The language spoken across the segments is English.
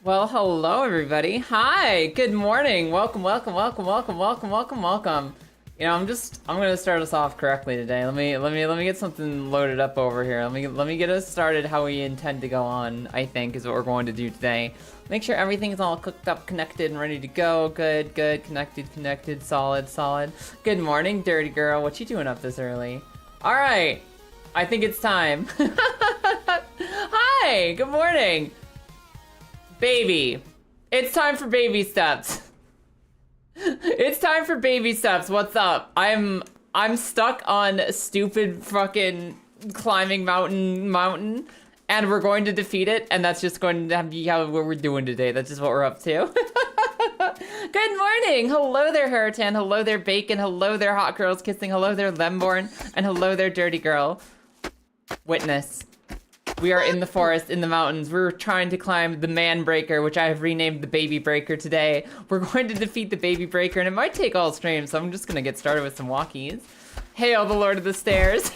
Well, hello everybody. Hi, good morning. Welcome. You know, I'm gonna start us off correctly today. Let me get something loaded up over here. Let me get us started how we intend to go on, I think, is what we're going to do today. Make sure everything's all cooked up, connected, and ready to go. Good, connected, solid. Good morning, dirty girl. What you doing up this early? Alright. I think it's time. Hi, good morning. Baby, it's time for baby steps. It's time for baby steps. What's up? I'm stuck on a stupid fucking climbing mountain, and we're going to defeat it, and that's just going to be how what we're doing today. That's just what we're up to. Good morning. Hello there, Hurricane. Hello there, Bacon. Hello there, Hot Girls Kissing. Hello there, Lemborn, and hello there, Dirty Girl. Witness. We are in the forest, in the mountains. We're trying to climb the Manbreaker, which I have renamed the Babybreaker today. We're going to defeat the Babybreaker, and it might take all stream, so I'm just gonna get started with some walkies. Hail the Lord of the Stairs.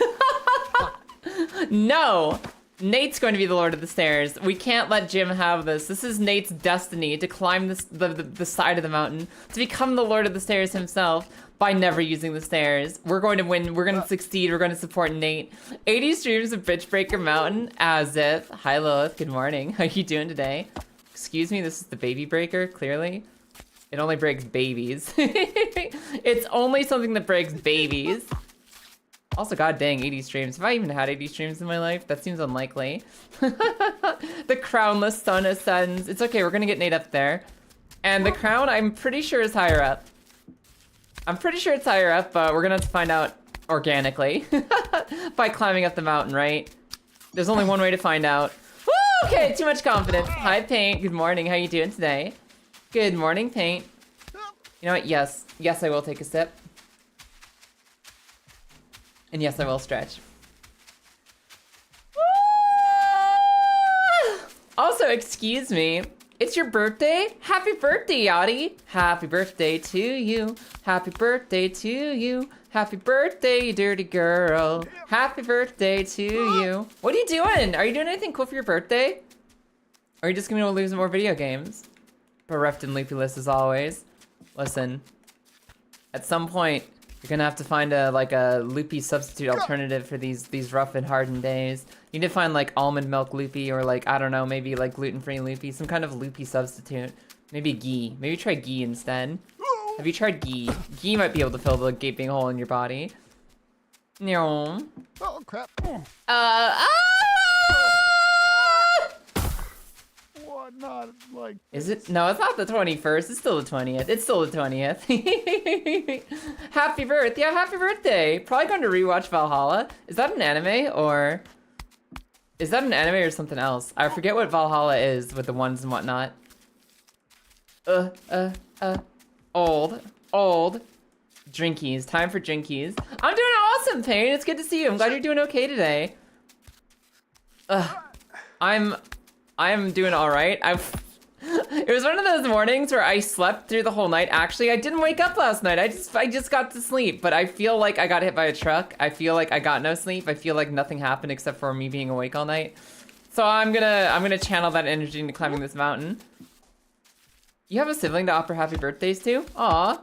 No! Nate's going to be the Lord of the Stairs. We can't let Jim have this. This is Nate's destiny, to climb the side of the mountain, to become the Lord of the Stairs himself by never using the stairs. We're going to win. We're going to succeed. We're going to support Nate. 80 streams of Bitchbreaker Mountain, as if. Hi, Lilith. Good morning. How are you doing today? Excuse me, this is the Babybreaker, clearly. It only breaks babies. It's only something that breaks babies. Also, god dang, 80 streams. Have I even had 80 streams in my life? That seems unlikely. The crownless sun ascends. It's okay, we're gonna get Nate up there. And the crown, I'm pretty sure, is higher up. I'm pretty sure it's higher up, but we're gonna have to find out organically. By climbing up the mountain, right? There's only one way to find out. Woo! Okay, too much confidence. Hi, Paint. Good morning. How you doing today? Good morning, Paint. You know what? Yes. Yes, I will take a sip. And yes, I will stretch. Also, excuse me. It's your birthday? Happy birthday, Yachty. Happy birthday to you. Happy birthday to you. Happy birthday, you dirty girl. Happy birthday to you. What are you doing? Are you doing anything cool for your birthday? Or are you just gonna go lose more video games? Bereft and loopyless as always. Listen, at some point, you're gonna have to find a loopy substitute alternative for these rough and hardened days. You need to find like almond milk loopy, or like, I don't know, maybe like gluten-free loopy, some kind of loopy substitute. Maybe ghee. Maybe try ghee instead. Have you tried ghee? Ghee might be able to fill the gaping hole in your body. No. Oh crap. What? Not like. Is it? No, it's not the 21st. It's still the 20th. It's still the 20th. Happy birthday. Yeah, happy birthday. Probably going to rewatch Valhalla. Is that an anime or... Is that an anime or something else? I forget what Valhalla is with the ones and whatnot. Old. Drinkies. Time for drinkies. I'm doing awesome, Pain. It's good to see you. I'm glad you're doing okay today. I'm doing all right. It was one of those mornings where I slept through the whole night. Actually, I didn't wake up last night. I just got to sleep, but I feel like I got hit by a truck. I feel like I got no sleep. I feel like nothing happened except for me being awake all night. So I'm gonna channel that energy into climbing this mountain. You have a sibling to offer happy birthdays to? Aw.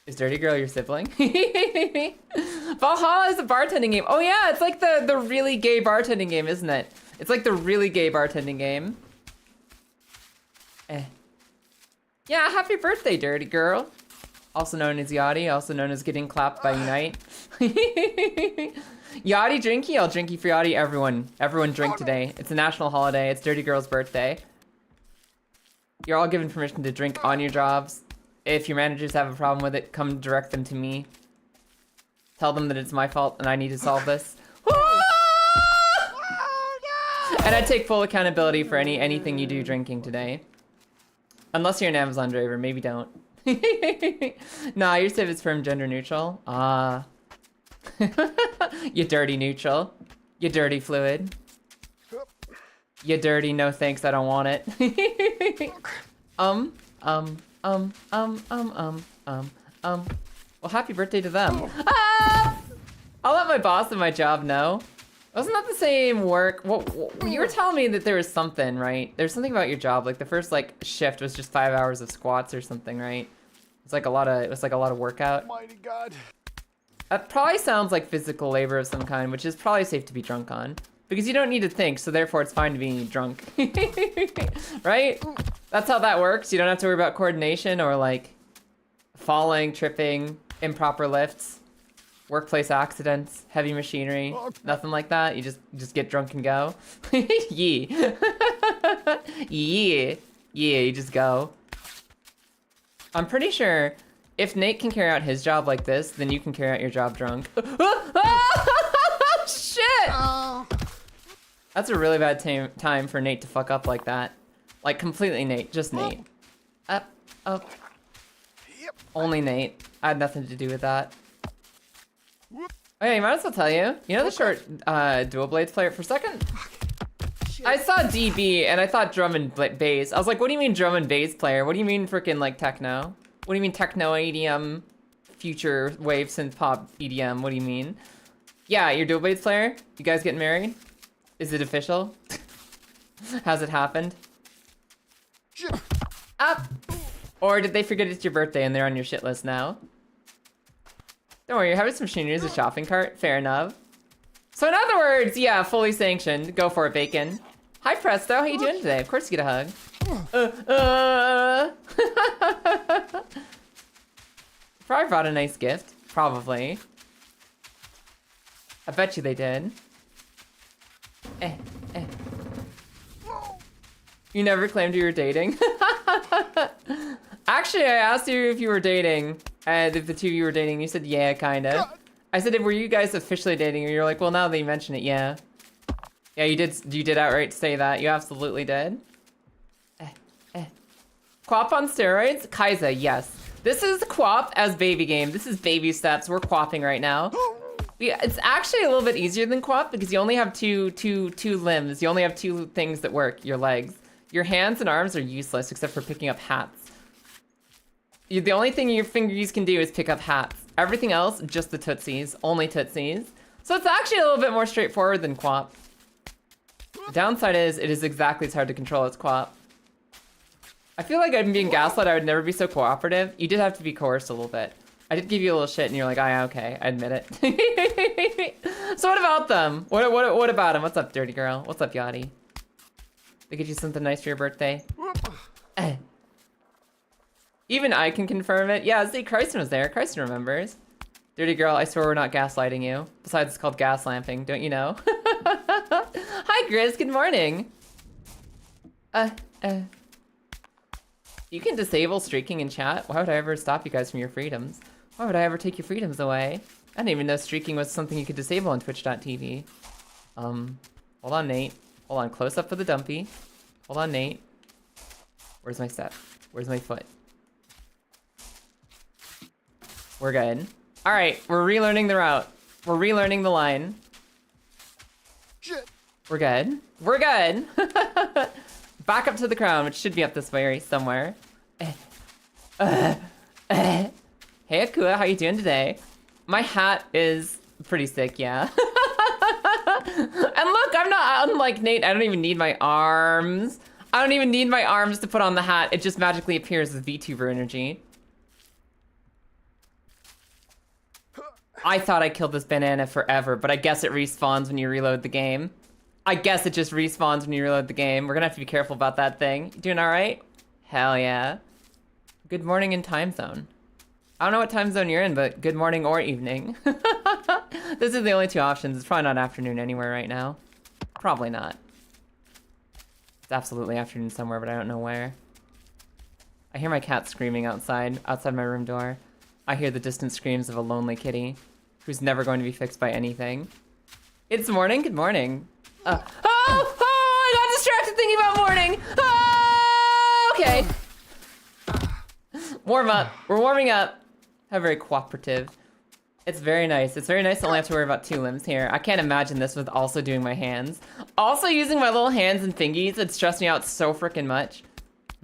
Is Dirty Girl your sibling? Valhalla is a bartending game. Oh yeah, it's like the really gay bartending game, isn't it? It's like the really gay bartending game. Yeah, happy birthday, Dirty Girl. Also known as Yachty, also known as getting clapped by Unite. Yachty drinky, I'll drinky for Yachty. Everyone drink today. It's a national holiday. It's Dirty Girl's birthday. You're all given permission to drink on your jobs. If your managers have a problem with it, come direct them to me. Tell them that it's my fault and I need to solve this. And I take full accountability for anything you do drinking today. Unless you're an Amazon driver, maybe don't. Nah, your civ is firm gender neutral. Ah. You dirty neutral. You dirty fluid. You dirty no thanks, I don't want it. Well, happy birthday to them. Ah! I'll let my boss and my job know. Wasn't that the same work? Well, you were telling me that there was something, right? There's something about your job. Like the first like shift was just 5 hours of squats or something, right? It's like a lot of, it was like a lot of workout. Mighty God. That probably sounds like physical labor of some kind, which is probably safe to be drunk on. Because you don't need to think, so therefore it's fine to be drunk. Right? That's how that works. You don't have to worry about coordination or like falling, tripping, improper lifts, workplace accidents, heavy machinery, nothing like that. You just get drunk and go. Yeah. Yeah. Yeah, you just go. I'm pretty sure if Nate can carry out his job like this, then you can carry out your job drunk. Shit! Oh. That's a really bad time for Nate to fuck up like that. Like completely Nate, just Nate. Up, up. Yep. Only Nate. I had nothing to do with that. Whoop. Oh yeah, you might as well tell you. You know the short dual blades player for a second? Shit. I saw DB and I thought drum and bass. I was like, what do you mean drum and bass player? What do you mean freaking like techno? What do you mean techno EDM, future wave synth pop EDM? What do you mean? Yeah, you're dual blades player? You guys getting married? Is it official? Has it happened? Shit. Up! Or did they forget it's your birthday and they're on your shit list now? Don't worry, you're having some machinery as a shopping cart. Fair enough. So in other words, yeah, fully sanctioned. Go for it, Bacon. Hi, Presto. How you doing today? Of course you get a hug. Probably brought a nice gift. Probably. I bet you they did. Eh. You never claimed you were dating? Actually, I asked you if you were dating, and if the two of you were dating, you said, yeah, kinda. I said, were you guys officially dating? And you're like, well, now that you mention it, yeah. Yeah, you did outright say that. You absolutely did. Quap on steroids? Kaiza, yes. This is Quap as baby game. This is baby steps. We're quapping right now. It's actually a little bit easier than Quap because you only have two limbs. You only have two things that work, your legs. Your hands and arms are useless except for picking up hats. The only thing your fingers can do is pick up hats. Everything else, just the tootsies, only tootsies. So it's actually a little bit more straightforward than Quap. The downside is, it is exactly as hard to control as Quap. I feel like I'm being gaslit, I would never be so cooperative. You did have to be coerced a little bit. I did give you a little shit and you're like, oh, yeah, okay, I admit it. So what about them? What about them? What's up, dirty girl? What's up, Yachty? They get you something nice for your birthday? Even I can confirm it. Yeah, see, Christen was there. Christen remembers. Dirty girl, I swear we're not gaslighting you. Besides, it's called gas lamping, don't you know? Hi, Grizz, good morning. You can disable streaking in chat. Why would I ever stop you guys from your freedoms? Why would I ever take your freedoms away? I didn't even know streaking was something you could disable on twitch.tv. Hold on, Nate. Hold on, close up for the dumpy. Hold on, Nate. Where's my step? Where's my foot? We're good. All right, we're relearning the route. We're relearning the line. Shit. We're good. We're good. Back up to the crown, which should be up this way somewhere. Hey, Akua, how you doing today? My hat is pretty sick, yeah. And look, I'm not unlike Nate. I don't even need my arms. I don't even need my arms to put on the hat. It just magically appears as VTuber energy. I thought I killed this banana forever, but I guess it respawns when you reload the game. I guess it just respawns when you reload the game. We're gonna have to be careful about that thing. You doing all right? Hell yeah. Good morning in time zone. I don't know what time zone you're in, but good morning or evening. This is the only two options. It's probably not afternoon anywhere right now. Probably not. It's absolutely afternoon somewhere, but I don't know where. I hear my cat screaming outside my room door. I hear the distant screams of a lonely kitty who's never going to be fixed by anything. It's morning. Good morning. I got distracted thinking about morning. Okay. Warm up. We're warming up. How very cooperative. It's very nice. It's very nice to only have to worry about two limbs here. I can't imagine this with also doing my hands. Also using my little hands and fingies, it stressed me out so freaking much.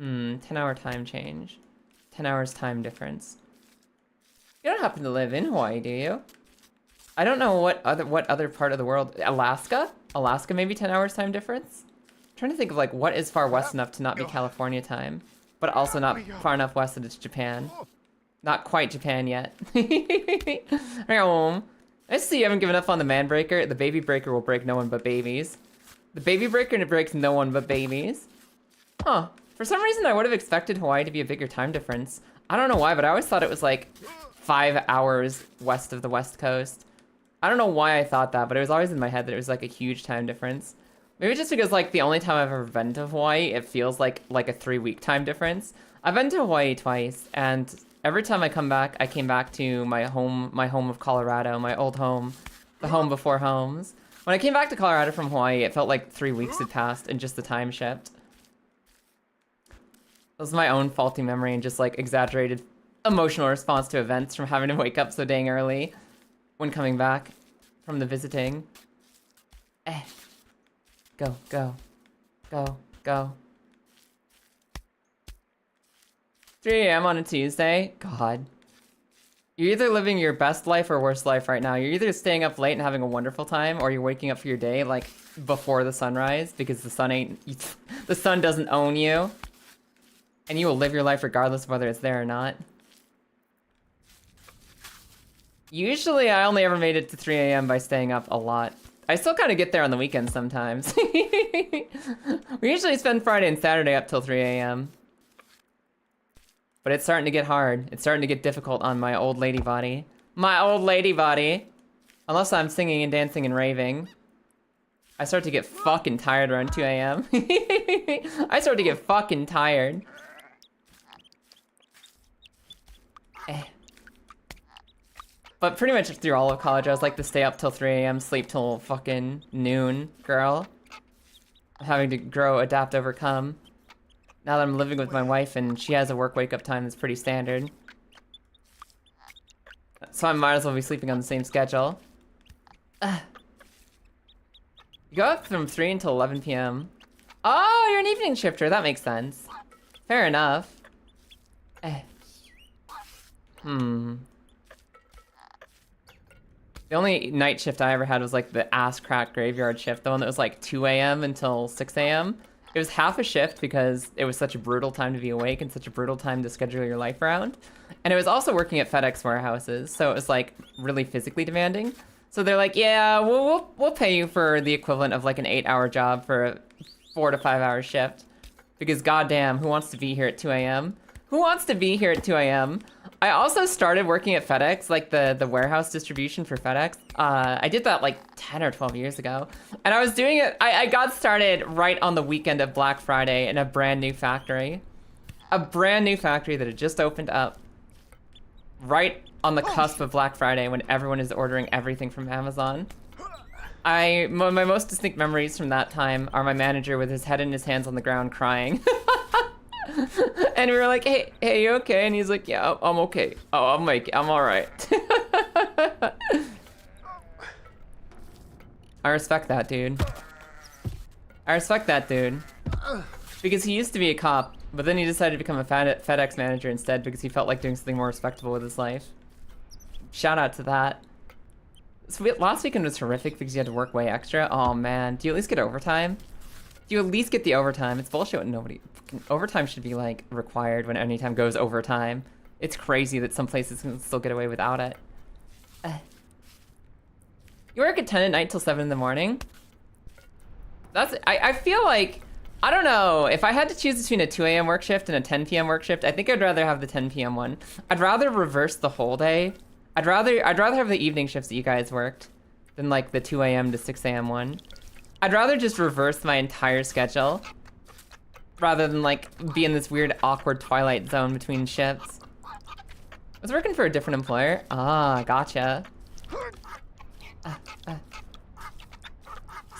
10-hour time change. 10 hours time difference. You don't happen to live in Hawaii, do you? I don't know what other part of the world. Alaska? Alaska maybe 10 hours time difference? I'm trying to think of like what is far west enough to not be California time, but also not far enough west that it's Japan. Not quite Japan yet. I see you haven't given up on the man breaker. The baby breaker will break no one but babies. The baby breaker breaks no one but babies. Huh. For some reason I would have expected Hawaii to be a bigger time difference. I don't know why, but I always thought it was like 5 hours west of the West Coast. I don't know why I thought that, but it was always in my head that it was like a huge time difference. Maybe just because like the only time I've ever been to Hawaii, it feels like a 3-week time difference. I've been to Hawaii twice, and every time I come back, I came back to my home of Colorado, my old home, the home before homes. When I came back to Colorado from Hawaii, it felt like 3 weeks had passed and just the time shift. It was my own faulty memory and just like exaggerated emotional response to events from having to wake up so dang early when coming back from the visiting. Go, go, go, go. 3 a.m. on a Tuesday? God. You're either living your best life or worst life right now. You're either staying up late and having a wonderful time, or you're waking up for your day like before the sunrise because the sun doesn't own you. And you will live your life regardless of whether it's there or not. Usually I only ever made it to 3 a.m. by staying up a lot. I still kind of get there on the weekends sometimes. We usually spend Friday and Saturday up till 3 a.m. But it's starting to get hard. It's starting to get difficult on my old lady body. My old lady body. Unless I'm singing and dancing and raving. I start to get fucking tired around 2 a.m. I start to get fucking tired. But pretty much through all of college, I was like the stay up till 3 a.m., sleep till fucking noon girl. Having to grow, adapt, overcome. Now that I'm living with my wife and she has a work wake up time that's pretty standard. So I might as well be sleeping on the same schedule. You go up from 3 until 11 p.m. Oh, you're an evening shifter. That makes sense. Fair enough. The only night shift I ever had was like the ass crack graveyard shift, the one that was like 2 a.m. until 6 a.m. It was half a shift because it was such a brutal time to be awake and such a brutal time to schedule your life around. And it was also working at FedEx warehouses, so it was like really physically demanding. So they're like, yeah, we'll pay you for the equivalent of like an 8-hour job for a 4 to 5 hour shift. Because goddamn, who wants to be here at 2 a.m.? Who wants to be here at 2 a.m.? I also started working at FedEx, like the warehouse distribution for FedEx. I did that like 10 or 12 years ago. And I was doing it, I got started right on the weekend of Black Friday in a brand new factory. A brand new factory that had just opened up. Right on the cusp of Black Friday when everyone is ordering everything from Amazon. My most distinct memories from that time are my manager with his head in his hands on the ground crying. And we were like, hey, you okay? And he's like, yeah, I'm okay. Oh, I'm all right. I respect that, dude. I respect that, dude. Because he used to be a cop, but then he decided to become a FedEx manager instead because he felt like doing something more respectable with his life. Shout out to that. So last weekend was horrific because you had to work way extra. Oh man, do you at least get overtime? Do you at least get the overtime? It's bullshit when nobody... Overtime should be like required when any time goes overtime. It's crazy that some places can still get away without it. You work at 10 at night till 7 in the morning? I feel like... I don't know. If I had to choose between a 2 a.m. work shift and a 10 p.m. work shift, I think I'd rather have the 10 p.m. one. I'd rather reverse the whole day. I'd rather have the evening shifts that you guys worked than like the 2 a.m. to 6 a.m. one. I'd rather just reverse my entire schedule rather than like be in this weird awkward twilight zone between shifts. I was working for a different employer. Ah, gotcha.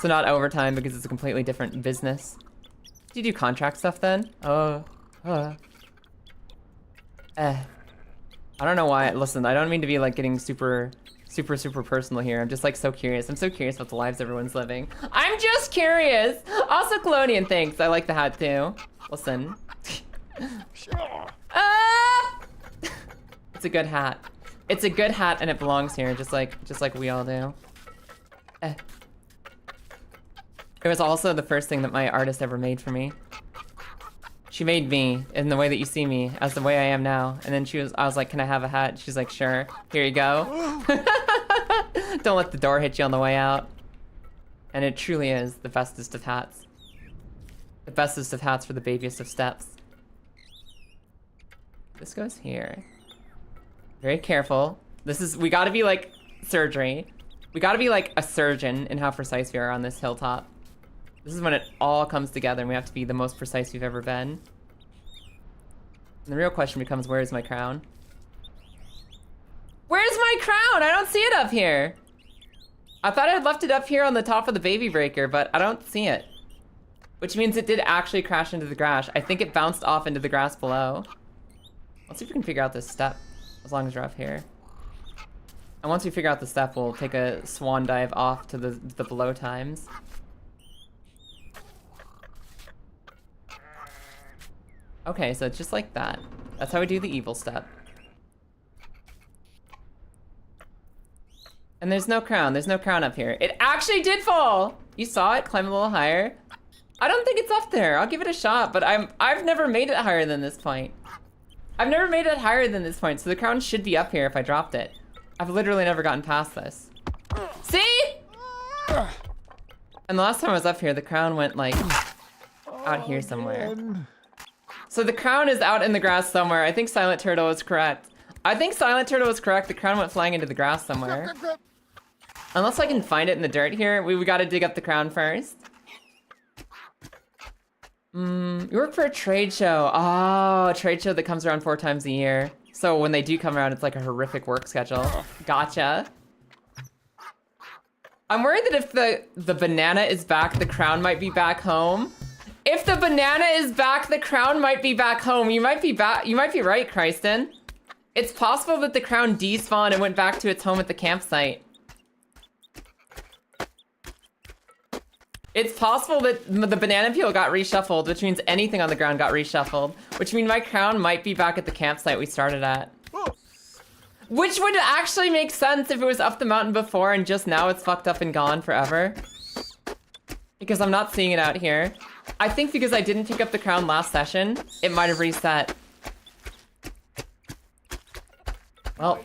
So not overtime because it's a completely different business. Do you do contract stuff then? I don't know why. Listen, I don't mean to be like getting super personal here. I'm just like so curious. I'm so curious about the lives everyone's living. I'm just curious. Also, Colonian, thanks. I like the hat too. Listen. It's a good hat. It's a good hat and it belongs here, just like we all do. It was also the first thing that my artist ever made for me. She made me in the way that you see me, as the way I am now. And then I was like, can I have a hat? She's like, sure. Here you go. Don't let the door hit you on the way out. And it truly is the bestest of hats. The bestest of hats for the babiest of steps. This goes here. Very careful. We gotta be like surgery. We gotta be like a surgeon in how precise we are on this hilltop. This is when it all comes together and we have to be the most precise we've ever been. And the real question becomes, where is my crown? Where's my crown? I don't see it up here. I thought I had left it up here on the top of the Babybreaker, but I don't see it. Which means it did actually crash into the grass. I think it bounced off into the grass below. Let's see if we can figure out this step, as long as we're up here. And once we figure out the step, we'll take a swan dive off to the below times. Okay, so it's just like that. That's how we do the evil step. And there's no crown. There's no crown up here. It actually did fall! You saw it? Climb a little higher. I don't think it's up there. I'll give it a shot, but I've never made it higher than this point. I've never made it higher than this point, so the crown should be up here if I dropped it. I've literally never gotten past this. See? And the last time I was up here, the crown went like out here somewhere. So the crown is out in the grass somewhere. I think Silent Turtle was correct. The crown went flying into the grass somewhere. Unless I can find it in the dirt here, we gotta dig up the crown first. You work for a trade show. Oh, a trade show that comes around 4 times a year. So when they do come around, it's like a horrific work schedule. Gotcha. I'm worried that if the banana is back, the crown might be back home. If the banana is back, the crown might be back home. You might be right, Kristen. It's possible that the crown despawned and went back to its home at the campsite. It's possible that the banana peel got reshuffled, which means anything on the ground got reshuffled, which means my crown might be back at the campsite we started at. Which would actually make sense if it was up the mountain before and just now it's fucked up and gone forever. Because I'm not seeing it out here. I think because I didn't pick up the crown last session, it might have reset. Well.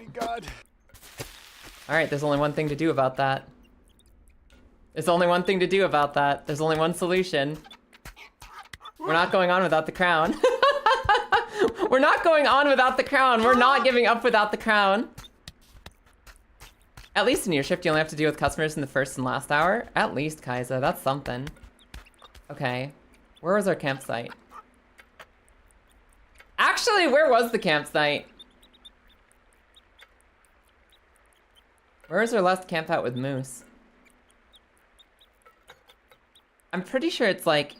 Alright, there's only one thing to do about that. There's only one thing to do about that. There's only one solution. We're not going on without the crown. We're not going on without the crown. We're not giving up without the crown. At least in your shift, you only have to deal with customers in the first and last hour. At least, Kaiza. That's something. Okay. Where was our campsite? Actually, where was the campsite? Where was our last camp out with Moose? I'm pretty sure it's like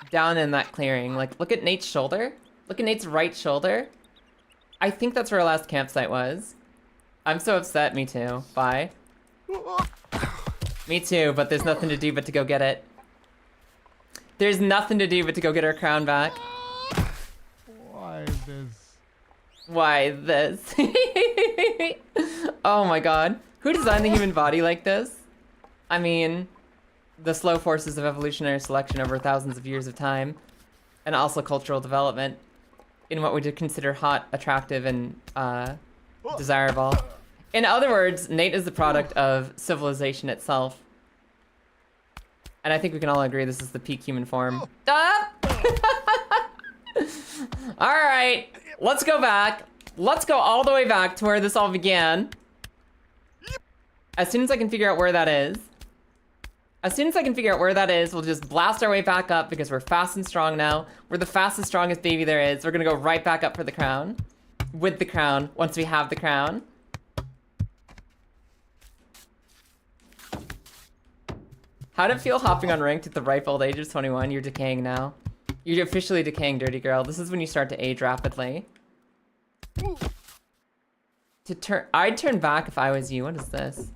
down in that clearing. Like, look at Nate's shoulder. Look at Nate's right shoulder. I think that's where our last campsite was. I'm so upset. Me too. Bye. Me too, but there's nothing to do but to go get it. There's nothing to do but to go get our crown back. Why this? Why this? Oh my god. Who designed the human body like this? I mean, the slow forces of evolutionary selection over thousands of years of time, and also cultural development in what we would consider hot, attractive, and desirable. In other words, Nate is the product of civilization itself. And I think we can all agree this is the peak human form. Alright, let's go back. Let's go all the way back to where this all began. As soon as I can figure out where that is. We'll just blast our way back up because we're fast and strong now. We're the fastest, strongest baby there is. We're gonna go right back up for the crown. With the crown, once we have the crown. How'd it feel hopping on ranked at the ripe old age of 21? You're decaying now. You're officially decaying, dirty girl. This is when you start to age rapidly. I'd turn back if I was you. What is this?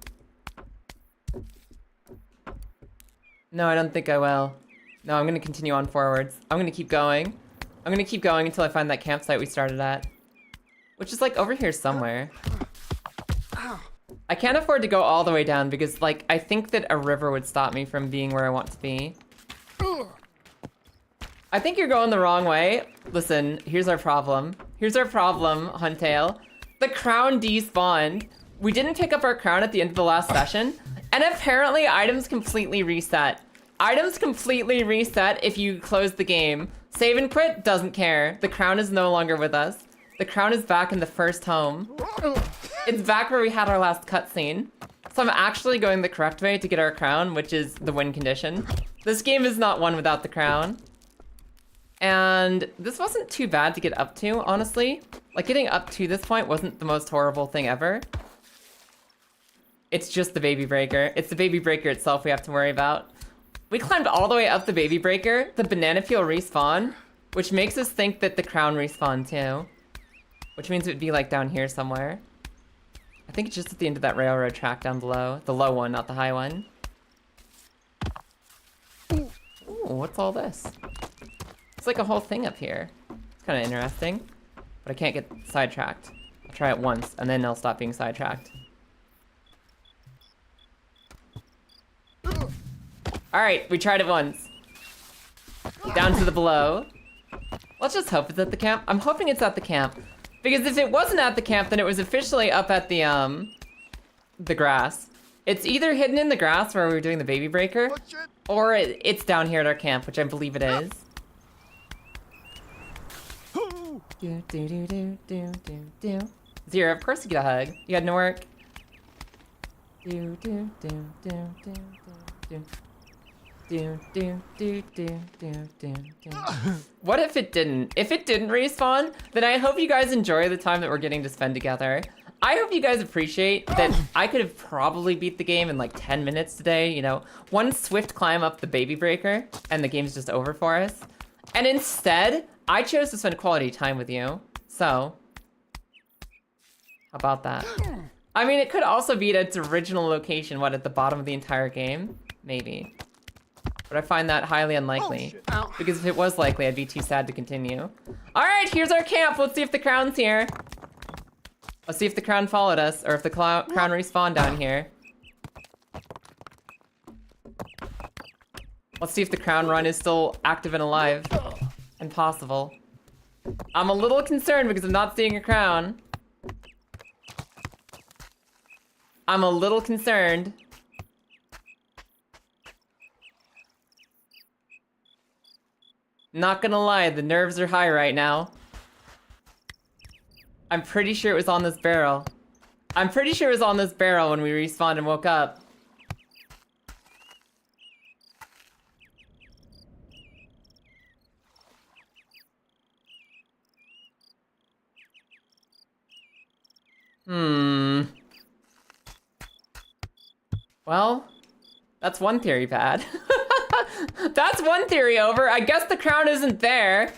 No, I don't think I will. No, I'm gonna continue on forwards. I'm gonna keep going. I'm gonna keep going until I find that campsite we started at. Which is like over here somewhere. I can't afford to go all the way down because, like, I think that a river would stop me from being where I want to be. I think you're going the wrong way. Listen, here's our problem. Here's our problem, Huntail. The crown despawned. We didn't pick up our crown at the end of the last session, and apparently items completely reset. Items completely reset if you close the game. Save and quit, doesn't care. The crown is no longer with us. The crown is back in the first home. It's back where we had our last cutscene. So I'm actually going the correct way to get our crown, which is the win condition. This game is not won without the crown. And this wasn't too bad to get up to, honestly. Like, getting up to this point wasn't the most horrible thing ever. It's just the Babybreaker. It's the Babybreaker itself we have to worry about. We climbed all the way up the Babybreaker. The banana peel respawn, which makes us think that the crown respawned too. Which means it would be like down here somewhere. I think it's just at the end of that railroad track down below. The low one, not the high one. Ooh, what's all this? It's like a whole thing up here. It's kind of interesting, but I can't get sidetracked. I'll try it once, and then I'll stop being sidetracked. All right, we tried it once. Down to the below. Let's just hope it's at the camp. I'm hoping it's at the camp. Because if it wasn't at the camp, then it was officially up at the grass. It's either hidden in the grass where we were doing the Babybreaker, or it's down here at our camp, which I believe it is. Zero, of course you get a hug. You had no work. What if it didn't? If it didn't respawn, then I hope you guys enjoy the time that we're getting to spend together. I hope you guys appreciate that I could have probably beat the game in like 10 minutes today, you know, one swift climb up the Babybreaker, and the game's just over for us. And instead, I chose to spend quality time with you. So, how about that? I mean, it could also be at its original location, what, at the bottom of the entire game? Maybe. But I find that highly unlikely. Because if it was likely, I'd be too sad to continue. All right, here's our camp. Let's see if the crown's here. Let's see if the crown followed us, or if the crown respawned down here. Let's see if the crown run is still active and alive. And possible. I'm a little concerned because I'm not seeing a crown. I'm a little concerned. Not gonna lie, the nerves are high right now. I'm pretty sure it was on this barrel. I'm pretty sure it was on this barrel when we respawned and woke up. Well, that's one theory bad. That's one theory over. I guess the crown isn't there.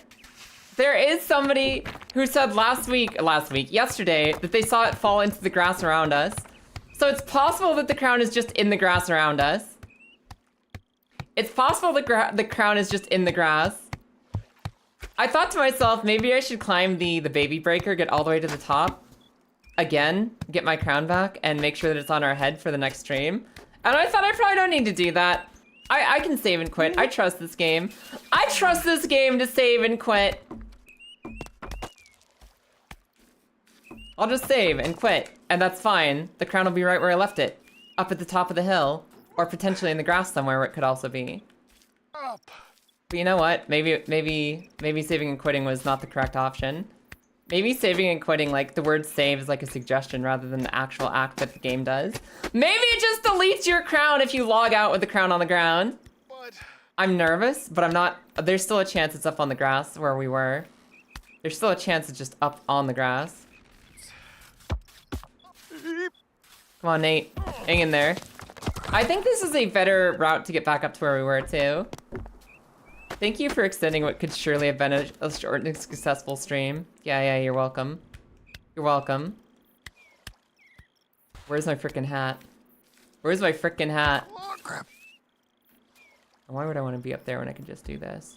There is somebody who said yesterday, that they saw it fall into the grass around us. So it's possible that the crown is just in the grass around us. It's possible the crown is just in the grass. I thought to myself, maybe I should climb the Babybreaker, get all the way to the top. Again, get my crown back, and make sure that it's on our head for the next stream. And I thought I probably don't need to do that. I can save and quit. I trust this game. I trust this game to save and quit. I'll just save and quit, and that's fine. The crown will be right where I left it. Up at the top of the hill, or potentially in the grass somewhere where it could also be. But you know what? Maybe saving and quitting was not the correct option. Maybe saving and quitting, like, the word save is like a suggestion rather than the actual act that the game does. Maybe it just deletes your crown if you log out with the crown on the ground. What? I'm nervous, but I'm not. There's still a chance it's up on the grass where we were. There's still a chance it's just up on the grass. Come on, Nate. Hang in there. I think this is a better route to get back up to where we were, too. Thank you for extending what could surely have been a short and successful stream. Yeah, you're welcome. You're welcome. Where's my frickin' hat? Where's my frickin' hat? Oh, crap. Why would I want to be up there when I can just do this?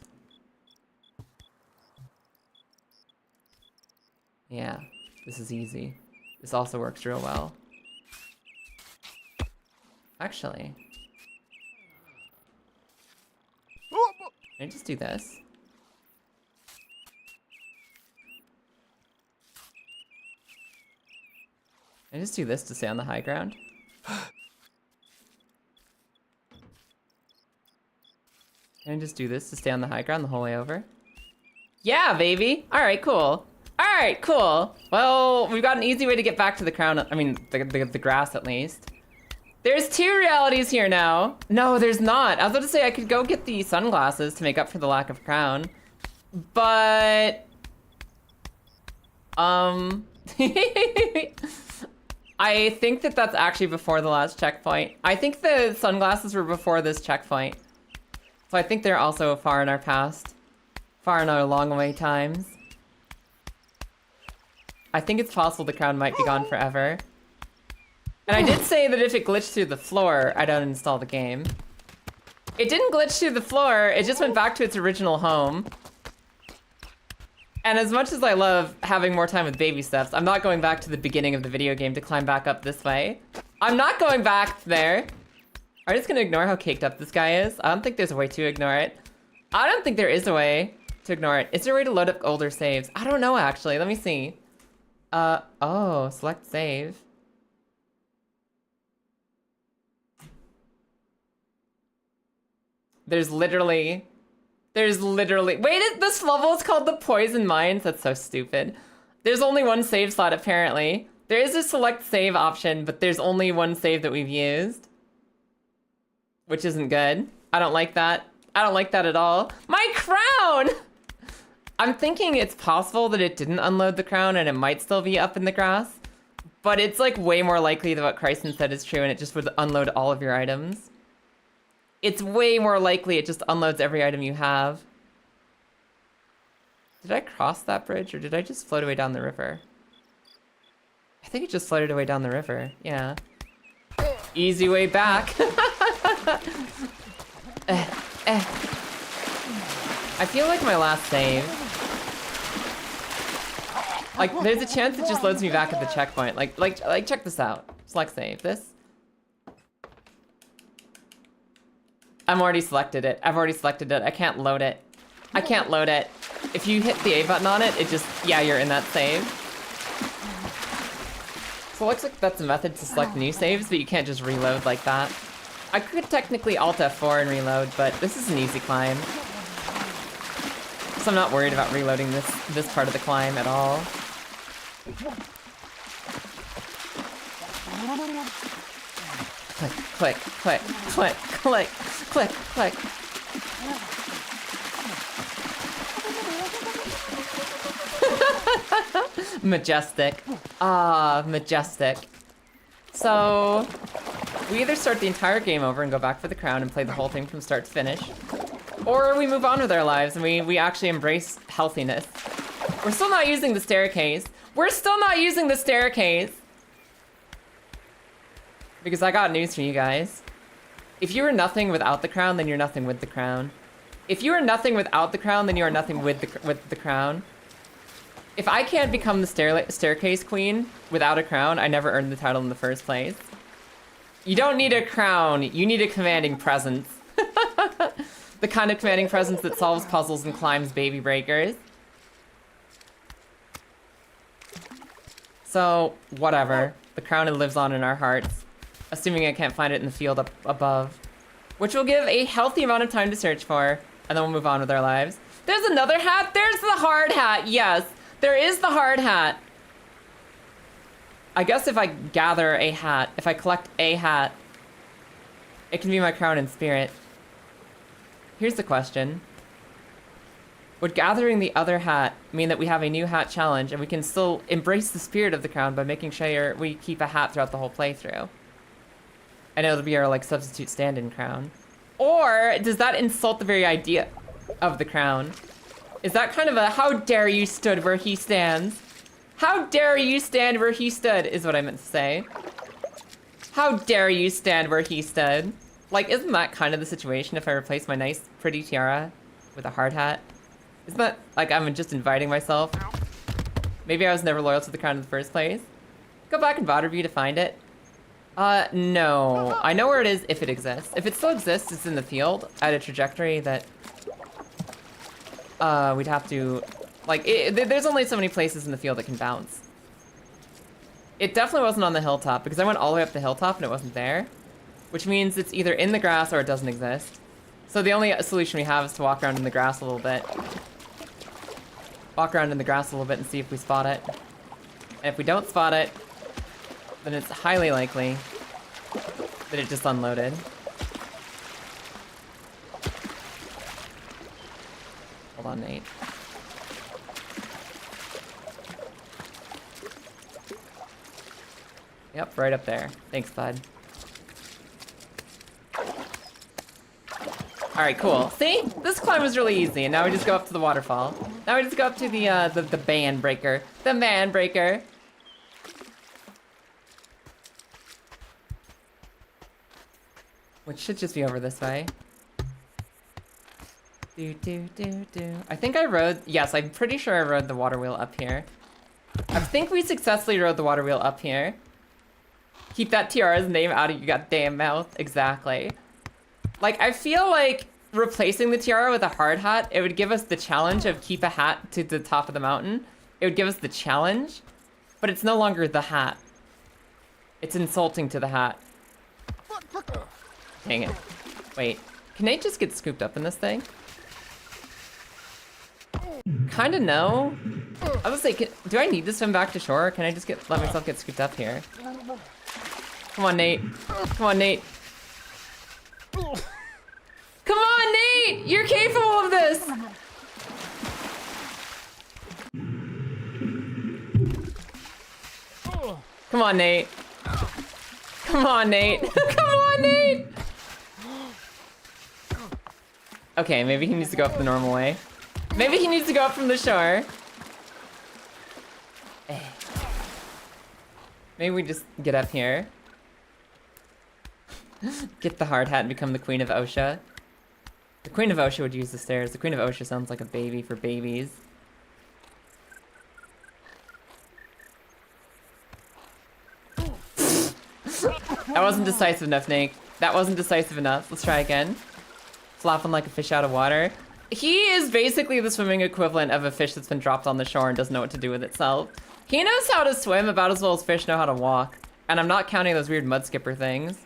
Yeah, this is easy. This also works real well. Actually, can I just do this? Can I just do this to stay on the high ground? Can I just do this to stay on the high ground the whole way over? Yeah, baby! Alright, cool. Alright, cool. Well, we've got an easy way to get back to the crown. I mean, the grass at least. There's 2 realities here now. No, there's not. I was about to say I could go get the sunglasses to make up for the lack of crown. But... I think that that's actually before the last checkpoint. I think the sunglasses were before this checkpoint. So I think they're also far in our past. Far in our long away times. I think it's possible the crown might be gone forever. And I did say that if it glitched through the floor, I'd uninstall the game. It didn't glitch through the floor, it just went back to its original home. And as much as I love having more time with baby steps, I'm not going back to the beginning of the video game to climb back up this way. I'm not going back there. Are you just gonna ignore how caked up this guy is? I don't think there's a way to ignore it. I don't think there is a way to ignore it. Is there a way to load up older saves? I don't know, actually. Let me see. Oh, select save. There's literally, wait, this level is called the Poison Mines? That's so stupid. There's only one save slot, apparently. There is a select save option, but there's only one save that we've used. Which isn't good. I don't like that. I don't like that at all. My crown! I'm thinking it's possible that it didn't unload the crown and it might still be up in the grass. But it's like way more likely that what Krysten said is true and it just would unload all of your items. It's way more likely it just unloads every item you have. Did I cross that bridge or did I just float away down the river? I think it just floated away down the river, yeah. Easy way back. I feel like my last save. Like, there's a chance it just loads me back at the checkpoint. Like, check this out. Select save. This. I've already selected it. I can't load it. I can't load it. If you hit the A button on it, it just, yeah, you're in that save. So it looks like that's a method to select new saves, but you can't just reload like that. I could technically Alt F4 and reload, but this is an easy climb. So I'm not worried about reloading this part of the climb at all. Click, click, click, click, click, click, click. Majestic. Ah, majestic. So, we either start the entire game over and go back for the crown and play the whole thing from start to finish, or we move on with our lives and we actually embrace healthiness. We're still not using the staircase. Because I got news for you guys. If you are nothing without the crown, then you're nothing with the crown. If you are nothing without the crown, then you are nothing with the crown. If I can't become the staircase queen without a crown, I never earned the title in the first place. You don't need a crown, you need a commanding presence. The kind of commanding presence that solves puzzles and climbs Babybreakers. So, whatever. The crown lives on in our hearts. Assuming I can't find it in the field up above. Which will give a healthy amount of time to search for, and then we'll move on with our lives. There's another hat! There's the hard hat! Yes! There is the hard hat! I guess if I gather a hat, if I collect a hat, it can be my crown in spirit. Here's the question. Would gathering the other hat mean that we have a new hat challenge and we can still embrace the spirit of the crown by making sure we keep a hat throughout the whole playthrough? I know it'll be our, like, substitute stand-in crown. Or does that insult the very idea of the crown? Is that kind of a, how dare you stood where he stands? How dare you stand where he stood, is what I meant to say. How dare you stand where he stood? Like, isn't that kind of the situation if I replace my nice, pretty tiara with a hard hat? Isn't that, like, I'm just inviting myself? Maybe I was never loyal to the crown in the first place. Go back and VOD review to find it. No. I know where it is if it exists. If it still exists, it's in the field at a trajectory that we'd have to, like, there's only so many places in the field that can bounce. It definitely wasn't on the hilltop because I went all the way up the hilltop and it wasn't there, which means it's either in the grass or it doesn't exist. So the only solution we have is to walk around in the grass a little bit. Walk around in the grass a little bit and see if we spot it. And if we don't spot it, then it's highly likely that it just unloaded. Hold on, Nate. Yep, right up there. Thanks, bud. All right, cool. See? This climb was really easy, and now we just go up to the waterfall. Now we just go up to the Babybreaker. The Babybreaker. Which should just be over this way. Do. I think I rode, yes, I'm pretty sure I rode the water wheel up here. I think we successfully rode the water wheel up here. Keep that tiara's name out of your goddamn mouth. Exactly. Like, I feel like replacing the tiara with a hard hat, it would give us the challenge of keep a hat to the top of the mountain. It would give us the challenge, but it's no longer the hat. It's insulting to the hat. Dang it. Wait, can Nate just get scooped up in this thing? Kinda no. I was like, do I need to swim back to shore? Or can I just let myself get scooped up here? Come on, Nate. Come on, Nate. Come on, Nate! You're capable of this! Come on, Nate. Come on, Nate. Come on, Nate! Okay, maybe he needs to go up the normal way. Maybe he needs to go up from the shore. Maybe we just get up here. Get the hard hat and become the Queen of OSHA. The Queen of OSHA would use the stairs. The Queen of OSHA sounds like a baby for babies. That wasn't decisive enough, Nate. That wasn't decisive enough. Let's try again. Flopping like a fish out of water. He is basically the swimming equivalent of a fish that's been dropped on the shore and doesn't know what to do with itself. He knows how to swim about as well as fish know how to walk. And I'm not counting those weird mud skipper things.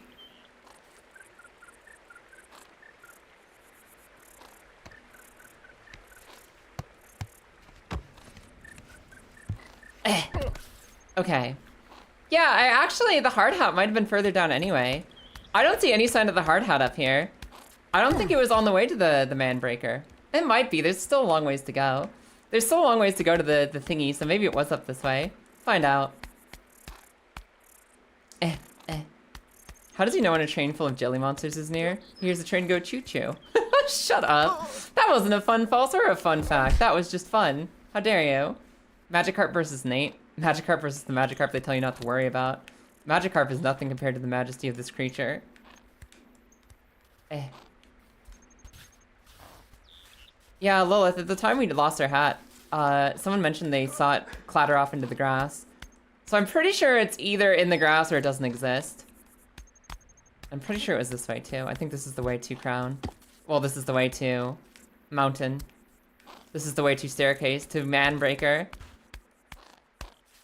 Okay. Yeah, the hard hat might have been further down anyway. I don't see any sign of the hard hat up here. I don't think it was on the way to the Babybreaker. It might be. There's still a long ways to go. There's still a long ways to go to the thingy, so maybe it was up this way. Find out. How does he know when a train full of jelly monsters is near? He hears the train go choo-choo. Shut up. That wasn't a fun false or a fun fact. That was just fun. How dare you? Magikarp versus Nate. Magikarp versus the Magikarp they tell you not to worry about. Magikarp is nothing compared to the majesty of this creature. Yeah, Lilith, at the time we lost our hat, someone mentioned they saw it clatter off into the grass. So I'm pretty sure it's either in the grass or it doesn't exist. I'm pretty sure it was this way too. I think this is the way to Crown. Well, this is the way to Mountain. This is the way to Staircase, to Babybreaker.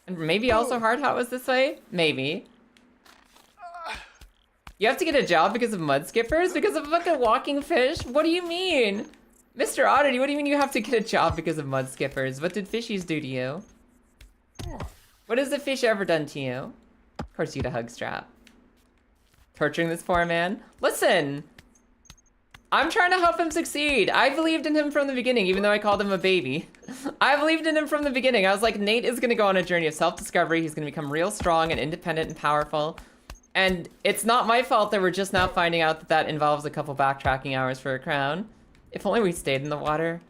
And maybe also Hard Hat was this way? Maybe. You have to get a job because of mud skippers? Because of fucking walking fish? What do you mean? Mr. Oddity, what do you mean you have to get a job because of mud skippers? What did fishies do to you? What has the fish ever done to you? Of course you had a hug strap. Torturing this poor man? Listen! I'm trying to help him succeed. I believed in him from the beginning, even though I called him a baby. I believed in him from the beginning. I was like, Nate is gonna go on a journey of self-discovery. He's gonna become real strong and independent and powerful. And it's not my fault that we're just now finding out that that involves a couple backtracking hours for a crown. If only we stayed in the water.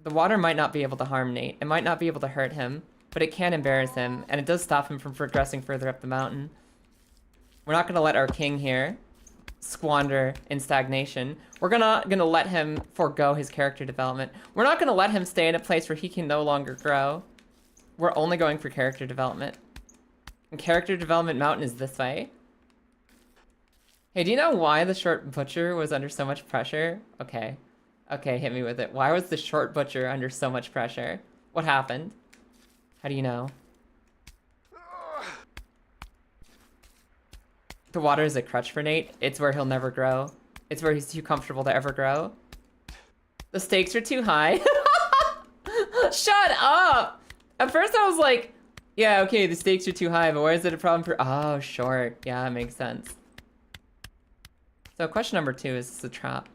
The water might not be able to harm Nate. It might not be able to hurt him, but it can embarrass him, and it does stop him from progressing further up the mountain. We're not gonna let our king here squander in stagnation. We're gonna let him forego his character development. We're not gonna let him stay in a place where he can no longer grow. We're only going for character development. And character development mountain is this way. Hey, do you know why the short butcher was under so much pressure? Okay. Okay, hit me with it. Why was the short butcher under so much pressure? What happened? How do you know? The water is a crutch for Nate. It's where he'll never grow. It's where he's too comfortable to ever grow. The stakes are too high. Shut up! At first I was like, yeah, okay, the stakes are too high, but why is it a problem for... Oh, short. Yeah, that makes sense. So question number 2, is this a trap?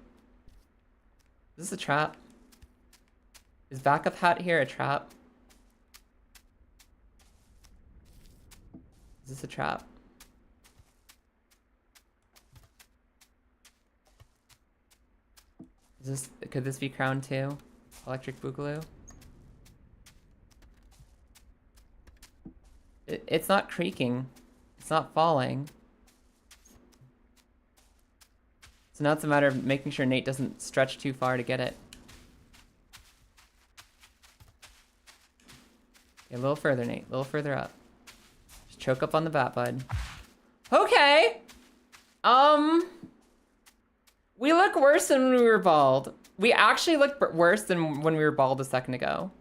Is this a trap? Is backup hat here a trap? Is this a trap? Could this be crown 2? Electric Boogaloo? It's not creaking. It's not falling. So now it's a matter of making sure Nate doesn't stretch too far to get it. Okay, a little further, Nate. A little further up. Just choke up on the bat bud. Okay! We look worse than when we were bald. We actually look worse than when we were bald a second ago.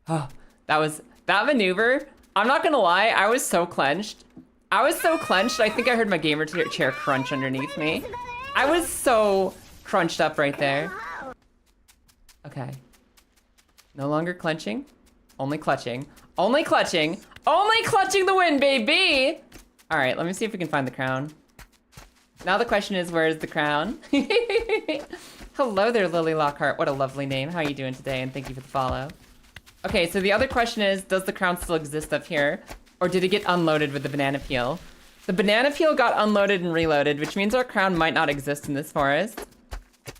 Oh, that maneuver. I'm not gonna lie, I was so clenched. I think I heard my gamer chair crunch underneath me. I was so crunched up right there. Okay. No longer clenching. Only clutching. Only clutching. Only clutching the win, baby! Alright, let me see if we can find the crown. Now the question is, where is the crown? Hello there, Lily Lockhart. What a lovely name. How are you doing today? And thank you for the follow. Okay, so the other question is, does the crown still exist up here? Or did it get unloaded with the banana peel? The banana peel got unloaded and reloaded, which means our crown might not exist in this forest.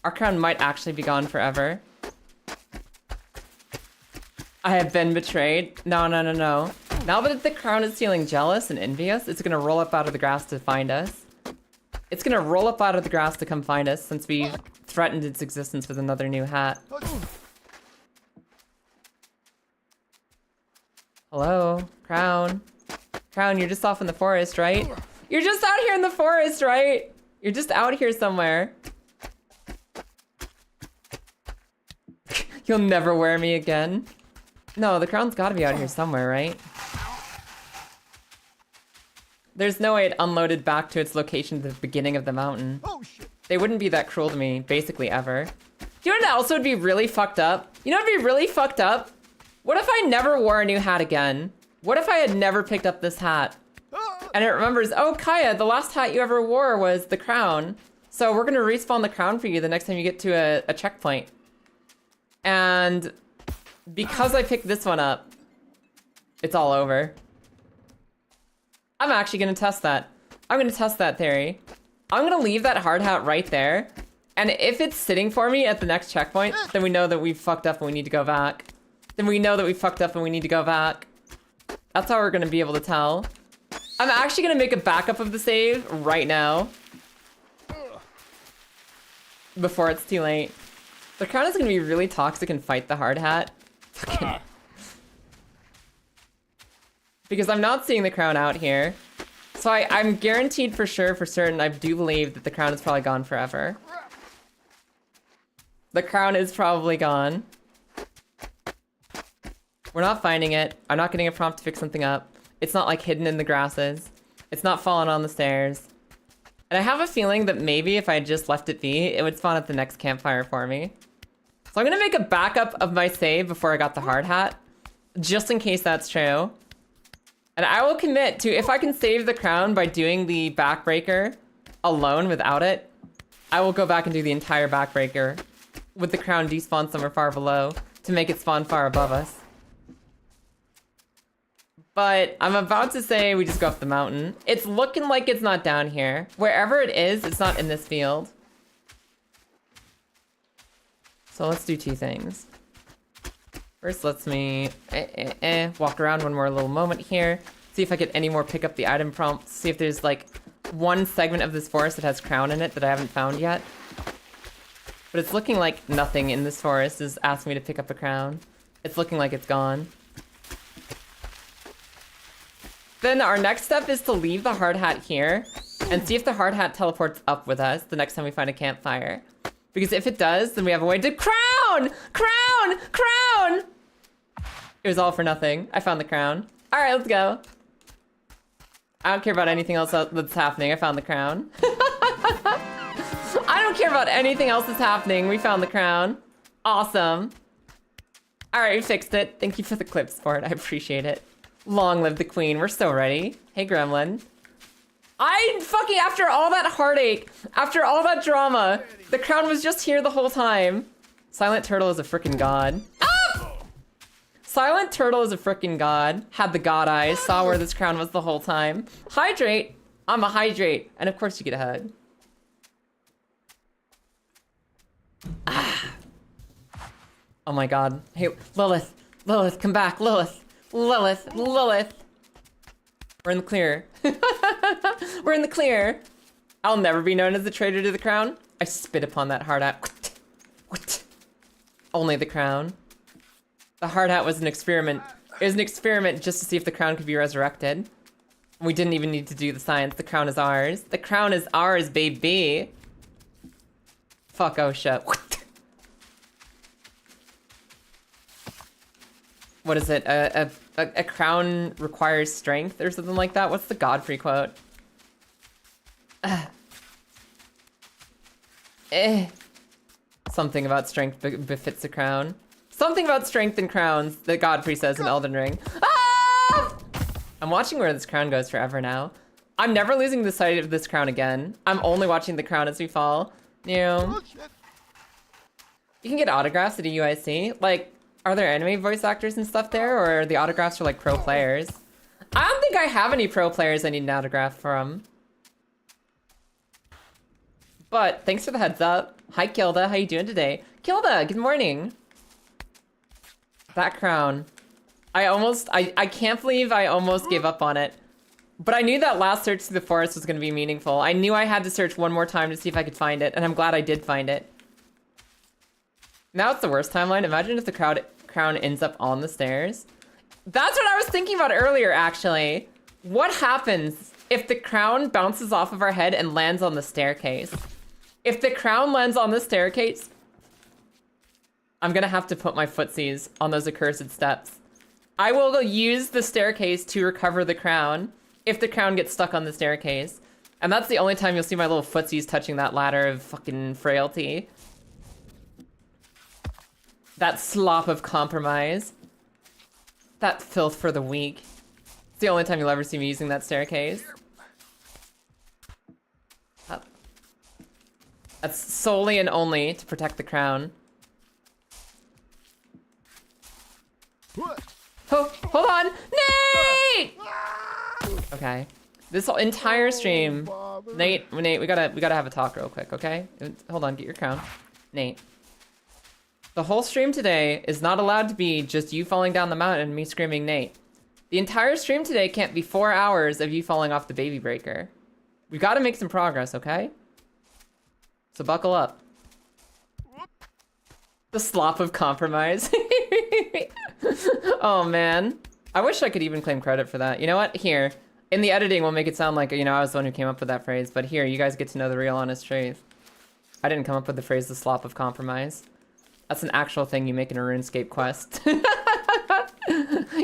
Our crown might actually be gone forever. I have been betrayed. No, no, no, no. Now that the crown is feeling jealous and envious, it's gonna roll up out of the grass to find us. It's gonna roll up out of the grass to come find us since we threatened its existence with another new hat. Hello, crown. Crown, you're just off in the forest, right? You're just out here in the forest, right? You're just out here somewhere. You'll never wear me again. No, the crown's gotta be out here somewhere, right? There's no way it unloaded back to its location at the beginning of the mountain. They wouldn't be that cruel to me, basically ever. You know what else would be really fucked up? You know what would be really fucked up? What if I never wore a new hat again? What if I had never picked up this hat? And it remembers, oh, Kaya, the last hat you ever wore was the crown. So we're gonna respawn the crown for you the next time you get to a checkpoint. And because I picked this one up, it's all over. I'm actually gonna test that. I'm gonna test that theory. I'm gonna leave that hard hat right there. And if it's sitting for me at the next checkpoint, then we know that we've fucked up and we need to go back. Then we know that we fucked up and we need to go back. That's how we're gonna be able to tell. I'm actually gonna make a backup of the save right now. Before it's too late. The crown is gonna be really toxic and fight the hard hat. Because I'm not seeing the crown out here. So I'm guaranteed for sure, for certain, I do believe that the crown is probably gone forever. The crown is probably gone. We're not finding it. I'm not getting a prompt to pick something up. It's not like hidden in the grasses. It's not falling on the stairs. And I have a feeling that maybe if I had just left it be, it would spawn at the next campfire for me. So I'm gonna make a backup of my save before I got the hard hat, just in case that's true. And I will commit to, if I can save the crown by doing the backbreaker alone without it, I will go back and do the entire backbreaker with the crown despawn somewhere far below to make it spawn far above us. But I'm about to say we just go up the mountain. It's looking like it's not down here. Wherever it is, it's not in this field. So let's do two things. First, let's me walk around one more little moment here. See if I get any more pick up the item prompts. See if there's like one segment of this forest that has crown in it that I haven't found yet. But it's looking like nothing in this forest is asking me to pick up a crown. It's looking like it's gone. Then our next step is to leave the hard hat here and see if the hard hat teleports up with us the next time we find a campfire. Because if it does, then we have a way to crown! Crown! Crown! It was all for nothing. I found the crown. All right, let's go. I don't care about anything else that's happening. I found the crown. I don't care about anything else that's happening. We found the crown. Awesome. All right, we fixed it. Thank you for the clip sport. I appreciate it. Long live the queen. We're so ready. Hey, Gremlin. After all that heartache, after all that drama, the crown was just here the whole time. Silent Turtle is a freaking god. Ah! Silent Turtle is a freaking god. Had the god eyes, saw where this crown was the whole time. Hydrate. I'm a hydrate. And of course you get a hug. Ah. Oh my god. Hey, Lilith. Lilith, come back. Lilith. Lilith. Lilith. We're in the clear. We're in the clear. I'll never be known as the traitor to the crown. I spit upon that hard hat. Only the crown. The hard hat was an experiment. It was an experiment just to see if the crown could be resurrected. We didn't even need to do the science. The crown is ours. The crown is ours, baby. Fuck OSHA. What is it? A crown requires strength or something like that? What's the Godfrey quote? Something about strength befits a crown. Something about strength and crowns that Godfrey says in Elden Ring. Ah! I'm watching where this crown goes forever now. I'm never losing the sight of this crown again. I'm only watching the crown as we fall. You know. You can get autographs at a UIC. Like, are there anime voice actors and stuff there, or are the autographs for like pro players? I don't think I have any pro players I need an autograph from. But thanks for the heads up. Hi Kilda, how you doing today? Kilda, good morning. That crown. I can't believe I almost gave up on it. But I knew that last search through the forest was gonna be meaningful. I knew I had to search one more time to see if I could find it, and I'm glad I did find it. Now it's the worst timeline. Imagine if the crown ends up on the stairs. That's what I was thinking about earlier, actually. What happens if the crown bounces off of our head and lands on the staircase? If the crown lands on the staircase, I'm gonna have to put my footsies on those accursed steps. I will use the staircase to recover the crown if the crown gets stuck on the staircase. And that's the only time you'll see my little footsies touching that ladder of fucking frailty. That slop of compromise. That filth for the weak. It's the only time you'll ever see me using that staircase. That's solely and only to protect the crown. Oh, hold on! Nate! Okay. This whole entire stream, Nate, we gotta have a talk real quick, okay? Hold on, get your crown. Nate. The whole stream today is not allowed to be just you falling down the mountain and me screaming Nate. The entire stream today can't be 4 hours of you falling off the Babybreaker. We've got to make some progress, okay? So buckle up. The slop of compromise. Oh man. I wish I could even claim credit for that. You know what? Here. In the editing, we'll make it sound like, you know, I was the one who came up with that phrase. But here, you guys get to know the real honest truth. I didn't come up with the phrase, the slop of compromise. That's an actual thing you make in a RuneScape quest.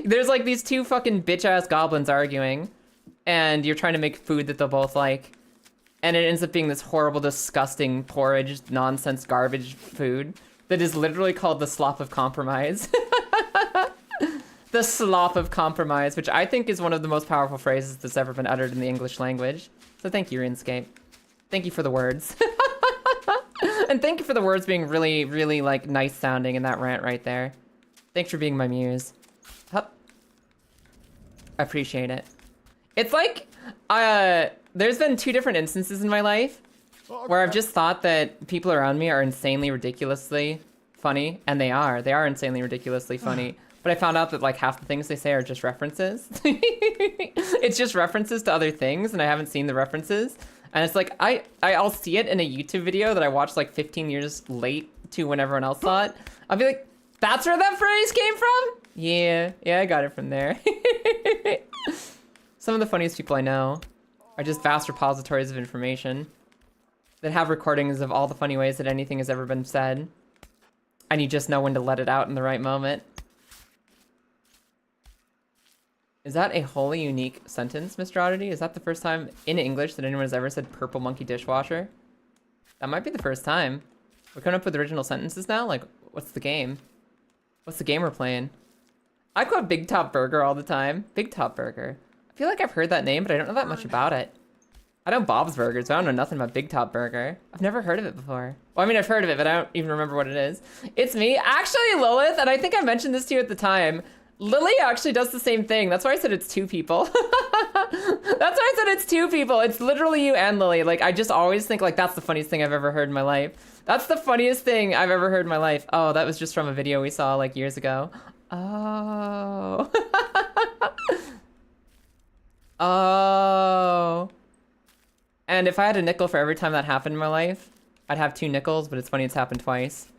There's like these two fucking bitch-ass goblins arguing. And you're trying to make food that they'll both like. And it ends up being this horrible, disgusting, porridge, nonsense, garbage food. That is literally called the slop of compromise. The slop of compromise, which I think is one of the most powerful phrases that's ever been uttered in the English language. So thank you, RuneScape. Thank you for the words. And thank you for the words being really, really, like, nice sounding in that rant right there. Thanks for being my muse. Hup. I appreciate it. It's like, there's been 2 different instances in my life where I've just thought that people around me are insanely ridiculously funny, and they are. They are insanely ridiculously funny. But I found out that like half the things they say are just references. It's just references to other things, and I haven't seen the references. And it's like, I'll see it in a YouTube video that I watched like 15 years late to when everyone else saw it. I'll be like, that's where that phrase came from? Yeah, I got it from there. Some of the funniest people I know are just vast repositories of information that have recordings of all the funny ways that anything has ever been said. And you just know when to let it out in the right moment. Is that a wholly unique sentence, Mr. Oddity? Is that the first time in English that anyone has ever said purple monkey dishwasher? That might be the first time. We're coming up with original sentences now? Like, what's the game? What's the game we're playing? I quote Big Top Burger all the time. Big Top Burger. I feel like I've heard that name, but I don't know that much about it. I know Bob's Burgers, but I don't know nothing about Big Top Burger. I've never heard of it before. Well, I mean, I've heard of it, but I don't even remember what it is. It's me. Actually, Lilith, and I think I mentioned this to you at the time, Lily actually does the same thing. That's why I said it's two people. That's why I said it's two people. It's literally you and Lily. Like, I just always think, like, that's the funniest thing I've ever heard in my life. That's the funniest thing I've ever heard in my life. Oh, that was just from a video we saw, like, years ago. Oh. Oh. And if I had a nickel for every time that happened in my life, I'd have 2 nickels, but it's funny it's happened twice,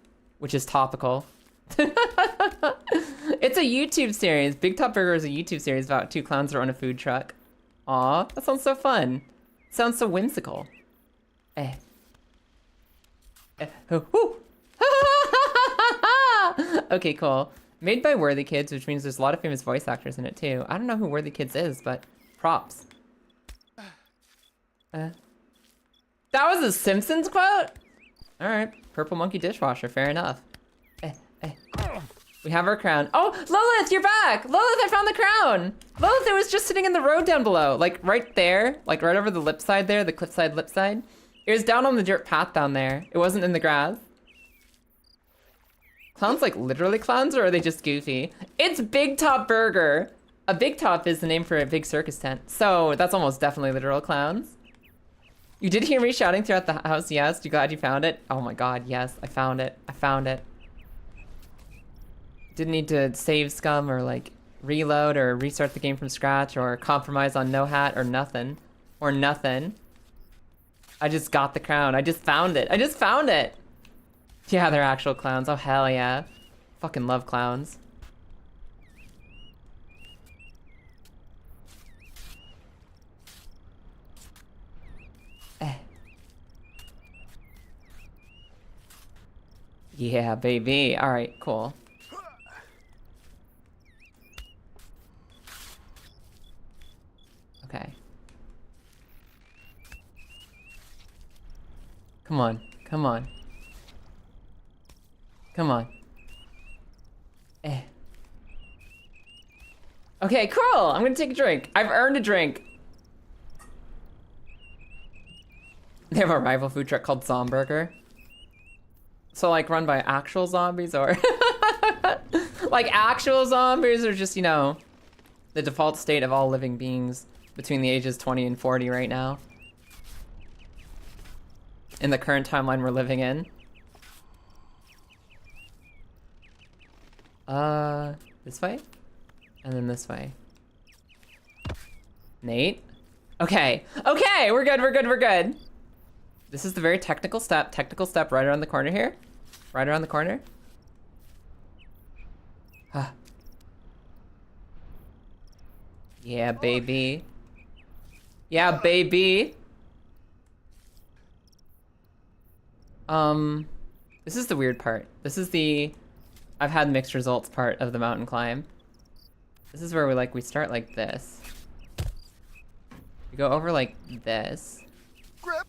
which is topical. It's a YouTube series. Big Top Burger is a YouTube series about 2 clowns that run a food truck. Aw, that sounds so fun. Sounds so whimsical. Okay, cool. Made by Worthy Kids, which means there's a lot of famous voice actors in it too. I don't know who Worthy Kids is, but props. That was a Simpsons quote? Alright, purple monkey dishwasher, fair enough. We have our crown. Oh, Lilith, you're back! Lilith, I found the crown! Lilith, it was just sitting in the road down below. Like, right there. Like, right over the lip side there, the cliffside lip side. It was down on the dirt path down there. It wasn't in the grass. Clowns, like, literally clowns, or are they just goofy? It's Big Top Burger. A big top is the name for a big circus tent. So, that's almost definitely literal clowns. You did hear me shouting throughout the house, yes? You glad you found it? Oh my god, yes, I found it. I found it. Didn't need to save scum or like reload or restart the game from scratch or compromise on no hat or nothing. Or nothing. I just got the crown. I just found it. I just found it! Yeah, they're actual clowns. Oh, hell yeah. Fucking love clowns. Yeah, baby. All right, cool. Okay. Come on. Come on. Come on. Okay, cool. I'm gonna take a drink. I've earned a drink. They have a rival food truck called Zomburger. So, like, run by actual zombies, or... like, actual zombies, or just, you know, the default state of all living beings between the ages 20 and 40 right now. In the current timeline we're living in. This way? And then this way. Nate? Okay. Okay, we're good, we're good, we're good. This is the very technical step right around the corner here. Right around the corner. Yeah, baby. Yeah, baby. This is the weird part. This is the I've had mixed results part of the mountain climb. This is where we start like this. We go over like this. Grip.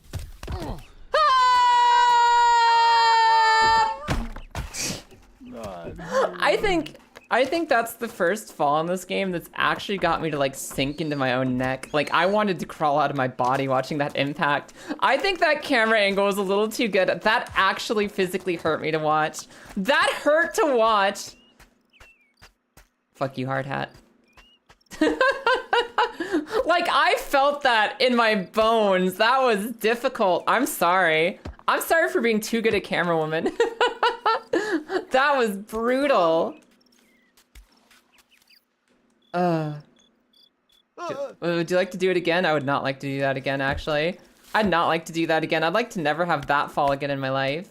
I think that's the first fall in this game that's actually got me to like sink into my own neck. Like, I wanted to crawl out of my body watching that impact. I think that camera angle was a little too good. That actually physically hurt me to watch. That hurt to watch. Fuck you, hard hat. Like, I felt that in my bones. That was difficult. I'm sorry. I'm sorry for being too good at camera woman. That was brutal. Would you like to do it again? I would not like to do that again, actually. I'd not like to do that again. I'd like to never have that fall again in my life.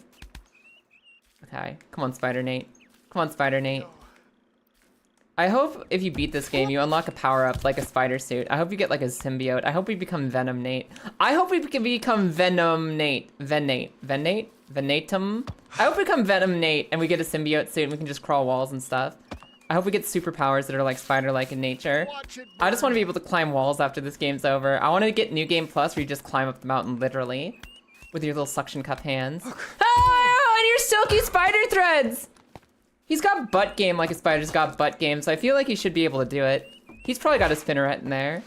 Okay, come on, Spider Nate. Come on, Spider Nate. I hope if you beat this game, you unlock a power-up like a spider suit. I hope you get like a symbiote. I hope we become Venom Nate. I hope we can become Venom Nate. Venatum? I hope we become Venom Nate and we get a symbiote suit and we can just crawl walls and stuff. I hope we get superpowers that are like spider-like in nature. I just want to be able to climb walls after this game's over. I want to get New Game Plus where you just climb up the mountain literally with your little suction cup hands. Ah, and your silky spider threads! He's got butt game like a spider's got butt game, so I feel like he should be able to do it. He's probably got a spinneret in there.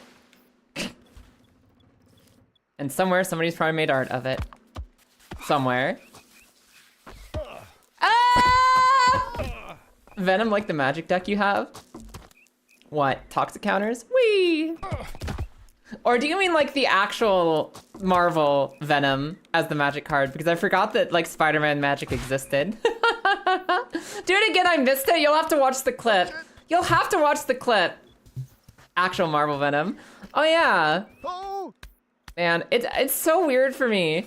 And somewhere, somebody's probably made art of it. Somewhere. Ah! Venom like the magic deck you have? What, toxic counters? Whee! Or do you mean like the actual Marvel Venom as the magic card? Because I forgot that like Spider-Man magic existed. Do it again, I missed it. You'll have to watch the clip. You'll have to watch the clip. Actual Marvel Venom. Oh yeah. Man, it's so weird for me.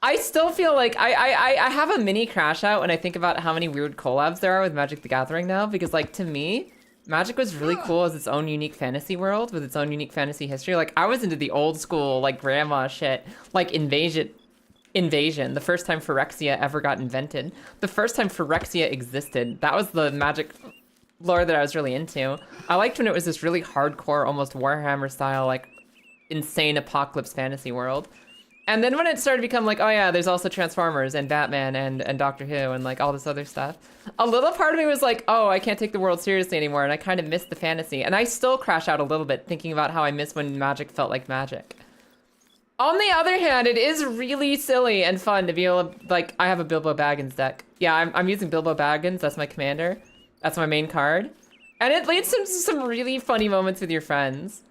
I still feel like I have a mini crash out when I think about how many weird collabs there are with Magic the Gathering now, because like to me, Magic was really cool as its own unique fantasy world with its own unique fantasy history. Like I was into the old school like grandma shit, like Invasion, the first time Phyrexia ever got invented. The first time Phyrexia existed. That was the Magic lore that I was really into. I liked when it was this really hardcore, almost Warhammer style, like insane apocalypse fantasy world. And then when it started to become like, oh yeah, there's also Transformers and Batman and Doctor Who and like all this other stuff, a little part of me was like, oh, I can't take the world seriously anymore, and I kind of missed the fantasy. And I still crash out a little bit thinking about how I miss when Magic felt like magic. On the other hand, it is really silly and fun to be able to, like, I have a Bilbo Baggins deck. Yeah, I'm using Bilbo Baggins, that's my commander. That's my main card. And it leads to some really funny moments with your friends.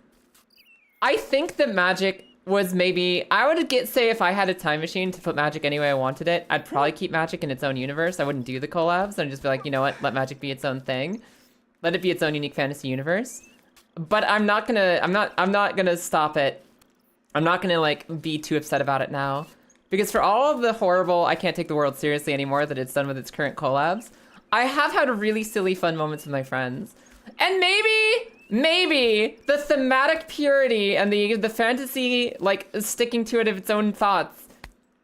I think that Magic was maybe, I would say if I had a time machine to put Magic any way I wanted it, I'd probably keep Magic in its own universe. I wouldn't do the collabs. I'd just be like, you know what, let Magic be its own thing. Let it be its own unique fantasy universe. But I'm not gonna stop it. I'm not gonna like be too upset about it now. Because for all of the horrible, I can't take the world seriously anymore that it's done with its current collabs, I have had really silly fun moments with my friends. And maybe the thematic purity and the fantasy, like sticking to it of its own thoughts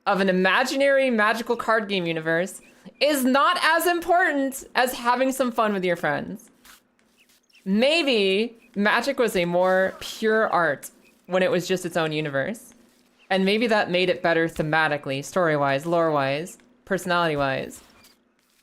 of an imaginary magical card game universe is not as important as having some fun with your friends. Maybe Magic was a more pure art when it was just its own universe. And maybe that made it better thematically, story-wise, lore-wise, personality-wise.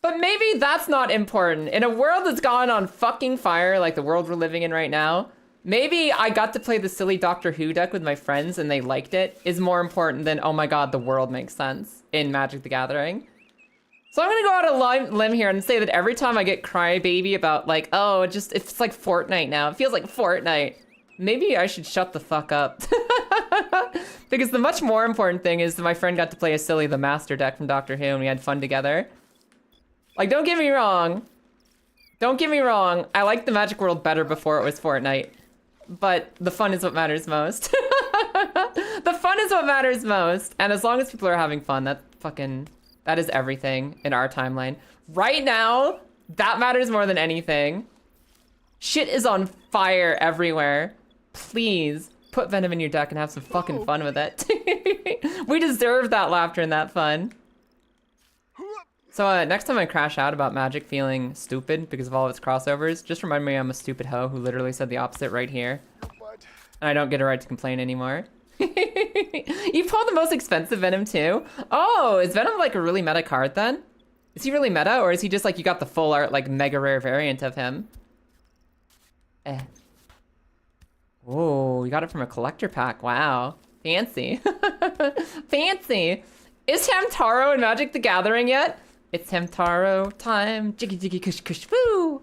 But maybe that's not important. In a world that's gone on fucking fire, like the world we're living in right now, maybe I got to play the silly Doctor Who deck with my friends and they liked it is more important than, oh my god, the world makes sense in Magic the Gathering. So I'm gonna go out on a limb here and say that every time I get crybaby about like, oh, it's like Fortnite now. It feels like Fortnite. Maybe I should shut the fuck up. Because the much more important thing is that my friend got to play a silly The Master deck from Doctor Who and we had fun together. Like, don't get me wrong. Don't get me wrong. I liked the Magic world better before it was Fortnite. But the fun is what matters most. The fun is what matters most. And as long as people are having fun, that is everything in our timeline. Right now, that matters more than anything. Shit is on fire everywhere. Please put Venom in your deck and have some fucking fun with it. We deserve that laughter and that fun. So next time I crash out about Magic feeling stupid because of all of its crossovers, just remind me I'm a stupid hoe who literally said the opposite right here. And I don't get a right to complain anymore. You pulled the most expensive Venom too? Oh, is Venom like a really meta card then? Is he really meta, or is he just like you got the full art like mega rare variant of him? Oh, you got it from a collector pack. Wow. Fancy. Fancy. Is Hamtaro in Magic the Gathering yet? It's Hamtaro time. Jiggy jiggy kush kush woo.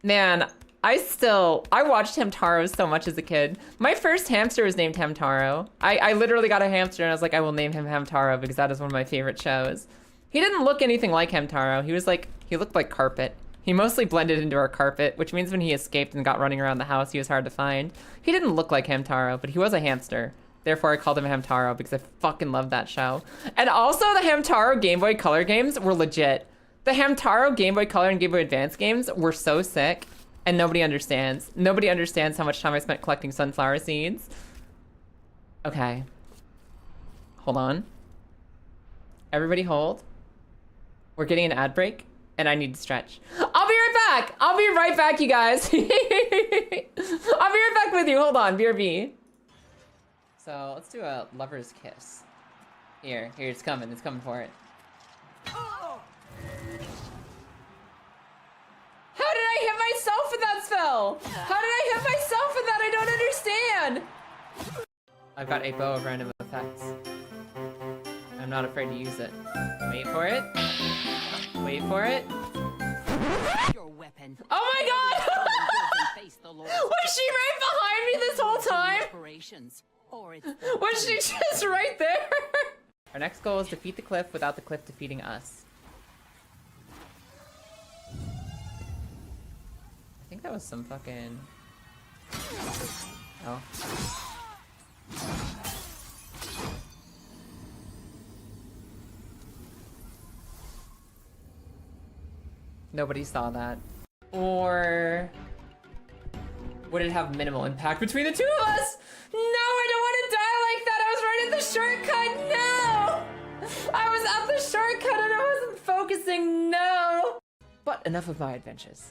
Man, I watched Hamtaro so much as a kid. My first hamster was named Hamtaro. I literally got a hamster and I was like, I will name him Hamtaro because that is one of my favorite shows. He didn't look anything like Hamtaro. He looked like carpet. He mostly blended into our carpet, which means when he escaped and got running around the house, he was hard to find. He didn't look like Hamtaro, but he was a hamster. Therefore, I called him Hamtaro because I fucking love that show. And also, the Hamtaro Game Boy Color games were legit. The Hamtaro Game Boy Color and Game Boy Advance games were so sick, and nobody understands. Nobody understands how much time I spent collecting sunflower seeds. Okay. Hold on. Everybody hold. We're getting an ad break, and I need to stretch. I'll be right back! I'll be right back, you guys. I'll be right back with you. Hold on, BRB. So, let's do a lover's kiss. Here, it's coming for it. How did I hit myself with that spell? How did I hit myself with that? I don't understand. I've got a bow of random effects. I'm not afraid to use it. Wait for it. Wait for it. Your weapon. Oh my god! Was she right behind me this whole time? Was she just right there? Our next goal is defeat the cliff without the cliff defeating us. I think that was some fucking... Oh. Nobody saw that. Or... would it have minimal impact between the two of us? No, I don't want to die like that. I was right at the shortcut. No! I was at the shortcut and I wasn't focusing. No! But enough of my adventures.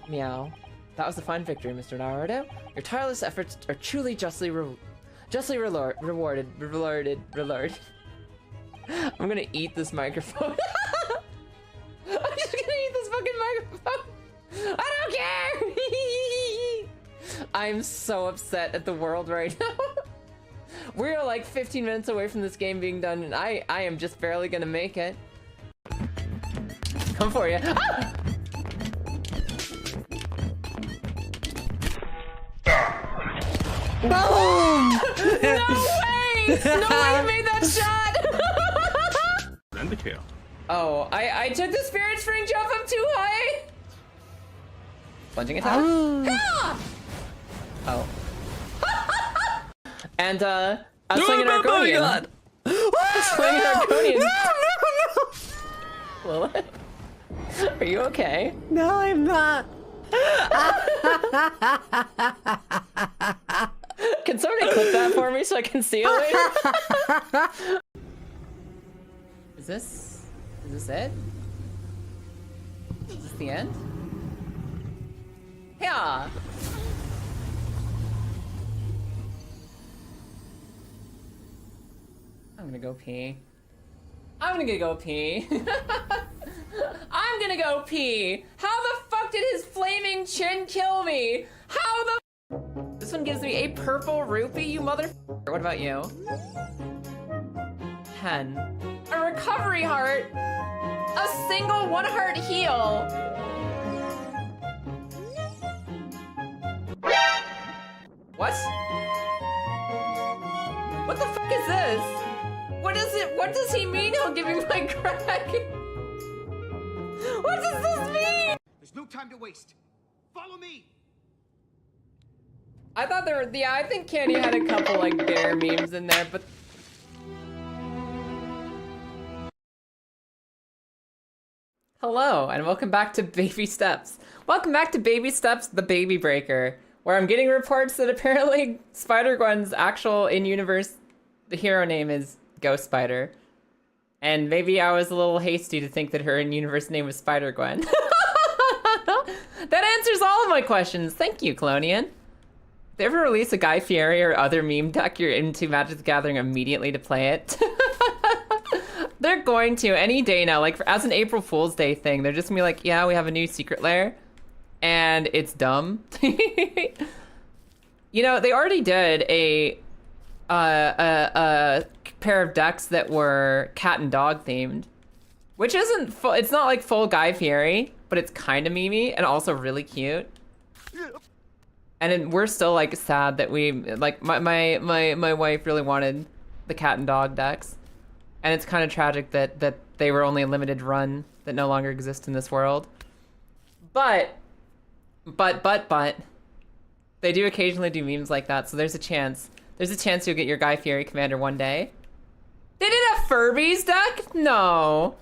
Meow. That was a fine victory, Mr. Naruto. Your tireless efforts are truly justly rewarded. I'm gonna eat this microphone. I'm just gonna eat this fucking microphone. I don't care! I'm so upset at the world right now. We're like 15 minutes away from this game being done, and I am just barely gonna make it. Come for you. Ah! Boom! No way! No way you made that shot! Oh, I took the spirit spring jump up too high! Plunging attack. Oh. And a swinging Argonian. Swinging Argonian. Lilith? Are you okay? No, I'm not. Can somebody clip that for me so I can see it later? Is this it? Is this the end? Yeah. I'm gonna go pee. I'm gonna go pee. I'm gonna go pee. How the fuck did his flaming chin kill me? How the? This one gives me a purple rupee, you mother. What about you? 10. A recovery heart. A single 1 heart heal. What? What the fuck is this? What is it? What does he mean he'll give me my crack? What does this mean? There's no time to waste. Follow me. I thought there were, yeah, I think Candy had a couple like bear memes in there, but... Hello, and welcome back to Baby Steps. Welcome back to Baby Steps, the Babybreaker, where I'm getting reports that apparently Spider-Gwen's actual in-universe hero name is Ghost Spider. And maybe I was a little hasty to think that her in-universe name was Spider-Gwen. That answers all of my questions. Thank you, Clonian. If they ever release a Guy Fieri or other meme deck, you're into Magic the Gathering immediately to play it. They're going to any day now, like as an April Fool's Day thing. They're just gonna be like, yeah, we have a new secret lair, and it's dumb. You know, they already did a pair of decks that were cat and dog themed, which isn't full. It's not like full Guy Fieri, but it's kind of memey and also really cute. And we're still like sad that we like my wife really wanted the cat and dog decks, and it's kind of tragic that they were only a limited run that no longer exist in this world. But, they do occasionally do memes like that, so there's a chance. There's a chance you'll get your Guy Fieri commander one day. They did a Furbies deck? No.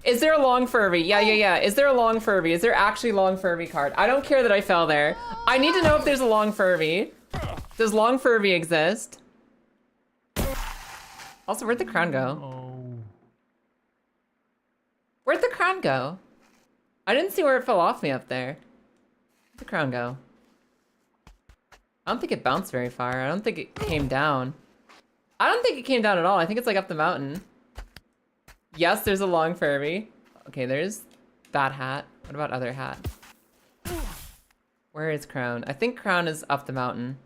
Is there a long Furby? Yeah. Is there a long Furby? Is there actually long Furby card? I don't care that I fell there. I need to know if there's a long Furby. Does long Furby exist? Also, where'd the crown go? Oh. Where'd the crown go? I didn't see where it fell off me up there. Where'd the crown go? I don't think it bounced very far. I don't think it came down. I don't think it came down at all. I think it's like up the mountain. Yes, there's a long Furby. Okay, there's that hat. What about other hat? Where is crown? I think crown is up the mountain.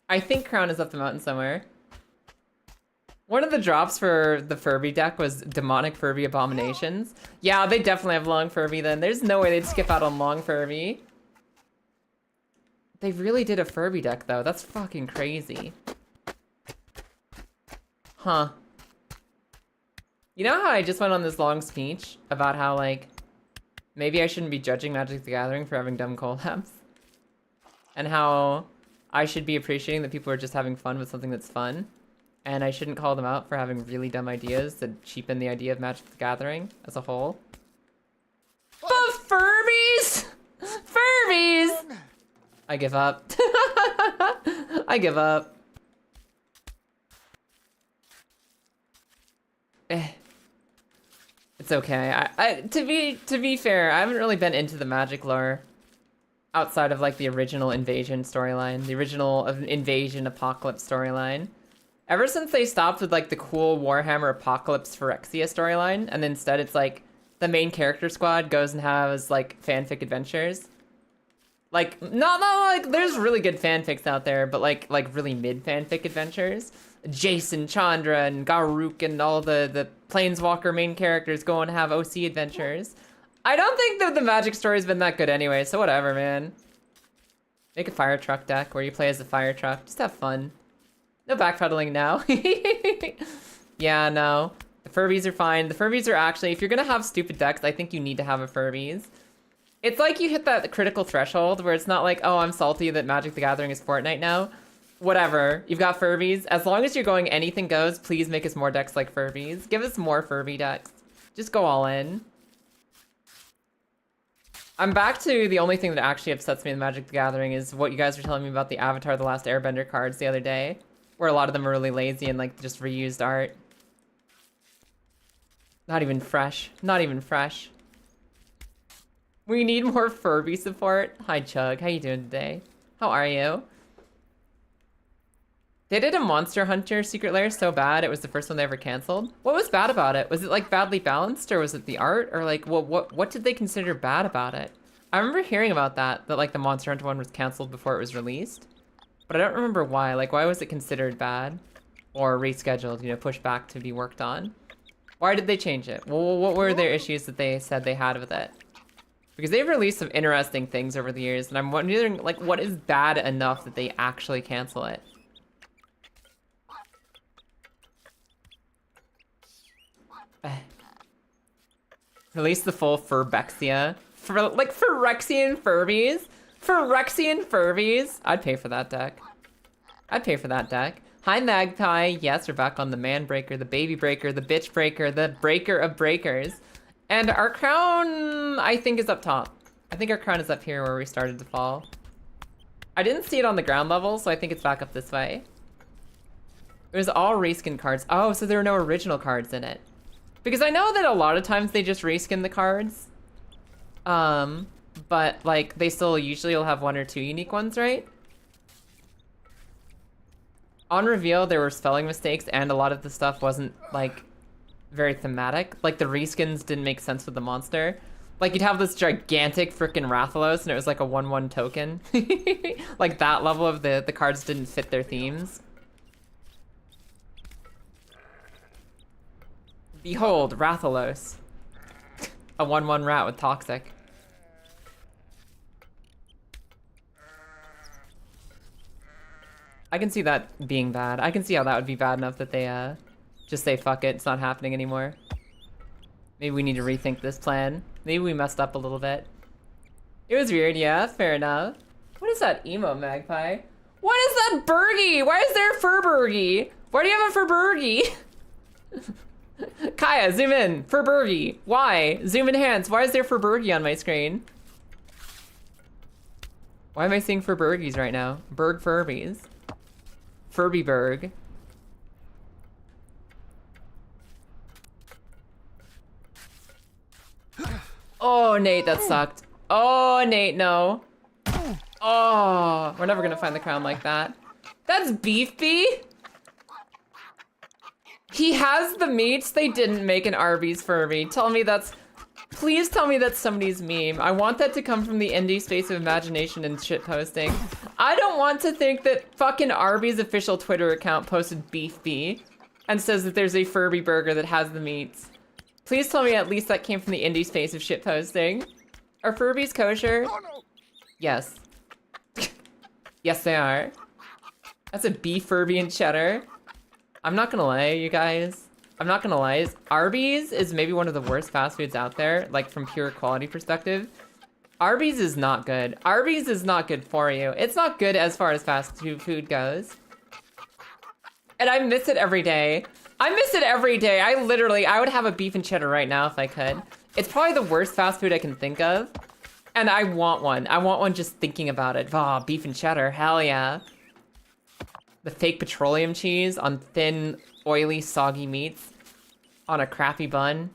I think crown is up the mountain somewhere. One of the drops for the Furby deck was demonic Furby abominations. Yeah, they definitely have long Furby then. There's no way they'd skip out on long Furby. They really did a Furby deck though. That's fucking crazy. Huh. You know how I just went on this long speech about how, like, maybe I shouldn't be judging Magic the Gathering for having dumb collabs? And how I should be appreciating that people are just having fun with something that's fun? And I shouldn't call them out for having really dumb ideas that cheapen the idea of Magic the Gathering as a whole? But Furbies! Furbies! I give up. I give up. It's okay. To be fair, I haven't really been into the Magic lore outside of like the original Invasion storyline, the original Invasion Apocalypse storyline. Ever since they stopped with like the cool Warhammer Apocalypse Phyrexia storyline, and instead it's like the main character squad goes and has like fanfic adventures. Like not like there's really good fanfics out there, but like really mid fanfic adventures. Jason, Chandra, and Garuk and all the Planeswalker main characters go and have OC adventures. I don't think that the Magic story's been that good anyway, so whatever, man. Make a fire truck deck where you play as a fire truck. Just have fun. No backpedaling now. Yeah, no. The Furbies are fine. The Furbies are actually, if you're gonna have stupid decks, I think you need to have a Furbies. It's like you hit that critical threshold where it's not like, oh, I'm salty that Magic the Gathering is Fortnite now. Whatever, you've got Furbies. As long as you're going anything goes, please make us more decks like Furbies. Give us more Furby decks. Just go all in. I'm back to the only thing that actually upsets me in Magic the Gathering is what you guys were telling me about the Avatar: The Last Airbender cards the other day, where a lot of them are really lazy and like just reused art. Not even fresh. Not even fresh. We need more Furby support. Hi Chug, how you doing today? How are you? They did a Monster Hunter Secret Lair so bad it was the first one they ever canceled. What was bad about it? Was it like badly balanced, or was it the art, or like what did they consider bad about it? I remember hearing about that like the Monster Hunter one was canceled before it was released, but I don't remember why. Like why was it considered bad or rescheduled, you know, pushed back to be worked on? Why did they change it? Well, what were their issues that they said they had with it? Because they've released some interesting things over the years, and I'm wondering like what is bad enough that they actually cancel it? Release the full Furbexia. For like Phyrexian Furbies? Phyrexian Furbies? I'd pay for that deck. I'd pay for that deck. Hi Magpie. Yes, we're back on the Man Breaker, the Baby Breaker, the Bitch Breaker, the Breaker of Breakers. And our crown, I think, is up top. I think our crown is up here where we started to fall. I didn't see it on the ground level, so I think it's back up this way. It was all reskin cards. Oh, so there were no original cards in it. Because I know that a lot of times they just reskin the cards. But like they still usually will have one or two unique ones, right? On reveal, there were spelling mistakes and a lot of the stuff wasn't like very thematic. Like the reskins didn't make sense with the monster. Like you'd have this gigantic frickin' Rathalos and it was like a 1/1 token. Like that level of the cards didn't fit their themes. Behold, Rathalos. A 1/1 rat with toxic. I can see that being bad. I can see how that would be bad enough that they just say fuck it, it's not happening anymore. Maybe we need to rethink this plan. Maybe we messed up a little bit. It was weird, yeah, fair enough. What is that emo magpie? What is that Bergie? Why is there a Furburgie? Why do you have a Furburgie? Kaya, zoom in. Furburgie. Why? Zoom enhance. Why is there Furburgie on my screen? Why am I seeing Furburgies right now? Berg Furbies. Furbyberg. Oh, Nate, that sucked. Oh, Nate, no. Oh, we're never gonna find the crown like that. That's Beefy? He has the meats. They didn't make an Arby's Furby. Tell me that's... Please tell me that's somebody's meme. I want that to come from the indie space of imagination and shit posting. I don't want to think that fucking Arby's official Twitter account posted Beefy and says that there's a Furby burger that has the meats. Please tell me at least that came from the indie space of shit posting. Are Furbies kosher? Yes. Yes, they are. That's a beef Furby and cheddar. I'm not gonna lie, you guys. I'm not gonna lie. Arby's is maybe one of the worst fast foods out there, like from pure quality perspective. Arby's is not good. Arby's is not good for you. It's not good as far as fast food goes. And I miss it every day. I miss it every day. I would have a beef and cheddar right now if I could. It's probably the worst fast food I can think of. And I want one. I want one just thinking about it. Ah, beef and cheddar, hell yeah. The fake petroleum cheese on thin, oily, soggy meats on a crappy bun.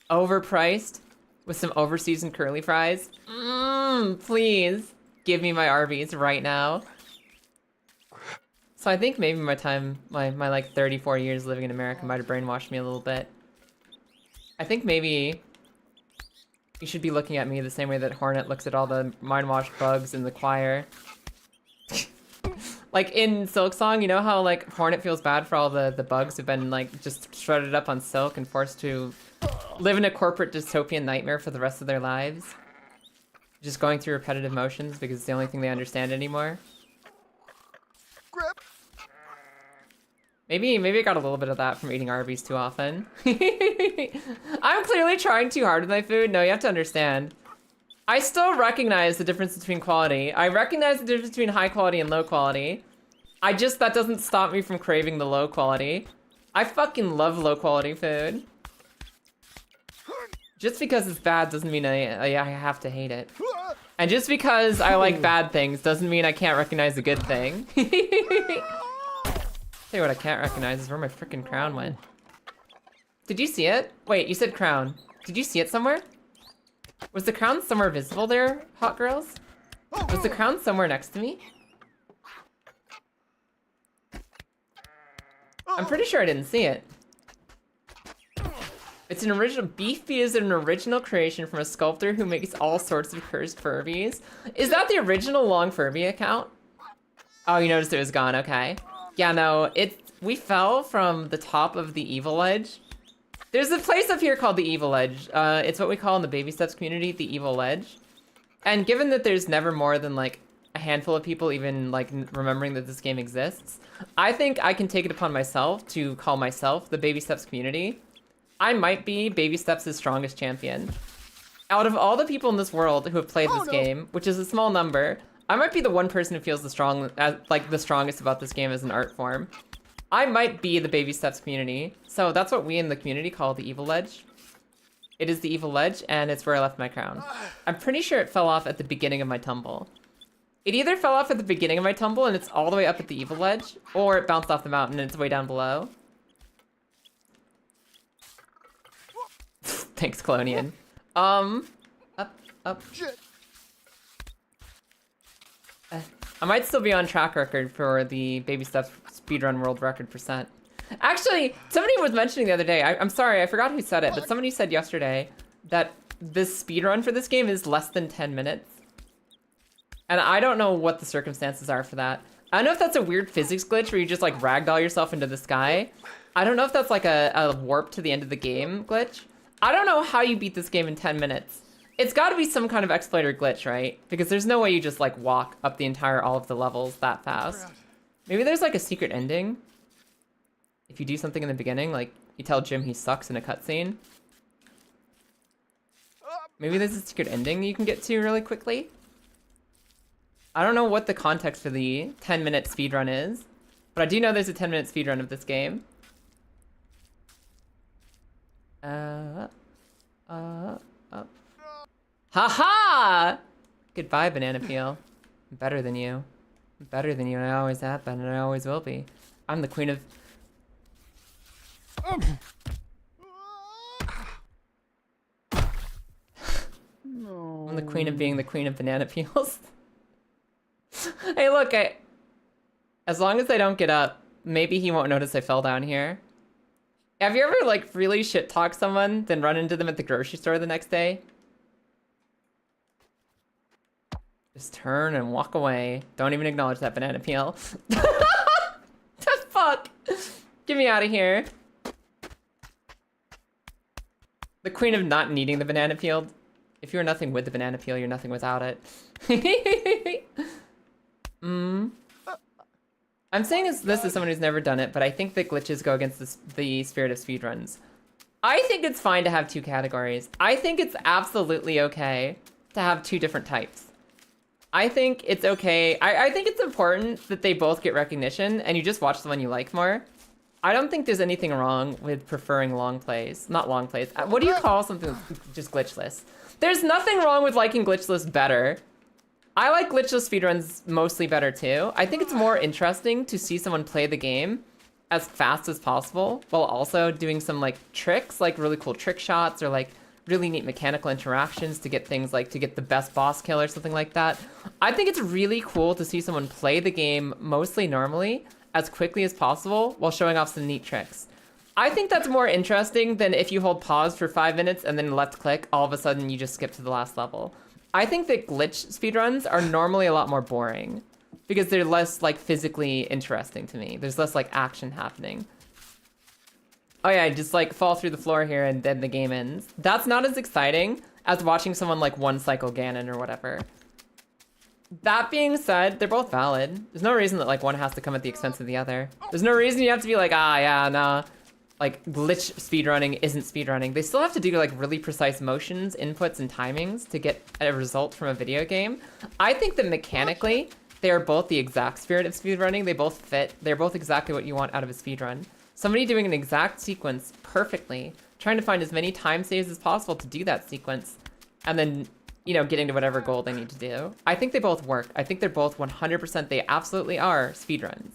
Overpriced with some overseasoned curly fries. Please give me my Arby's right now. So I think maybe my time, my like 34 years living in America might have brainwashed me a little bit. I think maybe you should be looking at me the same way that Hornet looks at all the mind-washed bugs in the choir. Like in Silksong, you know how like Hornet feels bad for all the bugs who've been like just shredded up on Silk and forced to live in a corporate dystopian nightmare for the rest of their lives? Just going through repetitive motions because it's the only thing they understand anymore. Grip. Maybe I got a little bit of that from eating Arby's too often. I'm clearly trying too hard with my food. No, you have to understand. I still recognize the difference between quality. I recognize the difference between high quality and low quality. That doesn't stop me from craving the low quality. I fucking love low quality food. Just because it's bad doesn't mean I have to hate it. And just because I like bad things doesn't mean I can't recognize a good thing. Tell you what I can't recognize is where my freaking crown went. Did you see it? Wait, you said crown. Did you see it somewhere? Was the crown somewhere visible there, hot girls? Was the crown somewhere next to me? I'm pretty sure I didn't see it. It's an original. Beefy is an original creation from a sculptor who makes all sorts of cursed Furbies. Is that the original Long Furby account? Oh, you noticed it was gone, okay. Yeah, no, we fell from the top of the Evil Ledge. There's a place up here called the Evil Edge. It's what we call in the Baby Steps community, the Evil Edge. And given that there's never more than like a handful of people even like remembering that this game exists, I think I can take it upon myself to call myself the Baby Steps community. I might be Baby Steps' strongest champion. Out of all the people in this world who have played this game, which is a small number, I might be the one person who feels the strongest about this game as an art form. I might be the Baby Steps community, so that's what we in the community call the Evil Ledge. It is the Evil Ledge, and it's where I left my crown. I'm pretty sure it fell off at the beginning of my tumble. It either fell off at the beginning of my tumble and it's all the way up at the Evil Ledge, or it bounced off the mountain and it's way down below. Thanks, Clonian. Up. Shit. I might still be on track record for the Baby Steps speedrun world record %. Actually, somebody was mentioning the other day, I'm sorry, I forgot who said it, but somebody said yesterday that this speedrun for this game is less than 10 minutes. And I don't know what the circumstances are for that. I don't know if that's a weird physics glitch where you just like ragdoll yourself into the sky. I don't know if that's like a warp to the end of the game glitch. I don't know how you beat this game in 10 minutes. It's gotta be some kind of exploiter glitch, right? Because there's no way you just like walk up the all of the levels that fast. Maybe there's like a secret ending. If you do something in the beginning, like you tell Jim he sucks in a cutscene. Maybe there's a secret ending you can get to really quickly. I don't know what the context for the 10-minute speedrun is, but I do know there's a 10-minute speedrun of this game. Haha! Goodbye, banana peel. I'm better than you. I'm better than you, and I always have been, and I always will be. I'm the queen of... No. I'm the queen of being the queen of banana peels. Hey, look, as long as I don't get up, maybe he won't notice I fell down here. Have you ever, like, really shit-talk someone, then run into them at the grocery store the next day? Just turn and walk away. Don't even acknowledge that banana peel. The fuck? Get me out of here. The queen of not needing the banana peel. If you're nothing with the banana peel, you're nothing without it. I'm saying this as someone who's never done it, but I think that glitches go against the spirit of speedruns. I think it's fine to have two categories. I think it's absolutely okay to have two different types. I think it's okay. I think it's important that they both get recognition and you just watch the one you like more. I don't think there's anything wrong with preferring long plays. Not long plays. What do you call something just glitchless? There's nothing wrong with liking glitchless better. I like glitchless speedruns mostly better too. I think it's more interesting to see someone play the game as fast as possible while also doing some like tricks, like really cool trick shots or like really neat mechanical interactions to get things like to get the best boss kill or something like that. I think it's really cool to see someone play the game mostly normally as quickly as possible while showing off some neat tricks. I think that's more interesting than if you hold pause for 5 minutes and then left click, all of a sudden you just skip to the last level. I think that glitch speedruns are normally a lot more boring because they're less like physically interesting to me. There's less like action happening. Oh yeah, just like fall through the floor here and then the game ends. That's not as exciting as watching someone like one cycle Ganon or whatever. That being said, they're both valid. There's no reason that like one has to come at the expense of the other. There's no reason you have to be like, ah, yeah, nah. Like glitch speedrunning isn't speedrunning. They still have to do like really precise motions, inputs, and timings to get a result from a video game. I think that mechanically, they are both the exact spirit of speedrunning. They both fit. They're both exactly what you want out of a speedrun. Somebody doing an exact sequence perfectly, trying to find as many time saves as possible to do that sequence, and then, you know, getting to whatever goal they need to do. I think they both work. I think they're both 100%, they absolutely are speedruns.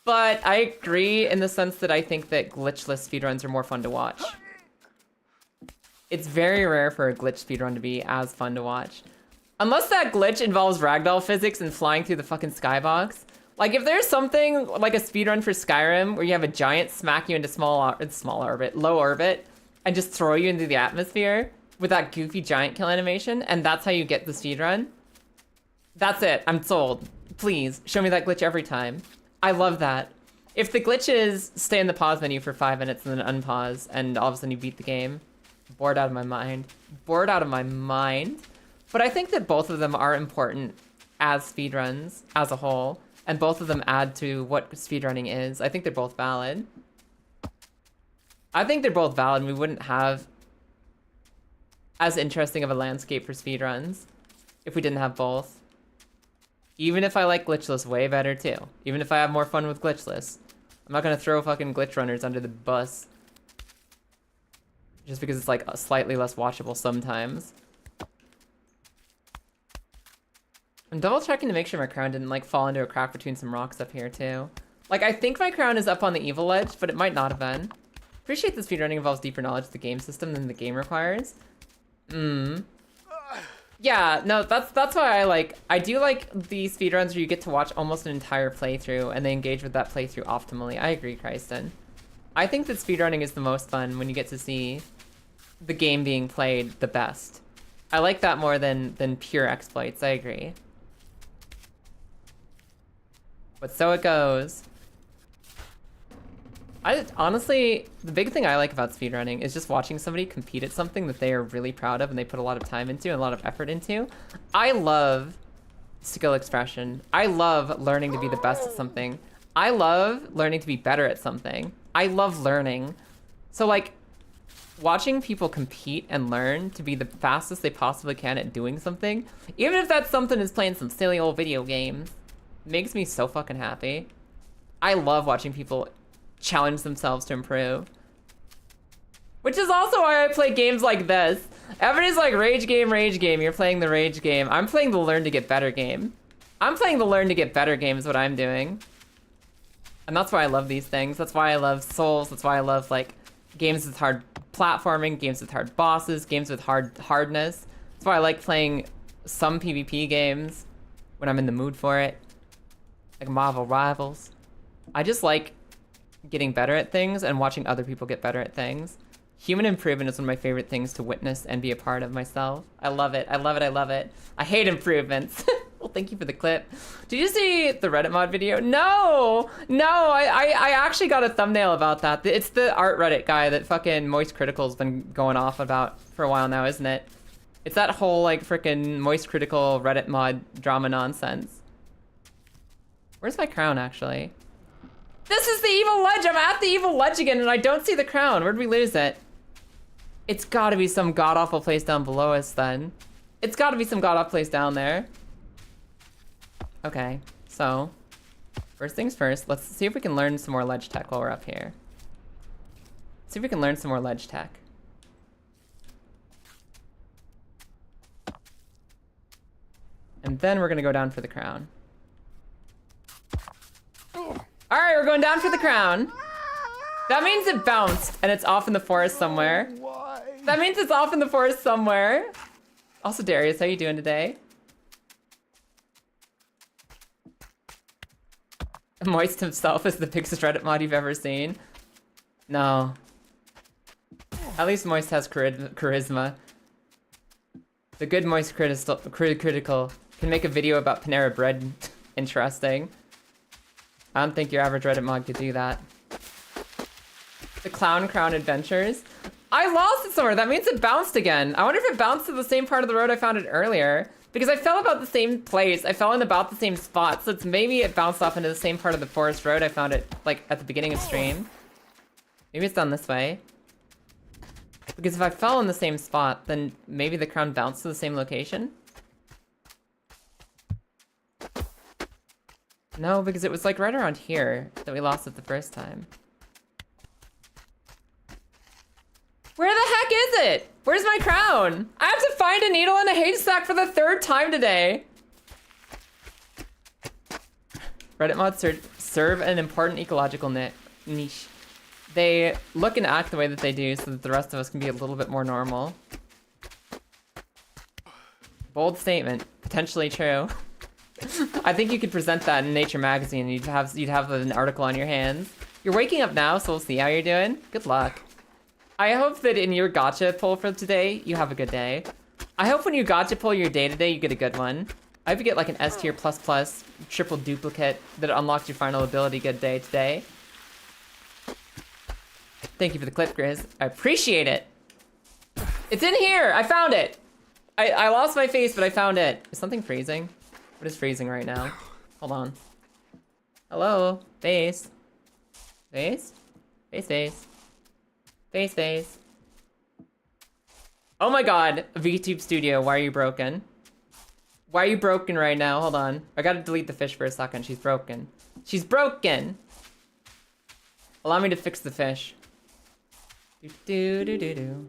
But I agree in the sense that I think that glitchless speedruns are more fun to watch. It's very rare for a glitch speedrun to be as fun to watch. Unless that glitch involves ragdoll physics and flying through the fucking skybox. Like if there's something like a speedrun for Skyrim where you have a giant smack you into low orbit, and just throw you into the atmosphere with that goofy giant kill animation, and that's how you get the speedrun. That's it, I'm sold. Please, show me that glitch every time. I love that. If the glitch is stay in the pause menu for 5 minutes and then unpause, and all of a sudden you beat the game, bored out of my mind. Bored out of my mind. But I think that both of them are important as speedruns as a whole, and both of them add to what speedrunning is. I think they're both valid. I think they're both valid, and we wouldn't have as interesting of a landscape for speedruns if we didn't have both. Even if I like glitchless way better too. Even if I have more fun with glitchless. I'm not gonna throw fucking glitch runners under the bus. Just because it's like slightly less watchable sometimes. I'm double checking to make sure my crown didn't like fall into a crack between some rocks up here too. Like I think my crown is up on the evil ledge, but it might not have been. Appreciate that speedrunning involves deeper knowledge of the game system than the game requires. Yeah, no, that's why I do like the speedruns where you get to watch almost an entire playthrough and they engage with that playthrough optimally. I agree, Kristen. I think that speedrunning is the most fun when you get to see the game being played the best. I like that more than pure exploits, I agree. But so it goes. Honestly, the big thing I like about speedrunning is just watching somebody compete at something that they are really proud of and they put a lot of time into and a lot of effort into. I love skill expression. I love learning to be the best at something. I love learning to be better at something. I love learning. So like, watching people compete and learn to be the fastest they possibly can at doing something, even if that something is playing some silly old video games, makes me so fucking happy. I love watching people challenge themselves to improve. Which is also why I play games like this. Everybody's like, rage game, you're playing the rage game. I'm playing the learn to get better game. I'm playing the learn to get better game is what I'm doing. And that's why I love these things. That's why I love Souls. That's why I love like games with hard platforming, games with hard bosses, games with hardness. That's why I like playing some PvP games when I'm in the mood for it. Like Marvel Rivals. I just like getting better at things and watching other people get better at things. Human improvement is one of my favorite things to witness and be a part of myself. I love it. I love it. I love it. I hate improvements. Well, thank you for the clip. Did you see the Reddit mod video? No, I actually got a thumbnail about that. It's the art Reddit guy that fucking Moist Critical's been going off about for a while now, isn't it? It's that whole like freaking Moist Critical Reddit mod drama nonsense. Where's my crown actually? This is the evil ledge. I'm at the evil ledge again and I don't see the crown. Where'd we lose it? It's gotta be some god-awful place down below us then. It's gotta be some god-awful place down there. Okay, so first things first, let's see if we can learn some more ledge tech while we're up here. See if we can learn some more ledge tech. And then we're gonna go down for the crown. All right, we're going down for the crown. That means it bounced and it's off in the forest somewhere. Why? That means it's off in the forest somewhere. Also, Darius, how you doing today? Moist himself is the biggest Reddit mod you've ever seen. No. At least Moist has charisma. The good Moist critical can make a video about Panera Bread interesting. I don't think your average Reddit mod could do that. The Clown Crown Adventures. I lost it somewhere. That means it bounced again. I wonder if it bounced to the same part of the road I found it earlier. Because I fell about the same place. I fell in about the same spot. So it's maybe it bounced off into the same part of the forest road I found it like at the beginning of stream. Maybe it's down this way. Because if I fell in the same spot, then maybe the crown bounced to the same location. No, because it was like right around here that we lost it the first time. Where the heck is it? Where's my crown? I have to find a needle in a haystack for the third time today. Reddit mods serve an important ecological niche. They look and act the way that they do so that the rest of us can be a little bit more normal. Bold statement, potentially true. I think you could present that in Nature magazine and you'd have an article on your hands. You're waking up now, so we'll see how you're doing. Good luck. I hope that in your gotcha pull for today, you have a good day. I hope when you gotcha pull your day today, you get a good one. I hope you get like an S tier plus triple duplicate that unlocks your final ability good day today. Thank you for the clip, Grizz. I appreciate it. It's in here. I found it. I lost my face, but I found it. Is something freezing? What is freezing right now? Hold on. Hello? Face? Face? Face? Face. Oh my god, VTube Studio, why are you broken? Why are you broken right now? Hold on. I gotta delete the fish for a second. She's broken. She's broken! Allow me to fix the fish. Do-do-do-do-do.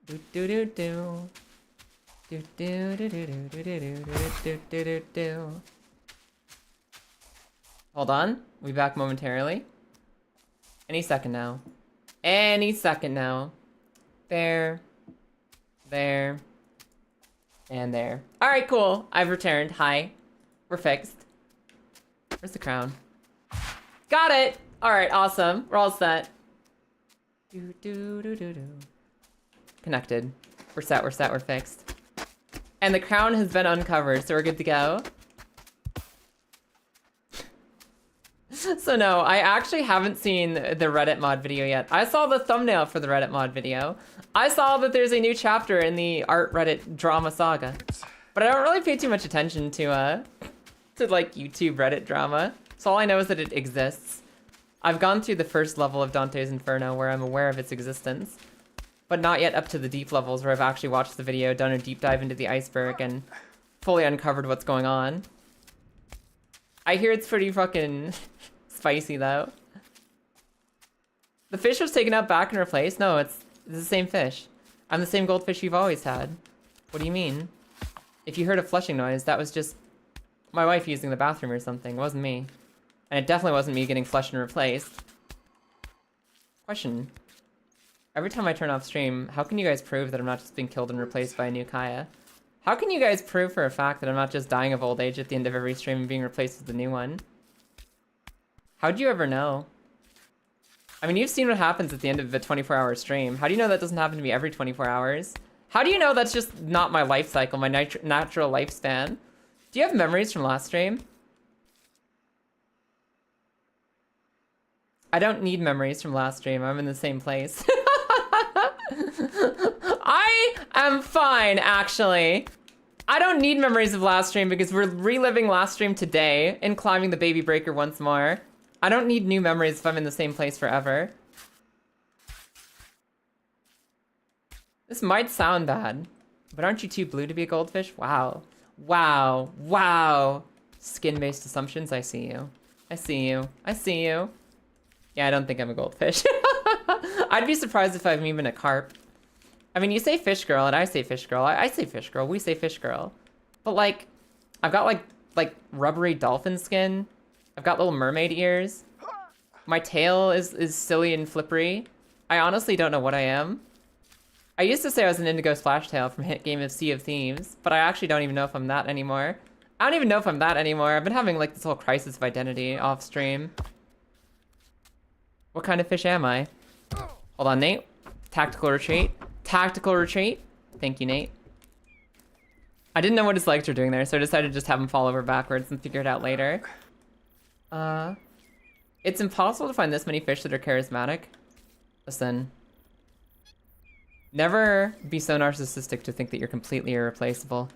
Do-do-do-do. Do-do-do-do-do-do-do-do-do-do-do. Hold on. We'll be back momentarily. Any second now. Any second now. There. There. And there. Alright, cool. I've returned. Hi. We're fixed. Where's the crown? Got it! Alright, awesome. We're all set. Connected. We're set, we're fixed. And the crown has been uncovered, so we're good to go. So no, I actually haven't seen the Reddit mod video yet. I saw the thumbnail for the Reddit mod video. I saw that there's a new chapter in the art Reddit drama saga. But I don't really pay too much attention to like YouTube Reddit drama. So all I know is that it exists. I've gone through the first level of Dante's Inferno where I'm aware of its existence. but not yet up to the deep levels where I've actually watched the video, done a deep dive into the iceberg, and fully uncovered what's going on. I hear it's pretty fucking spicy though. The fish was taken out back and replaced? No, it's the same fish. I'm the same goldfish you've always had. What do you mean? If you heard a flushing noise, that was just my wife using the bathroom or something. It wasn't me. And it definitely wasn't me getting flushed and replaced. Question. Every time I turn off stream, how can you guys prove that I'm not just being killed and replaced by a new Kaya? How can you guys prove for a fact that I'm not just dying of old age at the end of every stream and being replaced with a new one? How'd you ever know? I mean, you've seen what happens at the end of a 24-hour stream. How do you know that doesn't happen to me every 24 hours? How do you know that's just not my life cycle, my natural lifespan? Do you have memories from last stream? I don't need memories from last stream. I'm in the same place. I am fine, actually. I don't need memories of last stream because we're reliving last stream today and climbing the Babybreaker once more. I don't need new memories if I'm in the same place forever. This might sound bad, but aren't you too blue to be a goldfish? Wow. Wow. Wow. Skin-based assumptions. I see you. I see you. I see you. Yeah, I don't think I'm a goldfish. I'd be surprised if I'm even a carp. I mean, you say fish girl and I say fish girl. I say fish girl. We say fish girl. But like, I've got like rubbery dolphin skin. I've got little mermaid ears. My tail is silly and flippery. I honestly don't know what I am. I used to say I was an indigo splashtail from hit game of Sea of Thieves, but I actually don't even know if I'm that anymore. I don't even know if I'm that anymore. I've been having like this whole crisis of identity off stream. What kind of fish am I? Hold on, Nate. Tactical retreat. Tactical retreat. Thank you, Nate. I didn't know what his legs were doing there, so I decided to just have him fall over backwards and figure it out later. It's impossible to find this many fish that are charismatic. Listen. Never be so narcissistic to think that you're completely irreplaceable.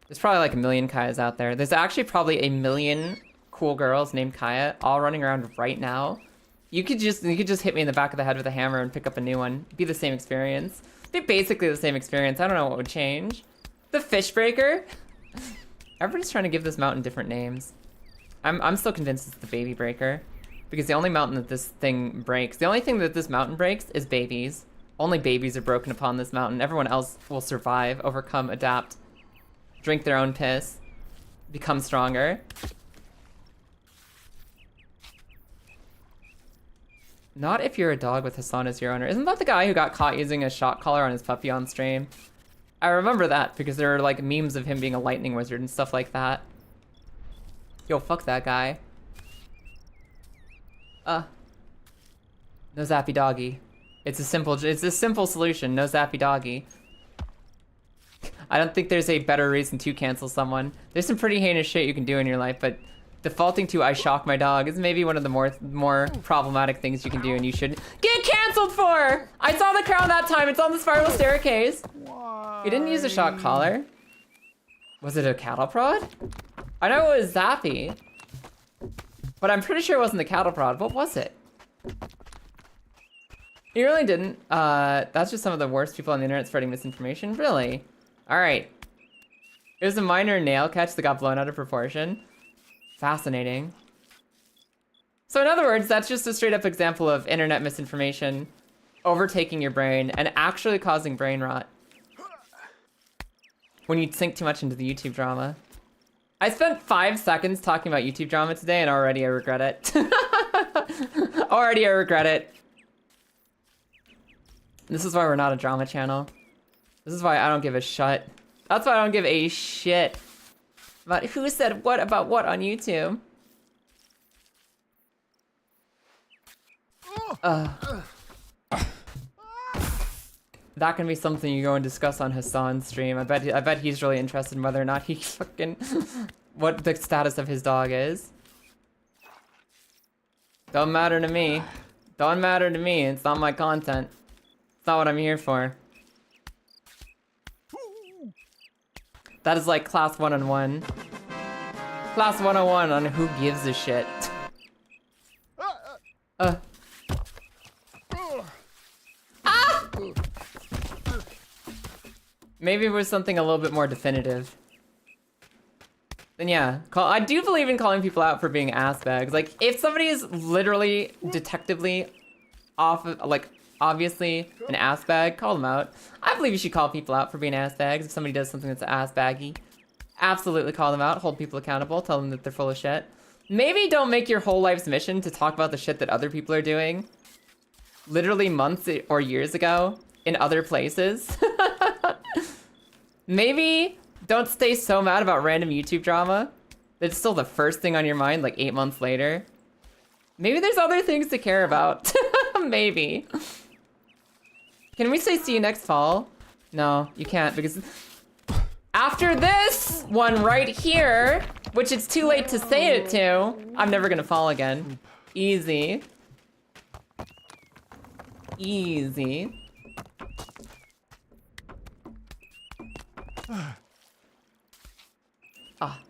There's probably like a million Kayas out there. There's actually probably a million cool girls named Kaya all running around right now. You could just hit me in the back of the head with a hammer and pick up a new one. Be the same experience. Be basically the same experience. I don't know what would change. The Fishbreaker? Everybody's trying to give this mountain different names. I'm still convinced it's the Babybreaker. Because the only mountain that this thing breaks, the only thing that this mountain breaks is babies. Only babies are broken upon this mountain. Everyone else will survive, overcome, adapt, drink their own piss, become stronger. Not if you're a dog with Hassan as your owner. Isn't that the guy who got caught using a shock collar on his puppy on stream? I remember that because there are like memes of him being a lightning wizard and stuff like that. Yo, fuck that guy. No zappy doggy. It's a simple solution. No zappy doggy. I don't think there's a better reason to cancel someone. There's some pretty heinous shit you can do in your life, but defaulting to I shock my dog is maybe one of the more problematic things you can do, and you should get canceled for. I saw the crown that time. It's on the spiral staircase. Why? You didn't use a shock collar. Was it a cattle prod? I know it was zappy, but I'm pretty sure it wasn't the cattle prod. What was it? You really didn't. That's just some of the worst people on the internet spreading misinformation. Really? All right. It was a minor nail catch that got blown out of proportion. Fascinating. So in other words, that's just a straight up example of internet misinformation overtaking your brain and actually causing brain rot. When you sink too much into the YouTube drama. I spent 5 seconds talking about YouTube drama today and already I regret it. Already I regret it. This is why we're not a drama channel. This is why I don't give a shit. That's why I don't give a shit about who said what about what on YouTube. That can be something you go and discuss on Hassan's stream. I bet he's really interested in whether or not he fucking what the status of his dog is. Don't matter to me. Don't matter to me. It's not my content. It's not what I'm here for. That is like class 101. Class 101 on who gives a shit. Ah! Maybe it was something a little bit more definitive. Then yeah, I do believe in calling people out for being ass bags. Like, if somebody is literally, detectively off of, like, obviously an ass bag, call them out. I believe you should call people out for being ass bags. If somebody does something that's ass baggy, absolutely call them out, hold people accountable, tell them that they're full of shit. Maybe don't make your whole life's mission to talk about the shit that other people are doing literally months or years ago in other places. Maybe don't stay so mad about random YouTube drama that it's still the first thing on your mind like 8 months later. Maybe there's other things to care about. Maybe. Can we say see you next fall? No, you can't, because after this one right here, which it's too late to say it to, I'm never gonna fall again. Easy. Easy. Ah.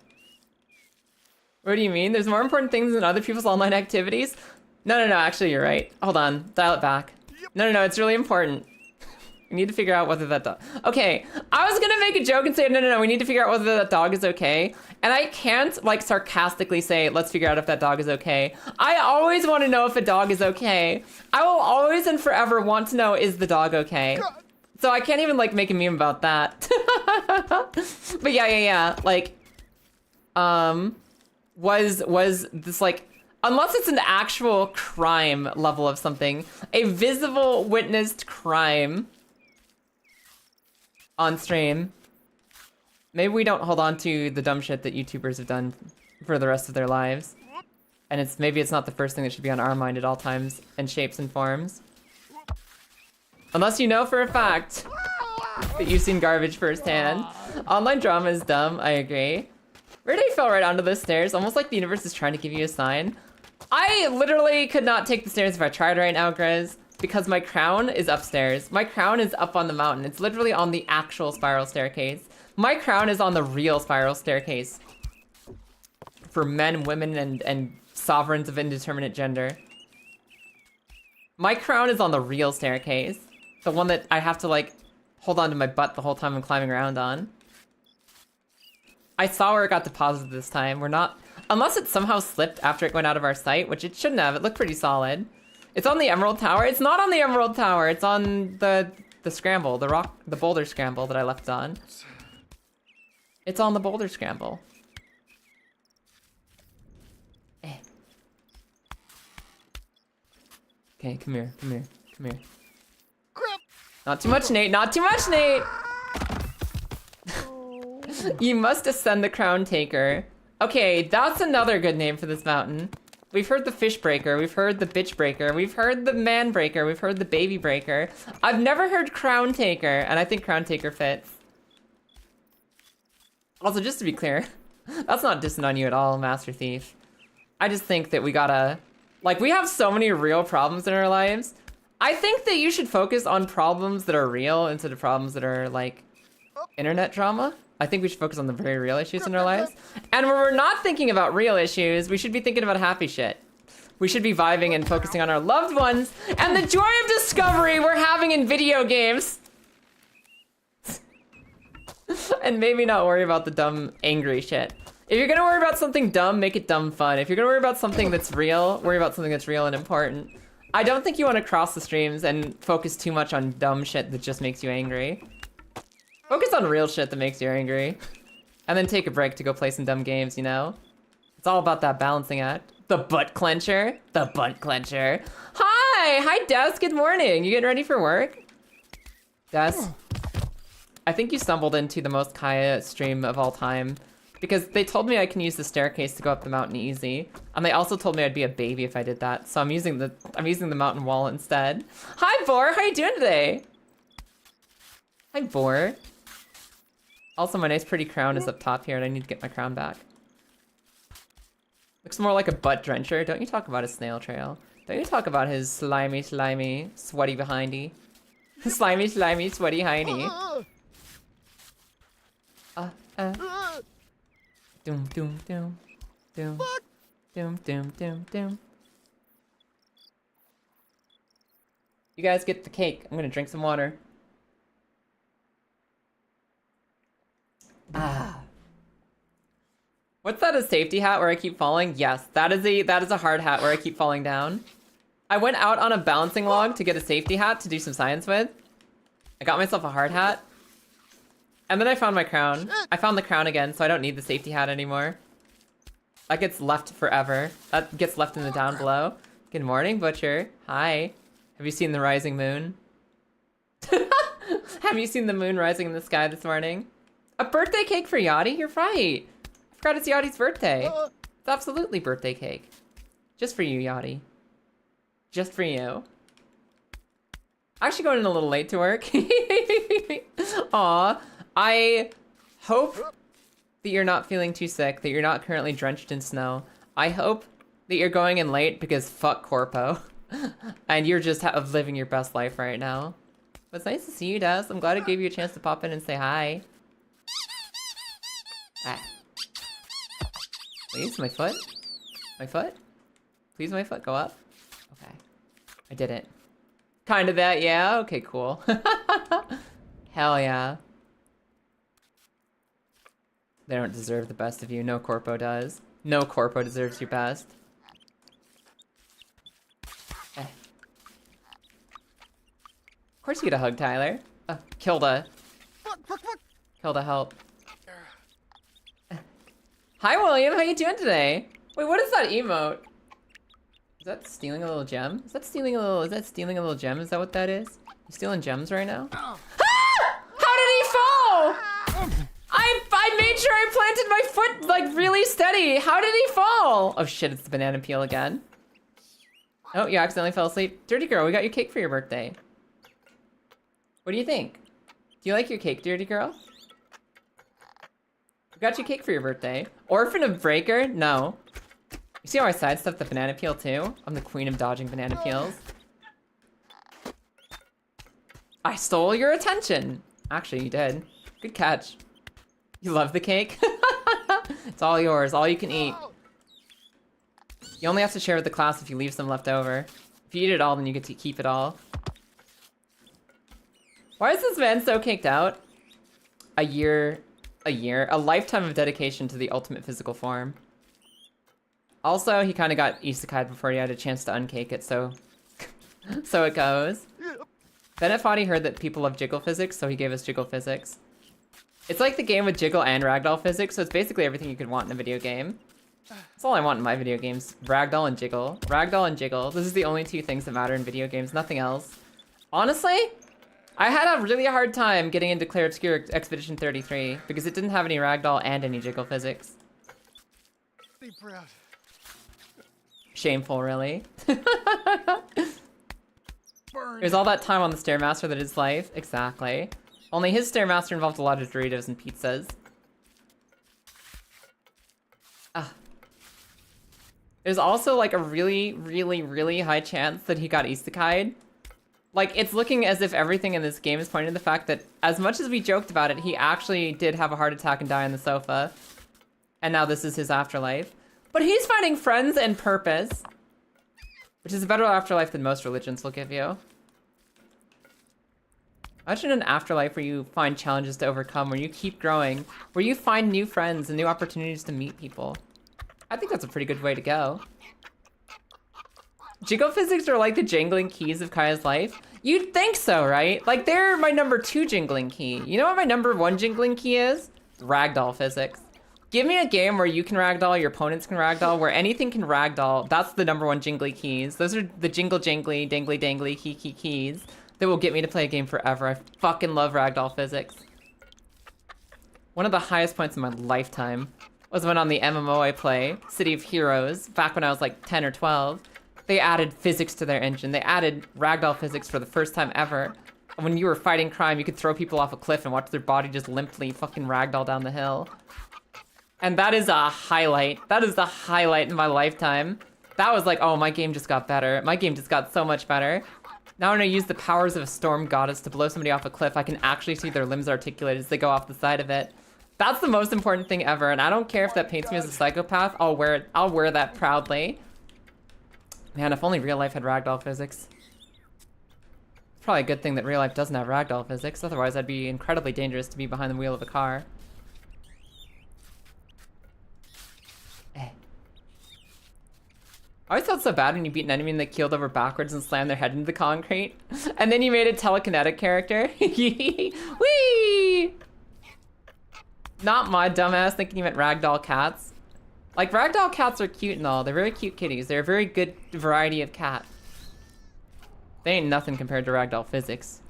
What do you mean? There's more important things than other people's online activities? No, actually you're right. Hold on, dial it back. No, it's really important. We need to figure out whether that dog... Okay, I was gonna make a joke and say, no, we need to figure out whether that dog is okay. And I can't, like, sarcastically say, let's figure out if that dog is okay. I always want to know if a dog is okay. I will always and forever want to know, is the dog okay? So I can't even, like, make a meme about that. But yeah. Like, was this, like, unless it's an actual crime level of something, a visible witnessed crime on stream, maybe we don't hold on to the dumb shit that YouTubers have done for the rest of their lives. And maybe it's not the first thing that should be on our mind at all times and shapes and forms. Unless you know for a fact that you've seen garbage firsthand. Online drama is dumb, I agree. Rene fell right onto the stairs, almost like the universe is trying to give you a sign. I literally could not take the stairs if I tried right now, Grez, because my crown is upstairs. My crown is up on the mountain. It's literally on the actual spiral staircase. My crown is on the real spiral staircase. For men, women, and sovereigns of indeterminate gender. My crown is on the real staircase. The one that I have to, like, hold on to my butt the whole time I'm climbing around on. I saw where it got deposited this time. We're not... Unless it somehow slipped after it went out of our sight, which it shouldn't have. It looked pretty solid. It's on the Emerald Tower. It's not on the Emerald Tower. It's on the scramble, the boulder scramble that I left on. It's on the boulder scramble. Eh. Okay, come here. Crap. Not too much, Nate. Not too much, Nate. You must ascend the Crown Taker. Okay, that's another good name for this mountain. We've heard the Fish Breaker, we've heard the Bitch Breaker, we've heard the Man Breaker, we've heard the Baby Breaker. I've never heard Crown Taker, and I think Crown Taker fits. Also, just to be clear, that's not dissing on you at all, Master Thief. I just think that we gotta... Like, we have so many real problems in our lives. I think that you should focus on problems that are real instead of problems that are, like, internet drama. I think we should focus on the very real issues in our lives. And when we're not thinking about real issues, we should be thinking about happy shit. We should be vibing and focusing on our loved ones and the joy of discovery we're having in video games. And maybe not worry about the dumb, angry shit. If you're gonna worry about something dumb, make it dumb fun. If you're gonna worry about something that's real, worry about something that's real and important. I don't think you want to cross the streams and focus too much on dumb shit that just makes you angry. Focus on real shit that makes you angry. And then take a break to go play some dumb games, you know? It's all about that balancing act. The butt clencher. The butt clencher. Hi, Des. Good morning. You getting ready for work? Des? I think you stumbled into the most Kaya stream of all time. Because they told me I can use the staircase to go up the mountain easy. And they also told me I'd be a baby if I did that. So I'm using the mountain wall instead. Hi, Vor. How you doing today? Hi, Vor. Also, my nice pretty crown is up top here, and I need to get my crown back. Looks more like a butt drencher. Don't you talk about his snail trail. Don't you talk about his slimy, sweaty behindy. Slimy, sweaty hindy. Doom. You guys get the cake. I'm gonna drink some water. Ah. What's that, a safety hat where I keep falling? Yes, that is a hard hat where I keep falling down. I went out on a balancing log to get a safety hat to do some science with. I got myself a hard hat. And then I found my crown. I found the crown again, so I don't need the safety hat anymore. That gets left forever. That gets left in the down below. Good morning, Butcher. Hi. Have you seen the rising moon? Have you seen the moon rising in the sky this morning? A birthday cake for Yachty? You're right. I forgot it's Yachty's birthday. It's absolutely birthday cake. Just for you, Yachty. Just for you. Actually going in a little late to work. Aw. I hope that you're not feeling too sick, that you're not currently drenched in snow. I hope that you're going in late because fuck Corpo. And you're just living your best life right now. But it's nice to see you, Des. I'm glad I gave you a chance to pop in and say hi. Ah. Please, my foot? My foot? Please, my foot, go up. Okay. I did it. Kind of that, yeah? Okay, cool. Hell yeah. They don't deserve the best of you. No Corpo does. No Corpo deserves your best. Eh. Of course you get a hug, Tyler. Kilda. Kilda, help. Hi, William. How you doing today? Wait, what is that emote? Is that stealing a little gem? Is that stealing a little gem? Is that what that is? You stealing gems right now? Ah! How did he fall? I made sure I planted my foot like really steady. How did he fall? Oh shit, it's the banana peel again. Oh, you accidentally fell asleep. Dirty girl, we got your cake for your birthday. What do you think? Do you like your cake, dirty girl? We got you cake for your birthday. Orphan of Breaker? No. You see how I sidestepped the banana peel too? I'm the queen of dodging banana peels. I stole your attention. Actually, you did. Good catch. You love the cake? It's all yours, all you can eat. You only have to share with the class if you leave some left over. If you eat it all, then you get to keep it all. Why is this man so caked out? A lifetime of dedication to the ultimate physical form. Also, he kind of got isekai'd before he had a chance to uncake it, so... so it goes. Bennett thought he heard that people love jiggle physics, so he gave us jiggle physics. It's like the game with jiggle and ragdoll physics, so it's basically everything you could want in a video game. That's all I want in my video games. Ragdoll and jiggle. Ragdoll and jiggle. This is the only two things that matter in video games, nothing else. Honestly, I had a really hard time getting into Clair Obscure Expedition 33 because it didn't have any ragdoll and any jiggle physics. Be proud. Shameful, really. Burn. There's all that time on the Stairmaster that is life. Exactly. Only his Stairmaster involved a lot of Doritos and pizzas. Ah. There's also like a really, really, really high chance that he got isekai'd. Like, it's looking as if everything in this game is pointing to the fact that as much as we joked about it, he actually did have a heart attack and die on the sofa. And now this is his afterlife. But he's finding friends and purpose, which is a better afterlife than most religions will give you. Imagine an afterlife where you find challenges to overcome, where you keep growing, where you find new friends and new opportunities to meet people. I think that's a pretty good way to go. Jiggle physics are like the jingling keys of Kaya's life. You'd think so, right? Like, they're my #2 jingling key. You know what my #1 jingling key is? Ragdoll physics. Give me a game where you can ragdoll, your opponents can ragdoll, where anything can ragdoll. That's the #1 jingly keys. Those are the jingle jingly, dangly dangly keys that will get me to play a game forever. I fucking love ragdoll physics. One of the highest points in my lifetime was when on the MMO I play, City of Heroes, back when I was like 10 or 12, they added physics to their engine. They added ragdoll physics for the first time ever. When you were fighting crime, you could throw people off a cliff and watch their body just limply fucking ragdoll down the hill. And that is a highlight. That is the highlight in my lifetime. That was like, oh, my game just got better. My game just got so much better. Now when I use the powers of a storm goddess to blow somebody off a cliff, I can actually see their limbs articulated as they go off the side of it. That's the most important thing ever, and I don't care if that paints me as a psychopath. I'll wear it. I'll wear that proudly. Man, if only real life had ragdoll physics. It's probably a good thing that real life doesn't have ragdoll physics, otherwise I'd be incredibly dangerous to be behind the wheel of a car. I always felt so bad when you beat an enemy and they keeled over backwards and slammed their head into the concrete. And then you made a telekinetic character. Whee! Not my dumbass thinking you meant ragdoll cats. Like, ragdoll cats are cute and all. They're very cute kitties. They're a very good variety of cat. They ain't nothing compared to ragdoll physics.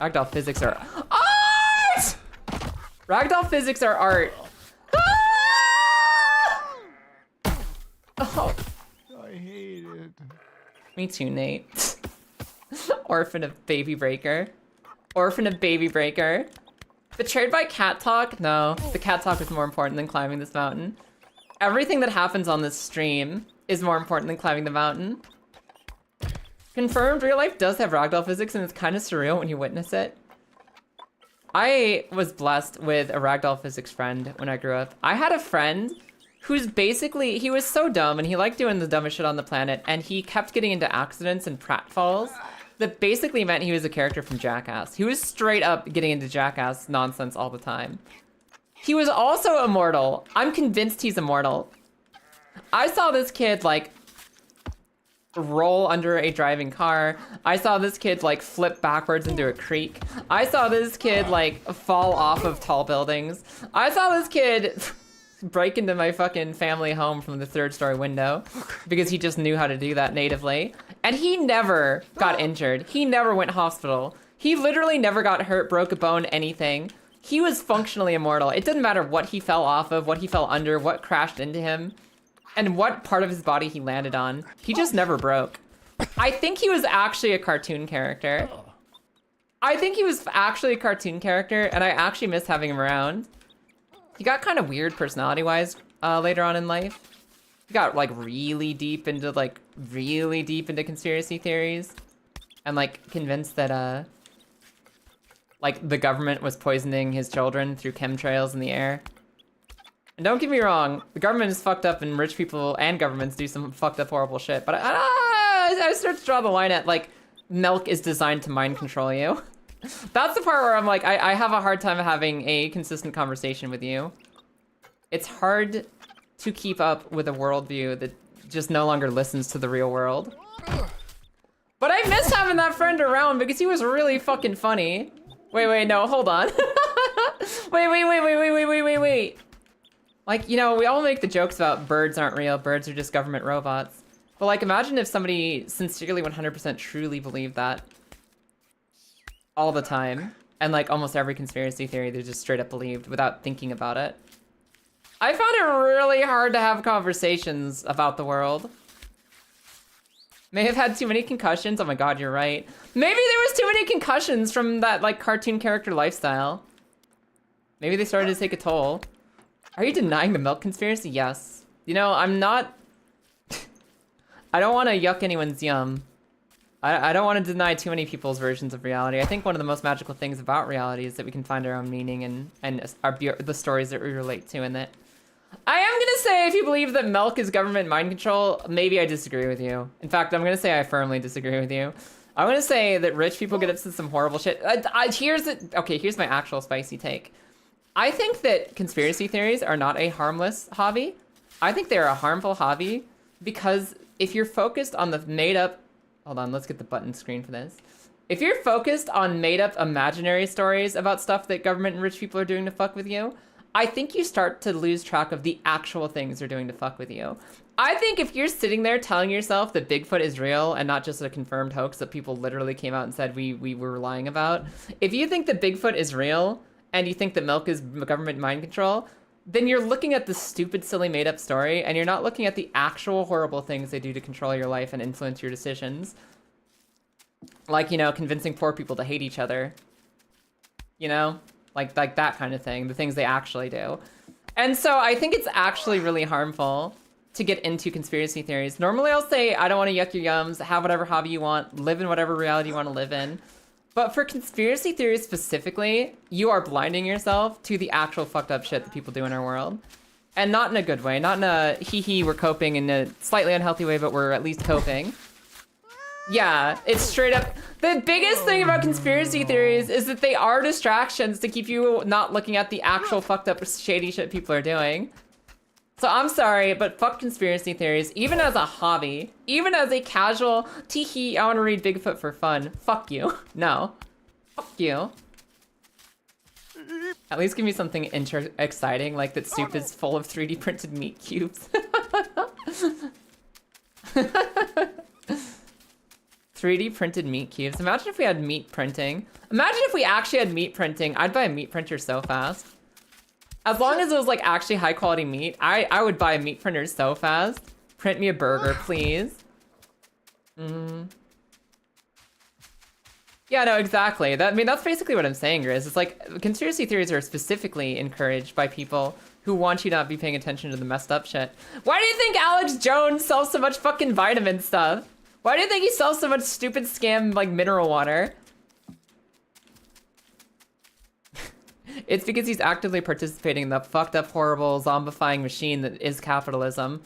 Ragdoll physics are art! Ragdoll physics are art. Ah! Oh. I hate it. Me too, Nate. Orphan of Babybreaker. Orphan of Babybreaker. Betrayed by cat talk? No, the cat talk is more important than climbing this mountain. Everything that happens on this stream is more important than climbing the mountain. Confirmed, real life does have ragdoll physics and it's kind of surreal when you witness it. I was blessed with a ragdoll physics friend when I grew up. I had a friend who's basically, he was so dumb and he liked doing the dumbest shit on the planet and he kept getting into accidents and pratfalls that basically meant he was a character from Jackass. He was straight up getting into Jackass nonsense all the time. He was also immortal. I'm convinced he's immortal. I saw this kid like roll under a driving car. I saw this kid like flip backwards into a creek. I saw this kid like fall off of tall buildings. I saw this kid break into my fucking family home from the 3rd story window because he just knew how to do that natively. And he never got injured. He never went hospital. He literally never got hurt, broke a bone, anything. He was functionally immortal. It didn't matter what he fell off of, what he fell under, what crashed into him, and what part of his body he landed on. He just never broke. I think he was actually a cartoon character. I think he was actually a cartoon character, and I actually miss having him around. He got kind of weird personality-wise later on in life. He got like really deep into conspiracy theories, and like convinced that like the government was poisoning his children through chemtrails in the air. And don't get me wrong, the government is fucked up and rich people and governments do some fucked up horrible shit, but I start to draw the line at like milk is designed to mind control you. That's the part where I'm like, I have a hard time having a consistent conversation with you. It's hard to keep up with a worldview that just no longer listens to the real world. But I miss having that friend around because he was really fucking funny. Wait, no, hold on. Wait. Like, you know, we all make the jokes about birds aren't real, birds are just government robots. But like, imagine if somebody sincerely 100% truly believed that all the time. And like almost every conspiracy theory they just straight up believed without thinking about it. I found it really hard to have conversations about the world. May have had too many concussions. Oh my god, you're right. Maybe there was too many concussions from that like cartoon character lifestyle. Maybe they started to take a toll. Are you denying the milk conspiracy? Yes. You know, I'm not... I don't want to yuck anyone's yum. I don't want to deny too many people's versions of reality. I think one of the most magical things about reality is that we can find our own meaning and the stories that we relate to in it. I am gonna say if you believe that milk is government mind control, maybe I disagree with you. In fact, I'm gonna say I firmly disagree with you. I'm gonna say that rich people get up to some horrible shit. Here's my actual spicy take. I think that conspiracy theories are not a harmless hobby. I think they're a harmful hobby because if you're focused on the made up, hold on, let's get the button screen for this. If you're focused on made up imaginary stories about stuff that government and rich people are doing to fuck with you, I think you start to lose track of the actual things they're doing to fuck with you. I think if you're sitting there telling yourself that Bigfoot is real and not just a confirmed hoax that people literally came out and said we were lying about, if you think that Bigfoot is real and you think that milk is government mind control, then you're looking at the stupid, silly, made-up story and you're not looking at the actual horrible things they do to control your life and influence your decisions. Like, you know, convincing poor people to hate each other. You know? Like that kind of thing, the things they actually do. And so I think it's actually really harmful to get into conspiracy theories. Normally I'll say, I don't want to yuck your yums, have whatever hobby you want, live in whatever reality you want to live in. But for conspiracy theories specifically, you are blinding yourself to the actual fucked up shit that people do in our world. And not in a good way, not in a hee-hee, we're coping in a slightly unhealthy way, but we're at least coping. Yeah, it's straight up. The biggest thing about conspiracy theories is that they are distractions to keep you not looking at the actual fucked up shady shit people are doing. So I'm sorry, but fuck conspiracy theories, even as a hobby, even as a casual, teehee, I want to read Bigfoot for fun. Fuck you. No. Fuck you. At least give me something exciting, like that soup is full of 3D printed meat cubes. 3D printed meat cubes. Imagine if we had meat printing. Imagine if we actually had meat printing. I'd buy a meat printer so fast. As long as it was like actually high quality meat, I would buy a meat printer so fast. Print me a burger, please. Yeah, no, exactly. I mean, that's basically what I'm saying, Grizz. It's like conspiracy theories are specifically encouraged by people who want you to not be paying attention to the messed up shit. Why do you think Alex Jones sells so much fucking vitamin stuff? Why do you think he sells so much stupid scam like mineral water? It's because he's actively participating in the fucked up, horrible, zombifying machine that is capitalism.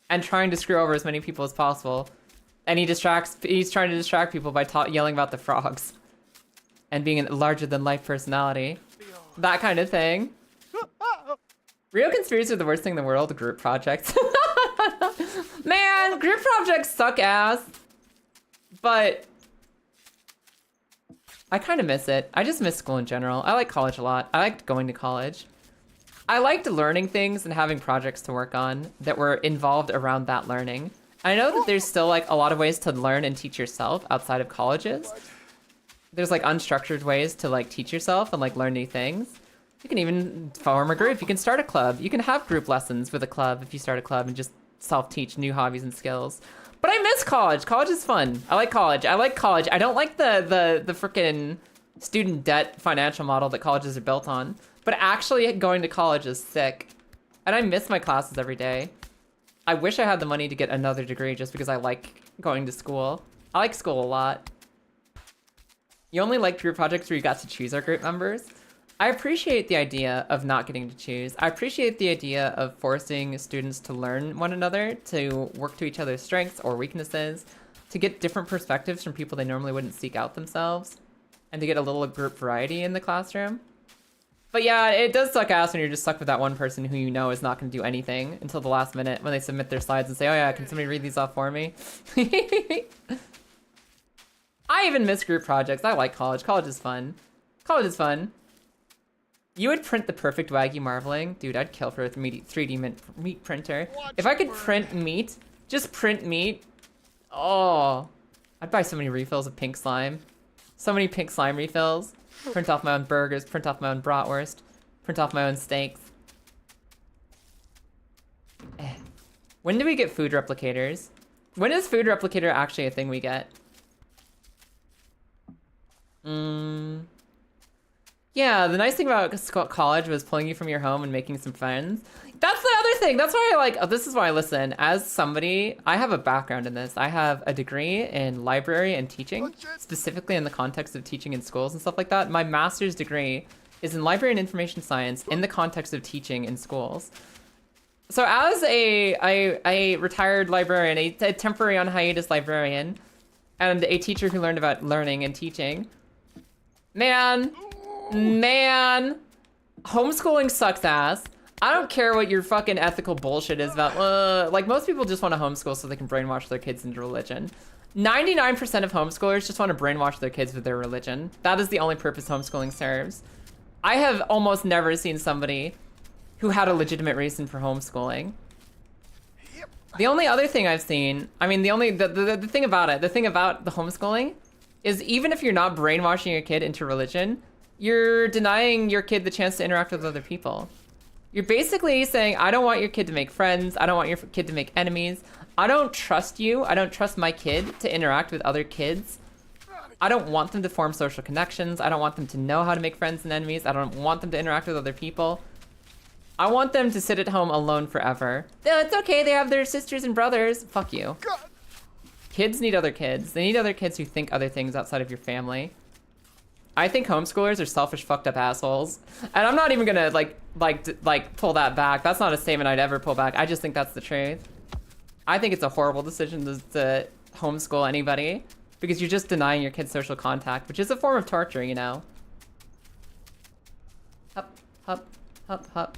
And trying to screw over as many people as possible. And he's trying to distract people by yelling about the frogs. And being a larger-than-life personality. That kind of thing. Real conspiracies are the worst thing in the world, group projects. Man, group projects suck ass. But I kind of miss it. I just miss school in general. I like college a lot. I liked going to college. I liked learning things and having projects to work on that were involved around that learning. I know that there's still like a lot of ways to learn and teach yourself outside of colleges. There's like unstructured ways to like teach yourself and like learn new things. You can even form a group. You can start a club. You can have group lessons with a club if you start a club and just self-teach new hobbies and skills. But I miss college. College is fun. I like college. I like college. I don't like the frickin' student debt financial model that colleges are built on. But actually going to college is sick. And I miss my classes every day. I wish I had the money to get another degree just because I like going to school. I like school a lot. You only like group projects where you got to choose our group members. I appreciate the idea of not getting to choose. I appreciate the idea of forcing students to learn one another, to work to each other's strengths or weaknesses, to get different perspectives from people they normally wouldn't seek out themselves, and to get a little group variety in the classroom. But yeah, it does suck ass when you're just stuck with that one person who you know is not going to do anything until the last minute when they submit their slides and say, oh yeah, can somebody read these off for me? I even miss group projects. I like college. College is fun. College is fun. You would print the perfect Wagyu marbling? Dude, I'd kill for a 3D meat printer. If I could print meat, just print meat. Oh, I'd buy so many refills of pink slime. So many pink slime refills. Print off my own burgers, print off my own bratwurst, print off my own steaks. When do we get food replicators? When is food replicator actually a thing we get? Yeah, the nice thing about college was pulling you from your home and making some friends. That's the other thing. That's why I like, oh, this is why I listen. As somebody, I have a background in this. I have a degree in library and teaching, specifically in the context of teaching in schools and stuff like that. My master's degree is in library and information science in the context of teaching in schools. So as a retired librarian, a temporary on hiatus librarian, and a teacher who learned about learning and teaching, man, homeschooling sucks ass. I don't care what your fucking ethical bullshit is about. Like, most people just want to homeschool so they can brainwash their kids into religion. 99% of homeschoolers just want to brainwash their kids with their religion. That is the only purpose homeschooling serves. I have almost never seen somebody who had a legitimate reason for homeschooling. The only other thing I've seen, I mean, the thing about it, the thing about the homeschooling is even if you're not brainwashing your kid into religion, you're denying your kid the chance to interact with other people. You're basically saying, I don't want your kid to make friends. I don't want your kid to make enemies. I don't trust you. I don't trust my kid to interact with other kids. I don't want them to form social connections. I don't want them to know how to make friends and enemies. I don't want them to interact with other people. I want them to sit at home alone forever. No, it's okay. They have their sisters and brothers. Fuck you. Kids need other kids. They need other kids who think other things outside of your family. I think homeschoolers are selfish, fucked up assholes. And I'm not even gonna like pull that back. That's not a statement I'd ever pull back. I just think that's the truth. I think it's a horrible decision to homeschool anybody because you're just denying your kids social contact, which is a form of torture, you know? Hup, hup, hup, hup.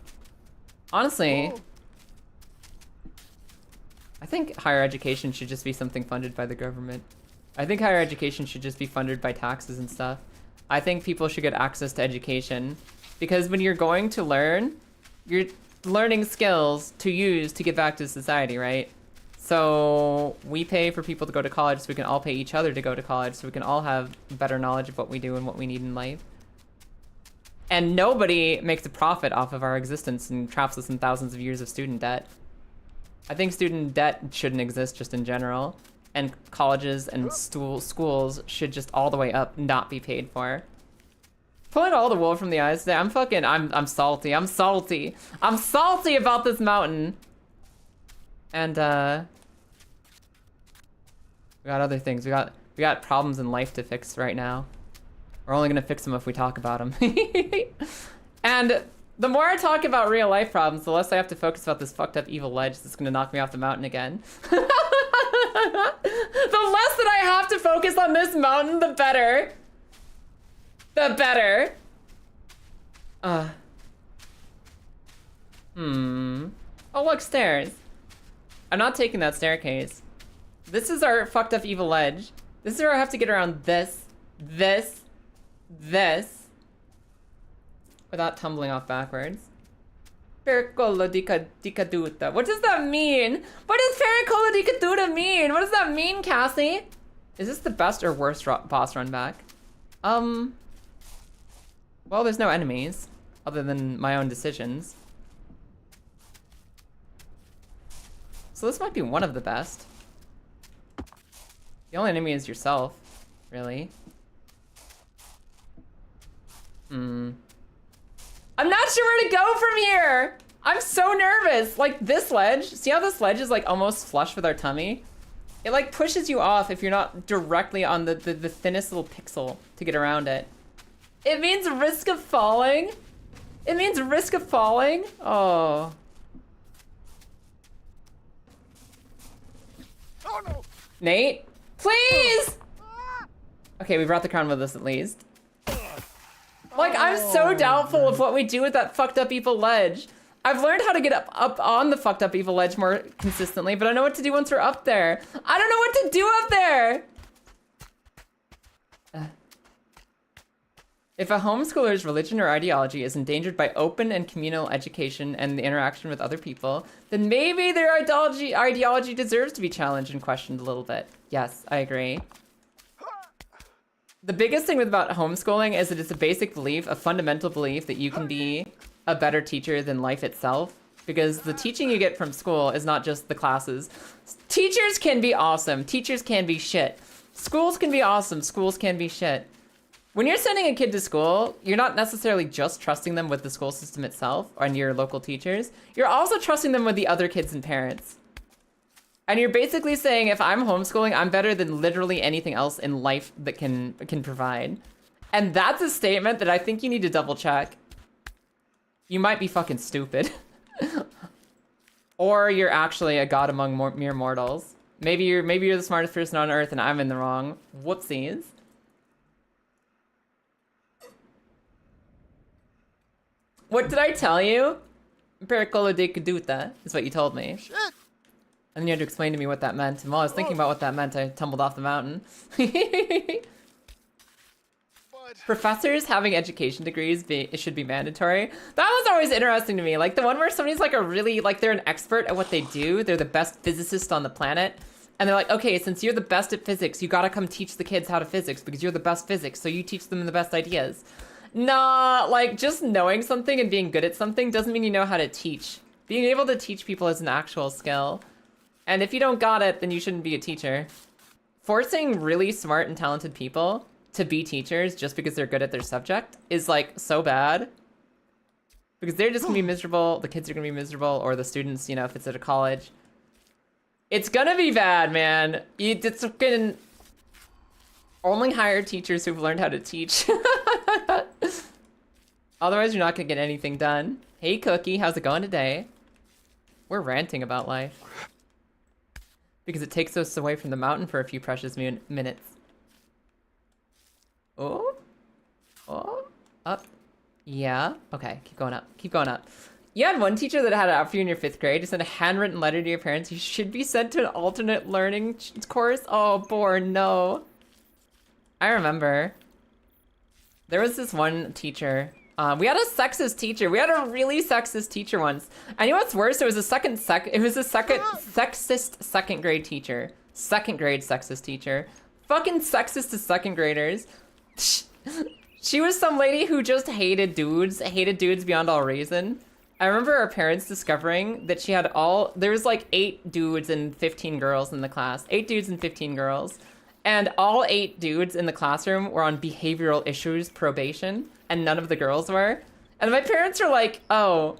Honestly, I think higher education should just be something funded by the government. I think higher education should just be funded by taxes and stuff. I think people should get access to education because when you're going to learn, you're learning skills to use to give back to society, right? So we pay for people to go to college so we can all pay each other to go to college so we can all have better knowledge of what we do and what we need in life. And nobody makes a profit off of our existence and traps us in thousands of years of student debt. I think student debt shouldn't exist just in general. And colleges and schools should just all the way up not be paid for. Pulling all the wool from the eyes today. I'm salty. I'm salty. I'm salty about this mountain. And we got other things. We got problems in life to fix right now. We're only gonna fix them if we talk about them. And the more I talk about real life problems, the less I have to focus about this fucked up evil ledge that's gonna knock me off the mountain again. The less that I have to focus on this mountain, the better. The better. Oh, look, stairs. I'm not taking that staircase. This is our fucked up evil ledge. This is where I have to get around this, without tumbling off backwards. Pericola di caduta. What does that mean? What does Pericola di caduta mean? What does that mean, Cassie? Is this the best or worst boss run back? Well, there's no enemies other than my own decisions. So this might be one of the best. The only enemy is yourself, really. I'm not sure where to go from here. I'm so nervous. Like this ledge, see how this ledge is like almost flush with our tummy? It like pushes you off if you're not directly on the thinnest little pixel to get around it. It means risk of falling. It means risk of falling. Oh. Oh no! Nate, please! Okay, we brought the crown with us at least. Like, I'm so doubtful of what we do with that fucked up evil ledge. I've learned how to get up on the fucked up evil ledge more consistently, but I know what to do once we're up there. I don't know what to do up there! If a homeschooler's religion or ideology is endangered by open and communal education and the interaction with other people, then maybe their ideology deserves to be challenged and questioned a little bit. Yes, I agree. The biggest thing about homeschooling is that it's a basic belief, a fundamental belief that you can be a better teacher than life itself. Because the teaching you get from school is not just the classes. Teachers can be awesome. Teachers can be shit. Schools can be awesome. Schools can be shit. When you're sending a kid to school, you're not necessarily just trusting them with the school system itself and your local teachers. You're also trusting them with the other kids and parents. And you're basically saying, if I'm homeschooling, I'm better than literally anything else in life that can provide. And that's a statement that I think you need to double check. You might be fucking stupid. Or you're actually a god among mere mortals. Maybe you're the smartest person on earth and I'm in the wrong. Whoopsies. What did I tell you? Pericola de caduta is what you told me. Shit! And then you had to explain to me what that meant. And while I was thinking about what that meant, I tumbled off the mountain. Professors having education degrees should be mandatory. That was always interesting to me. Like the one where somebody's like they're an expert at what they do. They're the best physicist on the planet. And they're like, okay, since you're the best at physics, you gotta come teach the kids how to physics because you're the best physics. So you teach them the best ideas. Nah, like just knowing something and being good at something doesn't mean you know how to teach. Being able to teach people is an actual skill. And if you don't got it, then you shouldn't be a teacher. Forcing really smart and talented people to be teachers just because they're good at their subject is like so bad. Because they're just gonna be miserable, the kids are gonna be miserable, or the students, you know, if it's at a college. It's gonna be bad, man. It's gonna only hire teachers who've learned how to teach. Otherwise, you're not gonna get anything done. Hey, Cookie, how's it going today? We're ranting about life. Because it takes us away from the mountain for a few precious minutes. Oh? Oh? Up? Yeah? Okay, keep going up. Keep going up. You had one teacher that had it after you in your 5th grade to send a handwritten letter to your parents. You should be sent to an alternate learning course. Oh, poor no. I remember. There was this one teacher. We had a sexist teacher. We had a really sexist teacher once. And you know what's worse? It was a sexist second grade teacher. Second grade sexist teacher. Fucking sexist to second graders. She was some lady who just hated dudes beyond all reason. I remember our parents discovering that she had there was like 8 dudes and 15 girls in the class. 8 dudes and 15 girls. And all 8 dudes in the classroom were on behavioral issues probation, and none of the girls were. And my parents were like, oh,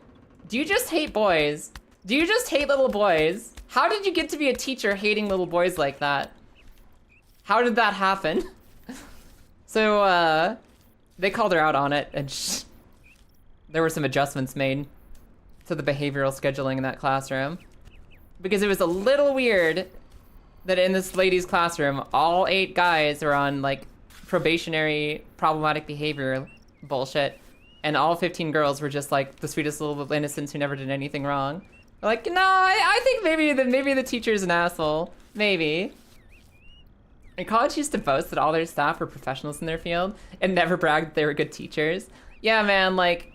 do you just hate boys? Do you just hate little boys? How did you get to be a teacher hating little boys like that? How did that happen? So, they called her out on it, and there were some adjustments made to the behavioral scheduling in that classroom. Because it was a little weird that in this lady's classroom, all 8 guys were on, like, probationary problematic behavior bullshit, and all 15 girls were just, like, the sweetest little innocents who never did anything wrong. They're like, no, I think maybe the teacher's an asshole. Maybe. And college used to boast that all their staff were professionals in their field and never bragged that they were good teachers. Yeah, man, like,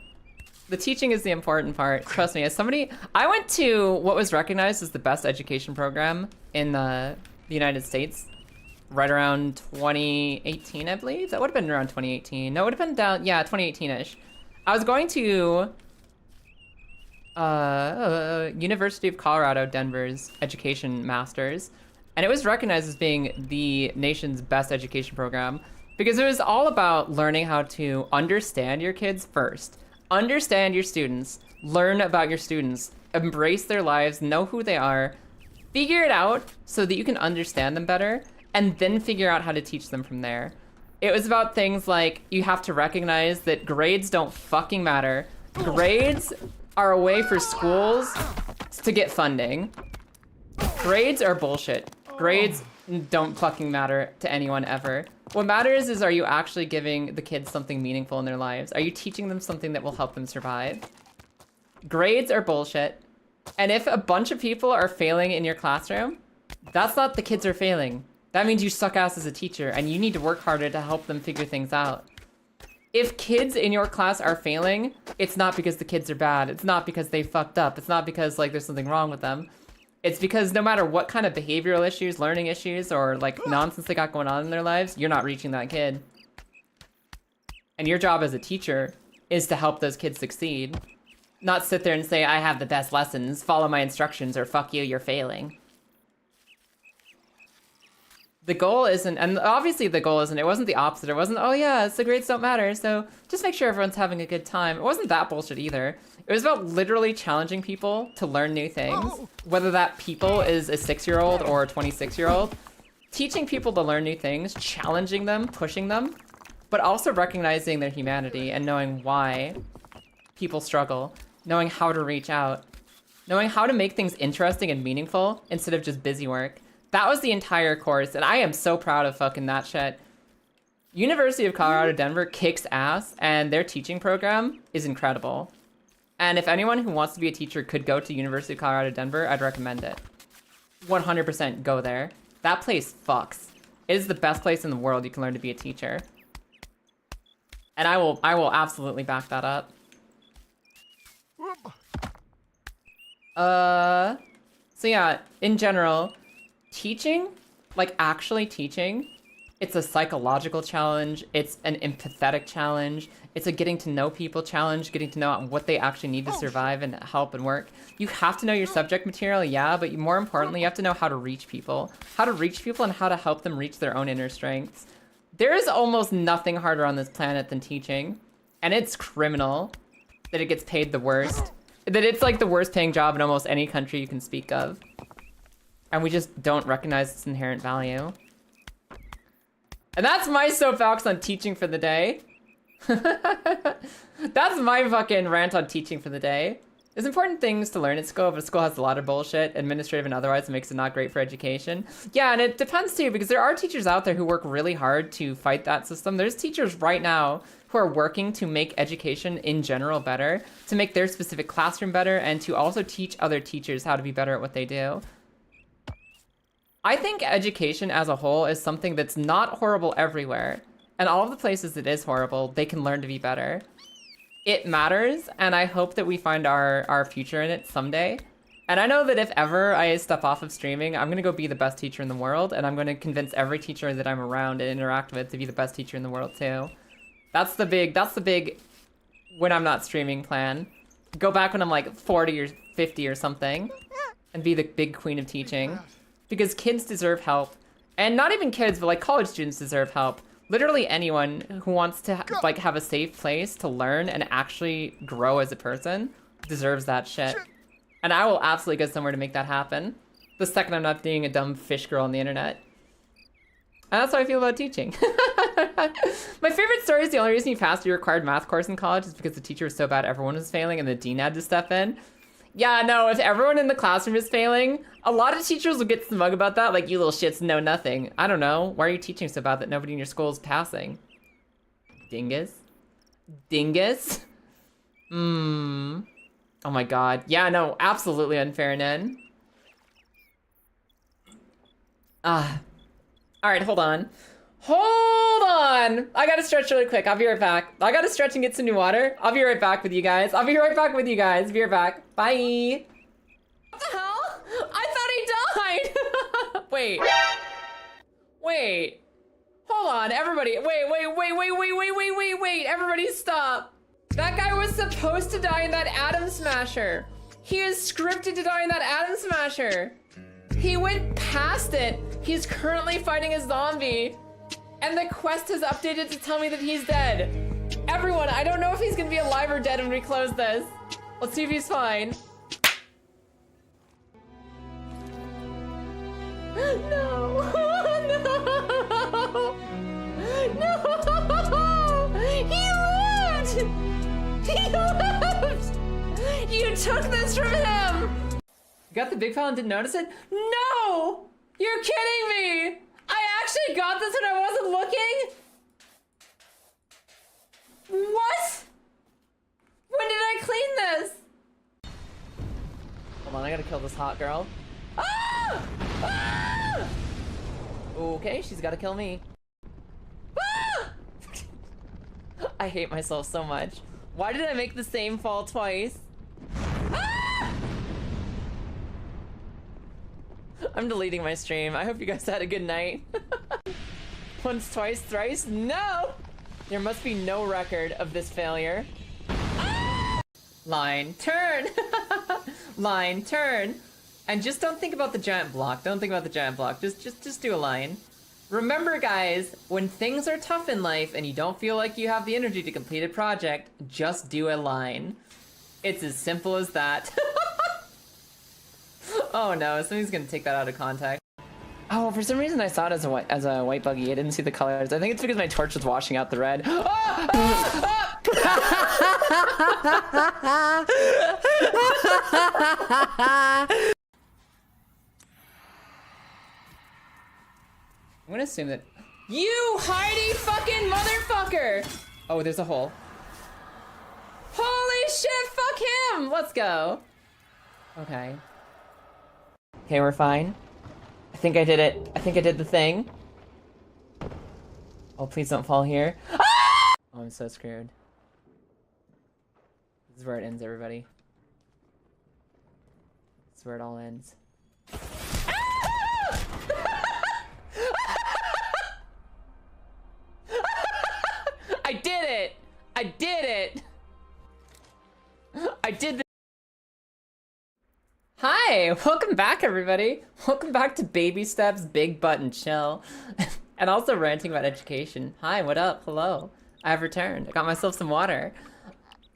the teaching is the important part. Trust me, as somebody, I went to what was recognized as the best education program in the United States right around 2018, I believe. That would have been around 2018. No, it would have been 2018-ish. I was going to University of Colorado, Denver's education masters, and it was recognized as being the nation's best education program because it was all about learning how to understand your kids first. Understand your students, learn about your students, embrace their lives, know who they are, figure it out so that you can understand them better, and then figure out how to teach them from there. It was about things like you have to recognize that grades don't fucking matter. Grades are a way for schools to get funding. Grades are bullshit. Grades don't fucking matter to anyone ever. What matters is, are you actually giving the kids something meaningful in their lives? Are you teaching them something that will help them survive? Grades are bullshit. And if a bunch of people are failing in your classroom, that's not the kids are failing. That means you suck ass as a teacher and you need to work harder to help them figure things out. If kids in your class are failing, it's not because the kids are bad. It's not because they fucked up. It's not because like there's something wrong with them. It's because no matter what kind of behavioral issues, learning issues, or like nonsense they got going on in their lives, you're not reaching that kid. And your job as a teacher is to help those kids succeed. Not sit there and say, I have the best lessons, follow my instructions, or fuck you, you're failing. The goal isn't, and obviously the goal isn't, it wasn't the opposite. It wasn't, oh yeah, the grades don't matter, so just make sure everyone's having a good time. It wasn't that bullshit either. It was about literally challenging people to learn new things, whether that people is a 6-year-old or a 26-year-old. Teaching people to learn new things, challenging them, pushing them, but also recognizing their humanity and knowing why people struggle, knowing how to reach out, knowing how to make things interesting and meaningful instead of just busy work. That was the entire course, and I am so proud of fucking that shit. University of Colorado, Denver kicks ass, and their teaching program is incredible. And if anyone who wants to be a teacher could go to University of Colorado, Denver, I'd recommend it. 100% go there. That place fucks. It is the best place in the world you can learn to be a teacher. And I will absolutely back that up. So yeah, in general, teaching, like actually teaching, it's a psychological challenge, it's an empathetic challenge, it's a getting to know people challenge, getting to know what they actually need to survive and help and work. You have to know your subject material, yeah, but more importantly, you have to know how to reach people. How to reach people and how to help them reach their own inner strengths. There is almost nothing harder on this planet than teaching, and it's criminal that it gets paid the worst. That it's like the worst paying job in almost any country you can speak of. And we just don't recognize its inherent value. And that's my soapbox on teaching for the day. That's my fucking rant on teaching for the day. There's important things to learn at school, but school has a lot of bullshit, administrative and otherwise, that makes it not great for education. Yeah, and it depends too, because there are teachers out there who work really hard to fight that system. There's teachers right now who are working to make education in general better, to make their specific classroom better, and to also teach other teachers how to be better at what they do. I think education as a whole is something that's not horrible everywhere. And all of the places it is horrible, they can learn to be better. It matters, and I hope that we find our future in it someday. And I know that if ever I step off of streaming, I'm gonna go be the best teacher in the world, and I'm gonna convince every teacher that I'm around and interact with to be the best teacher in the world too. That's the big when I'm not streaming plan. Go back when I'm like 40 or 50 or something and be the big queen of teaching. Because kids deserve help. And not even kids, but like college students deserve help. Literally anyone who wants to like have a safe place to learn and actually grow as a person deserves that shit. And I will absolutely go somewhere to make that happen. The second I'm not being a dumb fish girl on the internet. And that's how I feel about teaching. My favorite story is the only reason you passed your required math course in college is because the teacher was so bad everyone was failing and the dean had to step in. Yeah, no, if everyone in the classroom is failing, a lot of teachers will get smug about that, like, you little shits know nothing. I don't know. Why are you teaching so bad that nobody in your school is passing? Dingus? Dingus? Oh my god. Yeah, no, absolutely unfair, Nen. Alright, hold on. Hold on! I gotta stretch really quick. I'll be right back. I gotta stretch and get some new water. I'll be right back with you guys. I'll be right back with you guys. Be right back. Bye! What the hell? I thought he died! Wait. Wait. Hold on, everybody. Wait. Everybody stop. That guy was supposed to die in that Atom Smasher. He is scripted to die in that Atom Smasher. He went past it. He's currently fighting a zombie. And the quest has updated to tell me that he's dead. Everyone, I don't know if he's gonna be alive or dead when we close this. Let's see if he's fine. No. No. He lived. He lived. You took this from him. You got the big file and didn't notice it? No! You're kidding me! I actually got this when I wasn't looking? What? When did I clean this? Hold on, I gotta kill this hot girl. Ah! Ah! Okay, she's gotta kill me. Ah! I hate myself so much. Why did I make the same fall twice? Ah! I'm deleting my stream. I hope you guys had a good night. Once, twice, thrice? No! There must be no record of this failure. Ah! Line, turn! Line, turn! And just don't think about the giant block. Don't think about the giant block. Just do a line. Remember, guys, when things are tough in life and you don't feel like you have the energy to complete a project, just do a line. It's as simple as that. Oh no, somebody's gonna take that out of context. Oh, for some reason I saw it as a white buggy. I didn't see the colors. I think it's because my torch was washing out the red. I'm gonna assume that you Heidi fucking motherfucker! Oh, there's a hole. Holy shit, fuck him! Let's go. Okay. Okay, we're fine. I think I did it. I think I did the thing. Oh, please don't fall here. Ah! Oh, I'm so screwed. This is where it ends, everybody. This is where it all ends. I did it! I did it! I did the— Hi! Welcome back, everybody! Welcome back to Baby Steps, Big Butt, and Chill. And also ranting about education. Hi, what up? Hello. I've returned. I got myself some water.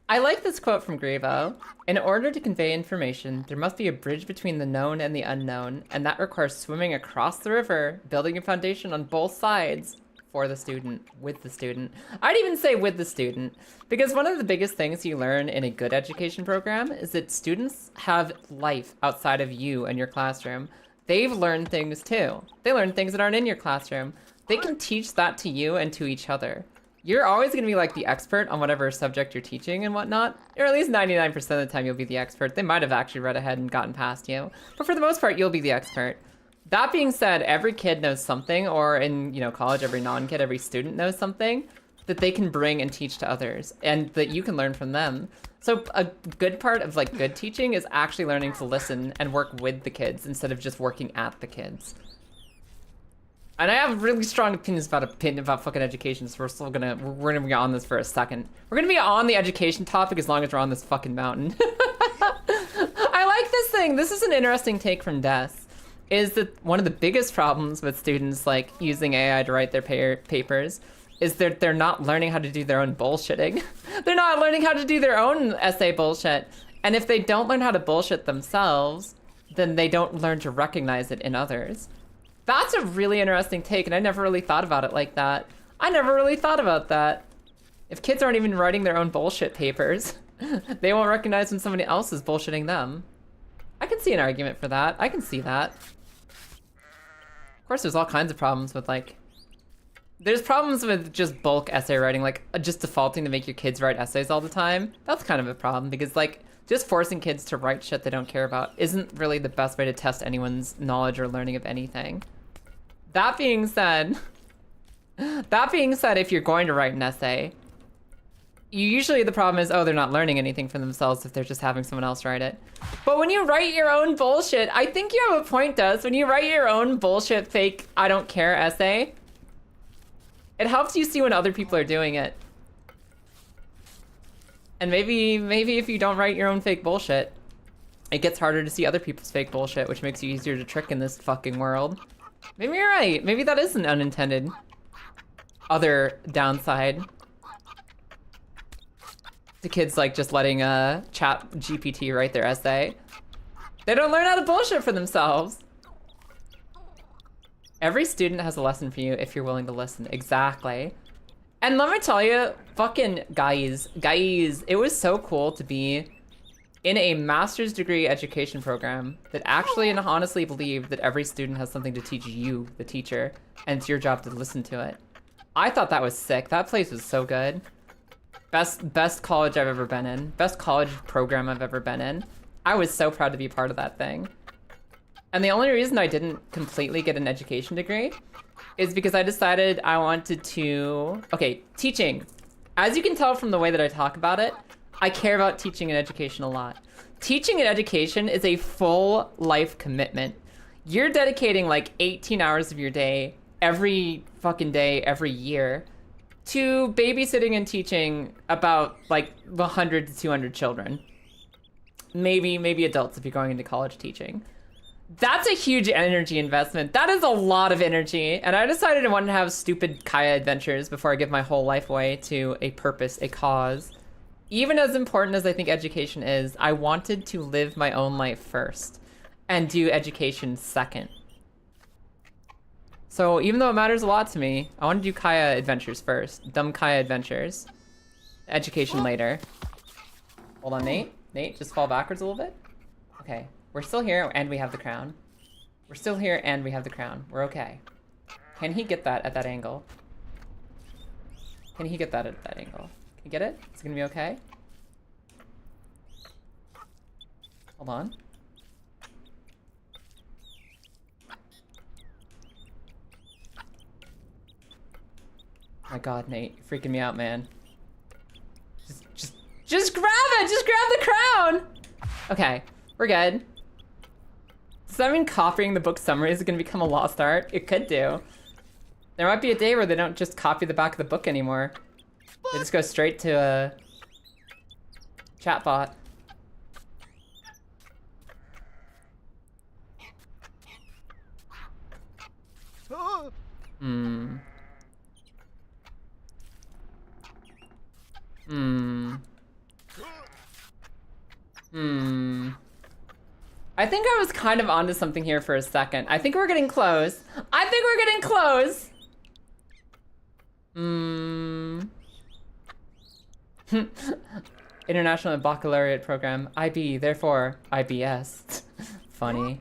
I like this quote from Grievo. In order to convey information, there must be a bridge between the known and the unknown, and that requires swimming across the river, building a foundation on both sides. For the student, with the student. I'd even say with the student, because one of the biggest things you learn in a good education program is that students have life outside of you and your classroom. They've learned things too. They learn things that aren't in your classroom. They can teach that to you and to each other. You're always gonna be like the expert on whatever subject you're teaching and whatnot. Or at least 99% of the time you'll be the expert. They might have actually read ahead and gotten past you. But for the most part, you'll be the expert. That being said, every kid knows something, or in, you know, college, every non-kid, every student knows something that they can bring and teach to others, and that you can learn from them. So a good part of like good teaching is actually learning to listen and work with the kids instead of just working at the kids. And I have really strong opinions about fucking education, so we're gonna be on this for a second. We're gonna be on the education topic as long as we're on this fucking mountain. I like this thing. This is an interesting take from Des. Is that one of the biggest problems with students like using AI to write their papers is that they're not learning how to do their own bullshitting. They're not learning how to do their own essay bullshit. And if they don't learn how to bullshit themselves, then they don't learn to recognize it in others. That's a really interesting take, and I never really thought about it like that. I never really thought about that. If kids aren't even writing their own bullshit papers, they won't recognize when somebody else is bullshitting them. I can see an argument for that. I can see that. Of course, there's all kinds of problems with like... There's problems with just bulk essay writing, like just defaulting to make your kids write essays all the time. That's kind of a problem because like just forcing kids to write shit they don't care about isn't really the best way to test anyone's knowledge or learning of anything. That being said, if you're going to write an essay, usually the problem is, oh, they're not learning anything for themselves if they're just having someone else write it. But when you write your own bullshit, I think you have a point, Des. When you write your own bullshit fake I don't care essay, it helps you see when other people are doing it. And maybe if you don't write your own fake bullshit, it gets harder to see other people's fake bullshit, which makes you easier to trick in this fucking world. Maybe you're right. Maybe that is an unintended other downside to kids like just letting chat GPT write their essay. They don't learn how to bullshit for themselves. Every student has a lesson for you if you're willing to listen. Exactly. And let me tell you, fucking guys, it was so cool to be in a master's degree education program that actually and honestly believed that every student has something to teach you, the teacher, and it's your job to listen to it. I thought that was sick. That place was so good. Best college I've ever been in. Best college program I've ever been in. I was so proud to be part of that thing. And the only reason I didn't completely get an education degree is because I decided I wanted to... Okay, teaching. As you can tell from the way that I talk about it, I care about teaching and education a lot. Teaching and education is a full life commitment. You're dedicating like 18 hours of your day, every fucking day, every year, to babysitting and teaching about like 100 to 200 children. Maybe adults if you're going into college teaching. That's a huge energy investment. That is a lot of energy. And I decided I wanted to have stupid Kaya adventures before I give my whole life away to a purpose, a cause. Even as important as I think education is, I wanted to live my own life first and do education second. So even though it matters a lot to me, I want to do Kaya adventures first. Dumb Kaya adventures. Education later. Hold on, Nate. Nate, just fall backwards a little bit. Okay. We're still here, and we have the crown. We're still here, and we have the crown. We're okay. Can he get that at that angle? Can he get that at that angle? Can you get it? Is it gonna be okay? Hold on. My God, Nate, you're freaking me out, man. Just grab it! Just grab the crown! Okay, we're good. Does that mean copying the book summaries is gonna become a lost art? It could do. There might be a day where they don't just copy the back of the book anymore. They just go straight to a chatbot. Hmm. I think I was kind of onto something here for a second. I think we're getting close. I think we're getting close. International Baccalaureate Program. IB, therefore IBS. Funny.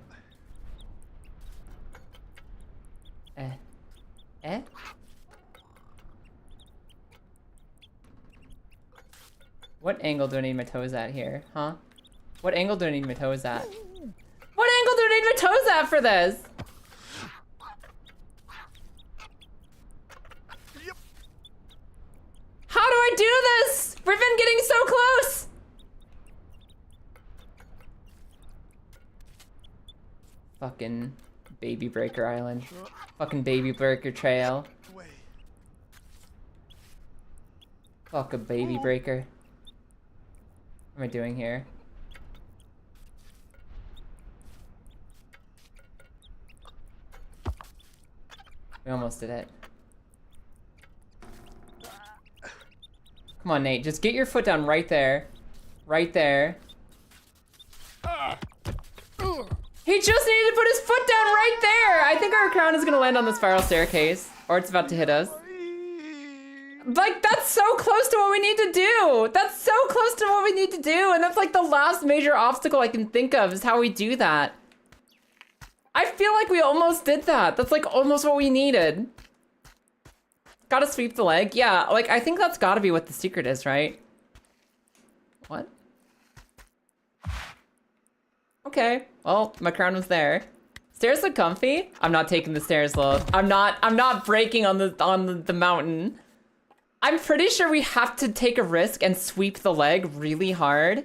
Eh? What angle do I need my toes at here, huh? What angle do I need my toes at? What angle do I need my toes at for this? How do I do this? We've been getting so close. Fucking Babybreaker Island. Fucking Babybreaker Trail. Fuck a Babybreaker. What am I doing here? We almost did it. Come on, Nate. Just get your foot down right there. Right there. He just needed to put his foot down right there! I think our crown is gonna land on the spiral staircase. Or it's about to hit us. Like, that's so close to what we need to do! That's so close to what we need to do! And that's like the last major obstacle I can think of is how we do that. I feel like we almost did that. That's like almost what we needed. Gotta sweep the leg. Yeah, like I think that's gotta be what the secret is, right? What? Okay, well, my crown was there. Stairs look comfy. I'm not taking the stairs, lol. I'm not breaking on the mountain. I'm pretty sure we have to take a risk and sweep the leg really hard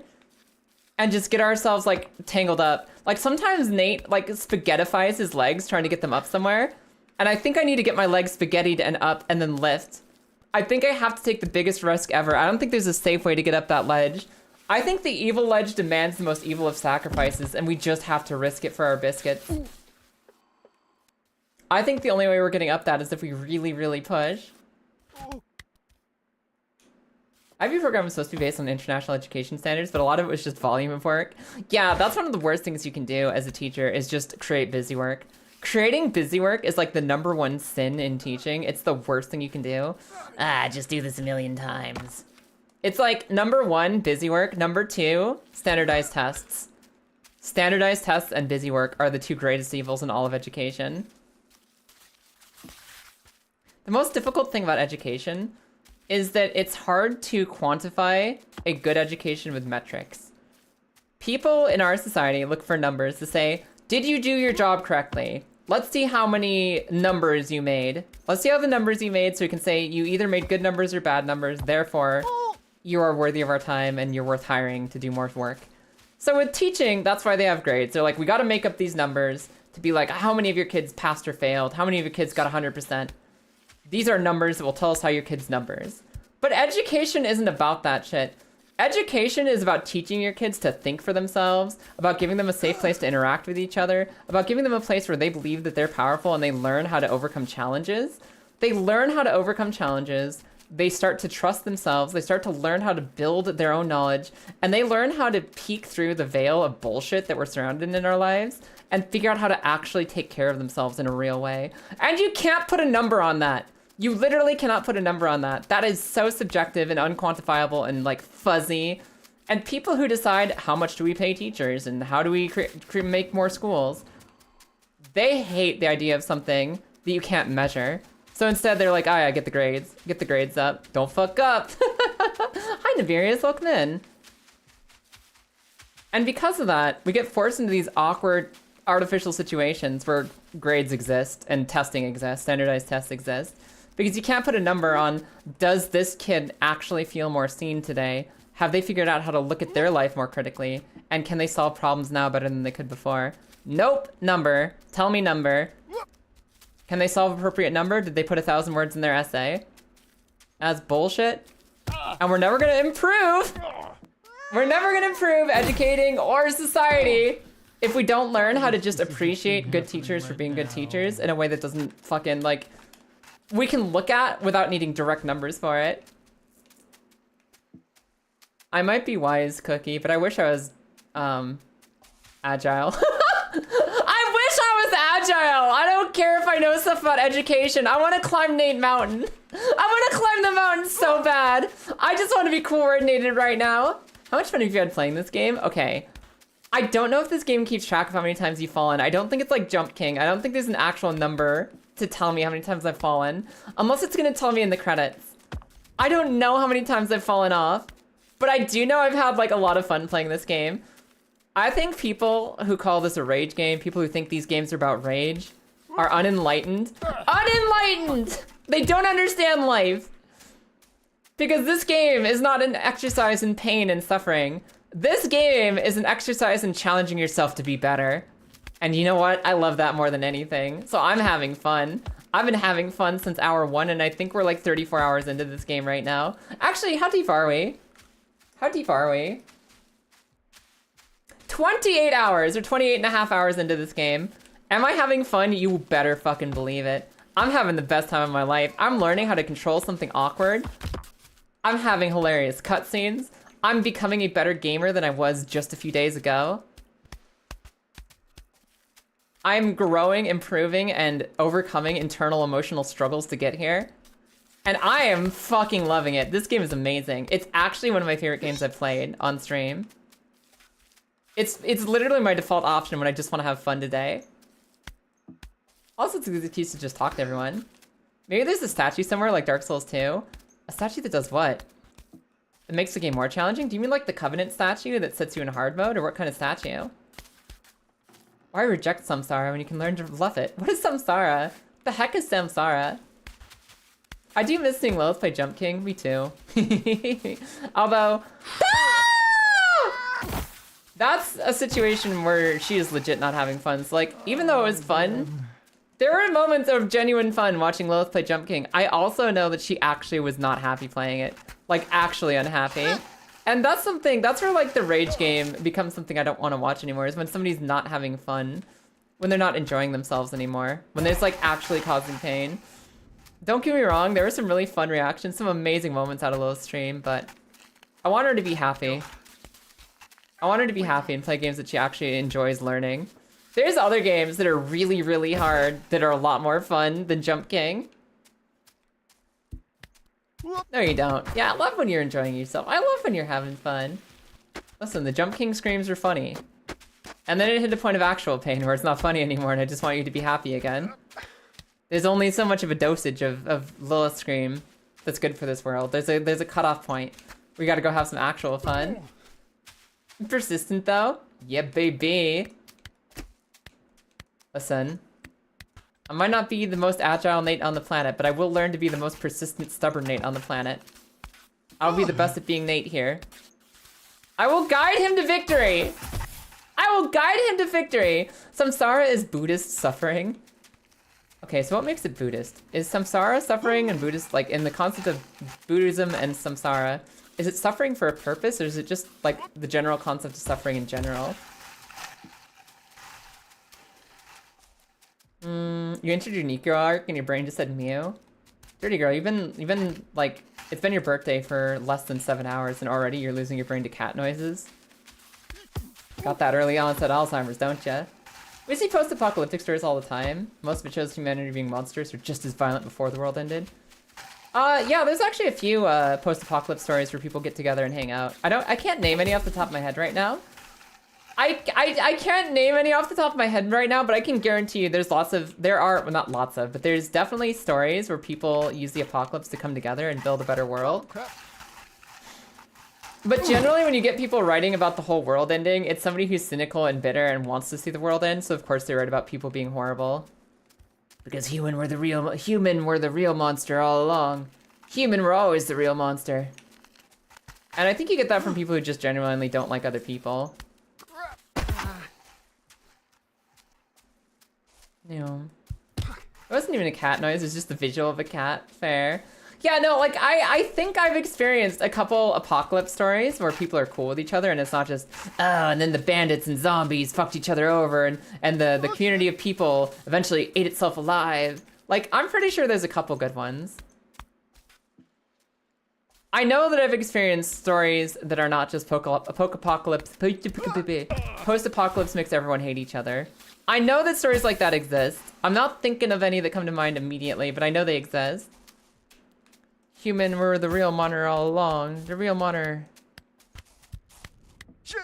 and just get ourselves like tangled up. Like sometimes Nate like spaghettifies his legs trying to get them up somewhere. And I think I need to get my legs spaghettied and up and then lift. I think I have to take the biggest risk ever. I don't think there's a safe way to get up that ledge. I think the evil ledge demands the most evil of sacrifices and we just have to risk it for our biscuits. I think the only way we're getting up that is if we really, really push. IB program was supposed to be based on international education standards, but a lot of it was just volume of work. Yeah, that's one of the worst things you can do as a teacher is just create busy work. Creating busy work is like the #1 sin in teaching. It's the worst thing you can do. Just do this a million times. It's like #1, busy work. #2, standardized tests. Standardized tests and busy work are the two greatest evils in all of education. The most difficult thing about education is that it's hard to quantify a good education with metrics. People in our society look for numbers to say, did you do your job correctly? Let's see how many numbers you made. Let's see how the numbers you made so we can say you either made good numbers or bad numbers, therefore you are worthy of our time and you're worth hiring to do more work. So with teaching, that's why they have grades. They're like, we gotta make up these numbers to be like, how many of your kids passed or failed? How many of your kids got 100%? These are numbers that will tell us how your kid's numbers. But education isn't about that shit. Education is about teaching your kids to think for themselves, about giving them a safe place to interact with each other, about giving them a place where they believe that they're powerful and they learn how to overcome challenges. They learn how to overcome challenges. They start to trust themselves. They start to learn how to build their own knowledge. And they learn how to peek through the veil of bullshit that we're surrounded in our lives and figure out how to actually take care of themselves in a real way. And you can't put a number on that. You literally cannot put a number on that. That is so subjective and unquantifiable and like fuzzy. And people who decide how much do we pay teachers and how do we make more schools, they hate the idea of something that you can't measure. So instead they're like, I get the grades up. Don't fuck up. Hi Navirius, welcome in. And because of that, we get forced into these awkward artificial situations where grades exist and testing exists, standardized tests exist. Because you can't put a number on, does this kid actually feel more seen today? Have they figured out how to look at their life more critically? And can they solve problems now better than they could before? Nope, number. Tell me number. Can they solve appropriate number? Did they put 1,000 words in their essay? That's bullshit. And we're never gonna improve. We're never gonna improve educating or society if we don't learn how to just appreciate good teachers for being good teachers in a way that doesn't fucking like, we can look at without needing direct numbers for it. I might be wise, Cookie, but I wish I was, agile. I wish I was agile! I don't care if I know stuff about education. I want to climb Nate Mountain. I want to climb the mountain so bad. I just want to be coordinated right now. How much fun have you had playing this game? Okay. I don't know if this game keeps track of how many times you've fallen. I don't think it's like Jump King. I don't think there's an actual number to tell me how many times I've fallen. Unless it's gonna tell me in the credits. I don't know how many times I've fallen off. But I do know I've had like a lot of fun playing this game. I think people who call this a rage game, people who think these games are about rage, are unenlightened. Unenlightened! They don't understand life. Because this game is not an exercise in pain and suffering. This game is an exercise in challenging yourself to be better. And you know what? I love that more than anything. So I'm having fun. I've been having fun since hour 1, and I think we're like 34 hours into this game right now. Actually, how deep are we? How deep are we? 28 hours, or 28 and a half hours into this game. Am I having fun? You better fucking believe it. I'm having the best time of my life. I'm learning how to control something awkward. I'm having hilarious cutscenes. I'm becoming a better gamer than I was just a few days ago. I'm growing, improving, and overcoming internal emotional struggles to get here. And I am fucking loving it. This game is amazing. It's actually one of my favorite games I've played on stream. It's literally my default option when I just want to have fun today. Also, it's a good excuse to just talk to everyone. Maybe there's a statue somewhere like Dark Souls 2. A statue that does what? It makes the game more challenging? Do you mean like the Covenant statue that sets you in hard mode, or what kind of statue? Why reject Samsara when you can learn to love it? What is Samsara? The heck is Samsara? I do miss seeing Lilith play Jump King. Me too. Although... that's a situation where she is legit not having fun. So like, even though it was fun, there were moments of genuine fun watching Lilith play Jump King. I also know that she actually was not happy playing it. Like, actually unhappy. And that's something, that's where like the rage game becomes something I don't want to watch anymore, is when somebody's not having fun. When they're not enjoying themselves anymore. When it's like actually causing pain. Don't get me wrong, there were some really fun reactions, some amazing moments out of Lilith's stream, but I want her to be happy. I want her to be happy and play games that she actually enjoys learning. There's other games that are really, really hard that are a lot more fun than Jump King. No, you don't. Yeah, I love when you're enjoying yourself. I love when you're having fun. Listen, the Jump King screams are funny. And then it hit a point of actual pain where it's not funny anymore and I just want you to be happy again. There's only so much of a dosage of Lilith scream that's good for this world. There's a cutoff point. We gotta go have some actual fun. Persistent though? Yeah, baby. Listen. I might not be the most agile Nate on the planet, but I will learn to be the most persistent, stubborn Nate on the planet. I'll be the best at being Nate here. I will guide him to victory! I will guide him to victory! Samsara is Buddhist suffering. Okay, so what makes it Buddhist? Is samsara suffering and Buddhist, like in the concept of Buddhism and samsara, is it suffering for a purpose, or is it just like the general concept of suffering in general? You entered your Nikko arc and your brain just said mew. Dirty girl, you've been like, it's been your birthday for less than 7 hours and already you're losing your brain to cat noises. Got that early onset Alzheimer's, don't ya? We see post-apocalyptic stories all the time. Most of it shows humanity being monsters or just as violent before the world ended. Yeah, there's actually a few post-apocalypse stories where people get together and hang out. I can't name any off the top of my head right now. I can't name any off the top of my head right now, but I can guarantee you there's well, not lots of, but there's definitely stories where people use the apocalypse to come together and build a better world. But generally, when you get people writing about the whole world ending, it's somebody who's cynical and bitter and wants to see the world end, so of course they write about people being horrible. Because human were the real monster all along. Human were always the real monster. And I think you get that from people who just genuinely don't like other people. No. It wasn't even a cat noise, it was just the visual of a cat. Fair. Yeah, no, like, I think I've experienced a couple apocalypse stories where people are cool with each other and it's not just, oh, and then the bandits and zombies fucked each other over and the community of people eventually ate itself alive. Like, I'm pretty sure there's a couple good ones. I know that I've experienced stories that are not just post-apocalypse makes everyone hate each other. I know that stories like that exist. I'm not thinking of any that come to mind immediately, but I know they exist. Human were the real monster all along. The real monster. Shit.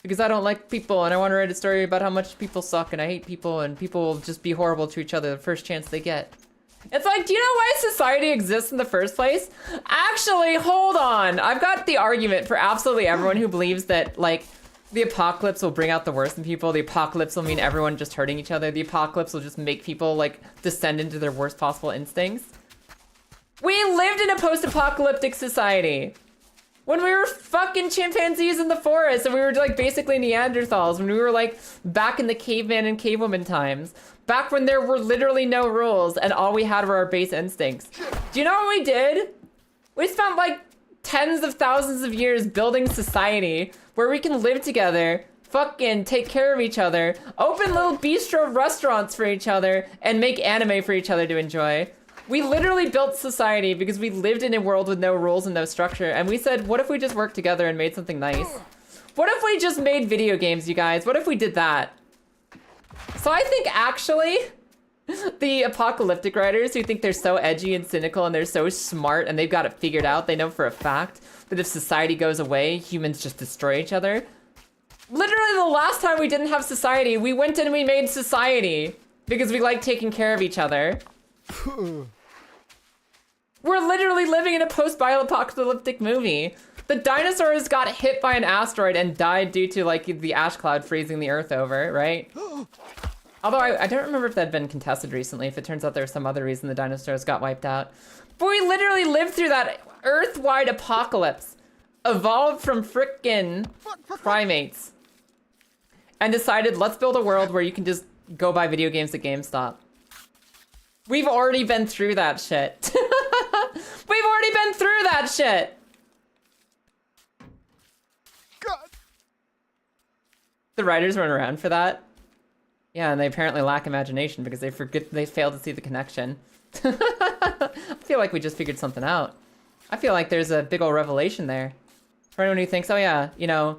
Because I don't like people and I want to write a story about how much people suck and I hate people and people will just be horrible to each other the first chance they get. It's like, do you know why society exists in the first place? Actually, hold on. I've got the argument for absolutely everyone who believes that, like, the apocalypse will bring out the worst in people. The apocalypse will mean everyone just hurting each other. The apocalypse will just make people, like, descend into their worst possible instincts. We lived in a post-apocalyptic society. When we were fucking chimpanzees in the forest and we were, like, basically Neanderthals. When we were, like, back in the caveman and cavewoman times. Back when there were literally no rules and all we had were our base instincts. Do you know what we did? We spent, like, tens of thousands of years building society where we can live together, fucking take care of each other, open little bistro restaurants for each other, and make anime for each other to enjoy. We literally built society because we lived in a world with no rules and no structure, and we said, what if we just worked together and made something nice? What if we just made video games, you guys? What if we did that? So I think actually, the apocalyptic writers who think they're so edgy and cynical and they're so smart and they've got it figured out, they know for a fact that if society goes away, humans just destroy each other. Literally the last time we didn't have society, we went and we made society because we like taking care of each other. We're literally living in a post-bioapocalyptic movie. The dinosaurs got hit by an asteroid and died due to, like, the ash cloud freezing the earth over, right? Although I don't remember if that had been contested recently, if it turns out there was some other reason the dinosaurs got wiped out. But we literally lived through that earth-wide apocalypse, evolved from frickin' primates, and decided, let's build a world where you can just go buy video games at GameStop. We've already been through that shit. We've already been through that shit. God. The writers weren't around for that. Yeah, and they apparently lack imagination because they fail to see the connection. I feel like we just figured something out. I feel like there's a big old revelation there. For anyone who thinks, oh yeah, you know,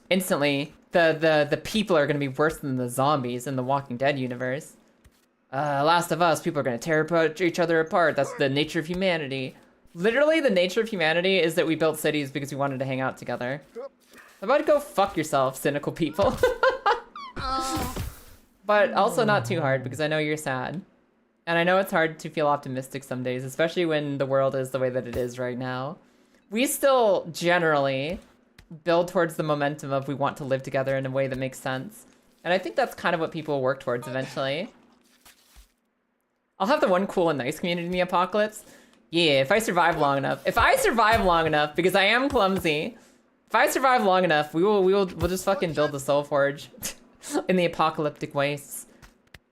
instantly the people are gonna be worse than the zombies in the Walking Dead universe. Last of Us, people are gonna tear each other apart. That's the nature of humanity. Literally, the nature of humanity is that we built cities because we wanted to hang out together. How about go fuck yourself, cynical people? But also not too hard because I know you're sad. And I know it's hard to feel optimistic some days, especially when the world is the way that it is right now. We still generally build towards the momentum of we want to live together in a way that makes sense. And I think that's kind of what people work towards eventually. I'll have the one cool and nice community in the apocalypse. Yeah, if I survive long enough. If I survive long enough, because I am clumsy. If I survive long enough, we'll just fucking build the Soul Forge in the apocalyptic wastes.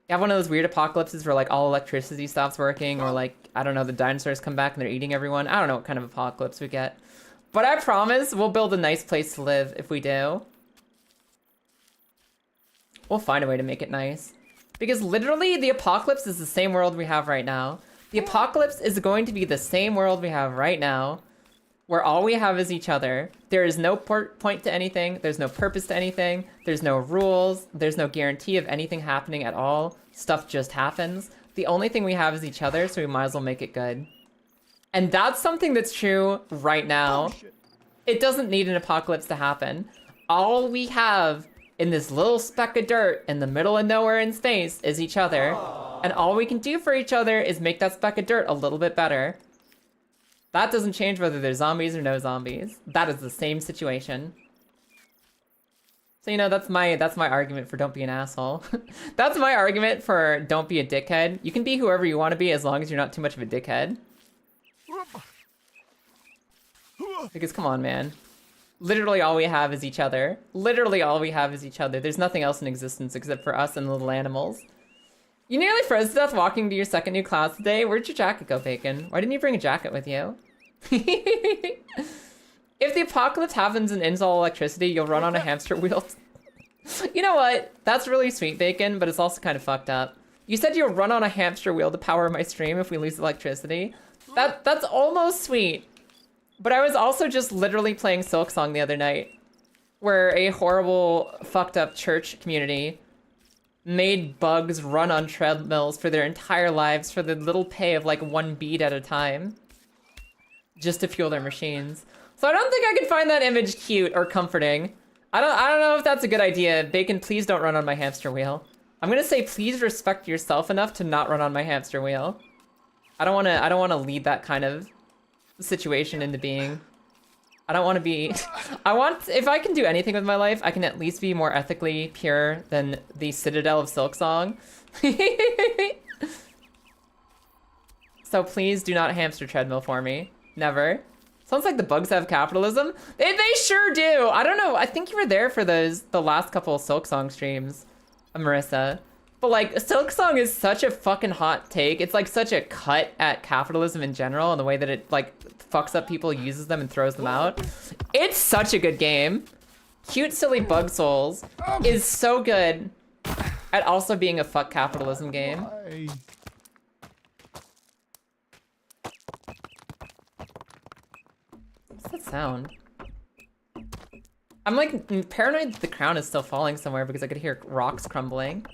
You have one of those weird apocalypses where like all electricity stops working, or like, I don't know, the dinosaurs come back and they're eating everyone. I don't know what kind of apocalypse we get. But I promise we'll build a nice place to live if we do. We'll find a way to make it nice. Because literally, the apocalypse is the same world we have right now. The apocalypse is going to be the same world we have right now, where all we have is each other. There is no point to anything. There's no purpose to anything. There's no rules. There's no guarantee of anything happening at all. Stuff just happens. The only thing we have is each other, so we might as well make it good. And that's something that's true right now. It doesn't need an apocalypse to happen. All we have in this little speck of dirt in the middle of nowhere in space is each other. And all we can do for each other is make that speck of dirt a little bit better. That doesn't change whether there's zombies or no zombies. That is the same situation. So, you know, that's my argument for don't be an asshole. That's my argument for don't be a dickhead. You can be whoever you want to be as long as you're not too much of a dickhead. Because come on, man. Literally all we have is each other. Literally all we have is each other. There's nothing else in existence except for us and little animals. You nearly froze to death walking to your second new class today. Where'd your jacket go, Bacon? Why didn't you bring a jacket with you? If the apocalypse happens and ends all electricity, you'll run on a hamster wheel. You know what? That's really sweet, Bacon, but it's also kind of fucked up. You said you'll run on a hamster wheel to power my stream if we lose electricity. That's almost sweet. But I was also just literally playing Silksong the other night, where a horrible, fucked up church community made bugs run on treadmills for their entire lives for the little pay of like 1 bead at a time, just to fuel their machines. So I don't think I could find that image cute or comforting. I don't know if that's a good idea. Bacon, please don't run on my hamster wheel. I'm gonna say please respect yourself enough to not run on my hamster wheel. I don't wanna lead that kind of situation into being. I don't want to be, if I can do anything with my life, I can at least be more ethically pure than the Citadel of Silksong. So please do not hamster treadmill for me. Never. Sounds like the bugs have capitalism. They sure do. I don't know. I think you were there for the last couple of Silksong streams, Marissa. But like, Silksong is such a fucking hot take. It's like such a cut at capitalism in general and the way that it like fucks up people, uses them, and throws them out. It's such a good game. Cute, silly Bug Souls is so good at also being a fuck capitalism game. Why? What's that sound? I'm like paranoid that the crown is still falling somewhere because I could hear rocks crumbling.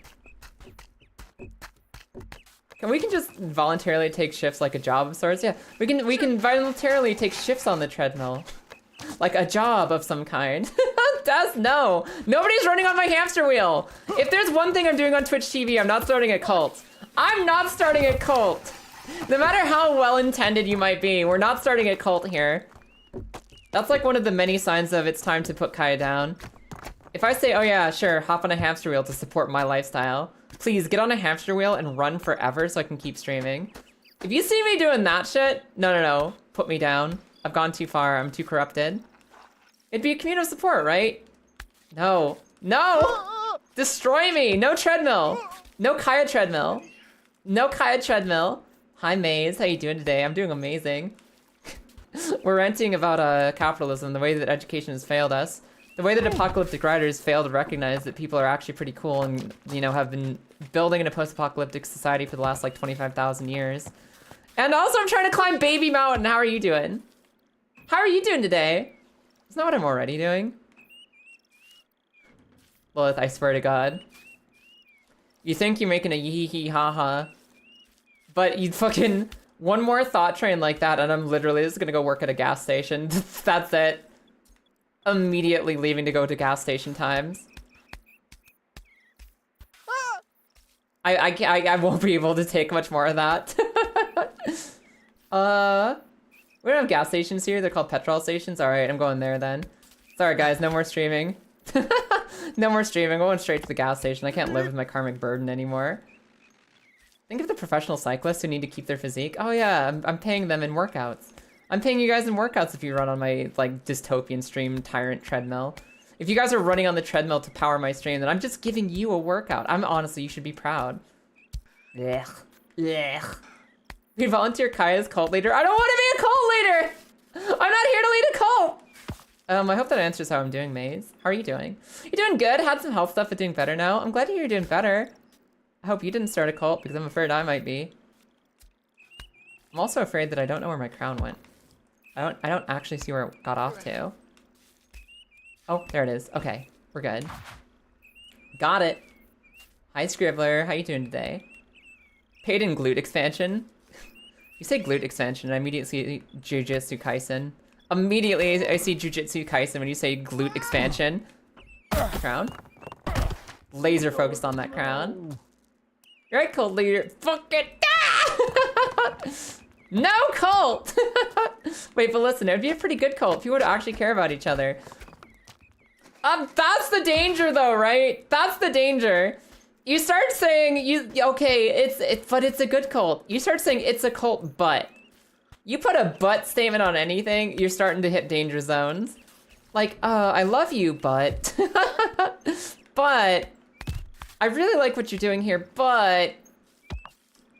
And we can just voluntarily take shifts like a job of sorts. Yeah, we can voluntarily take shifts on the treadmill. Like a job of some kind. No. Nobody's running on my hamster wheel. If there's one thing I'm doing on Twitch TV, I'm not starting a cult. I'm not starting a cult. No matter how well-intended you might be, we're not starting a cult here. That's like one of the many signs of it's time to put Kaya down. If I say, oh yeah, sure, hop on a hamster wheel to support my lifestyle, please get on a hamster wheel and run forever so I can keep streaming. If you see me doing that shit, no, put me down. I've gone too far, I'm too corrupted. It'd be a communal support, right? No. Destroy me, no treadmill. No Kaya treadmill. No Kaya treadmill. Hi Maze, how you doing today? I'm doing amazing. We're ranting about capitalism, the way that education has failed us. The way that apocalyptic writers fail to recognize that people are actually pretty cool and, you know, have been building in a post-apocalyptic society for the last, like, 25,000 years. And also, I'm trying to climb Baby Mountain. How are you doing? How are you doing today? Isn't that what I'm already doing? Lilith, I swear to God. You think you're making a yee-hee ha-ha, but you fucking... One more thought train like that, and I'm literally just gonna go work at a gas station. That's it. Immediately leaving to go to gas station times. I won't be able to take much more of that. We don't have gas stations here. They're called petrol stations. All right, I'm going there then. Sorry guys, no more streaming. No more streaming. I'm going straight to the gas station. I can't live with my karmic burden anymore. Think of the professional cyclists who need to keep their physique. Oh yeah, I'm paying them in workouts. I'm paying you guys in workouts if you run on my, like, dystopian stream tyrant treadmill. If you guys are running on the treadmill to power my stream, then I'm just giving you a workout. Honestly, you should be proud. Ugh. We volunteer Kaya's cult leader. I don't want to be a cult leader! I'm not here to lead a cult! I hope that answers how I'm doing, Maze. How are you doing? You doing good? Had some health stuff, but doing better now. I'm glad to hear you're doing better. I hope you didn't start a cult, because I'm afraid I might be. I'm also afraid that I don't know where my crown went. I don't actually see where it got off to. Oh, there it is. Okay, we're good. Got it. Hi, Scribbler. How you doing today? Paid in glute expansion. You say glute expansion, I immediately see Jujutsu Kaisen. Immediately, I see Jujutsu Kaisen when you say glute expansion. Crown. Laser focused on that crown. You're right, cult leader. Fuck it. Ah! No cult! Wait, but listen, it would be a pretty good cult if you would actually care about each other. That's the danger though, right? That's the danger. You start saying, okay, but it's a good cult. You start saying it's a cult, but. You put a but statement on anything, you're starting to hit danger zones. Like, I love you, but. But. I really like what you're doing here, but.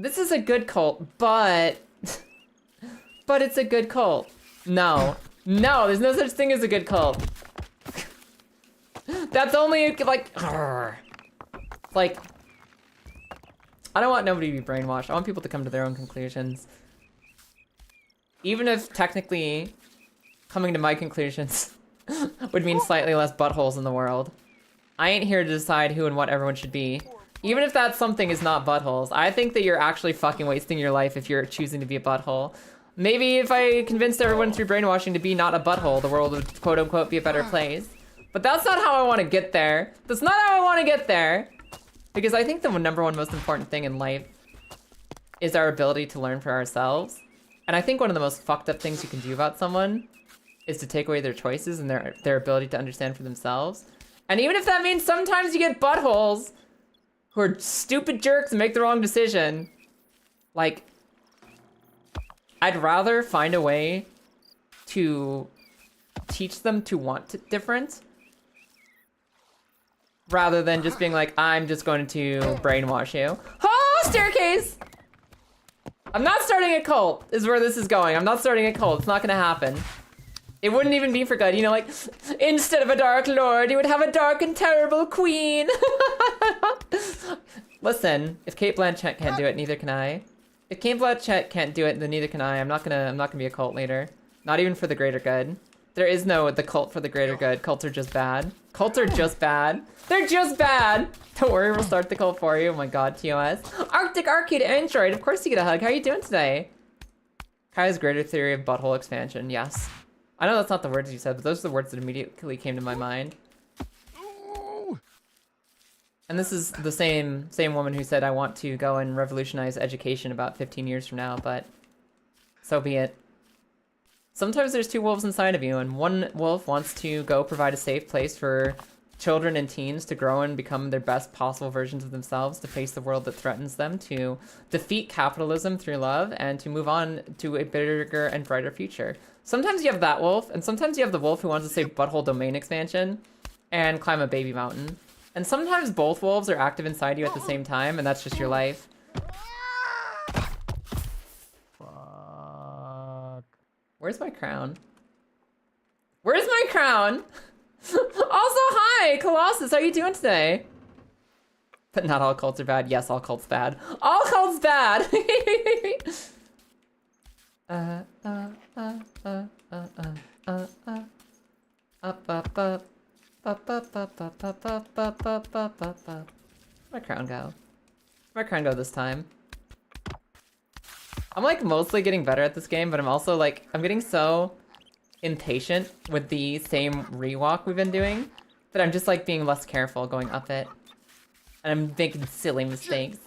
This is a good cult, but. But it's a good cult. No, there's no such thing as a good cult. That's only like, like, I don't want nobody to be brainwashed. I want people to come to their own conclusions. Even if technically coming to my conclusions would mean slightly less buttholes in the world. I ain't here to decide who and what everyone should be. Even if that something is not buttholes, I think that you're actually fucking wasting your life if you're choosing to be a butthole. Maybe if I convinced everyone through brainwashing to be not a butthole, the world would quote unquote be a better place. But that's not how I want to get there. That's not how I want to get there. Because I think the number one most important thing in life is our ability to learn for ourselves. And I think one of the most fucked up things you can do about someone is to take away their choices and their ability to understand for themselves. And even if that means sometimes you get buttholes who are stupid jerks and make the wrong decision, like, I'd rather find a way to teach them to want different rather than just being like, I'm just going to brainwash you. Oh, staircase! I'm not starting a cult, is where this is going. I'm not starting a cult. It's not gonna happen. It wouldn't even be for good. You know, like, instead of a dark lord, you would have a dark and terrible queen. Listen, if Cate Blanchett can't do it, neither can I. If Cate Blanchett can't do it, then neither can I. I'm not gonna be a cult leader. Not even for the greater good. There is no the cult for the greater good. Cults are just bad. Cults are just bad. They're just bad. Don't worry, we'll start the cult for you. Oh my god, TOS. Arctic Arcade Android, of course you get a hug. How are you doing today? Kai's greater theory of butthole expansion, yes. I know that's not the words you said, but those are the words that immediately came to my mind. And this is the same woman who said I want to go and revolutionize education about 15 years from now, but so be it. Sometimes there's two wolves inside of you, and one wolf wants to go provide a safe place for children and teens to grow and become their best possible versions of themselves, to face the world that threatens them, to defeat capitalism through love, and to move on to a bigger and brighter future. Sometimes you have that wolf, and sometimes you have the wolf who wants to say butthole domain expansion and climb a baby mountain. And sometimes both wolves are active inside you at the same time, and that's just your life. Fuck. Where's my crown? Where's my crown? Also, hi, Colossus, how you doing today? But not all cults are bad. Yes, all cults bad. All cults bad! Where'd my crown go? Where'd my crown go this time? I'm like mostly getting better at this game, but I'm also like, I'm getting so impatient with the same rewalk we've been doing that I'm just like being less careful going up it. And I'm making silly mistakes.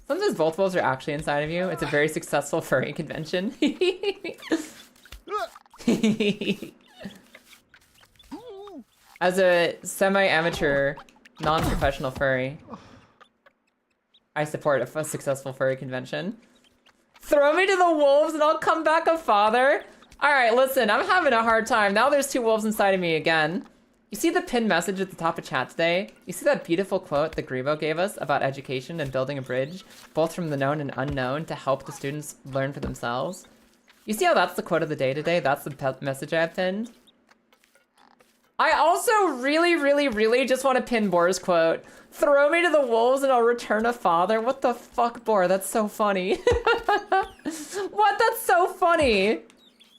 Sometimes both wolves are actually inside of you. It's a very successful furry convention. As a semi-amateur, non-professional furry, I support a successful furry convention. Throw me to the wolves and I'll come back a father? Alright, listen, I'm having a hard time. Now there's two wolves inside of me again. You see the pinned message at the top of chat today? You see that beautiful quote that Grivo gave us about education and building a bridge, both from the known and unknown, to help the students learn for themselves? You see how that's the quote of the day today? That's the message I have pinned? I also really just want to pin Boar's quote. Throw me to the wolves and I'll return a father. What the fuck, Boar? That's so funny. What? That's so funny.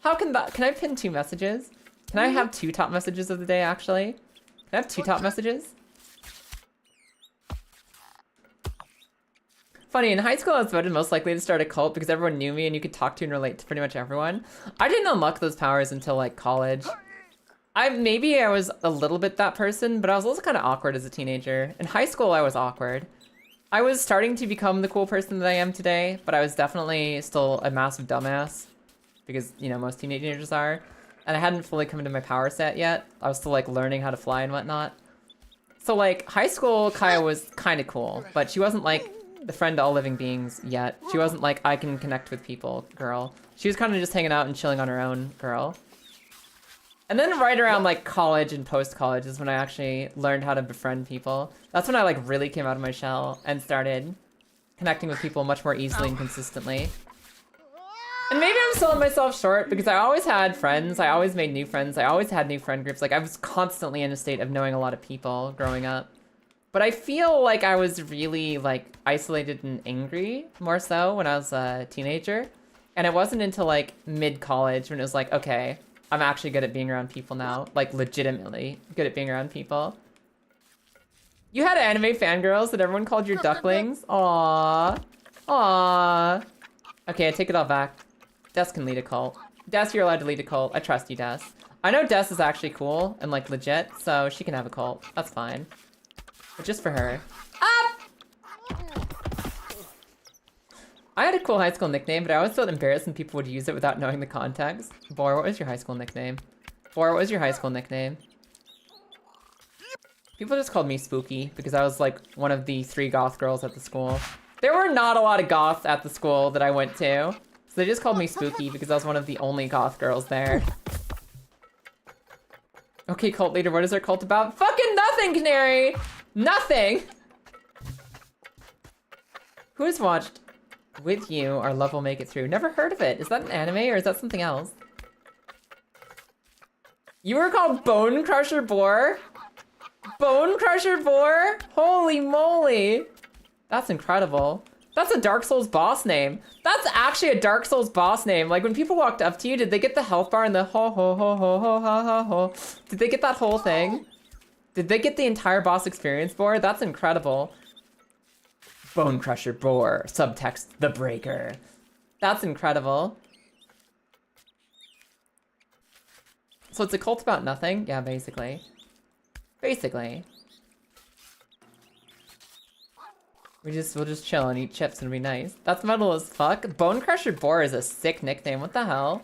How can that? Can I pin two messages? Can I have two top messages of the day, actually? Can I have two top messages? Funny, in high school I was voted most likely to start a cult because everyone knew me and you could talk to and relate to pretty much everyone. I didn't unlock those powers until like college. Maybe I was a little bit that person, but I was also kind of awkward as a teenager. In high school I was awkward. I was starting to become the cool person that I am today, but I was definitely still a massive dumbass. Because, you know, most teenagers are. And I hadn't fully come into my power set yet. I was still like learning how to fly and whatnot. So like high school Kaya was kind of cool, but she wasn't like the friend to all living beings yet. She wasn't like I can connect with people girl. She was kind of just hanging out and chilling on her own girl. And then right around like college and post-college is when I actually learned how to befriend people. That's when I like really came out of my shell and started connecting with people much more easily and consistently. And maybe I'm selling myself short because I always had friends. I always made new friends. I always had new friend groups. Like I was constantly in a state of knowing a lot of people growing up. But I feel like I was really like isolated and angry more so when I was a teenager. And it wasn't until like mid-college when it was like, okay, I'm actually good at being around people now. Like legitimately good at being around people. You had anime fangirls that everyone called your ducklings? Aww. Aww. Okay, I take it all back. Des can lead a cult. Des, you're allowed to lead a cult. I trust you, Des. I know Des is actually cool and like legit, so she can have a cult. That's fine. But just for her. Up! I had a cool high school nickname, but I always felt embarrassed when people would use it without knowing the context. Boar, what was your high school nickname? Boar, what was your high school nickname? People just called me Spooky because I was like one of the 3 goth girls at the school. There were not a lot of goths at the school that I went to. So they just called me Spooky because I was one of the only goth girls there. Okay, cult leader, what is our cult about? Fucking nothing, Canary! Nothing! Who's watched With You Our Love Will Make It Through? Never heard of it. Is that an anime or is that something else? You were called Bone Crusher Boar? Bone Crusher Boar? Holy moly! That's incredible. That's a Dark Souls boss name. That's actually a Dark Souls boss name. Like when people walked up to you, did they get the health bar and the ho ho ho ho ho ho ho ho? Did they get that whole thing? Did they get the entire boss experience board? That's incredible. Bone Crusher Boar. Subtext, the Breaker. That's incredible. So it's a cult about nothing? Yeah, basically. Basically. We'll just chill and eat chips and it'll be nice. That's metal as fuck. Bone Crusher Boar is a sick nickname. What the hell?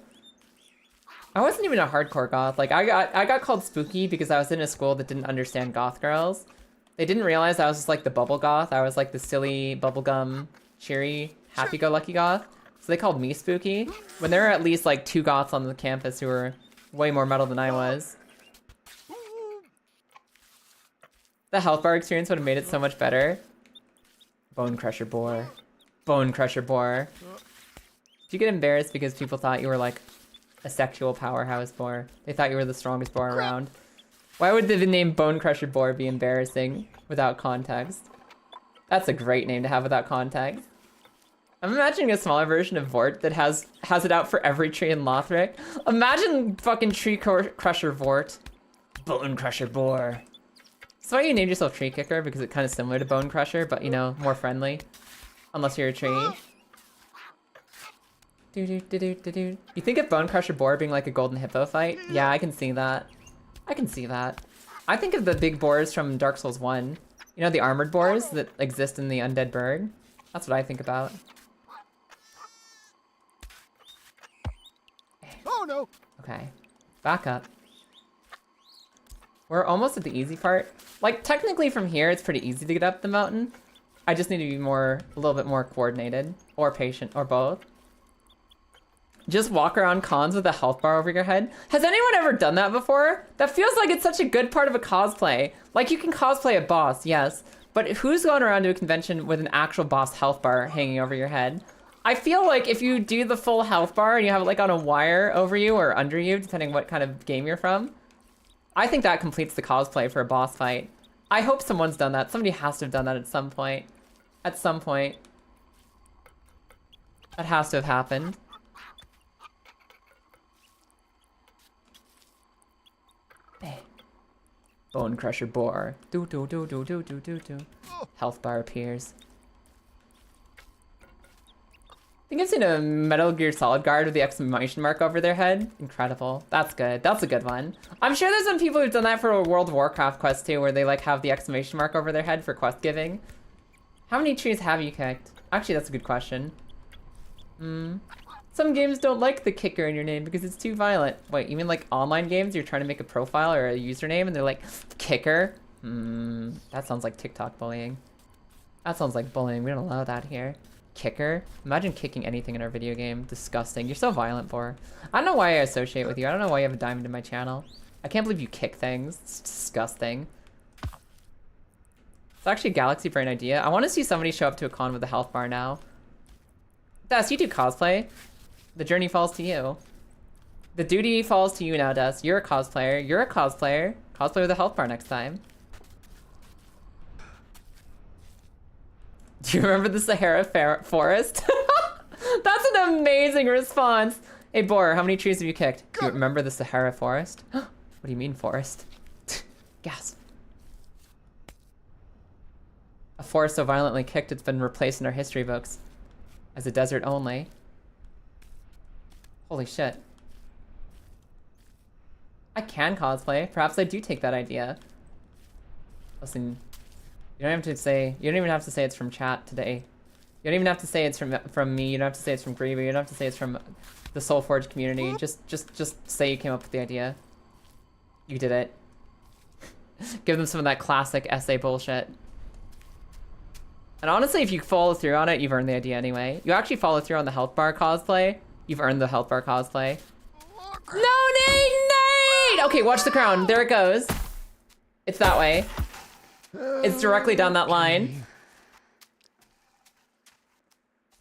I wasn't even a hardcore goth. Like I got called Spooky because I was in a school that didn't understand goth girls. They didn't realize I was just like the bubble goth. I was like the silly bubblegum, cheery, happy-go-lucky goth. So they called me Spooky. When there were at least like 2 goths on the campus who were way more metal than I was. The health bar experience would have made it so much better. Bone Crusher Boar. Bone Crusher Boar. Did you get embarrassed because people thought you were like a sexual powerhouse boar? They thought you were the strongest boar around. Why would the name Bone Crusher Boar be embarrassing without context? That's a great name to have without context. I'm imagining a smaller version of Vort that has it out for every tree in Lothric. Imagine fucking Tree Crusher Vort. Bone Crusher Boar. That's why you named yourself Tree Kicker, because it's kind of similar to Bone Crusher, but you know, more friendly. Unless you're a tree. You think of Bone Crusher Boar being like a golden hippo fight? Yeah, I can see that. I can see that. I think of the big boars from Dark Souls 1. You know, the armored boars that exist in the Undead Burg? That's what I think about. Oh no! Okay, back up. We're almost at the easy part. Like, technically from here, it's pretty easy to get up the mountain. I just need to be a little bit more coordinated, or patient, or both. Just walk around cons with a health bar over your head. Has anyone ever done that before? That feels like it's such a good part of a cosplay. Like, you can cosplay a boss, yes, but who's going around to a convention with an actual boss health bar hanging over your head? I feel like if you do the full health bar and you have it like on a wire over you or under you, depending what kind of game you're from, I think that completes the cosplay for a boss fight. I hope someone's done that. Somebody has to have done that at some point. At some point. That has to have happened. Hey. Bone Crusher Boar. Do do do do do do do do. Health bar appears. I think I've seen a Metal Gear Solid guard with the exclamation mark over their head. Incredible. That's good. That's a good one. I'm sure there's some people who've done that for a World of Warcraft quest too, where they like have the exclamation mark over their head for quest giving. How many trees have you kicked? Actually, that's a good question. Some games don't like the kicker in your name because it's too violent. Wait, you mean like online games? You're trying to make a profile or a username and they're like, kicker? That sounds like TikTok bullying. That sounds like bullying. We don't allow that here. Kicker? Imagine kicking anything in our video game. Disgusting. You're so violent, Boar. I don't know why I associate with you. I don't know why you have a diamond in my channel. I can't believe you kick things. It's disgusting. It's actually a Galaxy Brain idea. I want to see somebody show up to a con with a health bar now. Des, you do cosplay. The journey falls to you. The duty falls to you now, Des. You're a cosplayer. You're a cosplayer. Cosplay with a health bar next time. Do you remember the Sahara Forest? That's an amazing response. Hey, Boar, how many trees have you kicked? Do you remember the Sahara Forest? What do you mean, forest? Gasp. A forest so violently kicked it's been replaced in our history books as a desert only. Holy shit. I can cosplay. Perhaps I do take that idea. Listen, you don't even have to say it's from chat today. You You don't even have to say it's from me. You don't have to say it's from Griever. You don't have to say it's from the Soulforge community. Just say you came up with the idea. You did it. Give them some of that classic essay bullshit. And honestly, if you follow through on it, you've earned the idea anyway. You actually follow through on the health bar cosplay, you've earned the health bar cosplay. No, Nate! Okay, watch the crown. There it goes. It's that way. It's directly down that line.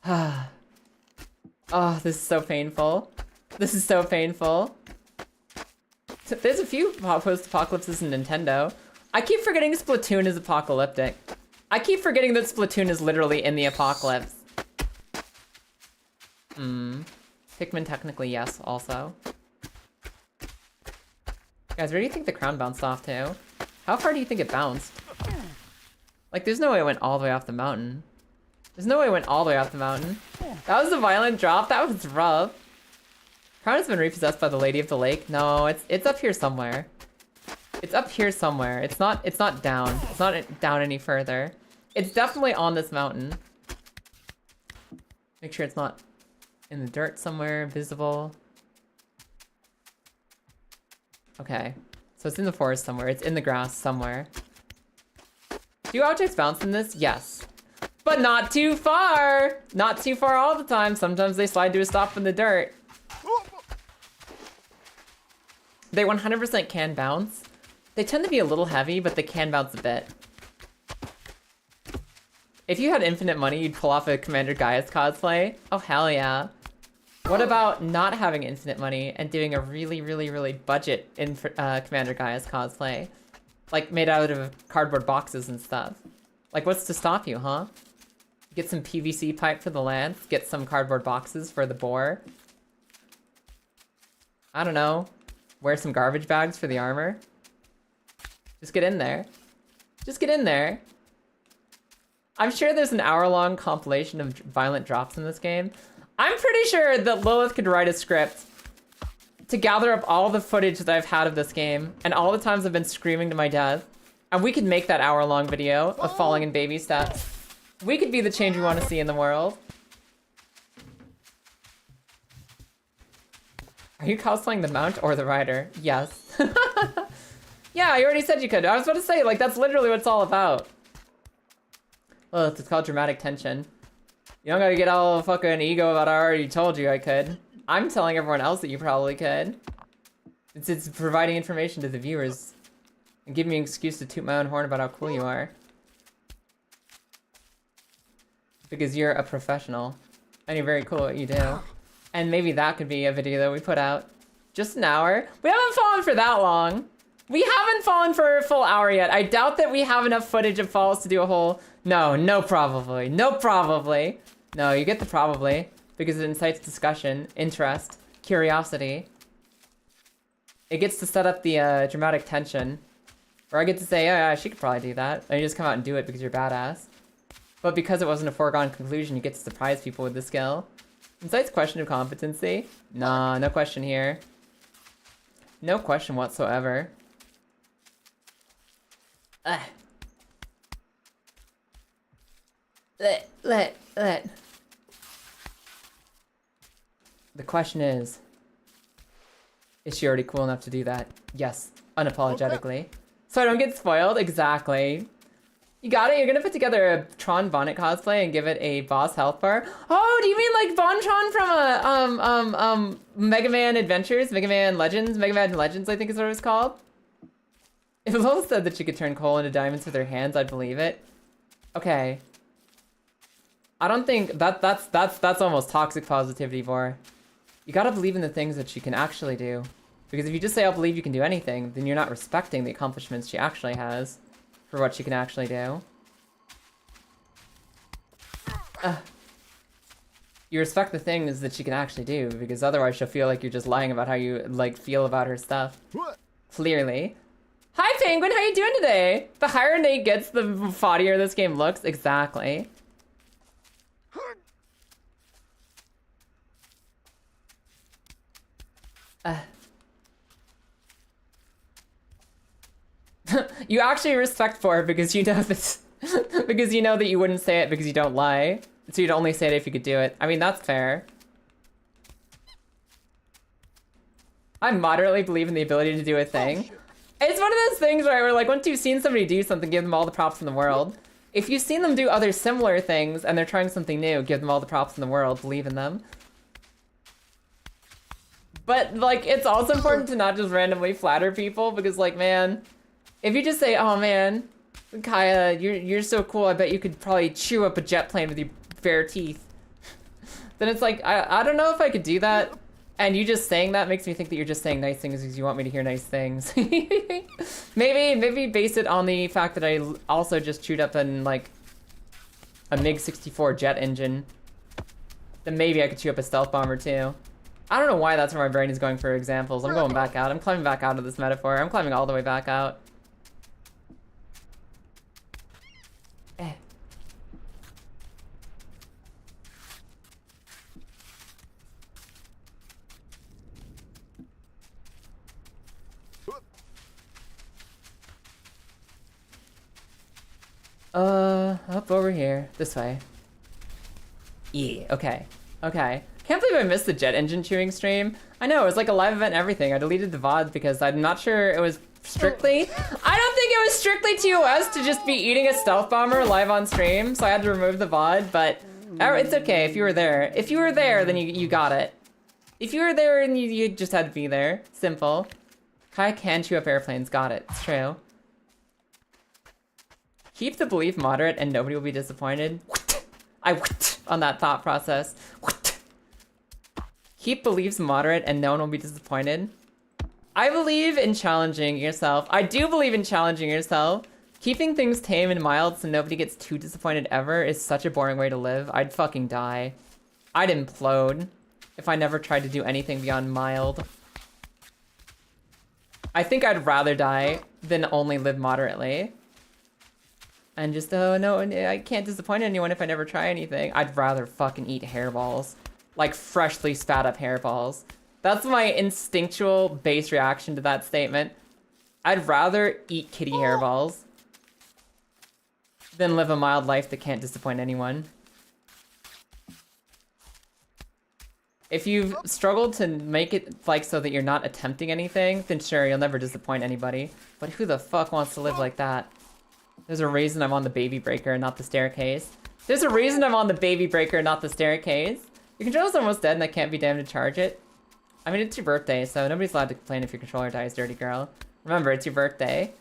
Oh, this is so painful. This is so painful. There's a few post-apocalypses in Nintendo. I keep forgetting Splatoon is apocalyptic. I keep forgetting that Splatoon is literally in the apocalypse. Pikmin technically yes, also. Guys, where do you think the crown bounced off to? How far do you think it bounced? Like, there's no way it went all the way off the mountain. There's no way it went all the way off the mountain. That was a violent drop. That was rough. Crown has been repossessed by the Lady of the Lake. No, it's up here somewhere. It's up here somewhere. It's not down. It's not down any further. It's definitely on this mountain. Make sure it's not in the dirt somewhere, visible. Okay. So it's in the forest somewhere. It's in the grass somewhere. Do objects bounce in this? Yes. But not too far! Not too far all the time. Sometimes they slide to a stop in the dirt. They 100% can bounce. They tend to be a little heavy, but they can bounce a bit. If you had infinite money, you'd pull off a Commander Gaius cosplay. Oh, hell yeah. What about not having infinite money and doing a really, really, really budget Commander Gaius cosplay? Like, made out of cardboard boxes and stuff. Like, what's to stop you, huh? Get some PVC pipe for the lance, get some cardboard boxes for the boar. I don't know. Wear some garbage bags for the armor. Just get in there. Just get in there. I'm sure there's an hour-long compilation of violent drops in this game. I'm pretty sure that Lilith could write a script to gather up all the footage that I've had of this game and all the times I've been screaming to my death. And we could make that hour-long video of falling in baby steps. We could be the change we want to see in the world. Are you cosplaying the mount or the rider? Yes. Yeah, I already said you could. I was about to say, like, that's literally what it's all about. Oh, it's called dramatic tension. You don't gotta get all fucking ego about I already told you I could. I'm telling everyone else that you probably could. It's providing information to the viewers. And giving me an excuse to toot my own horn about how cool you are. Because you're a professional. And you're very cool at what you do. And maybe that could be a video that we put out. Just an hour. We haven't fallen for that long. We haven't fallen for a full hour yet. I doubt that we have enough footage of falls to do a whole... No probably. No probably. No, you get the probably. Because it incites discussion, interest, curiosity. It gets to set up the dramatic tension. Or I get to say, yeah, she could probably do that. And you just come out and do it because you're badass. But because it wasn't a foregone conclusion, you get to surprise people with the skill. Incites question of competency. Nah, no question here. No question whatsoever. Let. The question is she already cool enough to do that? Yes, unapologetically. So I don't get spoiled? Exactly. You got it? You're gonna put together a Tron Bonnet cosplay and give it a boss health bar? Oh, do you mean like Bontron from Mega Man Adventures? Mega Man Legends? Mega Man Legends, I think is what it was called. If Lola said that she could turn coal into diamonds with her hands, I'd believe it. Okay. I don't think that's almost toxic positivity, Vor. You gotta believe in the things that she can actually do. Because if you just say, I'll believe you can do anything, then you're not respecting the accomplishments she actually has for what she can actually do. You respect the things that she can actually do, because otherwise she'll feel like you're just lying about how you, like, feel about her stuff. Clearly. Hi, Penguin, how you doing today? The higher Nate gets, the foddier this game looks. Exactly. You actually respect for her because you know that because you know that you wouldn't say it because you don't lie. So you'd only say it if you could do it. I mean, that's fair. I moderately believe in the ability to do a thing. It's one of those things, right, where like once you've seen somebody do something, give them all the props in the world. If you've seen them do other similar things and they're trying something new, give them all the props in the world, believe in them. But like, it's also important to not just randomly flatter people because like, man, if you just say, oh man, Kaya, you're so cool, I bet you could probably chew up a jet plane with your bare teeth. Then it's like, I don't know if I could do that. And you just saying that makes me think that you're just saying nice things because you want me to hear nice things. maybe base it on the fact that I also just chewed up an like a MiG-64 jet engine. Then maybe I could chew up a stealth bomber too. I don't know why that's where my brain is going for examples. I'm going back out. I'm climbing back out of this metaphor. I'm climbing all the way back out. Eh. Up over here. This way. Yeah, okay. Okay. Can't believe I missed the jet engine chewing stream. I know, it was like a live event and everything. I deleted the VOD because I'm not sure it was strictly... I don't think it was strictly TOS to just be eating a stealth bomber live on stream, so I had to remove the VOD, but it's okay if you were there. If you were there, then you got it. If you were there and you just had to be there. Simple. Kai can chew up airplanes, got it. It's true. Keep the belief moderate and nobody will be disappointed. On that thought process. Keep beliefs moderate and no one will be disappointed. I believe in challenging yourself. I do believe in challenging yourself. Keeping things tame and mild so nobody gets too disappointed ever is such a boring way to live. I'd fucking die. I'd implode if I never tried to do anything beyond mild. I think I'd rather die than only live moderately. And just, oh no, I can't disappoint anyone if I never try anything. I'd rather fucking eat hairballs. Like freshly spat up hairballs. That's my instinctual base reaction to that statement. I'd rather eat kitty hairballs than live a mild life that can't disappoint anyone. If you've struggled to make it like so that you're not attempting anything, then sure, you'll never disappoint anybody. But who the fuck wants to live like that? There's a reason I'm on the Babybreaker and not the staircase. There's a reason I'm on the Babybreaker and not the staircase. Your controller's almost dead and I can't be damned to charge it. I mean, it's your birthday, so nobody's allowed to complain if your controller dies, dirty girl. Remember, it's your birthday.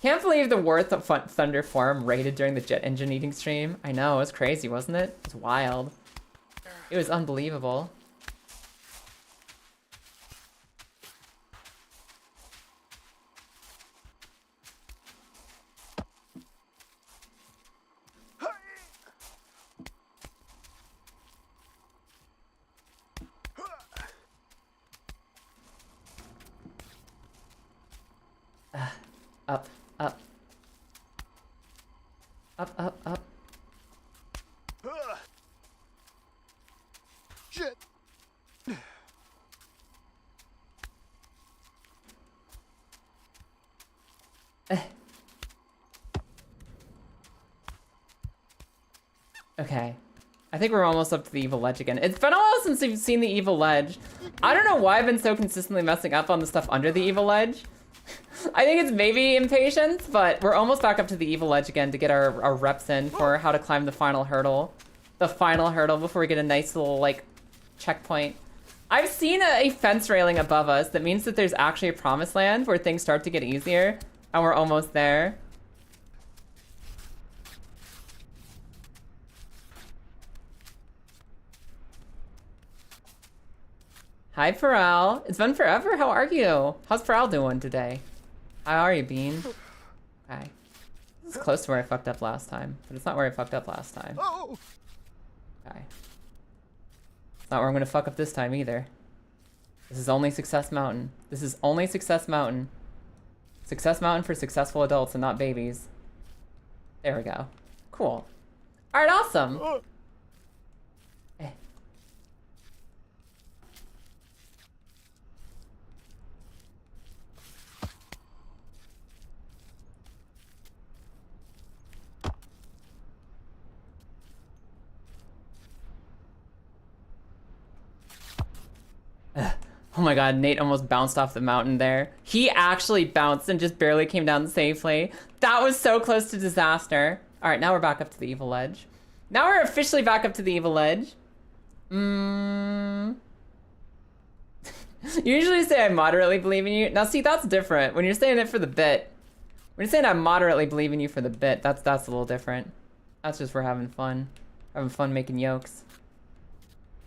Can't believe the Worth of Thunder Forum raided during the jet engine eating stream. I know, it was crazy, wasn't it? It was wild. It was unbelievable. Up, up. Up, up, up. Shit. Okay. I think we're almost up to the evil ledge again. It's been a while since we've seen the evil ledge. I don't know why I've been so consistently messing up on the stuff under the evil ledge. I think it's maybe impatience, but we're almost back up to the evil ledge again to get our reps in for how to climb the final hurdle. The final hurdle before we get a nice little, like, checkpoint. I've seen a fence railing above us that means that there's actually a promised land where things start to get easier, and we're almost there. Hi, Pharrell. It's been forever. How are you? How's Pharrell doing today? How are you, Bean? Okay. It's close to where I fucked up last time, but it's not where I fucked up last time. Okay. It's not where I'm gonna fuck up this time either. This is only Success Mountain. This is only Success Mountain. Success Mountain for successful adults and not babies. There we go. Cool. Alright, awesome. Eh. Oh my god, Nate almost bounced off the mountain there. He actually bounced and just barely came down safely. That was so close to disaster. All right, now we're back up to the evil ledge. Now we're officially back up to the evil ledge. You usually say I moderately believe in you. Now see, that's different. When you're saying it for the bit. When you're saying I moderately believe in you for the bit, that's a little different. That's just for having fun. Having fun making yokes.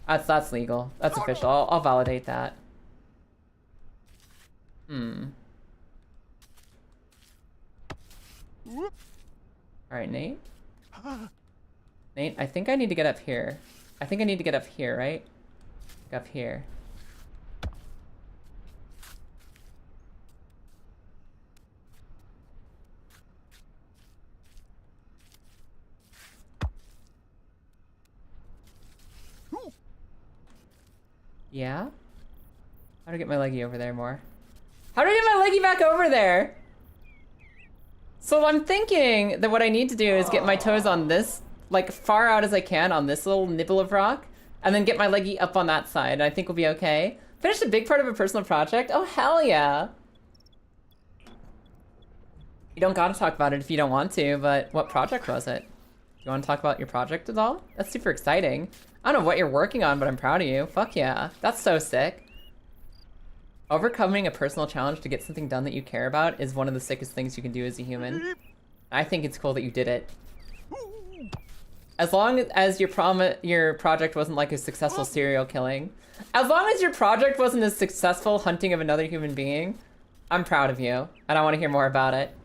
That's legal. That's official. I'll validate that. Alright, Nate. Nate, I think I need to get up here. I think I need to get up here, right? Up here. Yeah? How do I get my leggy over there more? How do I get my leggy back over there? So I'm thinking that what I need to do is get my toes on this, like far out as I can on this little nibble of rock, and then get my leggy up on that side. I think we'll be okay. Finished a big part of a personal project? Oh, hell yeah. You don't gotta talk about it if you don't want to, but what project was it? You wanna talk about your project at all? That's super exciting. I don't know what you're working on, but I'm proud of you. Fuck yeah. That's so sick. Overcoming a personal challenge to get something done that you care about is one of the sickest things you can do as a human. I think it's cool that you did it. As long as your project wasn't like a successful serial killing. As long as your project wasn't a successful hunting of another human being, I'm proud of you, and I want to hear more about it.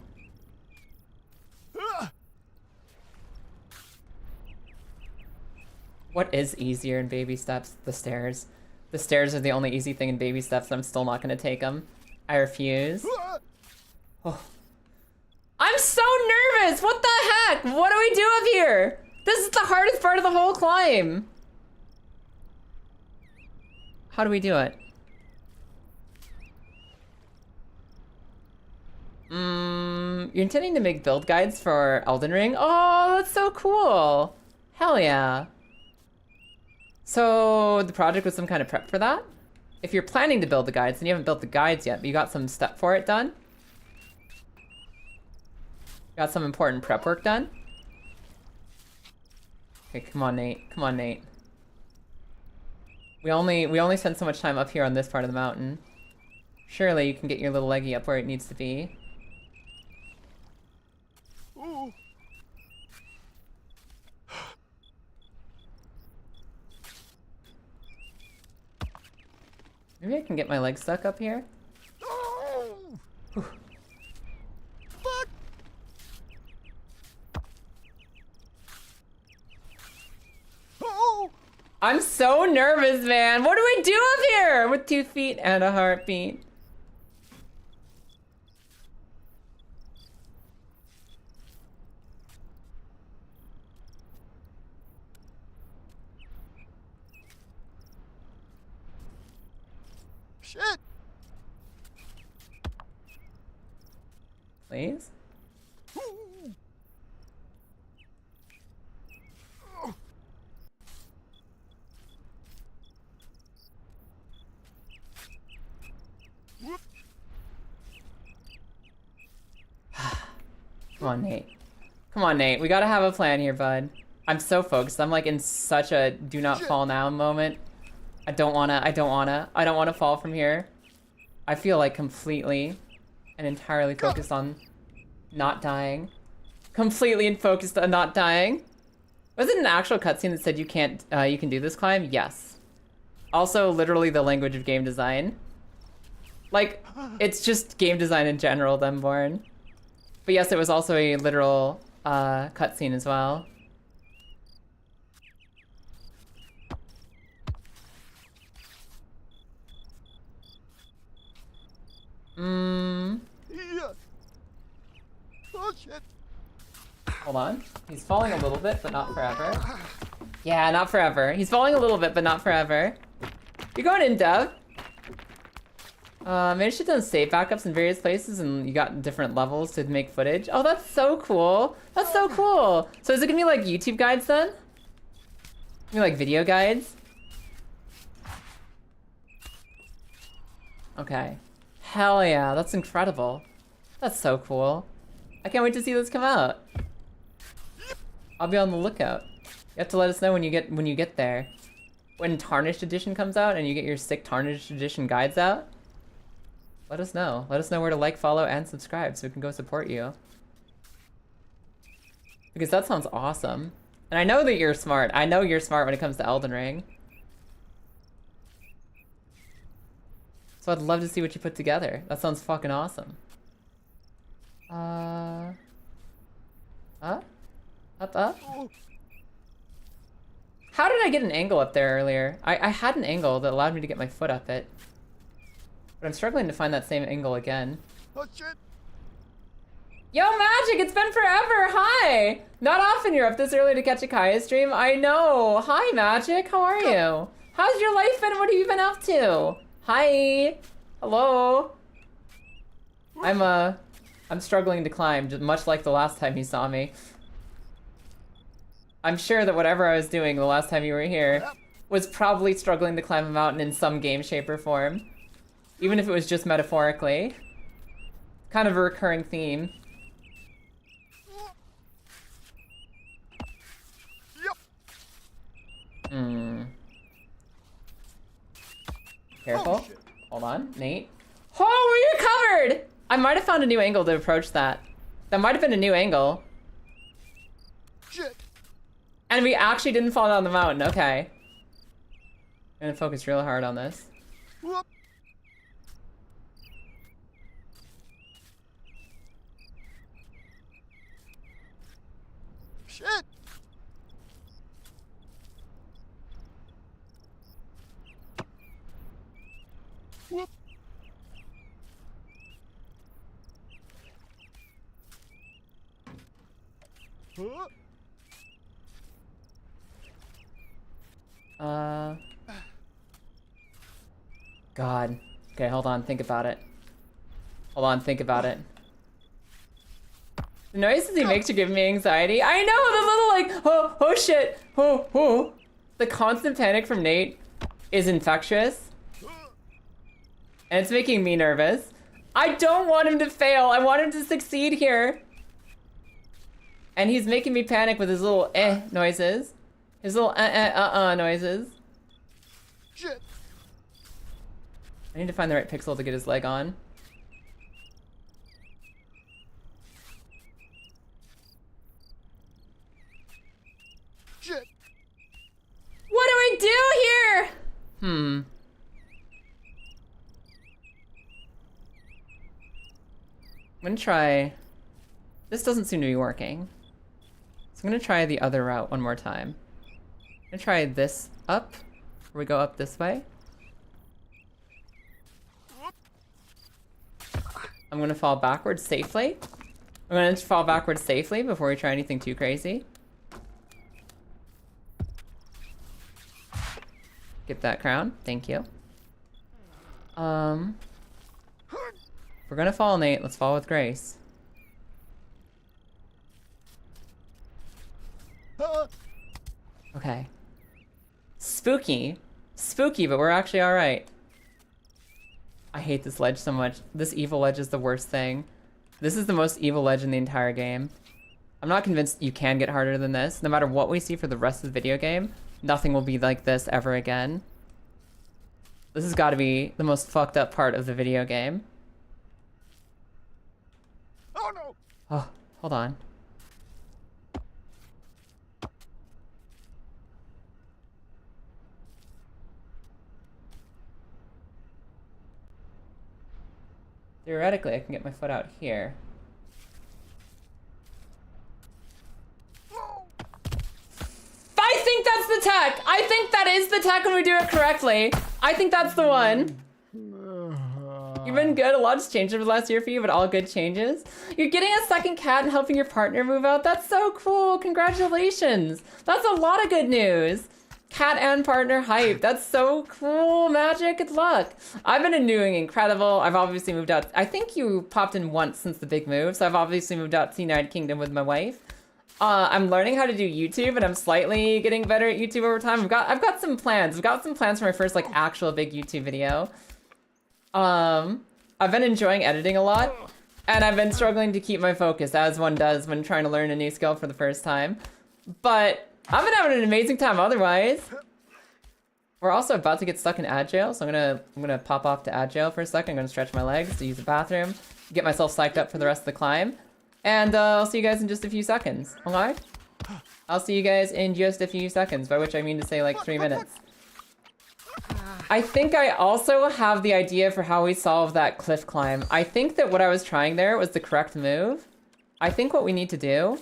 What is easier in baby steps? The stairs. The stairs are the only easy thing in baby steps, and I'm still not gonna take them. I refuse. Oh. I'm so nervous! What the heck? What do we do up here? This is the hardest part of the whole climb. How do we do it? You're intending to make build guides for Elden Ring? Oh, that's so cool. Hell yeah. So the project was some kind of prep for that? If you're planning to build the guides, then you haven't built the guides yet, but you got some step for it done? Got some important prep work done? Okay, come on, Nate. Come on, Nate. We only spend so much time up here on this part of the mountain. Surely you can get your little leggy up where it needs to be. Ooh. Maybe I can get my leg stuck up here? Oh. Whew. Fuck. Oh. I'm so nervous, man. What do we do up here with 2 feet and a heartbeat? Shit. Please? Ooh. Whoop. Come on, Nate. Come on, Nate. We gotta have a plan here, bud. I'm so focused. I'm like in such a do not fall now moment. I don't wanna fall from here. I feel like completely and entirely focused on not dying. Completely and focused on not dying. Was it an actual cutscene that said you can't, you can do this climb? Yes. Also, literally the language of game design. Like, it's just game design in general, Themborn. But yes, it was also a literal, cutscene as well. Yeah. Oh shit. Hold on. He's falling a little bit, but not forever. Yeah, not forever. He's falling a little bit, but not forever. You're going in, Dev. Maybe she's done save backups in various places and you got different levels to make footage. Oh, that's so cool. That's so cool. So is it gonna be like YouTube guides then? Gonna be like video guides? Okay. Hell yeah, that's incredible. That's so cool. I can't wait to see this come out. I'll be on the lookout. You have to let us know when you get there. When Tarnished Edition comes out and you get your sick Tarnished Edition guides out, let us know. Let us know where to like, follow, and subscribe so we can go support you. Because that sounds awesome. And I know that you're smart. I know you're smart when it comes to Elden Ring. So I'd love to see what you put together. That sounds fucking awesome. Up? Oh, How did I get an angle up there earlier? I had an angle that allowed me to get my foot up it. But I'm struggling to find that same angle again. oh shit! Yo, Magic, it's been forever! Hi! Not often you're up this early to catch a Kaya stream. I know! Hi, Magic, how are you? How's your life been? What have you been up to? Hi! Hello? I'm struggling to climb, just much like the last time you saw me. I'm sure that whatever I was doing the last time you were here was probably struggling to climb a mountain in some game, shape, or form. Even if it was just metaphorically. Kind of a recurring theme. Yep. Careful. Oh, shit. Hold on, Nate. Oh, we're covered! I might have found a new angle to approach that. That might have been a new angle. Shit. And we actually didn't fall down the mountain, okay. I'm gonna focus real hard on this. Whoop. Shit. Whoop. Huh? God. Okay, hold on, think about it. Hold on, think about it. The noises he makes are giving me anxiety. I know, the little like, oh shit, oh. The constant panic from Nate is infectious. And it's making me nervous. I don't want him to fail. I want him to succeed here. And he's making me panic with his little noises. His little noises. Shit. I need to find the right pixel to get his leg on. Shit. What do I do here? I'm gonna try... This doesn't seem to be working. So I'm gonna try the other route one more time. I'm gonna try this up, where we go up this way. I'm gonna fall backwards safely. I'm gonna fall backwards safely before we try anything too crazy. Get that crown, thank you. If we're gonna fall, Nate, let's fall with grace. Okay. Spooky. Spooky, but we're actually alright. I hate this ledge so much. This evil ledge is the worst thing. This is the most evil ledge in the entire game. I'm not convinced you can get harder than this. No matter what we see for the rest of the video game, nothing will be like this ever again. This has got to be the most fucked up part of the video game. Oh no. Oh, hold on. Theoretically, I can get my foot out here. I think that's the tech! I think that is the tech when we do it correctly. I think that's the one. You've been good. A lot's changed over the last year for you, but all good changes. You're getting a second cat and helping your partner move out. That's so cool. Congratulations. That's a lot of good news. Cat and partner hype. That's so cool, Magic. Good luck. I've been doing incredible. I've obviously moved out. I think you popped in once since the big move, so I've obviously moved out to the United Kingdom with my wife. I'm learning how to do YouTube, and I'm slightly getting better at YouTube over time. I've got some plans. I've got some plans for my first like actual big YouTube video. I've been enjoying editing a lot, and I've been struggling to keep my focus, as one does when trying to learn a new skill for the first time. But I've been having an amazing time otherwise. We're also about to get stuck in ad jail, so I'm gonna pop off to ad jail for a second. I'm gonna stretch my legs to use the bathroom, get myself psyched up for the rest of the climb, and I'll see you guys in just a few seconds. Okay? I'll see you guys in just a few seconds, by which I mean to say like 3 minutes. I think I also have the idea for how we solve that cliff climb. I think that what I was trying there was the correct move. I think what we need to do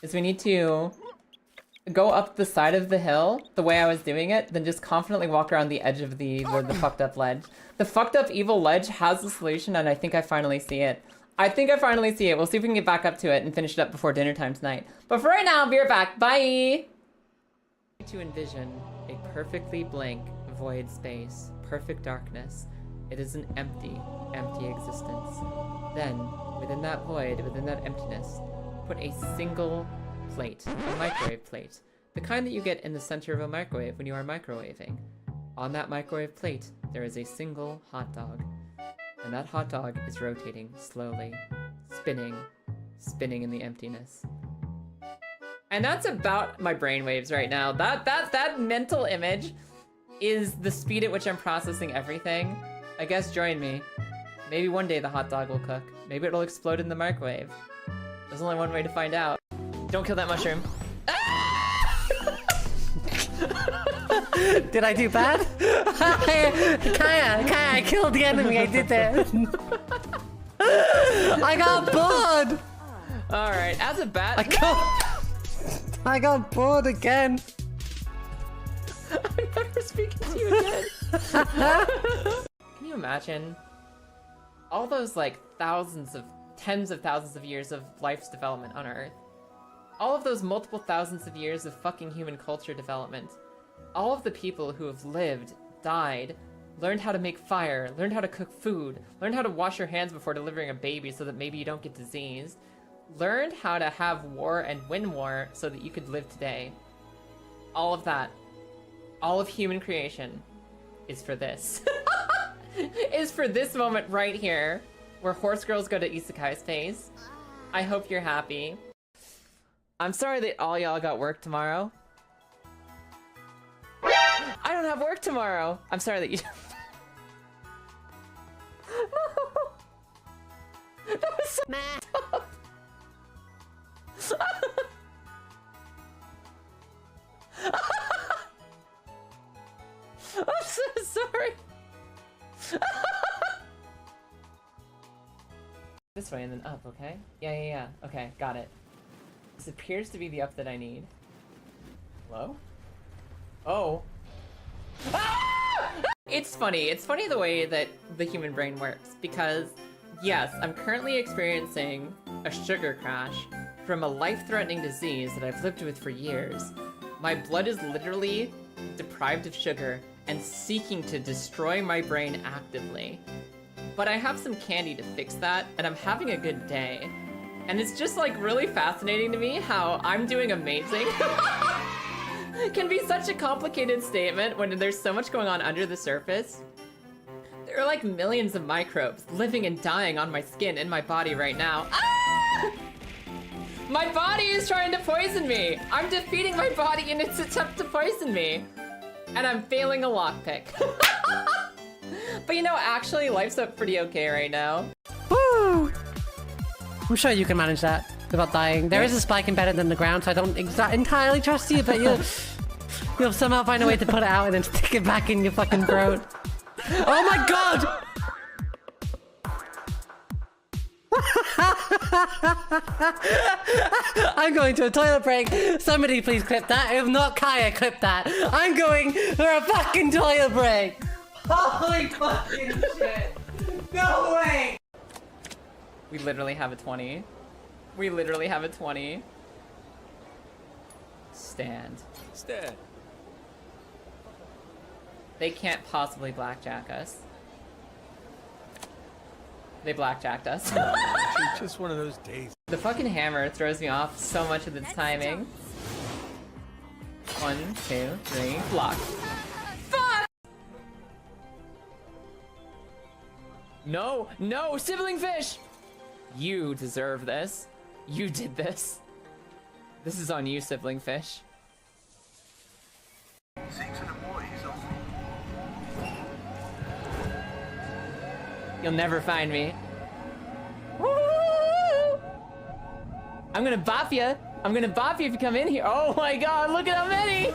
is we need to go up the side of the hill the way I was doing it, then just confidently walk around the edge of the fucked up ledge. The fucked up evil ledge has the solution, and I think I finally see it. I think I finally see it. We'll see if we can get back up to it and finish it up before dinner time tonight. But for right now, I'll be right back. Bye! To envision a perfectly blank void space, perfect darkness. It is an empty, empty existence. Then, within that void, within that emptiness, put a single plate, a microwave plate, the kind that you get in the center of a microwave when you are microwaving. On that microwave plate, there is a single hot dog. And that hot dog is rotating slowly, spinning, spinning in the emptiness. And that's about my brainwaves right now. That mental image is the speed at which I'm processing everything. I guess join me. Maybe one day the hot dog will cook. Maybe it'll explode in the microwave. There's only one way to find out. Don't kill that mushroom. Did I do bad? Kaya, I killed the enemy. I did that. I got bored. All right, as a bat. I got bored again. I'm never speaking to you again. Can you imagine all those like tens of thousands of years of life's development on Earth? All of those multiple thousands of years of fucking human culture development. All of the people who have lived, died, learned how to make fire, learned how to cook food, learned how to wash your hands before delivering a baby so that maybe you don't get disease, learned how to have war and win war so that you could live today. All of that, all of human creation is for this. Is for this moment right here, where horse girls go to Isekai's face. I hope you're happy. I'm sorry that all y'all got work tomorrow. I don't have work tomorrow. I'm sorry that you. That was so tough. I'm so sorry. This way and then up, okay? Yeah. Okay, got it. This appears to be the up that I need. Hello? Oh. Ah! It's funny the way that the human brain works, because yes, I'm currently experiencing a sugar crash from a life-threatening disease that I've lived with for years. My blood is literally deprived of sugar and seeking to destroy my brain actively. But I have some candy to fix that, and I'm having a good day. And it's just like really fascinating to me how I'm doing amazing can be such a complicated statement when there's so much going on under the surface. There are like millions of microbes living and dying on my skin and my body right now. Ah! My body is trying to poison me. I'm defeating my body in its attempt to poison me. And I'm failing a lockpick. But you know, actually, life's up pretty okay right now. Woo! I'm sure you can manage that without dying. There is a spike embedded in the ground, so I don't entirely trust you, but you'll somehow find a way to put it out and then stick it back in your fucking throat. Oh my god! I'm going to a toilet break. Somebody please clip that. If not, Kaya, clip that. I'm going for a fucking toilet break. Holy fucking shit. No way. We literally have a 20. We literally have a 20. Stand. They can't possibly blackjack us. They blackjacked us. It's just one of those days. The fucking hammer throws me off so much with its timing. 1, 2, 3, block. Fuck! No, no, sibling fish! You deserve this. You did this. This is on you, sibling fish. You'll never find me. Woo! I'm gonna bop ya. I'm gonna bop you if you come in here. Oh my god, look at how many!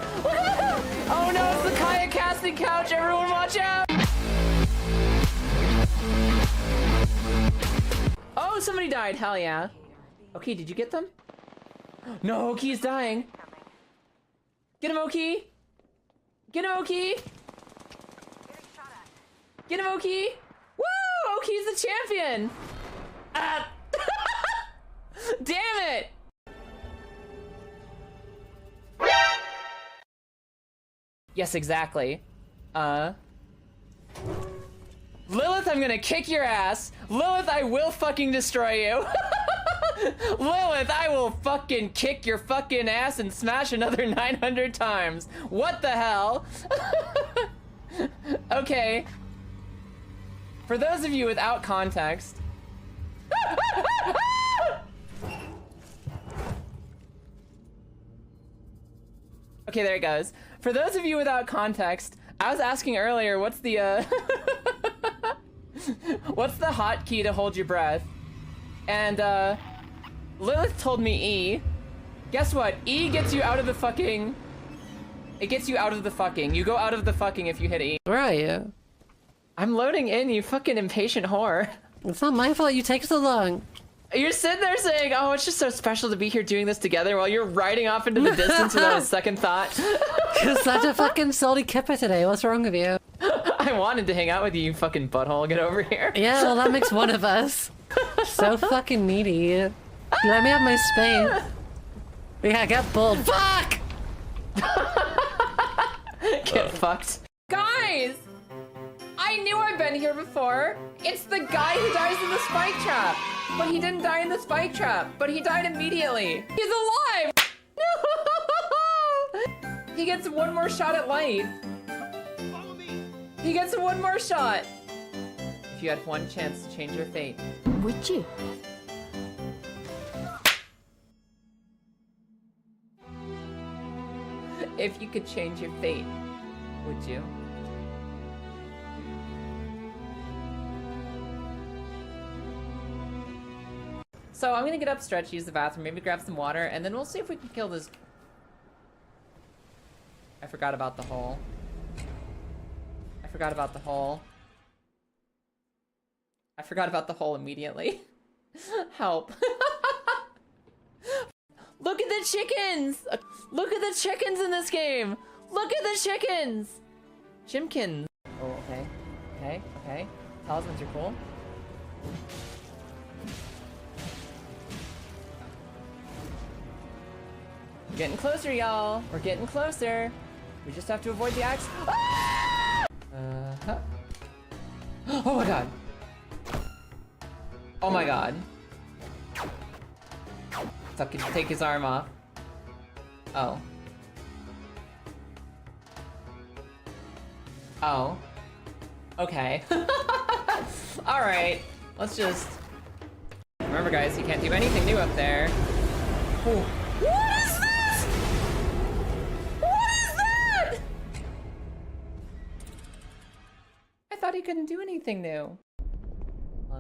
Oh no, it's the kayak casting couch. Everyone watch out! Oh, somebody died. Hell yeah. Okay, did you get them? No, Oki's dying. Get him, Oki. Get him, Oki. Get him, Oki. Woo! Oki's the champion. Ah. Damn it. Yes, exactly. Lilith, I'm gonna kick your ass. Lilith, I will fucking destroy you. Lilith, I will fucking kick your fucking ass and smash another 900 times. What the hell? Okay. For those of you without context. Okay, there it goes. For those of you without context, I was asking earlier, what's the what's the hotkey to hold your breath? And Lilith told me E. Guess what? E gets you out of the fucking... It gets you out of the fucking. You go out of the fucking if you hit E. Where are you? I'm loading in, you fucking impatient whore. It's not my fault you take so long. You're sitting there saying, oh, it's just so special to be here doing this together while you're riding off into the distance without a second thought. You're such a fucking salty kipper today. What's wrong with you? I wanted to hang out with you, you fucking butthole. Get over here. Yeah, well, that makes one of us. So fucking needy. Let me have my space. Yeah, get pulled. Fuck! Get fucked. Guys! I knew I've been here before. It's the guy who dies in the spike trap. But he didn't die in the spike trap. But he died immediately. He's alive! He gets one more shot at life. Follow me. He gets one more shot. If you had one chance to change your fate. Would you? If you could change your fate, would you? So I'm gonna get up, stretch, use the bathroom, maybe grab some water, and then we'll see if we can kill this. I forgot about the hole. I forgot about the hole. I forgot about the hole immediately. Help. Look at the chickens! Look at the chickens in this game! Look at the chickens! Chimkins. Oh, okay. Okay, okay. Talismans are cool. We're getting closer, y'all. We're getting closer. We just have to avoid the axe. Ah! Uh-huh. Oh my god. Oh my god. Fucking take his arm off. Oh. Oh. Okay. Alright. Let's just... Remember guys, you can't do anything new up there. Oh. What is this? What is that? I thought he couldn't do anything new.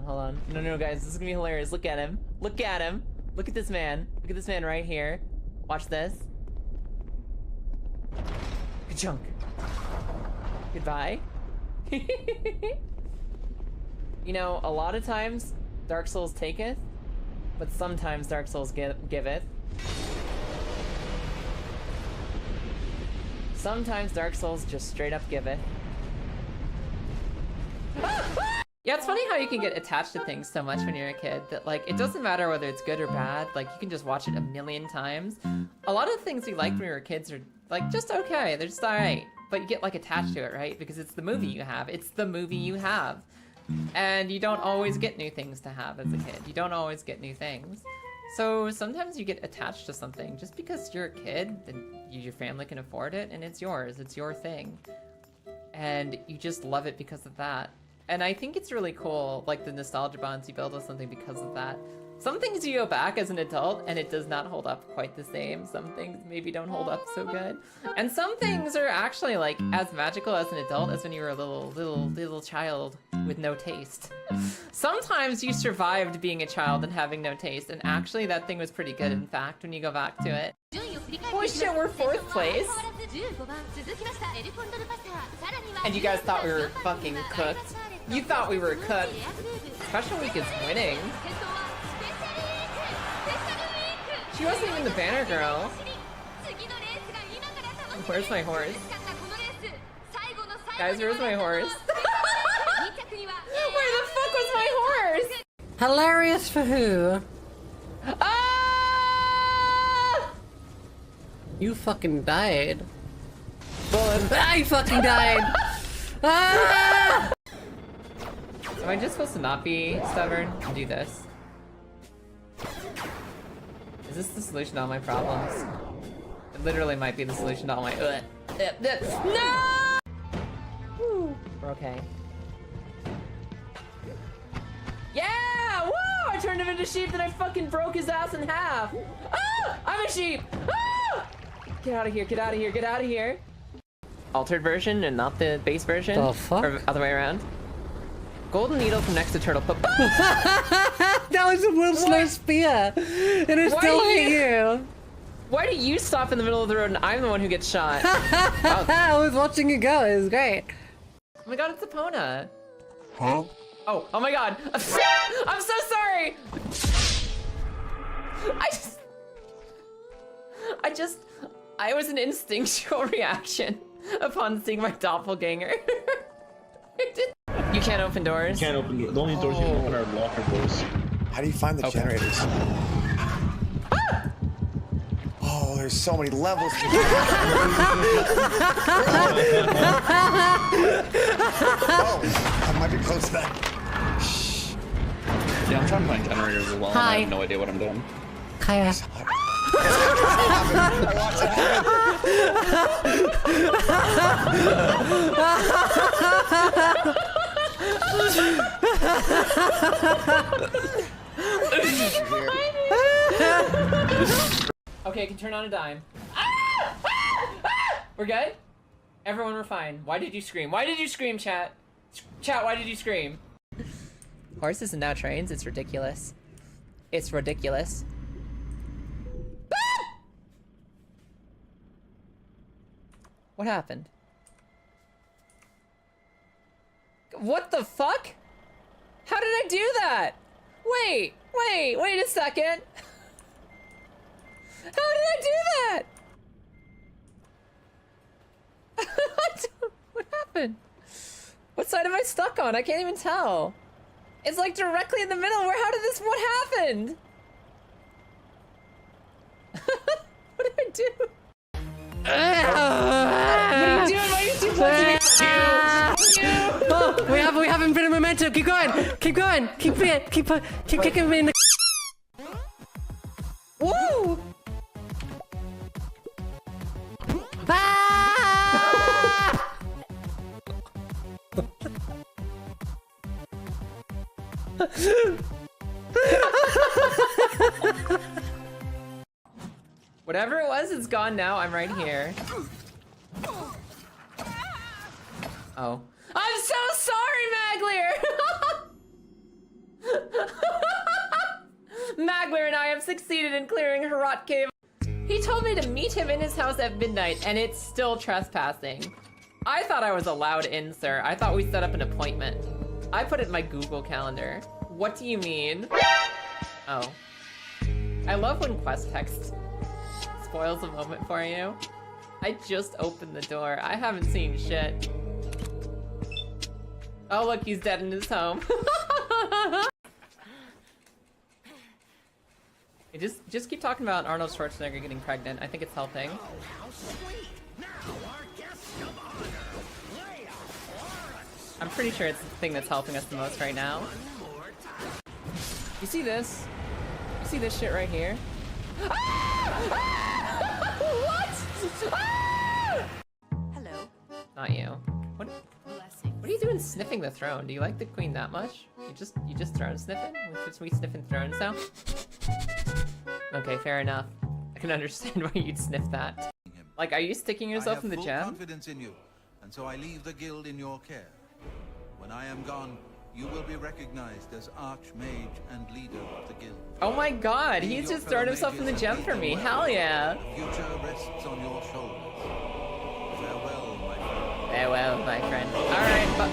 Hold on. No, no, guys, this is gonna be hilarious. Look at him. Look at him. Look at this man. Look at this man right here. Watch this. Good chunk. Goodbye. You know, a lot of times Dark Souls taketh, but sometimes Dark Souls giveth. Sometimes Dark Souls just straight up giveth. Yeah, it's funny how you can get attached to things so much when you're a kid that, like, it doesn't matter whether it's good or bad. Like, you can just watch it a million times. A lot of the things we liked when we were kids are, like, just okay. They're just alright. But you get, like, attached to it, right? Because it's the movie you have. It's the movie you have. And you don't always get new things to have as a kid. You don't always get new things. So sometimes you get attached to something just because you're a kid and your family can afford it and it's yours. It's your thing. And you just love it because of that. And I think it's really cool, like the nostalgia bonds you build with something because of that. Some things you go back as an adult and it does not hold up quite the same. Some things maybe don't hold up so good. And some things are actually like as magical as an adult as when you were a little child with no taste. Sometimes you survived being a child and having no taste, and actually that thing was pretty good in fact when you go back to it. Holy shit, we're 4th place! And you guys thought we were fucking cooked. You thought we were cooked. Special Week is winning. She wasn't even the banner girl. Where's my horse? Guys, where's my horse? Where the fuck was my horse? Hilarious for who? Ah! You fucking died. I fucking died! Ah! Am I just supposed to not be stubborn and do this? Is this the solution to all my problems? It literally might be the solution to all my No! Woo! We're okay. Yeah! Woo! I turned him into sheep, then I fucking broke his ass in half! Ah! I'm a sheep! Ah! Get out of here, get out of here, get out of here! Altered version and not the base version? The fuck? Or other way around? Golden needle from next to turtle. That was a real slow spear! And it still hit you! Why do you stop in the middle of the road and I'm the one who gets shot? I was watching you go, it was great. Oh my god, it's Epona. Huh? Oh my god. I'm so sorry! I was an instinctual reaction upon seeing my doppelganger. You can't open doors? Can't open doors. The only doors you can open are locker doors. How do you find the generators? Oh, there's so many levels. Oh, I might be close to that. Yeah, I'm trying to find generators as well. Hi. I have no idea what I'm doing. Kaya. Okay, I can turn on a dime. We're good? Everyone, we're fine. Why did you scream? Why did you scream, chat? Chat, why did you scream? Horses and now trains, it's ridiculous. It's ridiculous. What happened? What the fuck? How did I do that? Wait a second. How did I do that? What happened? What side am I stuck on? I can't even tell. It's like directly in the middle. What happened? What did I do? What are you doing? Why are you too close to me? Oh, we have infinite momentum. Keep going. Keep going. Keep kicking me in the. Woo! Ah! Whatever it was, it's gone now. I'm right here. Oh. I'm so sorry, Maglear! Maglear and I have succeeded in clearing Herat Cave. He told me to meet him in his house at midnight, and it's still trespassing. I thought I was allowed in, sir. I thought we set up an appointment. I put it in my Google Calendar. What do you mean? Oh. I love when quest text spoils a moment for you. I just opened the door. I haven't seen shit. Oh look, he's dead in his home. Just keep talking about Arnold Schwarzenegger getting pregnant. I think it's helping. I'm pretty sure it's the thing that's helping us the most right now. You see this? You see this shit right here? What? Hello. Not you. What? Blessings. What are you doing sniffing the throne? Do you like the queen that much? You just throne sniffing? We sniffing thrones now? Okay, fair enough. I can understand why you'd sniff that. Like, are you sticking yourself in the I have gem? full confidence in you, and so I leave the guild in your care. When I am gone, you will be recognized as Archmage and leader of the guild. Oh my god, he's just thrown himself in the gem for me. Hell yeah. The future rests on your shoulders. Farewell, my friend. Farewell, my friend. Alright, but...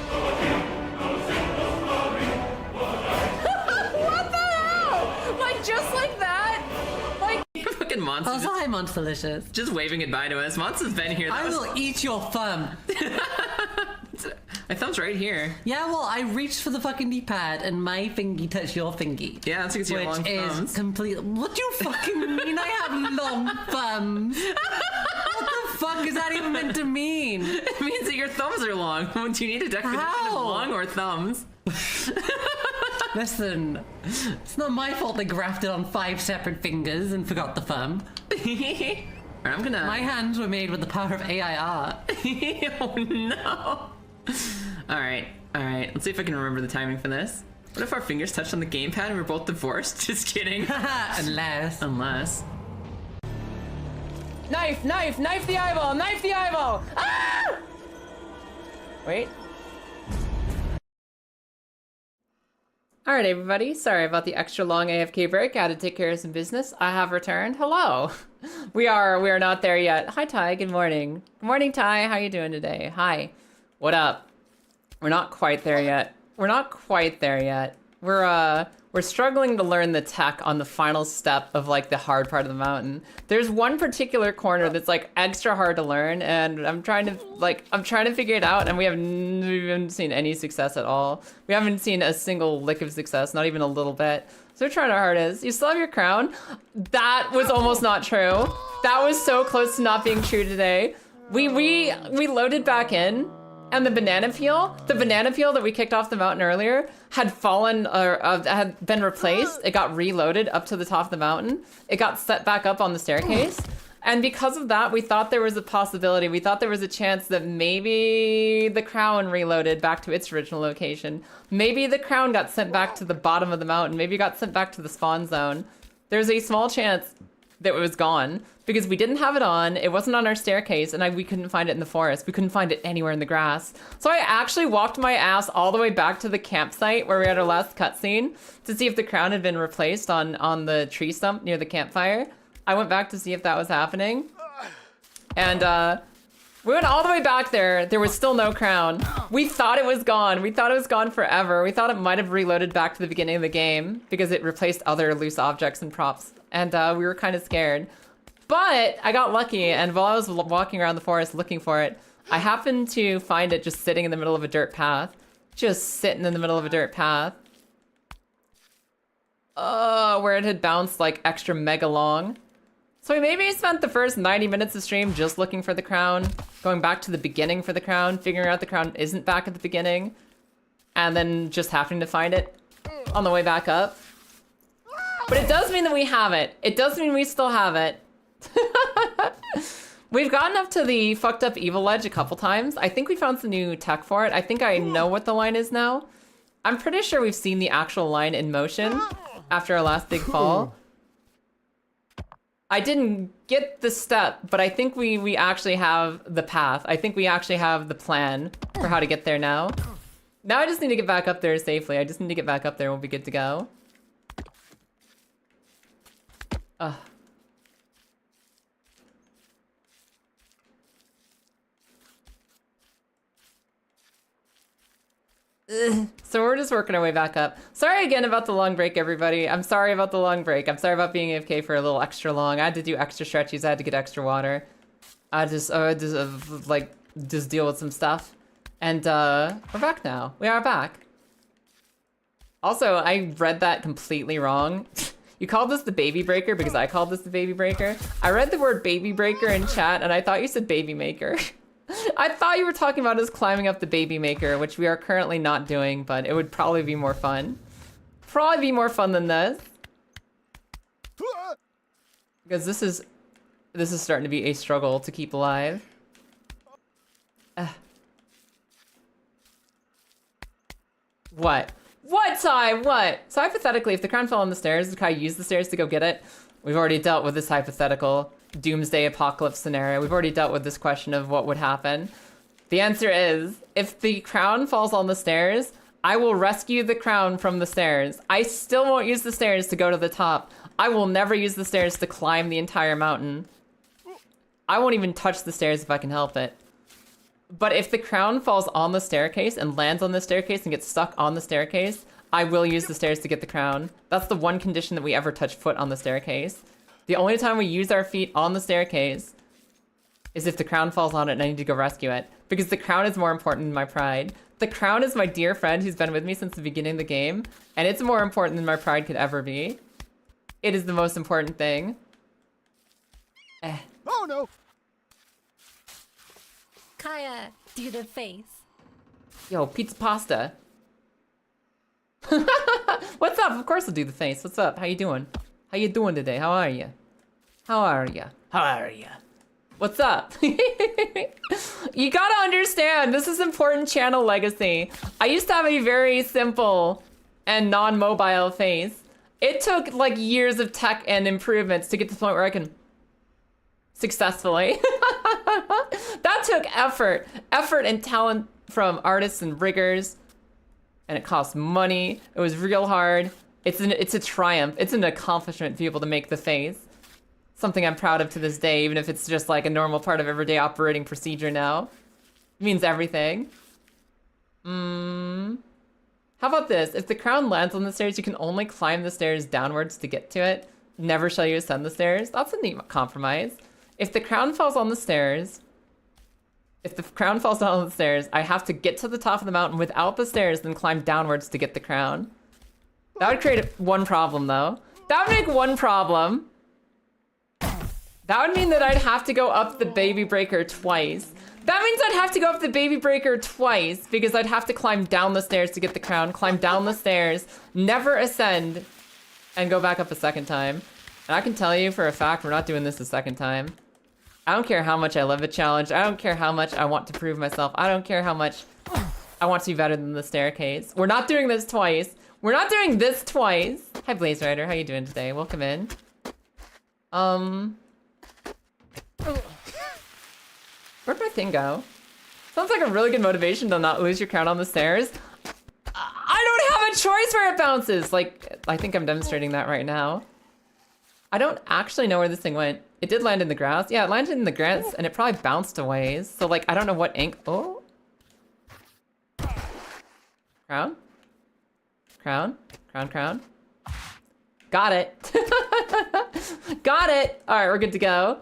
What the hell? Like, just like that? Like, fucking monster. Oh, hi, Monsterlicious. Just waving goodbye to us. Monster's been here. I will eat your thumb. My thumb's right here. Yeah, well, I reached for the fucking D-pad and my fingy touched your fingy. Yeah, that's because you have long Which thumbs. is complete. What do you fucking mean? I have long thumbs. What the fuck is that even meant to mean? It means that your thumbs are long. Do you need a definition of How? long or thumbs? Listen, it's not my fault they grafted on 5 separate fingers and forgot the thumb. Alright, I'm gonna... My hands were made with the power of AIR. Oh no. Alright, let's see if I can remember the timing for this. What if our fingers touched on the gamepad and we're both divorced? Just kidding. Unless. Knife the eyeball! Ah! Wait. Alright everybody, sorry about the extra long AFK break. I had to take care of some business. I have returned. Hello. We are not there yet. Hi Ty, good morning. Good morning Ty, how you doing today? Hi. What up? We're not quite there yet. We're struggling to learn the tech on the final step of like the hard part of the mountain. There's one particular corner that's like extra hard to learn, and I'm trying to figure it out, and we haven't seen any success at all. We haven't seen a single lick of success, not even a little bit. So we're trying our hardest. You still have your crown? That was almost not true. That was so close to not being true today. We loaded back in. And the banana peel that we kicked off the mountain earlier had fallen or had been replaced. It got reloaded up to the top of the mountain. It got set back up on the staircase. And because of that, we thought there was a possibility. We thought there was a chance that maybe the crown reloaded back to its original location. Maybe the crown got sent back to the bottom of the mountain. Maybe it got sent back to the spawn zone. There's a small chance that it was gone because we didn't have it on. It wasn't on our staircase, and we couldn't find it in the forest. We couldn't find it anywhere in the grass. So I actually walked my ass all the way back to the campsite where we had our last cutscene to see if the crown had been replaced on the tree stump near the campfire. I went back to see if that was happening. And we went all the way back there. There was still no crown. We thought it was gone. We thought it was gone forever. We thought it might have reloaded back to the beginning of the game because it replaced other loose objects and props. And we were kind of scared. But I got lucky, and while I was walking around the forest looking for it, I happened to find it just sitting in the middle of a dirt path. Just sitting in the middle of a dirt path. Where it had bounced like extra mega long. So we maybe spent the first 90 minutes of stream just looking for the crown, going back to the beginning for the crown, figuring out the crown isn't back at the beginning, and then just happening to find it on the way back up. But it does mean that we have it. It does mean we still have it. We've gotten up to the fucked up evil ledge a couple times. I think we found some new tech for it. I think I know what the line is now. I'm pretty sure we've seen the actual line in motion after our last big fall. I didn't get the step, but I think we actually have the path. I think we actually have the plan for how to get there now. Now I just need to get back up there safely. I just need to get back up there and we'll be good to go. Ugh. So we're just working our way back up. Sorry again about the long break, everybody. I'm sorry about the long break. I'm sorry about being AFK for a little extra long. I had to do extra stretches. I had to get extra water. I just deal with some stuff. And we're back now. We are back. Also, I read that completely wrong. You called this the Babybreaker because I called this the Babybreaker. I read the word Babybreaker in chat and I thought you said Baby Maker. I thought you were talking about us climbing up the Baby Maker, which we are currently not doing, but it would probably be more fun. Probably be more fun than this. Because this is starting to be a struggle to keep alive. What? What, Ty? What? So hypothetically, if the crown fell on the stairs, did Kai use the stairs to go get it? We've already dealt with this hypothetical doomsday apocalypse scenario. We've already dealt with this question of what would happen. The answer is, if the crown falls on the stairs, I will rescue the crown from the stairs. I still won't use the stairs to go to the top. I will never use the stairs to climb the entire mountain. I won't even touch the stairs if I can help it. But if the crown falls on the staircase and lands on the staircase and gets stuck on the staircase, I will use the stairs to get the crown. That's the one condition that we ever touch foot on the staircase. The only time we use our feet on the staircase is if the crown falls on it and I need to go rescue it. Because the crown is more important than my pride. The crown is my dear friend who's been with me since the beginning of the game, and it's more important than my pride could ever be. It is the most important thing. Oh no! Kaya, do the face. Yo, pizza pasta. What's up? Of course I'll do the face. What's up? How you doing? How you doing today? How are you? How are you? How are you? What's up? You gotta understand, this is important channel legacy. I used to have a very simple and non-mobile face. It took like years of tech and improvements to get to the point where I can successfully. That took effort and talent from artists and riggers, and it cost money. It was real hard. It's a triumph. It's an accomplishment to be able to make the face. Something I'm proud of to this day, even if it's just like a normal part of everyday operating procedure now. It means everything. How about this? If the crown lands on the stairs, you can only climb the stairs downwards to get to it. Never shall you ascend the stairs. That's a neat compromise. If the crown falls on the stairs, I have to get to the top of the mountain without the stairs, then climb downwards to get the crown. That would create one problem, though. That would make one problem. That would mean that I'd have to go up the Babybreaker twice. That means I'd have to go up the Babybreaker twice because I'd have to climb down the stairs to get the crown, climb down the stairs, never ascend, and go back up a second time. And I can tell you for a fact we're not doing this a second time. I don't care how much I love a challenge. I don't care how much I want to prove myself. I don't care how much I want to be better than the staircase. We're not doing this twice. We're not doing this twice. Hi, Blaze Rider. How you doing today? Welcome in. Where'd my thing go? Sounds like a really good motivation to not lose your crown on the stairs. I don't have a choice where it bounces. Like, I think I'm demonstrating that right now. I don't actually know where this thing went. It did land in the grass. Yeah, it landed in the grass and it probably bounced a ways. So like, I don't know what ink. Oh. Crown? Crown? Crown, crown. Got it. Got it. All right, we're good to go.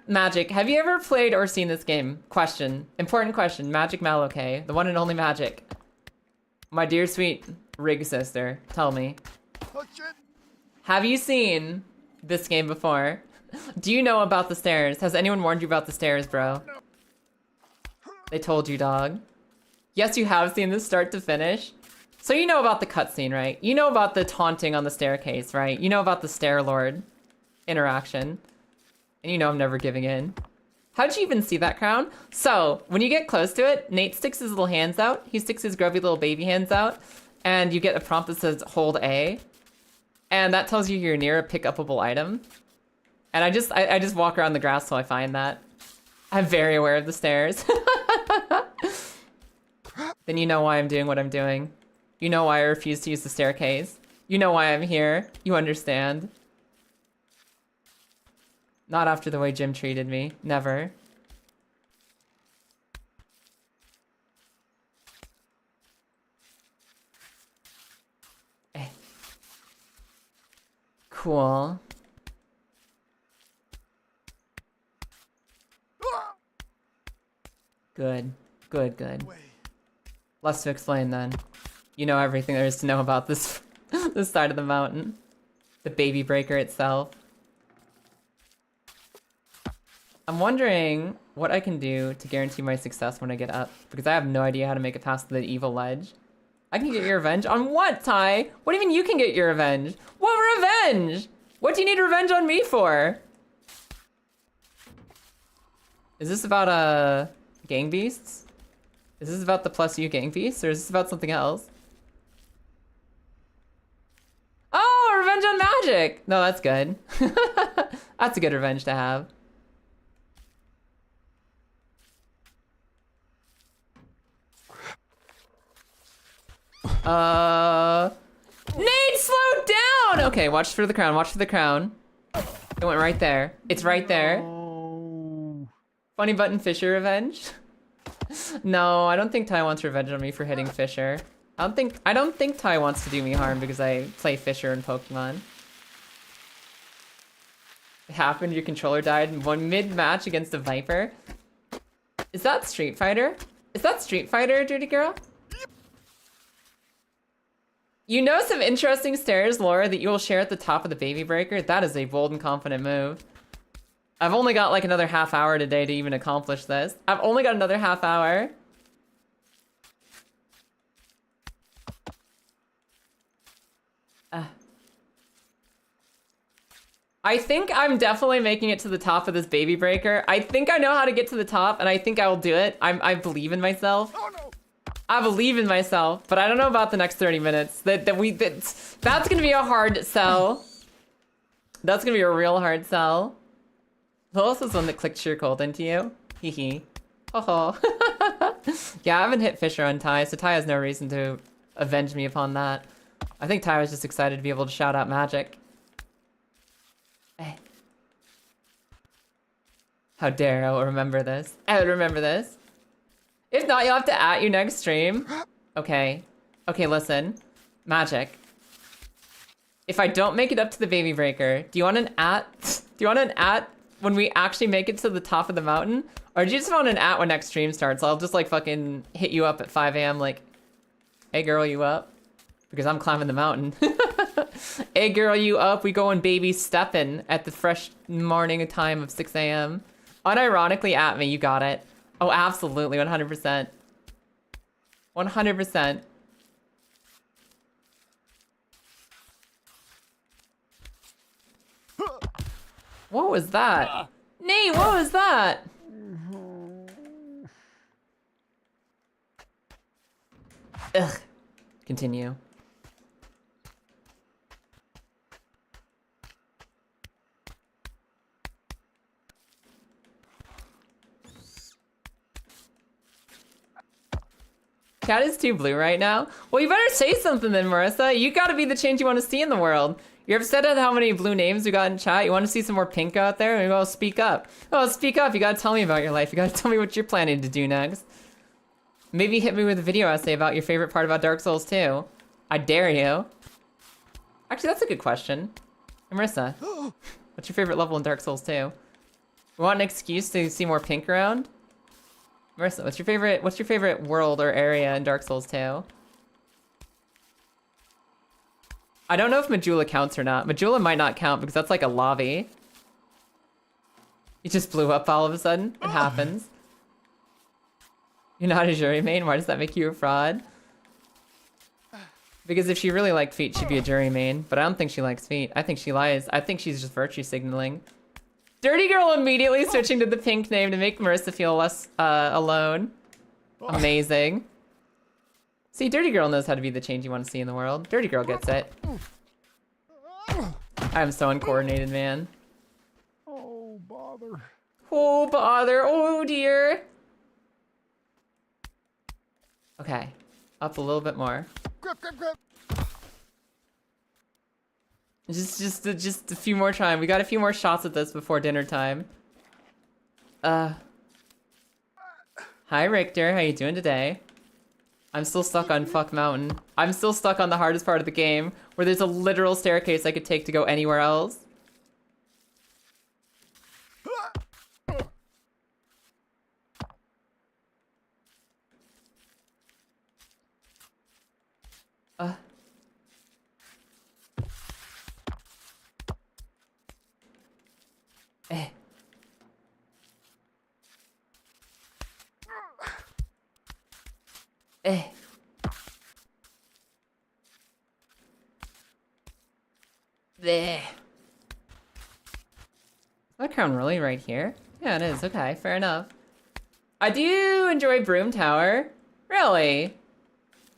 Magic. Have you ever played or seen this game? Question. Important question. Magic Malokay. The one and only Magic. My dear sweet Rig sister. Tell me. Oh shit! Have you seen this game before? Do you know about the stairs? Has anyone warned you about the stairs, bro? They told you, dog. Yes, you have seen this start to finish. So you know about the cutscene, right? You know about the taunting on the staircase, right? You know about the Stair Lord interaction. And you know I'm never giving in. How'd you even see that crown? So, when you get close to it, Nate sticks his little hands out. He sticks his grubby little baby hands out. And you get a prompt that says, hold A. And that tells you you're near a pick-upable item. And I just walk around the grass till I find that. I'm very aware of the stairs. Then you know why I'm doing what I'm doing. You know why I refuse to use the staircase. You know why I'm here. You understand. Not after the way Jim treated me. Never. Eh. Cool. Good. Good, good. Less to explain then. You know everything there is to know about this this side of the mountain. The Babybreaker itself. I'm wondering what I can do to guarantee my success when I get up, because I have no idea how to make it past the evil ledge. I can get your revenge on what, Ty? What do you mean you can get your revenge? What revenge? What do you need revenge on me for? Is this about gang beasts? Is this about the plus U gang beasts, or is this about something else? revenge on magic. No, that's good. That's a good revenge to have. Nate, slow down! Okay, watch for the crown, watch for the crown. It went right there. It's right there. Funny button Fisher revenge. No, I don't think Ty wants revenge on me for hitting Fisher. I don't think Ty wants to do me harm because I play Fisher in Pokemon. It happened, your controller died in one mid-match against a Viper. Is that Street Fighter? Is that Street Fighter, Dirty Girl? You know some interesting stairs, Laura, that you will share at the top of the Babybreaker? That is a bold and confident move. I've only got like another half hour today to even accomplish this. I've only got another half hour. I think I'm definitely making it to the top of this Babybreaker. I think I know how to get to the top, and I think I will do it. I believe in myself. Oh, no. I believe in myself, but I don't know about the next 30 minutes. That's gonna be a hard sell. That's gonna be a real hard sell. Who else was one that clicked sheer cold into you? Hee hee. Oh. Yeah, I haven't hit Fisher on Ty, so Ty has no reason to avenge me upon that. I think Ty was just excited to be able to shout out magic. Hey. How dare I will remember this. I would remember this. If not, you'll have to at you next stream. Okay. Okay, listen. Magic. If I don't make it up to the Babybreaker, do you want an at? Do you want an at when we actually make it to the top of the mountain? Or do you just want an at when next stream starts? I'll just like fucking hit you up at 5 AM like, hey girl, you up? Because I'm climbing the mountain. Hey girl, you up? We going baby stepping at the fresh morning time of 6 AM. Unironically at me, you got it. Oh, absolutely, 100%. 100%. What was that? Nate, what was that? Ugh. Continue. Cat is too blue right now. Well, you better say something then, Marissa. You gotta be the change you want to see in the world. You're upset at how many blue names we got in chat. You want to see some more pink out there? Maybe I'll speak up. Oh, speak up. You gotta tell me about your life. You gotta tell me what you're planning to do next. Maybe hit me with a video essay about your favorite part about Dark Souls 2. I dare you. Actually, that's a good question. Hey, Marissa, what's your favorite level in Dark Souls 2? You want an excuse to see more pink around? Marissa, what's your favorite world or area in Dark Souls 2? I don't know if Majula counts or not. Majula might not count because that's like a lobby. You just blew up all of a sudden. It happens. You're not a jury main? Why does that make you a fraud? Because if she really liked feet, she'd be a jury main. But I don't think she likes feet. I think she lies. I think she's just virtue signaling. Dirty Girl immediately switching to the pink name to make Marissa feel less alone. Amazing. See, Dirty Girl knows how to be the change you want to see in the world. Dirty Girl gets it. I'm so uncoordinated, man. Oh, bother. Oh, bother. Oh, dear. Okay. Up a little bit more. Grip, grip, grip. Just a few more time. We got a few more shots at this before dinner time. Hi, Richter. How you doing today? I'm still stuck on Fuck Mountain. I'm still stuck on the hardest part of the game, where there's a literal staircase I could take to go anywhere else. Eh. Eh. There. Is that crown really right here? Yeah, it is. Okay, fair enough. I do enjoy Broom Tower. Really?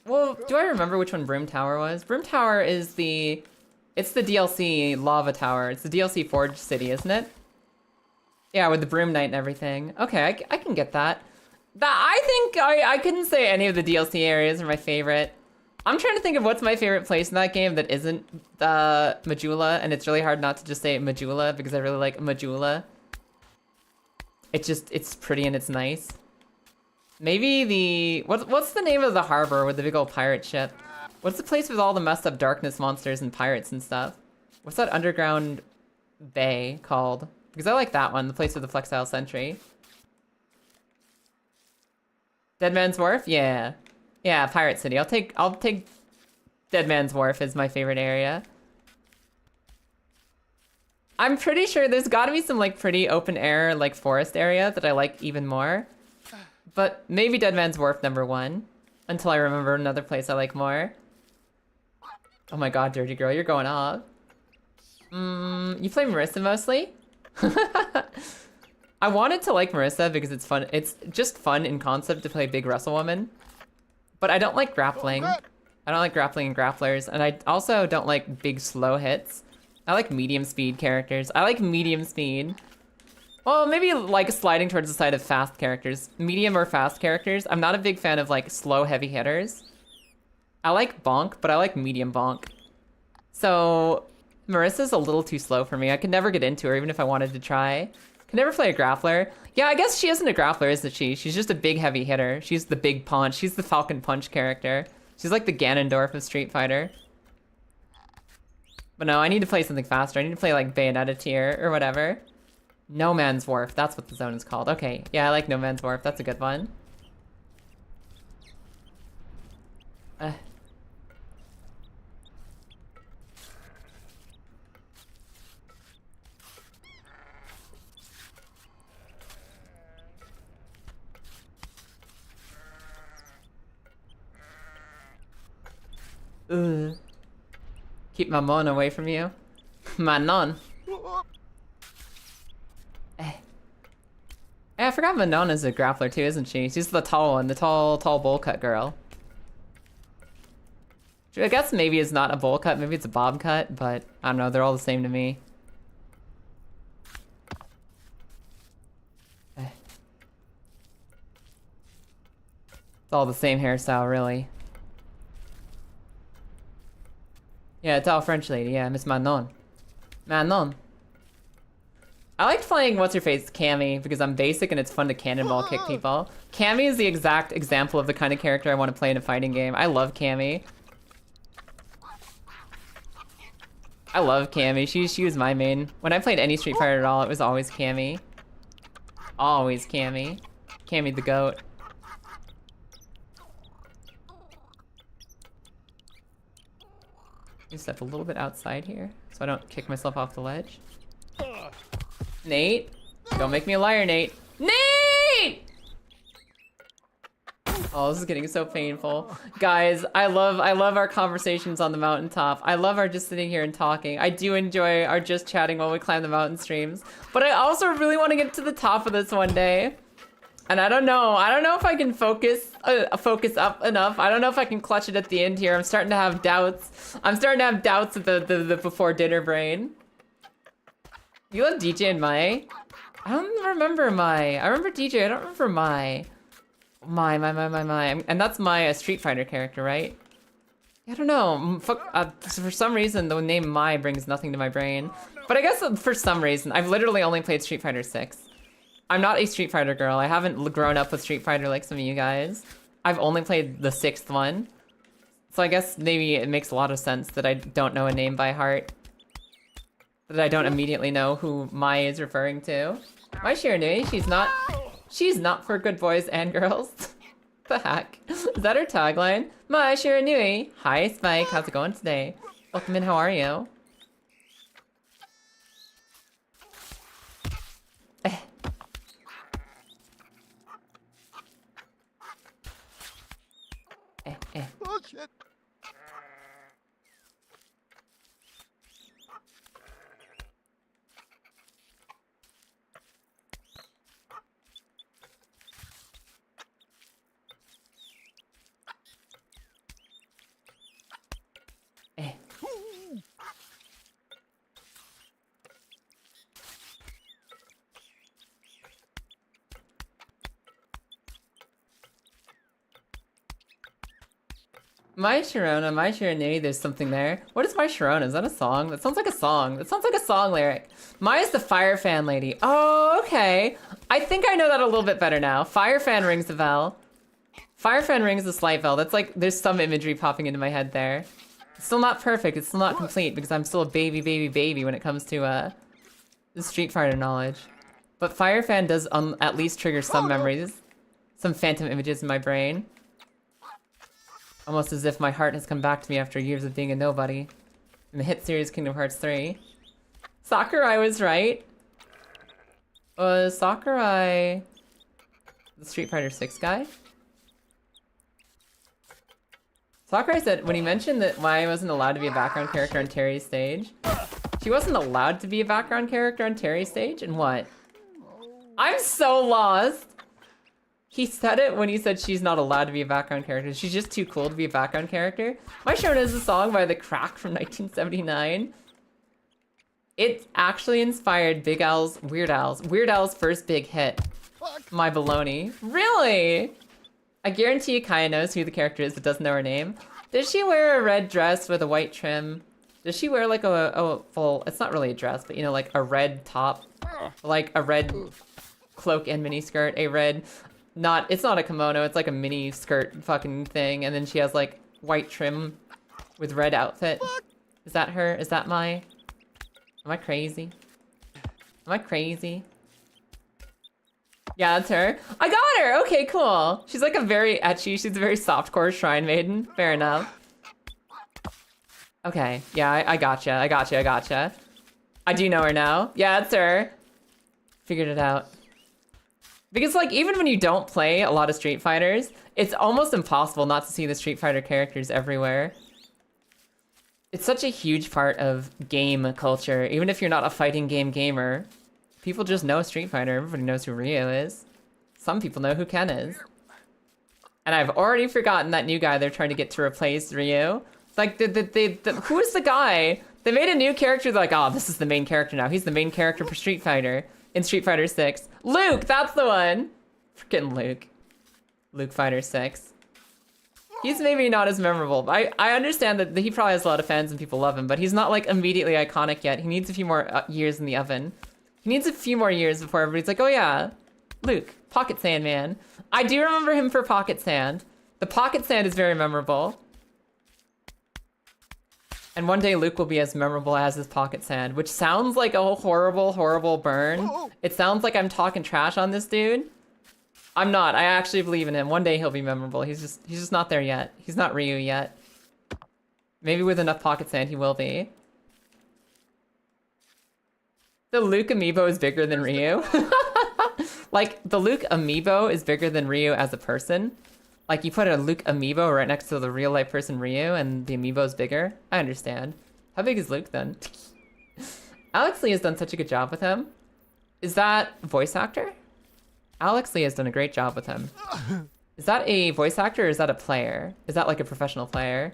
Well, do I remember which one Broom Tower was? Broom Tower is the It's the DLC Lava Tower. It's the DLC Forge City, isn't it? Yeah, with the Broom Knight and everything. Okay, I can get that. I think I couldn't say any of the DLC areas are my favorite. I'm trying to think of what's my favorite place in that game that isn't Majula, and it's really hard not to just say Majula because I really like Majula. It's pretty and it's nice. Maybe what's the name of the harbor with the big old pirate ship? What's the place with all the messed up darkness monsters and pirates and stuff? What's that underground bay called? Because I like that one, the place with the flexile sentry. Dead Man's Wharf? Yeah. Yeah, Pirate City. I'll take Dead Man's Wharf as my favorite area. I'm pretty sure there's gotta be some like pretty open air like forest area that I like even more. But maybe Dead Man's Wharf #1 until I remember another place I like more. Oh my god, Dirty Girl, you're going off. You play Marissa mostly? I wanted to like Marissa because it's fun. It's just fun in concept to play big Wrestlewoman. But I don't like grappling. I don't like grappling and grapplers. And I also don't like big slow hits. I like medium speed characters. I like medium speed. Well, maybe like sliding towards the side of fast characters. Medium or fast characters. I'm not a big fan of like slow heavy hitters. I like bonk, but I like medium bonk. So Marissa's a little too slow for me. I could never get into her even if I wanted to try. Could never play a grappler. Yeah, I guess she isn't a grappler, isn't she? She's just a big heavy hitter. She's the big punch. She's the Falcon Punch character. She's like the Ganondorf of Street Fighter. But no, I need to play something faster. I need to play like Bayonetta tier or whatever. No Man's Wharf. That's what the zone is called. Okay, yeah, I like No Man's Wharf. That's a good one. Keep my mon away from you. My non. Yeah, I forgot Manon is a grappler too, isn't she? She's the tall one, the tall bowl cut girl. I guess maybe it's not a bowl cut, maybe it's a bob cut, but I don't know, they're all the same to me. It's all the same hairstyle, really. Yeah, it's all French lady, yeah, Miss Manon. Manon. I liked playing What's-Her-Face, Cammy, because I'm basic and it's fun to cannonball kick people. Cammy is the exact example of the kind of character I want to play in a fighting game. I love Cammy. I love Cammy. She was my main. When I played any Street Fighter at all, it was always Cammy. Always Cammy. Cammy the goat. Let me step a little bit outside here so I don't kick myself off the ledge. Nate, don't make me a liar, Nate. Nate! Oh, this is getting so painful. Guys, I love our conversations on the mountaintop. I love our just sitting here and talking. I do enjoy our just chatting while we climb the mountain streams. But I also really want to get to the top of this one day. And I don't know if I can focus up enough. I don't know if I can clutch it at the end here. I'm starting to have doubts. I'm starting to have doubts of the before dinner brain. You love DJ and Mai? I don't remember Mai. I remember DJ, I don't remember Mai. Mai. And that's Mai, a Street Fighter character, right? I don't know. For some reason, the name Mai brings nothing to my brain. But I guess for some reason, I've literally only played Street Fighter 6. I'm not a Street Fighter girl. I haven't grown up with Street Fighter like some of you guys. I've only played the 6th one. So I guess maybe it makes a lot of sense that I don't know a name by heart. That I don't immediately know who Mai is referring to. Mai Shiranui, she's not for good boys and girls. The heck? Is that her tagline? Mai Shiranui. Hi Spike, how's it going today? Welcome in, how are you? Oh shit. My Sharona, there's something there. What is My Sharona? Is that a song? That sounds like a song. That sounds like a song lyric. Maya's the fire fan lady. Oh, okay. I think I know that a little bit better now. Fire fan rings the bell. Fire fan rings the slight bell. That's like, there's some imagery popping into my head there. It's still not perfect. It's still not complete because I'm still a baby when it comes to the Street Fighter knowledge. But fire fan does at least trigger some memories. Some phantom images in my brain. Almost as if my heart has come back to me after years of being a nobody. In the hit series Kingdom Hearts 3. Sakurai was right. Was Sakurai the Street Fighter 6 guy? Sakurai said, when he mentioned that Mai wasn't allowed to be a background character on Terry's stage, she wasn't allowed to be a background character on Terry's stage? And what? I'm so lost! He said it when he said she's not allowed to be a background character. She's just too cool to be a background character. My Shona is a song by The Crack from 1979. It actually inspired Weird Al's first big hit. My baloney. Really? I guarantee you Kaya knows who the character is but doesn't know her name. Does she wear a red dress with a white trim? Does she wear like a full, it's not really a dress, but you know, like a red top, like a red cloak and mini skirt, it's not a kimono, it's like a mini skirt fucking thing, and then she has like white trim with red outfit. Is that her? Is that am I crazy? Am I crazy? Yeah, that's her. I got her! Okay, cool. She's like a very ecchi, she's a very softcore shrine maiden. Fair enough. Okay, yeah, I gotcha. I do know her now. Yeah, it's her. Figured it out. Because like, even when you don't play a lot of Street Fighters, it's almost impossible not to see the Street Fighter characters everywhere. It's such a huge part of game culture. Even if you're not a fighting game gamer, people just know Street Fighter. Everybody knows who Ryu is. Some people know who Ken is. And I've already forgotten that new guy they're trying to get to replace Ryu. It's like, who is the guy? They made a new character, they're like, oh, this is the main character now. He's the main character for Street Fighter in Street Fighter 6. Luke, that's the one. Freaking Luke. Luke Fighter 6. He's maybe not as memorable, but I understand that he probably has a lot of fans and people love him, but he's not like immediately iconic yet. He needs a few more years in the oven. He needs a few more years before everybody's like, oh yeah, Luke, Pocket Sand Man. I do remember him for Pocket Sand. The Pocket Sand is very memorable. And one day Luke will be as memorable as his Pocket Sand, which sounds like a horrible, horrible burn. It sounds like I'm talking trash on this dude. I'm not. I actually believe in him. One day he'll be memorable. He's just not there yet. He's not Ryu yet. Maybe with enough Pocket Sand he will be. The Luke amiibo is bigger than Ryu. Like, the Luke amiibo is bigger than Ryu as a person. Like, you put a Luke amiibo right next to the real life person Ryu, and the amiibo is bigger. I understand. How big is Luke then? Alex Lee has done such a good job with him. Is that voice actor? Alex Lee has done a great job with him. Is that a voice actor or is that a player? Is that like a professional player?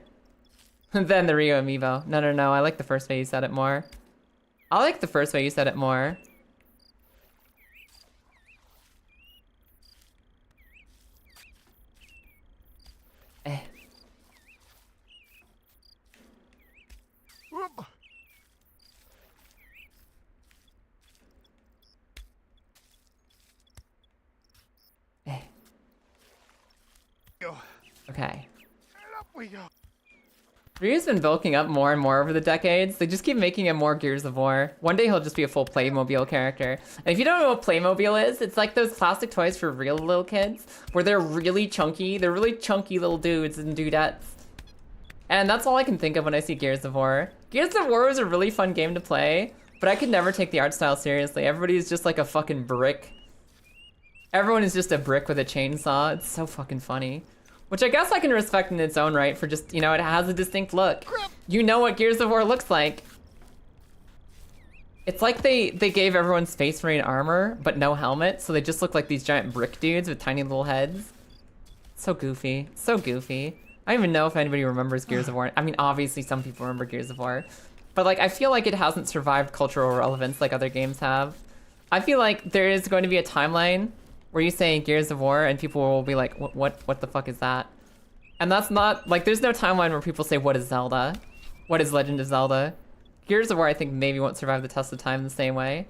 Then the Ryu amiibo. No. I like the first way you said it more. I like the first way you said it more. Okay. Ryu's been bulking up more and more over the decades. They just keep making him more Gears of War. One day he'll just be a full Playmobil character. And if you don't know what Playmobil is, it's like those plastic toys for real little kids, where they're really chunky. They're really chunky little dudes and dudettes. And that's all I can think of when I see Gears of War. Gears of War was a really fun game to play, but I could never take the art style seriously. Everybody's just like a fucking brick. Everyone is just a brick with a chainsaw. It's so fucking funny. Which I guess I can respect in its own right for just, you know, it has a distinct look. You know what Gears of War looks like. It's like they gave everyone Space Marine armor, but no helmet, so they just look like these giant brick dudes with tiny little heads. So goofy. So goofy. I don't even know if anybody remembers Gears of War. I mean, obviously some people remember Gears of War. But like, I feel like it hasn't survived cultural relevance like other games have. I feel like there is going to be a timeline where you say Gears of War and people will be like, what the fuck is that? And that's not, like, there's no timeline where people say, what is Zelda? What is Legend of Zelda? Gears of War, I think, maybe won't survive the test of time the same way.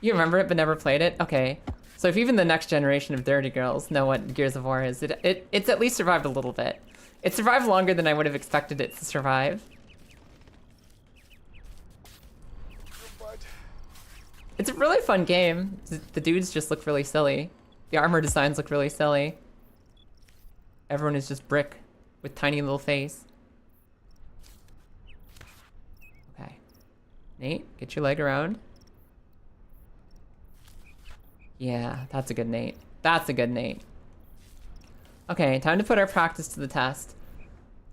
You remember it but never played it? Okay. So if even the next generation of dirty girls know what Gears of War is, it's at least survived a little bit. It survived longer than I would have expected it to survive. It's a really fun game. The dudes just look really silly. The armor designs look really silly. Everyone is just brick with tiny little face. Okay. Nate, get your leg around. Yeah, that's a good Nate. That's a good Nate. Okay, time to put our practice to the test.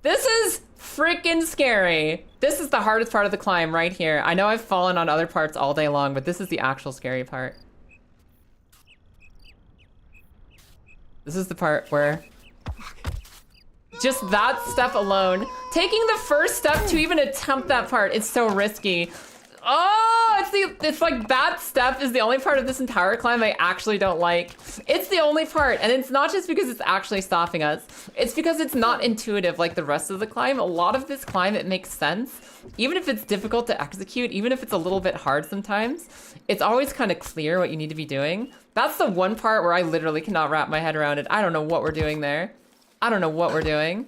This is freaking scary. This is the hardest part of the climb right here. I know I've fallen on other parts all day long, but this is the actual scary part. This is the part where just that step alone, taking the first step to even attempt that part, it's so risky. Oh, it's like that step is the only part of this entire climb I actually don't like. It's the only part, and it's not just because it's actually stopping us. It's because it's not intuitive like the rest of the climb. A lot of this climb, it makes sense. Even if it's difficult to execute, even if it's a little bit hard sometimes, it's always kind of clear what you need to be doing. That's the one part where I literally cannot wrap my head around it. I don't know what we're doing there. I don't know what we're doing.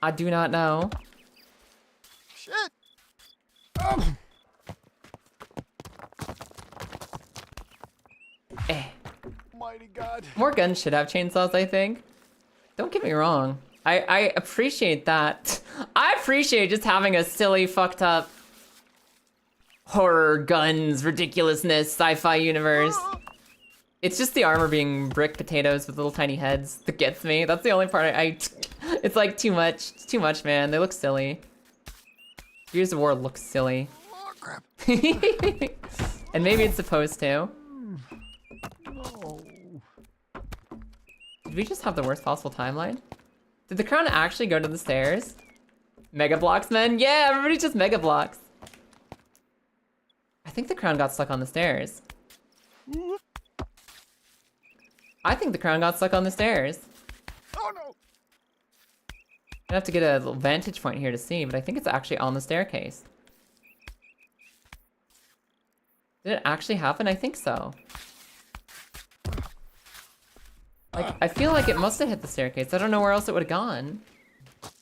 I do not know. Shit! Oh. Mighty God. More guns should have chainsaws, I think. Don't get me wrong. I appreciate that. I appreciate just having a silly, fucked up horror, guns, ridiculousness, sci-fi universe. It's just the armor being brick potatoes with little tiny heads that gets me. That's the only part it's like too much. It's too much, man. They look silly. Gears of War looks silly. Oh, crap. And maybe it's supposed to. No. Did we just have the worst possible timeline? Did the crown actually go to the stairs? Mega blocks, man? Yeah, everybody just mega blocks. I think the crown got stuck on the stairs. I think the crown got stuck on the stairs. Oh no! I have to get a little vantage point here to see, but I think it's actually on the staircase. Did it actually happen? I think so. Like, I feel like it must have hit the staircase. I don't know where else it would have gone.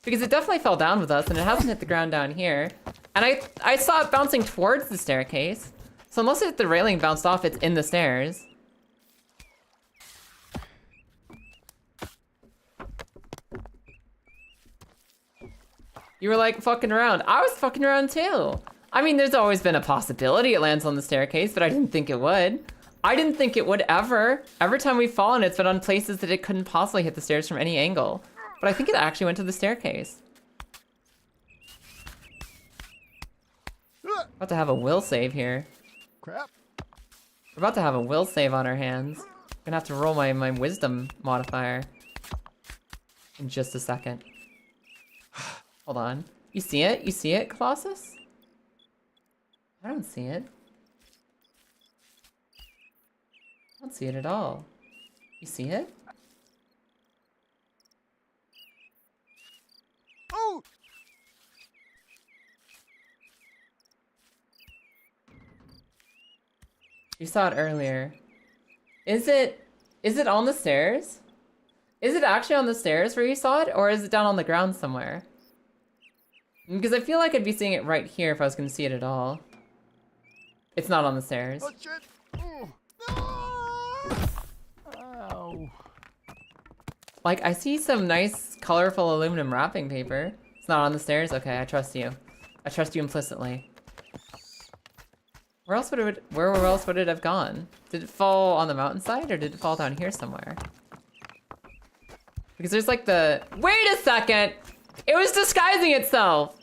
Because it definitely fell down with us, and it hasn't hit the ground down here. And I saw it bouncing towards the staircase. So unless it hit the railing and bounced off, it's in the stairs. You were like fucking around. I was fucking around too. I mean, there's always been a possibility it lands on the staircase, but I didn't think it would. I didn't think it would ever. Every time we've fallen, it's been on places that it couldn't possibly hit the stairs from any angle. But I think it actually went to the staircase. About to have a will save here. Crap. We're about to have a will save on our hands. Gonna have to roll my wisdom modifier in just a second. Hold on. You see it? You see it, Colossus? I don't see it. I don't see it at all. You see it? Oh! You saw it earlier. Is it on the stairs? Is it actually on the stairs where you saw it, or is it down on the ground somewhere? Because I feel like I'd be seeing it right here if I was going to see it at all. It's not on the stairs. Oh shit! Oh. No! Ow. Like, I see some nice, colorful aluminum wrapping paper. It's not on the stairs? Okay, I trust you. I trust you implicitly. Where else would it have gone? Did it fall on the mountainside, or did it fall down here somewhere? Because there's like the... Wait a second! It was disguising itself!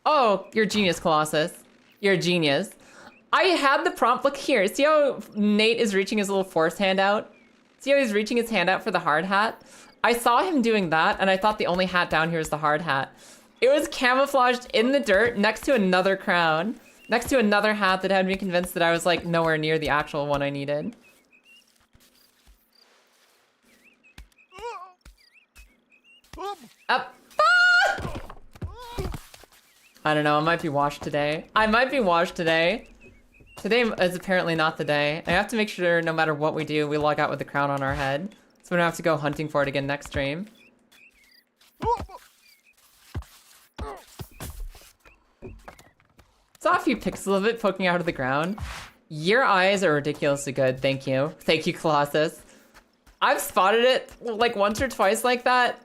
Oh, you're a genius, Colossus. You're a genius. I had the prompt, look here. See how Nate is reaching his little force hand out? See how he's reaching his hand out for the hard hat? I saw him doing that, and I thought the only hat down here was the hard hat. It was camouflaged in the dirt next to another crown. Next to another hat that had me convinced that I was like nowhere near the actual one I needed. Up. Ah! I don't know, I might be washed today. Today is apparently not the day. I have to make sure no matter what we do, we log out with the crown on our head. So we don't have to go hunting for it again next stream. Saw a few pixels of it poking out of the ground. Your eyes are ridiculously good, thank you. Thank you, Colossus. I've spotted it like once or twice like that.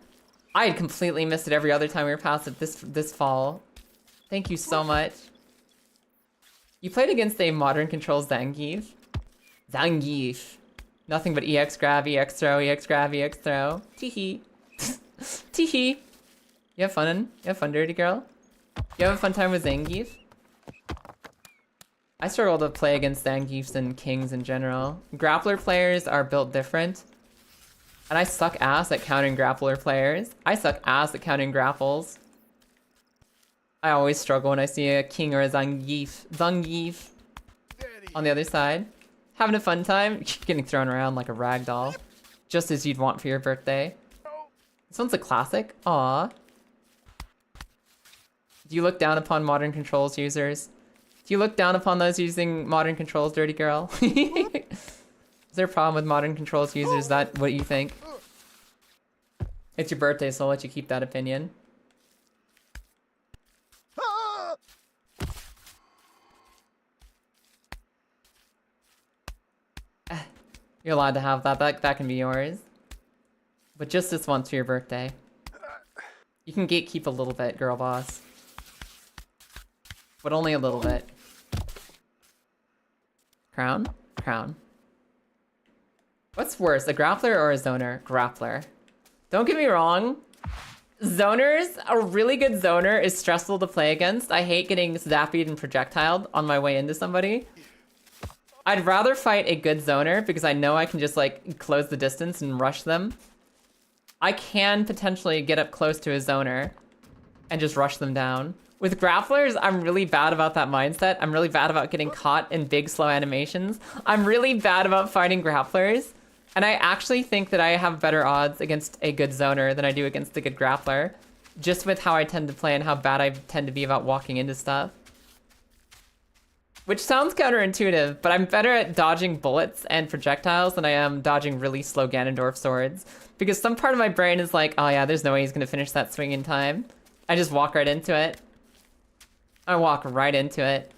I had completely missed it every other time we were past it this fall. Thank you so much. You played against a modern control Zangief. Zangief. Nothing but EX grab, EX throw, EX grab, EX throw. Teehee. Teehee. You have fun? You have fun, dirty girl? You have a fun time with Zangief? I struggle to play against Zangiefs and Kings in general. Grappler players are built different. And I suck ass at countering grappler players. I suck ass at countering grapples. I always struggle when I see a King or a Zangief on the other side. Having a fun time, getting thrown around like a rag doll. Just as you'd want for your birthday. This one's a classic. Aww. Do you look down upon modern controls users? Do you look down upon those using modern controls, dirty girl? Is there a problem with modern controls users? Is that what you think? It's your birthday, so I'll let you keep that opinion. You're allowed to have that. That can be yours. But just this once for your birthday. You can gatekeep a little bit, girl boss. But only a little bit. Crown? Crown. What's worse, a grappler or a zoner? Grappler. Don't get me wrong. Zoners, a really good zoner is stressful to play against. I hate getting zapped and projectiled on my way into somebody. I'd rather fight a good zoner because I know I can just like close the distance and rush them. I can potentially get up close to a zoner and just rush them down. With grapplers, I'm really bad about that mindset. I'm really bad about getting caught in big slow animations. I'm really bad about fighting grapplers. And I actually think that I have better odds against a good zoner than I do against a good grappler. Just with how I tend to play and how bad I tend to be about walking into stuff. Which sounds counterintuitive, but I'm better at dodging bullets and projectiles than I am dodging really slow Ganondorf swords. Because some part of my brain is like, oh yeah, there's no way he's gonna finish that swing in time. I just walk right into it. I walk right into it.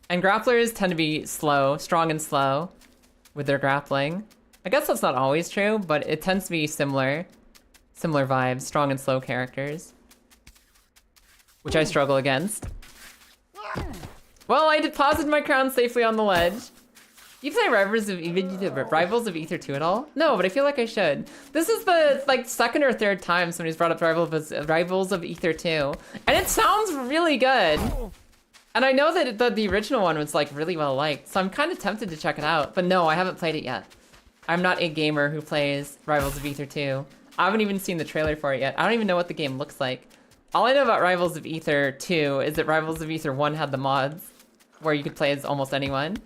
And grapplers tend to be slow, strong and slow with their grappling. I guess that's not always true, but it tends to be similar. Similar vibes, strong and slow characters. Which I struggle against. Well, I deposited my crown safely on the ledge. Do you play Rivals of Ether 2 at all? No, but I feel like I should. This is the like second or third time somebody's brought up Rivals of Ether 2. And it sounds really good. And I know that the original one was like really well liked, so I'm kind of tempted to check it out. But no, I haven't played it yet. I'm not a gamer who plays Rivals of Ether 2. I haven't even seen the trailer for it yet. I don't even know what the game looks like. All I know about Rivals of Ether 2 is that Rivals of Ether 1 had the mods where you could play as almost anyone.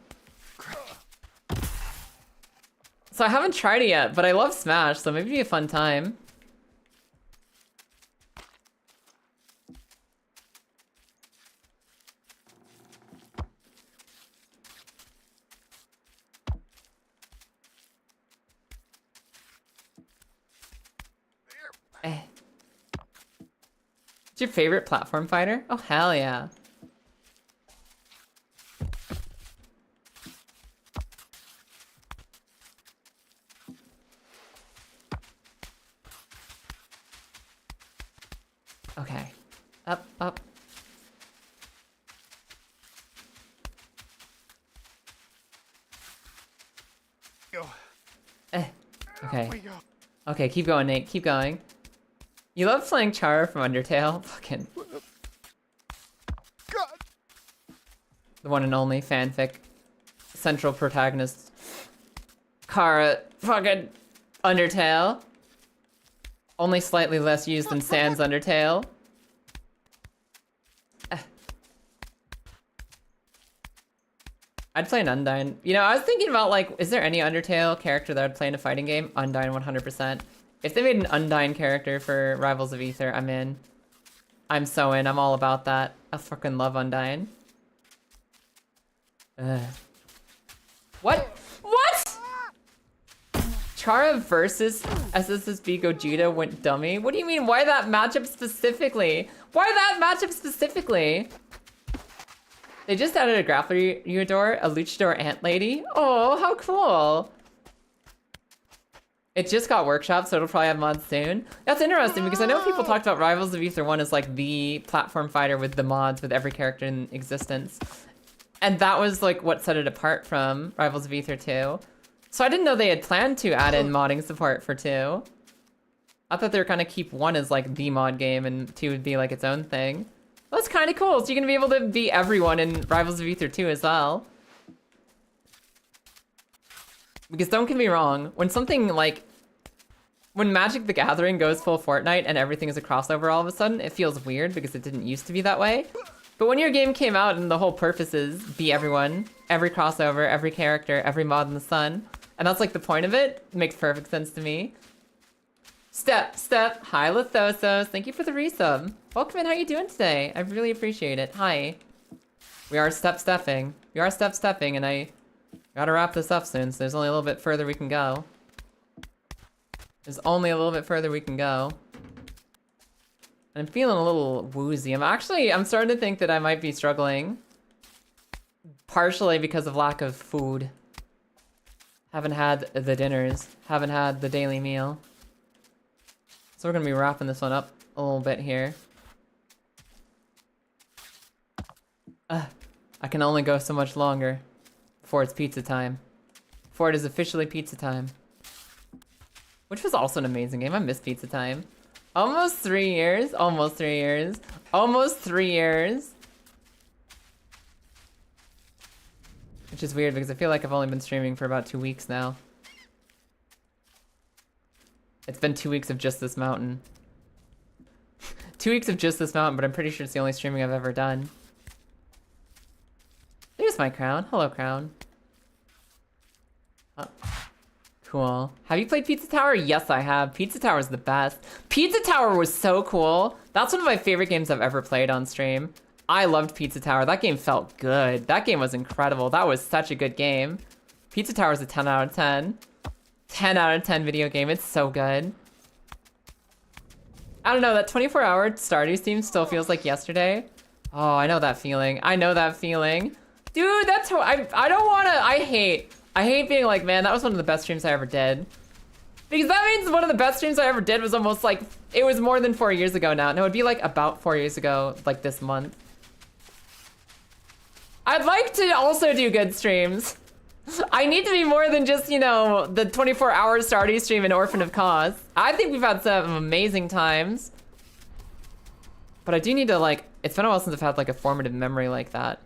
So I haven't tried it yet, but I love Smash, so maybe it'd be a fun time. What's your favorite platform fighter? Oh, hell yeah. Okay. Up, up. Go. Okay. We go. Okay, keep going, Nate. Keep going. You love playing Chara from Undertale? Fucking. God. The one and only fanfic. Central protagonist. Kara. Fucking. Undertale. Only slightly less used than Sans Undertale. I'd play an Undyne. You know, I was thinking about like, is there any Undertale character that I'd play in a fighting game? Undyne 100%. If they made an Undyne character for Rivals of Aether, I'm in. I'm so in. I'm all about that. I fucking love Undyne. What? What? Chara versus SSSB Gogeta went dummy? What do you mean? Why that matchup specifically? Why that matchup specifically? They just added a grappler you adore, a luchador ant lady. Oh, how cool. It just got workshopped, so it'll probably have mods soon. That's interesting because I know people talked about Rivals of Aether 1 as like the platform fighter with the mods with every character in existence. And that was like what set it apart from Rivals of Aether 2. So I didn't know they had planned to add in modding support for 2. I thought they were gonna keep 1 as like the mod game and 2 would be like its own thing. That's kind of cool. So you're gonna be able to beat everyone in Rivals of Aether 2 as well. Because don't get me wrong, when something like... When Magic the Gathering goes full Fortnite and everything is a crossover all of a sudden, it feels weird because it didn't used to be that way. But when your game came out and the whole purpose is be everyone, every crossover, every character, every mod in the sun, and that's like the point of it, makes perfect sense to me. Step, hi Lithosos, thank you for the resub. Welcome in, how you doing today? I really appreciate it, hi. We are stepping, and I gotta wrap this up soon, so there's only a little bit further we can go. There's only a little bit further we can go. And I'm feeling a little woozy. I'm starting to think that I might be struggling. Partially because of lack of food. Haven't had the dinners. Haven't had the daily meal. So we're gonna be wrapping this one up a little bit here. I can only go so much longer before it's pizza time. Before it is officially pizza time. Which was also an amazing game. I miss pizza time. Almost 3 years. Almost 3 years. Almost 3 years. Which is weird because I feel like I've only been streaming for about 2 weeks now. It's been 2 weeks of just this mountain. 2 weeks of just this mountain, but I'm pretty sure it's the only streaming I've ever done. There's my crown. Hello, crown. Cool. Have you played Pizza Tower? Yes, I have. Pizza Tower is the best. Pizza Tower was so cool. That's one of my favorite games I've ever played on stream. I loved Pizza Tower. That game felt good. That game was incredible. That was such a good game. Pizza Tower is a 10 out of 10. 10 out of 10 video game. It's so good. I don't know. That 24-hour Stardew Steam still feels like yesterday. Oh, I know that feeling. I know that feeling. Dude, that's how I don't want to... I hate being like, man, that was one of the best streams I ever did. Because that means one of the best streams I ever did was almost like, it was more than 4 years ago now. No, it'd be like about 4 years ago, like this month. I'd like to also do good streams. I need to be more than just, you know, the 24-hour Stardew stream and Orphan of Cause. I think we've had some amazing times. But I do need to like, it's been a while since I've had like a formative memory like that.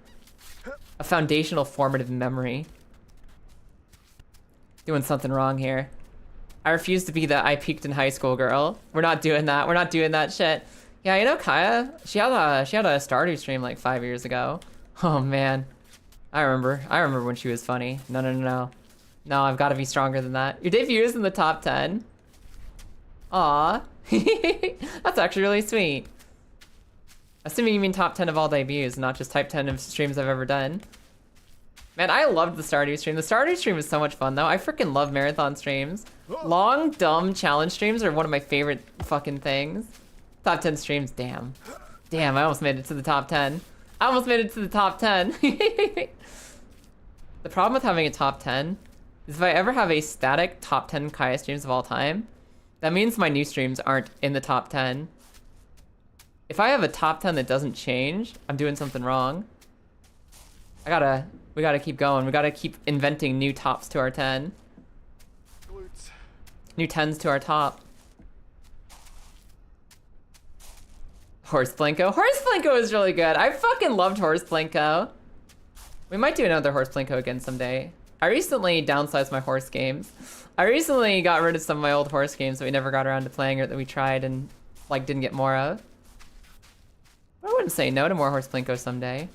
A foundational formative memory. Doing something wrong here. I refuse to be the I peaked in high school girl. We're not doing that. We're not doing that shit. Yeah, you know Kaya? She had a Stardew stream like 5 years ago. Oh man. I remember when she was funny. No. No, I've got to be stronger than that. Your debut is in the top 10. Aw. That's actually really sweet. Assuming you mean top 10 of all debuts, not just type 10 of streams I've ever done. Man, I loved the Stardew stream. The Stardew stream was so much fun, though. I freaking love marathon streams. Long, dumb challenge streams are one of my favorite fucking things. Top 10 streams, damn. Damn, I almost made it to the top 10. I almost made it to the top 10. The problem with having a top 10 is if I ever have a static top 10 Kaya streams of all time, that means my new streams aren't in the top 10. If I have a top 10 that doesn't change, I'm doing something wrong. We gotta keep going. We gotta keep inventing new tops to our 10. New 10s to our top. Horse Plinko. Horse Plinko is really good. I fucking loved Horse Plinko. We might do another Horse Plinko again someday. I recently downsized my horse games. I recently got rid of some of my old horse games that we never got around to playing or that we tried and like didn't get more of. I wouldn't say no to more Horse Plinko someday.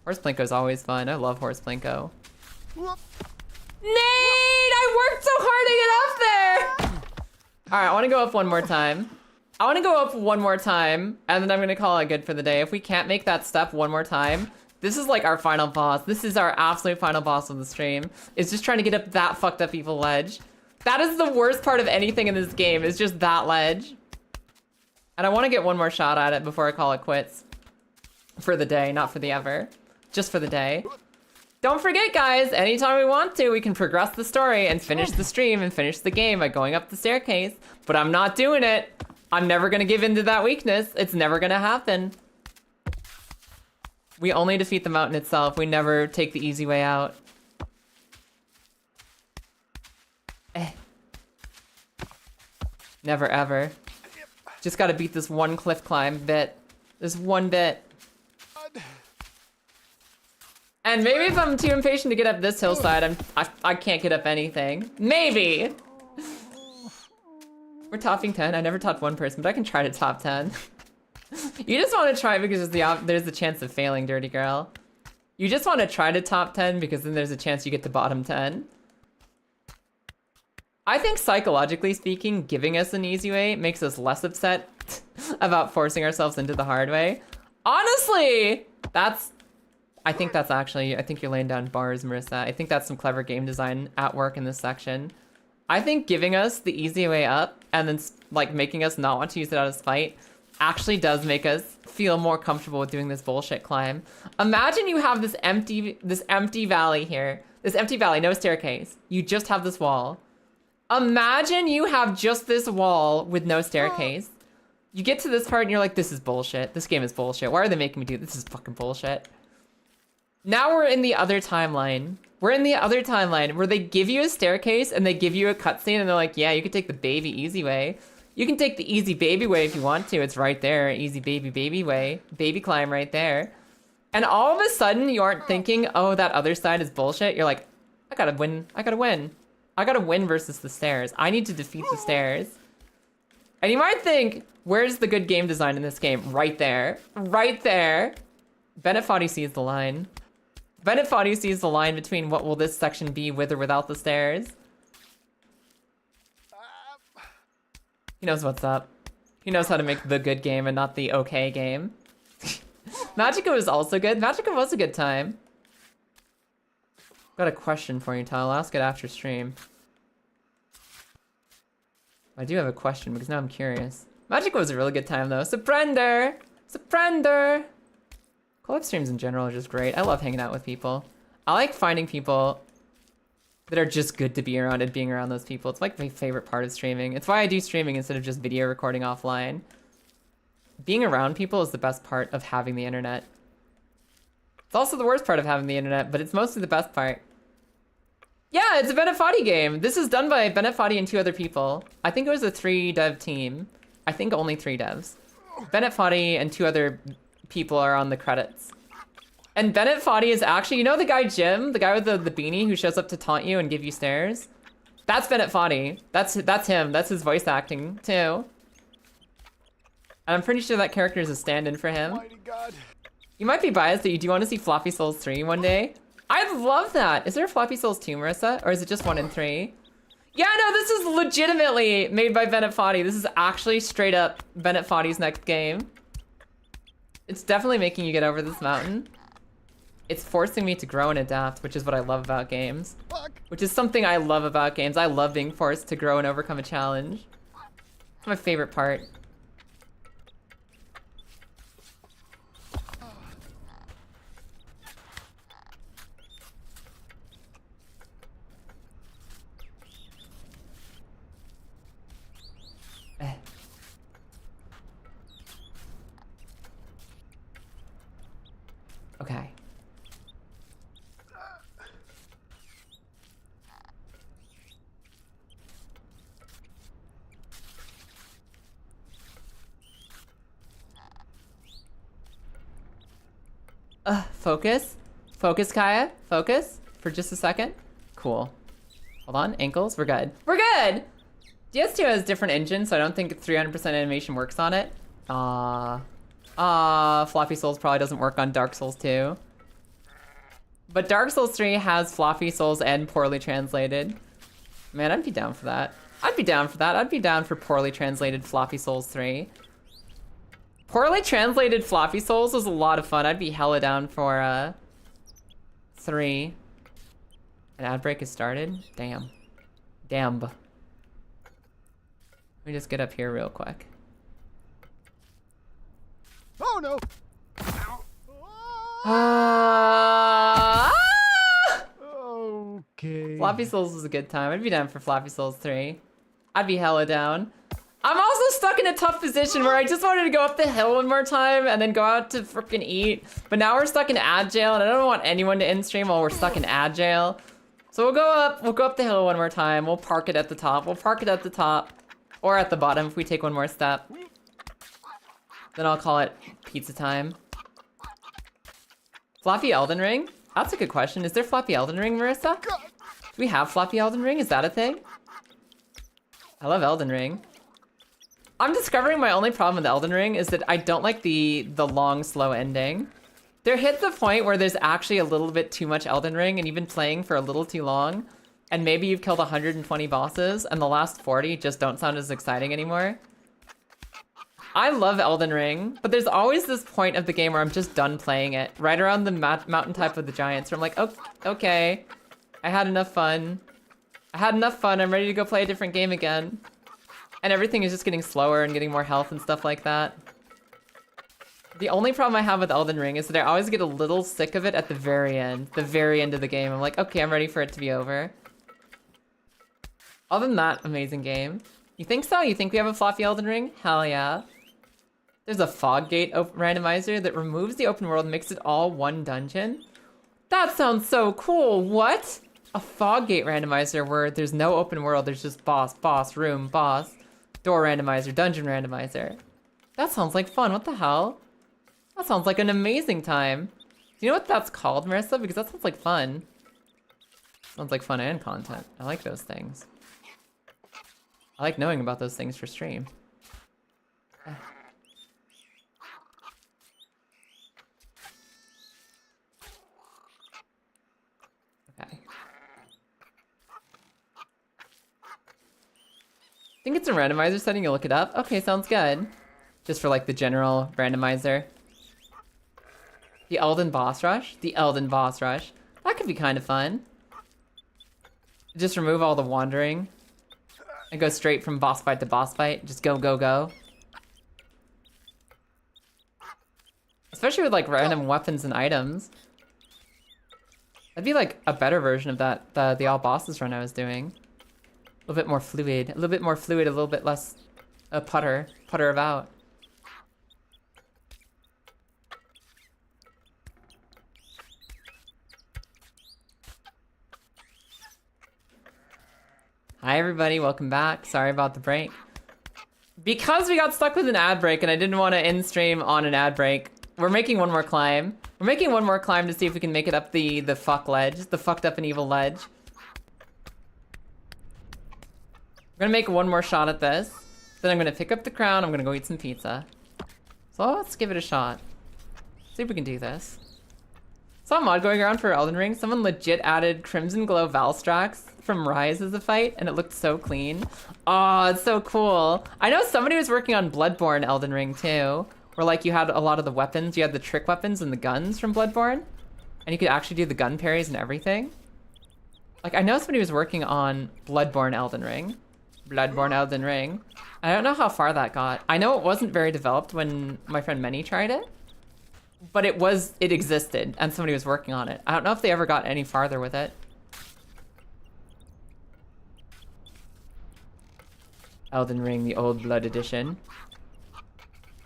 Horse Plinko is always fun. I love Horse Plinko. Nate! I worked so hard to get up there! Alright, I want to go up one more time. I want to go up one more time, and then I'm going to call it good for the day. If we can't make that step one more time, this is like our final boss. This is our absolute final boss of the stream. It's just trying to get up that fucked up evil ledge. That is the worst part of anything in this game, is just that ledge. And I want to get one more shot at it before I call it quits. For the day, not for the ever. Just for the day. Don't forget, guys, anytime we want to, we can progress the story and finish the stream and finish the game by going up the staircase. But I'm not doing it. I'm never gonna give in to that weakness. It's never gonna happen. We only defeat the mountain itself. We never take the easy way out. Never ever. Just gotta beat this one cliff climb bit. This one bit. And maybe if I'm too impatient to get up this hillside, I can't get up anything. Maybe! We're topping 10. I never topped one person, but I can try to top 10. You just want to try because there's the chance of failing, dirty girl. You just want to try to top 10 because then there's a chance you get to bottom 10. I think psychologically speaking, giving us an easy way makes us less upset about forcing ourselves into the hard way. Honestly, I think you're laying down bars, Marissa. I think that's some clever game design at work in this section. I think giving us the easy way up and then like making us not want to use it out of spite actually does make us feel more comfortable with doing this bullshit climb. Imagine you have this empty valley here. This empty valley, no staircase. You just have this wall. Imagine you have just this wall with no staircase. You get to this part and you're like, this is bullshit. This game is bullshit. Why are they making me do this? This is fucking bullshit. Now we're in the other timeline. We're in the other timeline where they give you a staircase and they give you a cutscene and they're like, yeah, you can take the baby easy way. You can take the easy baby way if you want to. It's right there. Easy baby way. Baby climb right there. And all of a sudden you aren't thinking, oh, that other side is bullshit. You're like, I gotta win. I gotta win. I gotta win versus the stairs. I need to defeat the stairs. And you might think, where's the good game design in this game? Right there. Right there. Bennett Foddy sees the line. Bennett Foddy sees the line between what will this section be with or without the stairs. He knows what's up. He knows how to make the good game and not the okay game. Magica was also good. Magica was a good time. Got a question for you, Tyler. I'll ask it after stream. I do have a question because now I'm curious. Magica was a really good time though. Surrender! Surrender! Collab streams in general are just great. I love hanging out with people. I like finding people that are just good to be around and being around those people. It's like my favorite part of streaming. It's why I do streaming instead of just video recording offline. Being around people is the best part of having the internet. It's also the worst part of having the internet, but it's mostly the best part. Yeah, it's a Bennett Foddy game. This is done by Bennett Foddy and 2 other people. I think it was a 3-dev team. I think only 3 devs. Bennett Foddy and 2 other people are on the credits. And Bennett Foddy is actually, you know the guy Jim? The guy with the beanie who shows up to taunt you and give you stares? That's Bennett Foddy. That's him. That's his voice acting, too. And I'm pretty sure that character is a stand-in for him. Mighty God. You might be biased, but you do want to see Floppy Souls 3 one day? I'd love that! Is there a Floppy Souls 2, Marissa? Or is it just 1 and 3? Yeah, no, this is legitimately made by Bennett Foddy. This is actually straight up Bennett Foddy's next game. It's definitely making you get over this mountain. It's forcing me to grow and adapt, which is what I love about games. Which is something I love about games. I love being forced to grow and overcome a challenge. It's my favorite part. Okay. Focus. Focus, Kaya. Focus for just a second. Cool. Hold on, ankles. We're good. We're good! DS2 has different engines, so I don't think 300% animation works on it. Floppy Souls probably doesn't work on Dark Souls 2. But Dark Souls 3 has floppy souls and poorly translated. Man, I'd be down for that. I'd be down for that. I'd be down for poorly translated floppy souls 3. Poorly translated floppy souls was a lot of fun. I'd be hella down for 3. An ad break has started? Damn. Damn. Let me just get up here real quick. Oh no! Okay. Floppy Souls was a good time. I'd be down for Floppy Souls 3. I'd be hella down. I'm also stuck in a tough position where I just wanted to go up the hill one more time and then go out to frickin' eat. But now we're stuck in ad jail and I don't want anyone to in-stream while we're stuck in ad jail. So we'll go up the hill one more time. We'll park it at the top. We'll park it at the top or at the bottom if we take one more step. Then I'll call it pizza time. Floppy Elden Ring? That's a good question. Is there Floppy Elden Ring, Marissa? Do we have Floppy Elden Ring? Is that a thing? I love Elden Ring. I'm discovering my only problem with Elden Ring is that I don't like the long, slow ending. There hits a point where there's actually a little bit too much Elden Ring and you've been playing for a little too long. And maybe you've killed 120 bosses and the last 40 just don't sound as exciting anymore. I love Elden Ring, but there's always this point of the game where I'm just done playing it. Right around the mountain type of the giants where I'm like, oh, okay, I had enough fun. I'm ready to go play a different game again. And everything is just getting slower and getting more health and stuff like that. The only problem I have with Elden Ring is that I always get a little sick of it at the very end of the game. I'm like, okay, I'm ready for it to be over. Other than that, amazing game. You think so? You think we have a floppy Elden Ring? Hell yeah. There's a fog gate randomizer that removes the open world and makes it all one dungeon. That sounds so cool. What? A fog gate randomizer where there's no open world. There's just boss, room, boss, door randomizer, dungeon randomizer. That sounds like fun. What the hell? That sounds like an amazing time. Do you know what that's called, Marissa? Because that sounds like fun. Sounds like fun and content. I like those things. I like knowing about those things for stream. Okay. I think it's a randomizer setting, you'll look it up. Okay, sounds good. Just for like the general randomizer. The Elden Boss Rush? The Elden Boss Rush. That could be kind of fun. Just remove all the wandering. And go straight from boss fight to boss fight. Just go, go, go. Especially with like random weapons and items. That'd be like a better version of that, the all bosses run I was doing. A little bit more fluid, a little bit less putter about. Hi everybody, welcome back. Sorry about the break. Because we got stuck with an ad break and I didn't want to end stream on an ad break, we're making one more climb. We're making one more climb to see if we can make it up the fuck ledge, the fucked up and evil ledge. We're gonna make one more shot at this. Then I'm gonna pick up the crown, I'm gonna go eat some pizza. So let's give it a shot. See if we can do this. Saw a mod going around for Elden Ring. Someone legit added Crimson Glow Valstrax from Rise as a fight, and it looked so clean. Oh, it's so cool. I know somebody was working on Bloodborne Elden Ring too, where like you had a lot of the weapons. You had the trick weapons and the guns from Bloodborne, and you could actually do the gun parries and everything. Like I know somebody was working on Bloodborne Elden Ring. Bloodborne Elden Ring. I don't know how far that got. I know it wasn't very developed when my friend Many tried it. But it existed, and somebody was working on it. I don't know if they ever got any farther with it. Elden Ring, the Old Blood Edition.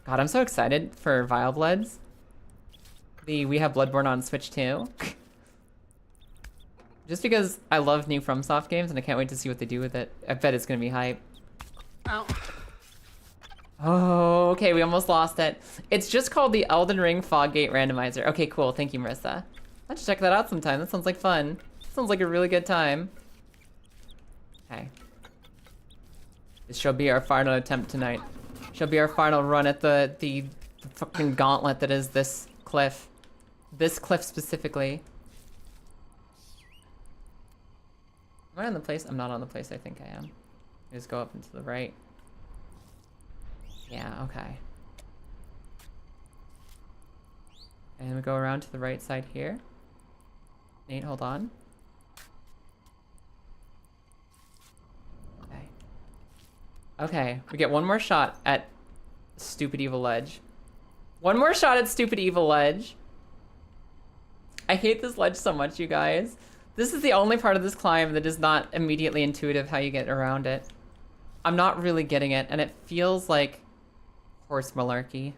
God, I'm so excited for Vile Bloods. We have Bloodborne on Switch too. Just because I love new FromSoft games, and I can't wait to see what they do with it. I bet it's gonna be hype. Ow. Oh, okay, we almost lost it. It's just called the Elden Ring Foggate Randomizer. Okay, cool. Thank you, Marissa. Let's check that out sometime. That sounds like fun. Sounds like a really good time. Okay. This shall be our final attempt tonight. Shall be our final run at the fucking gauntlet that is this cliff. This cliff specifically. Am I on the place? I'm not on the place I think I am. Just go up and to the right. Yeah, okay. And we go around to the right side here. Nate, hold on. Okay. Okay, we get one more shot at Stupid Evil Ledge. One more shot at Stupid Evil Ledge. I hate this ledge so much, you guys. This is the only part of this climb that is not immediately intuitive how you get around it. I'm not really getting it, and it feels like horse malarkey.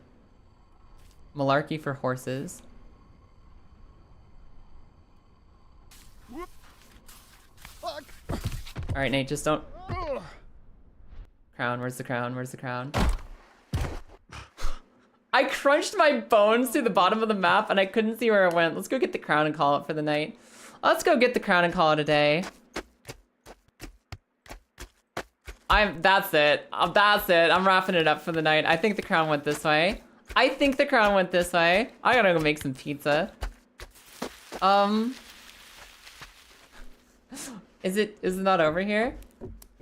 Malarkey for horses. Fuck. All right, Nate, just don't. Crown, where's the crown? Where's the crown? I crunched my bones to the bottom of the map and I couldn't see where it went. Let's go get the crown and call it for the night. Let's go get the crown and call it a day. That's it. That's it. I'm wrapping it up for the night. I think the crown went this way. I think the crown went this way. I gotta go make some pizza. Is it not over here?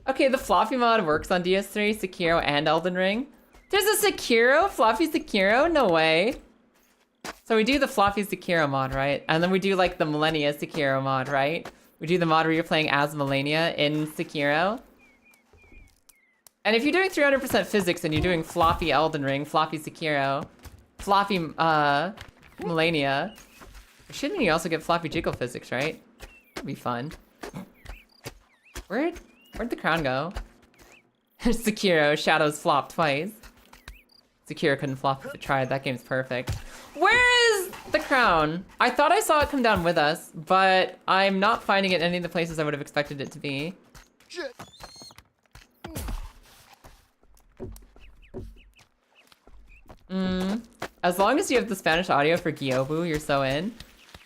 Okay, the floppy mod works on DS3, Sekiro, and Elden Ring. There's a Sekiro? Floppy Sekiro? No way. So we do the floppy Sekiro mod, right? And then we do like the Millennia Sekiro mod, right? We do the mod where you're playing as Millennia in Sekiro. And if you're doing 300% physics and you're doing floppy Elden Ring, floppy Sekiro, floppy Millennia, it should mean you also get floppy jiggle physics, right? That'd be fun. Where'd the crown go? Sekiro, Shadows flopped twice. Sekiro couldn't flop if it tried. That game's perfect. Where is the crown? I thought I saw it come down with us, but I'm not finding it in any of the places I would have expected it to be. Shit. As long as you have the Spanish audio for Gyobu, you're so in.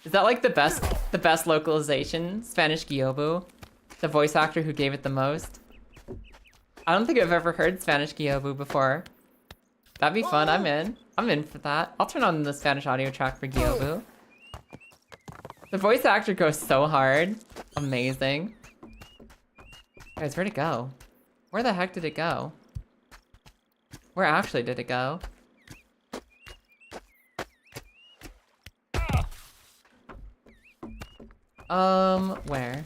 Is that like the best localization? Spanish Gyobu? The voice actor who gave it the most? I don't think I've ever heard Spanish Gyobu before. That'd be fun. I'm in. I'm in for that. I'll turn on the Spanish audio track for Gyobu. The voice actor goes so hard. Amazing. Guys, where'd it go? Where the heck did it go? Where actually did it go? Where?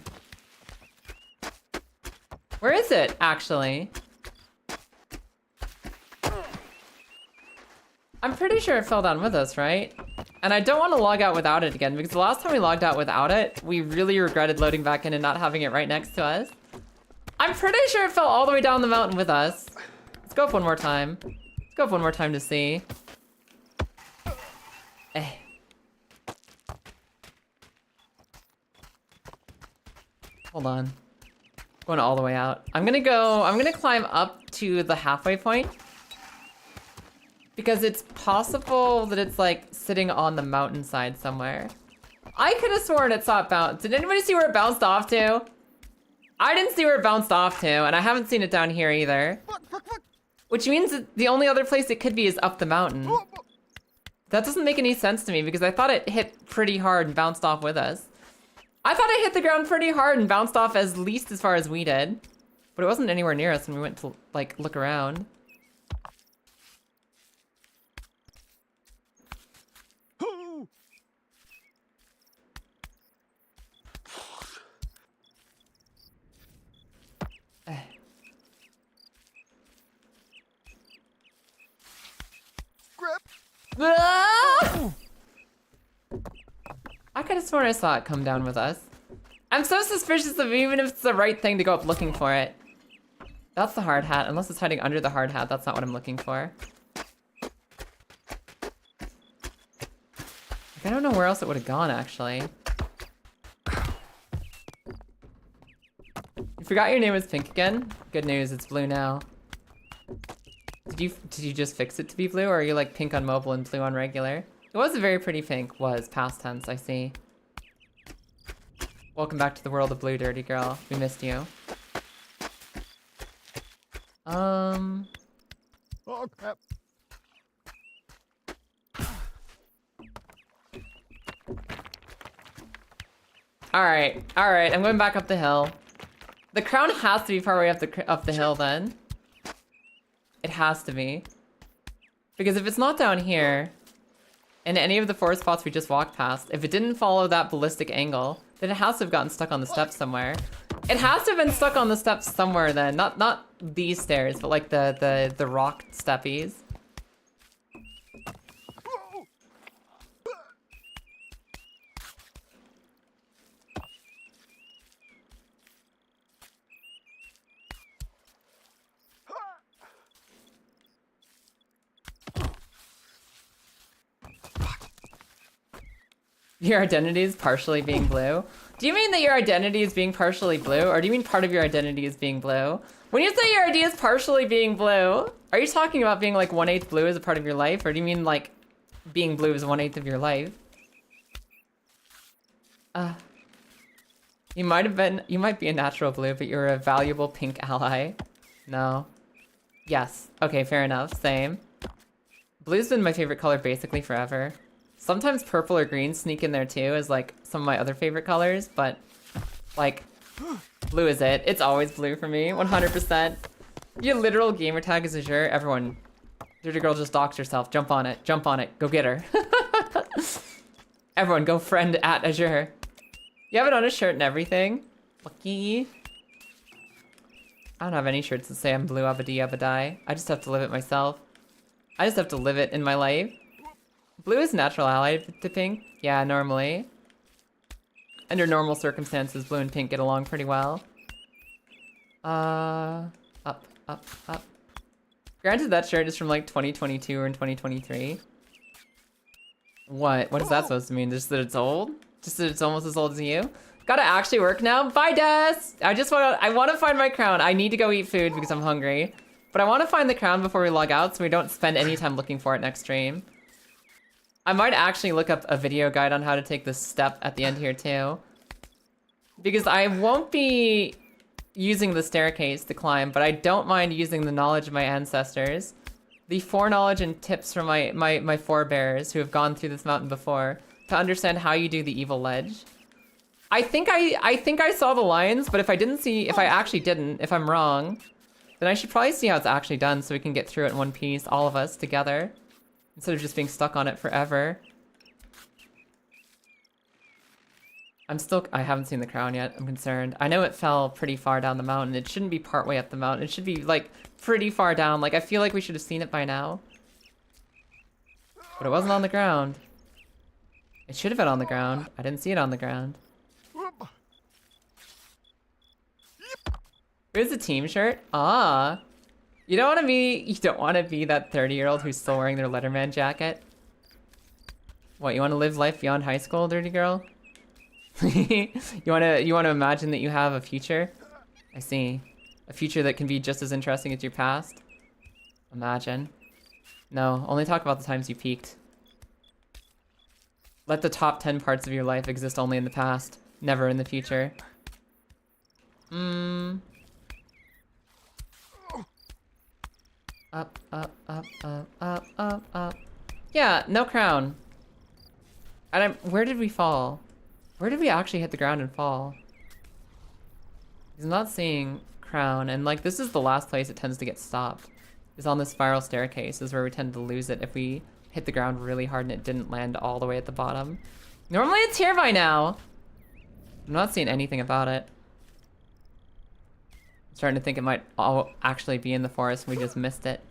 Where is it, actually? I'm pretty sure it fell down with us, right? And I don't want to log out without it again, because the last time we logged out without it, we really regretted loading back in and not having it right next to us. I'm pretty sure it fell all the way down the mountain with us. Let's go up one more time. Let's go up one more time to see. Eh. Hold on. Going all the way out. I'm gonna climb up to the halfway point. Because it's possible that it's like sitting on the mountainside somewhere. I could have sworn it saw it bounce. Did anybody see where it bounced off to? I didn't see where it bounced off to, and I haven't seen it down here either. Which means that the only other place it could be is up the mountain. That doesn't make any sense to me because I thought it hit pretty hard and bounced off with us. I thought it hit the ground pretty hard and bounced off at least as far as we did. But it wasn't anywhere near us when we went to, like, look around. Ah! I could have sworn I saw it come down with us. I'm so suspicious of even if it's the right thing to go up looking for it. That's the hard hat. Unless it's hiding under the hard hat, that's not what I'm looking for. Like, I don't know where else it would have gone, actually. You forgot your name was pink again? Good news, it's blue now. Did you just fix it to be blue, or are you like pink on mobile and blue on regular? It was a very pretty pink, was past tense, I see. Welcome back to the world of blue, dirty girl. We missed you. Oh crap. Alright, I'm going back up the hill. The crown has to be far away up the hill then. It has to be. Because if it's not down here, in any of the forest spots we just walked past, if it didn't follow that ballistic angle, then it has to have gotten stuck on the steps somewhere. It has to have been stuck on the steps somewhere then. Not these stairs, but like the rock steppies. Your identity is partially being blue? Do you mean that your identity is being partially blue? Or do you mean part of your identity is being blue? When you say your ID is partially being blue, are you talking about being like 1/8 blue as a part of your life? Or do you mean like being blue is 1/8 of your life? You might be a natural blue, but you're a valuable pink ally. No. Yes. Okay, fair enough. Same. Blue's been my favorite color basically forever. Sometimes purple or green sneak in there too as like some of my other favorite colors, but like blue is it. It's always blue for me, 100%. Your literal gamer tag is Azure. Everyone, Dirty Girl just doxed herself. Jump on it, go get her. Everyone go friend at Azure. You have it on a shirt and everything. Lucky. I don't have any shirts that say I'm blue abadi abadai. I just have to live it myself. I just have to live it in my life. Blue is natural ally to pink. Yeah, normally. Under normal circumstances, blue and pink get along pretty well. Up. Granted, that shirt is from like 2022 or in 2023. What? What is that supposed to mean? Just that it's old? Just that it's almost as old as you? Gotta actually work now. Bye, Des! I want to find my crown. I need to go eat food because I'm hungry. But I want to find the crown before we log out so we don't spend any time looking for it next stream. I might actually look up a video guide on how to take this step at the end here too. Because I won't be using the staircase to climb, but I don't mind using the knowledge of my ancestors. The foreknowledge and tips from my forebears who have gone through this mountain before to understand how you do the evil ledge. I think I saw the lines, but if I actually didn't, if I'm wrong, then I should probably see how it's actually done so we can get through it in one piece, all of us together. Instead of just being stuck on it forever. I haven't seen the crown yet, I'm concerned. I know it fell pretty far down the mountain. It shouldn't be part way up the mountain. It should be like pretty far down. Like I feel like we should have seen it by now. But it wasn't on the ground. It should have been on the ground. I didn't see it on the ground. Here's the team shirt. Ah. You don't want to be that 30-year-old who's still wearing their Letterman jacket? What, you want to live life beyond high school, Dirty Girl? you want to imagine that you have a future? I see. A future that can be just as interesting as your past? Imagine. No, only talk about the times you peaked. Let the top 10 parts of your life exist only in the past, never in the future. Up. Yeah, no crown. Where did we fall? Where did we actually hit the ground and fall? He's not seeing crown, and like this is the last place it tends to get stopped. Is on the spiral staircase is where we tend to lose it if we hit the ground really hard and it didn't land all the way at the bottom. Normally it's here by now. I'm not seeing anything about it. Starting to think it might all actually be in the forest and we just missed it.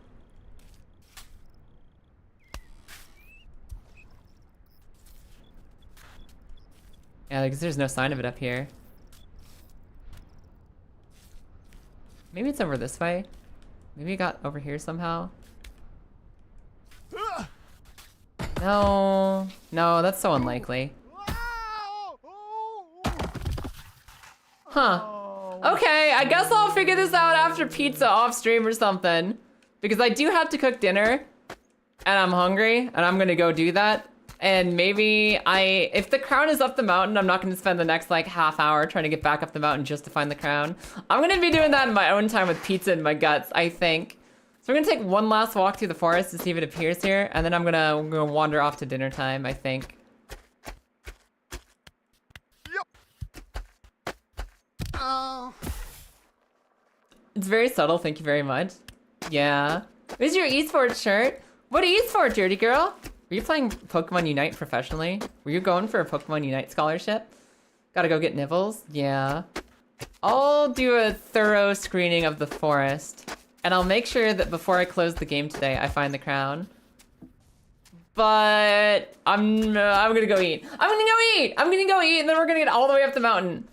Yeah, because there's no sign of it up here. Maybe it's over this way. Maybe it got over here somehow. No, that's so unlikely. Huh. Okay, I guess I'll figure this out after pizza off stream or something. Because I do have to cook dinner. And I'm hungry, and I'm gonna go do that. And maybe if the crown is up the mountain, I'm not gonna spend the next like half hour trying to get back up the mountain just to find the crown. I'm gonna be doing that in my own time with pizza in my guts, I think. So we're gonna take one last walk through the forest to see if it appears here, and then I'm gonna wander off to dinner time, I think. Oh. It's very subtle, thank you very much. Yeah. Where's your esports shirt? What esport, dirty girl? Were you playing Pokemon Unite professionally? Were you going for a Pokemon Unite scholarship? Gotta go get nibbles? Yeah. I'll do a thorough screening of the forest. And I'll make sure that before I close the game today, I find the crown. But I'm gonna go eat. I'm gonna go eat, and then we're gonna get all the way up the mountain.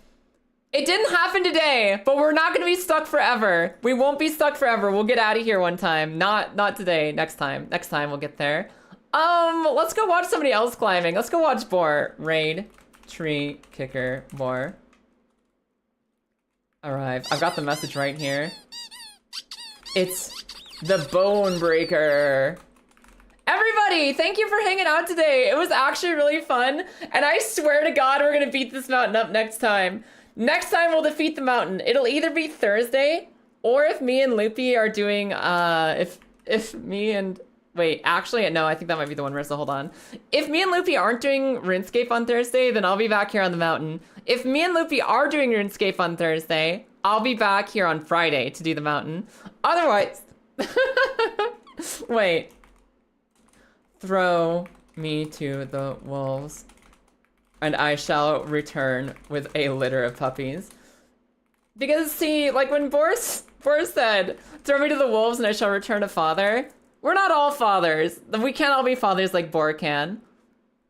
It didn't happen today, but we're not gonna be stuck forever. We won't be stuck forever. We'll get out of here one time. Not today. Next time. Next time we'll get there. Let's go watch somebody else climbing. Let's go watch Boar. Raid. Tree. Kicker. Boar. Arrive. I've got the message right here. It's the Babybreaker. Everybody, thank you for hanging out today. It was actually really fun. And I swear to God, we're gonna beat this mountain up next time. Next time we'll defeat the mountain. It'll either be Thursday, or if me and Loopy are doing, if me and, wait, actually, no, I think that might be the one, Marissa, hold on. If me and Loopy aren't doing RuneScape on Thursday, then I'll be back here on the mountain. If me and Loopy are doing RuneScape on Thursday, I'll be back here on Friday to do the mountain. Otherwise, wait. Throw me to the wolves, and I shall return with a litter of puppies. Because see, like when Boris said, throw me to the wolves and I shall return a father, we're not all fathers. We can't all be fathers like Bor can.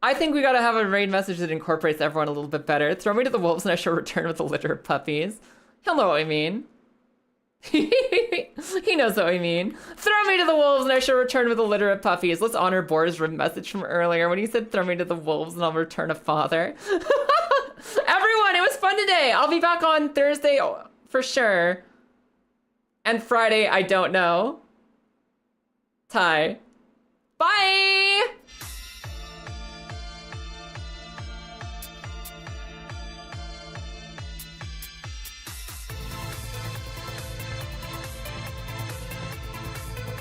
I think we gotta have a raid message that incorporates everyone a little bit better. Throw me to the wolves and I shall return with a litter of puppies. He'll know what we mean. He knows what we mean. Throw me to the wolves and I shall return with a litter of puppies. Let's honor Bor's message from earlier when he said throw me to the wolves and I'll return a father. Everyone, it was fun today. I'll be back on Thursday for sure. And Friday, I don't know. Ty.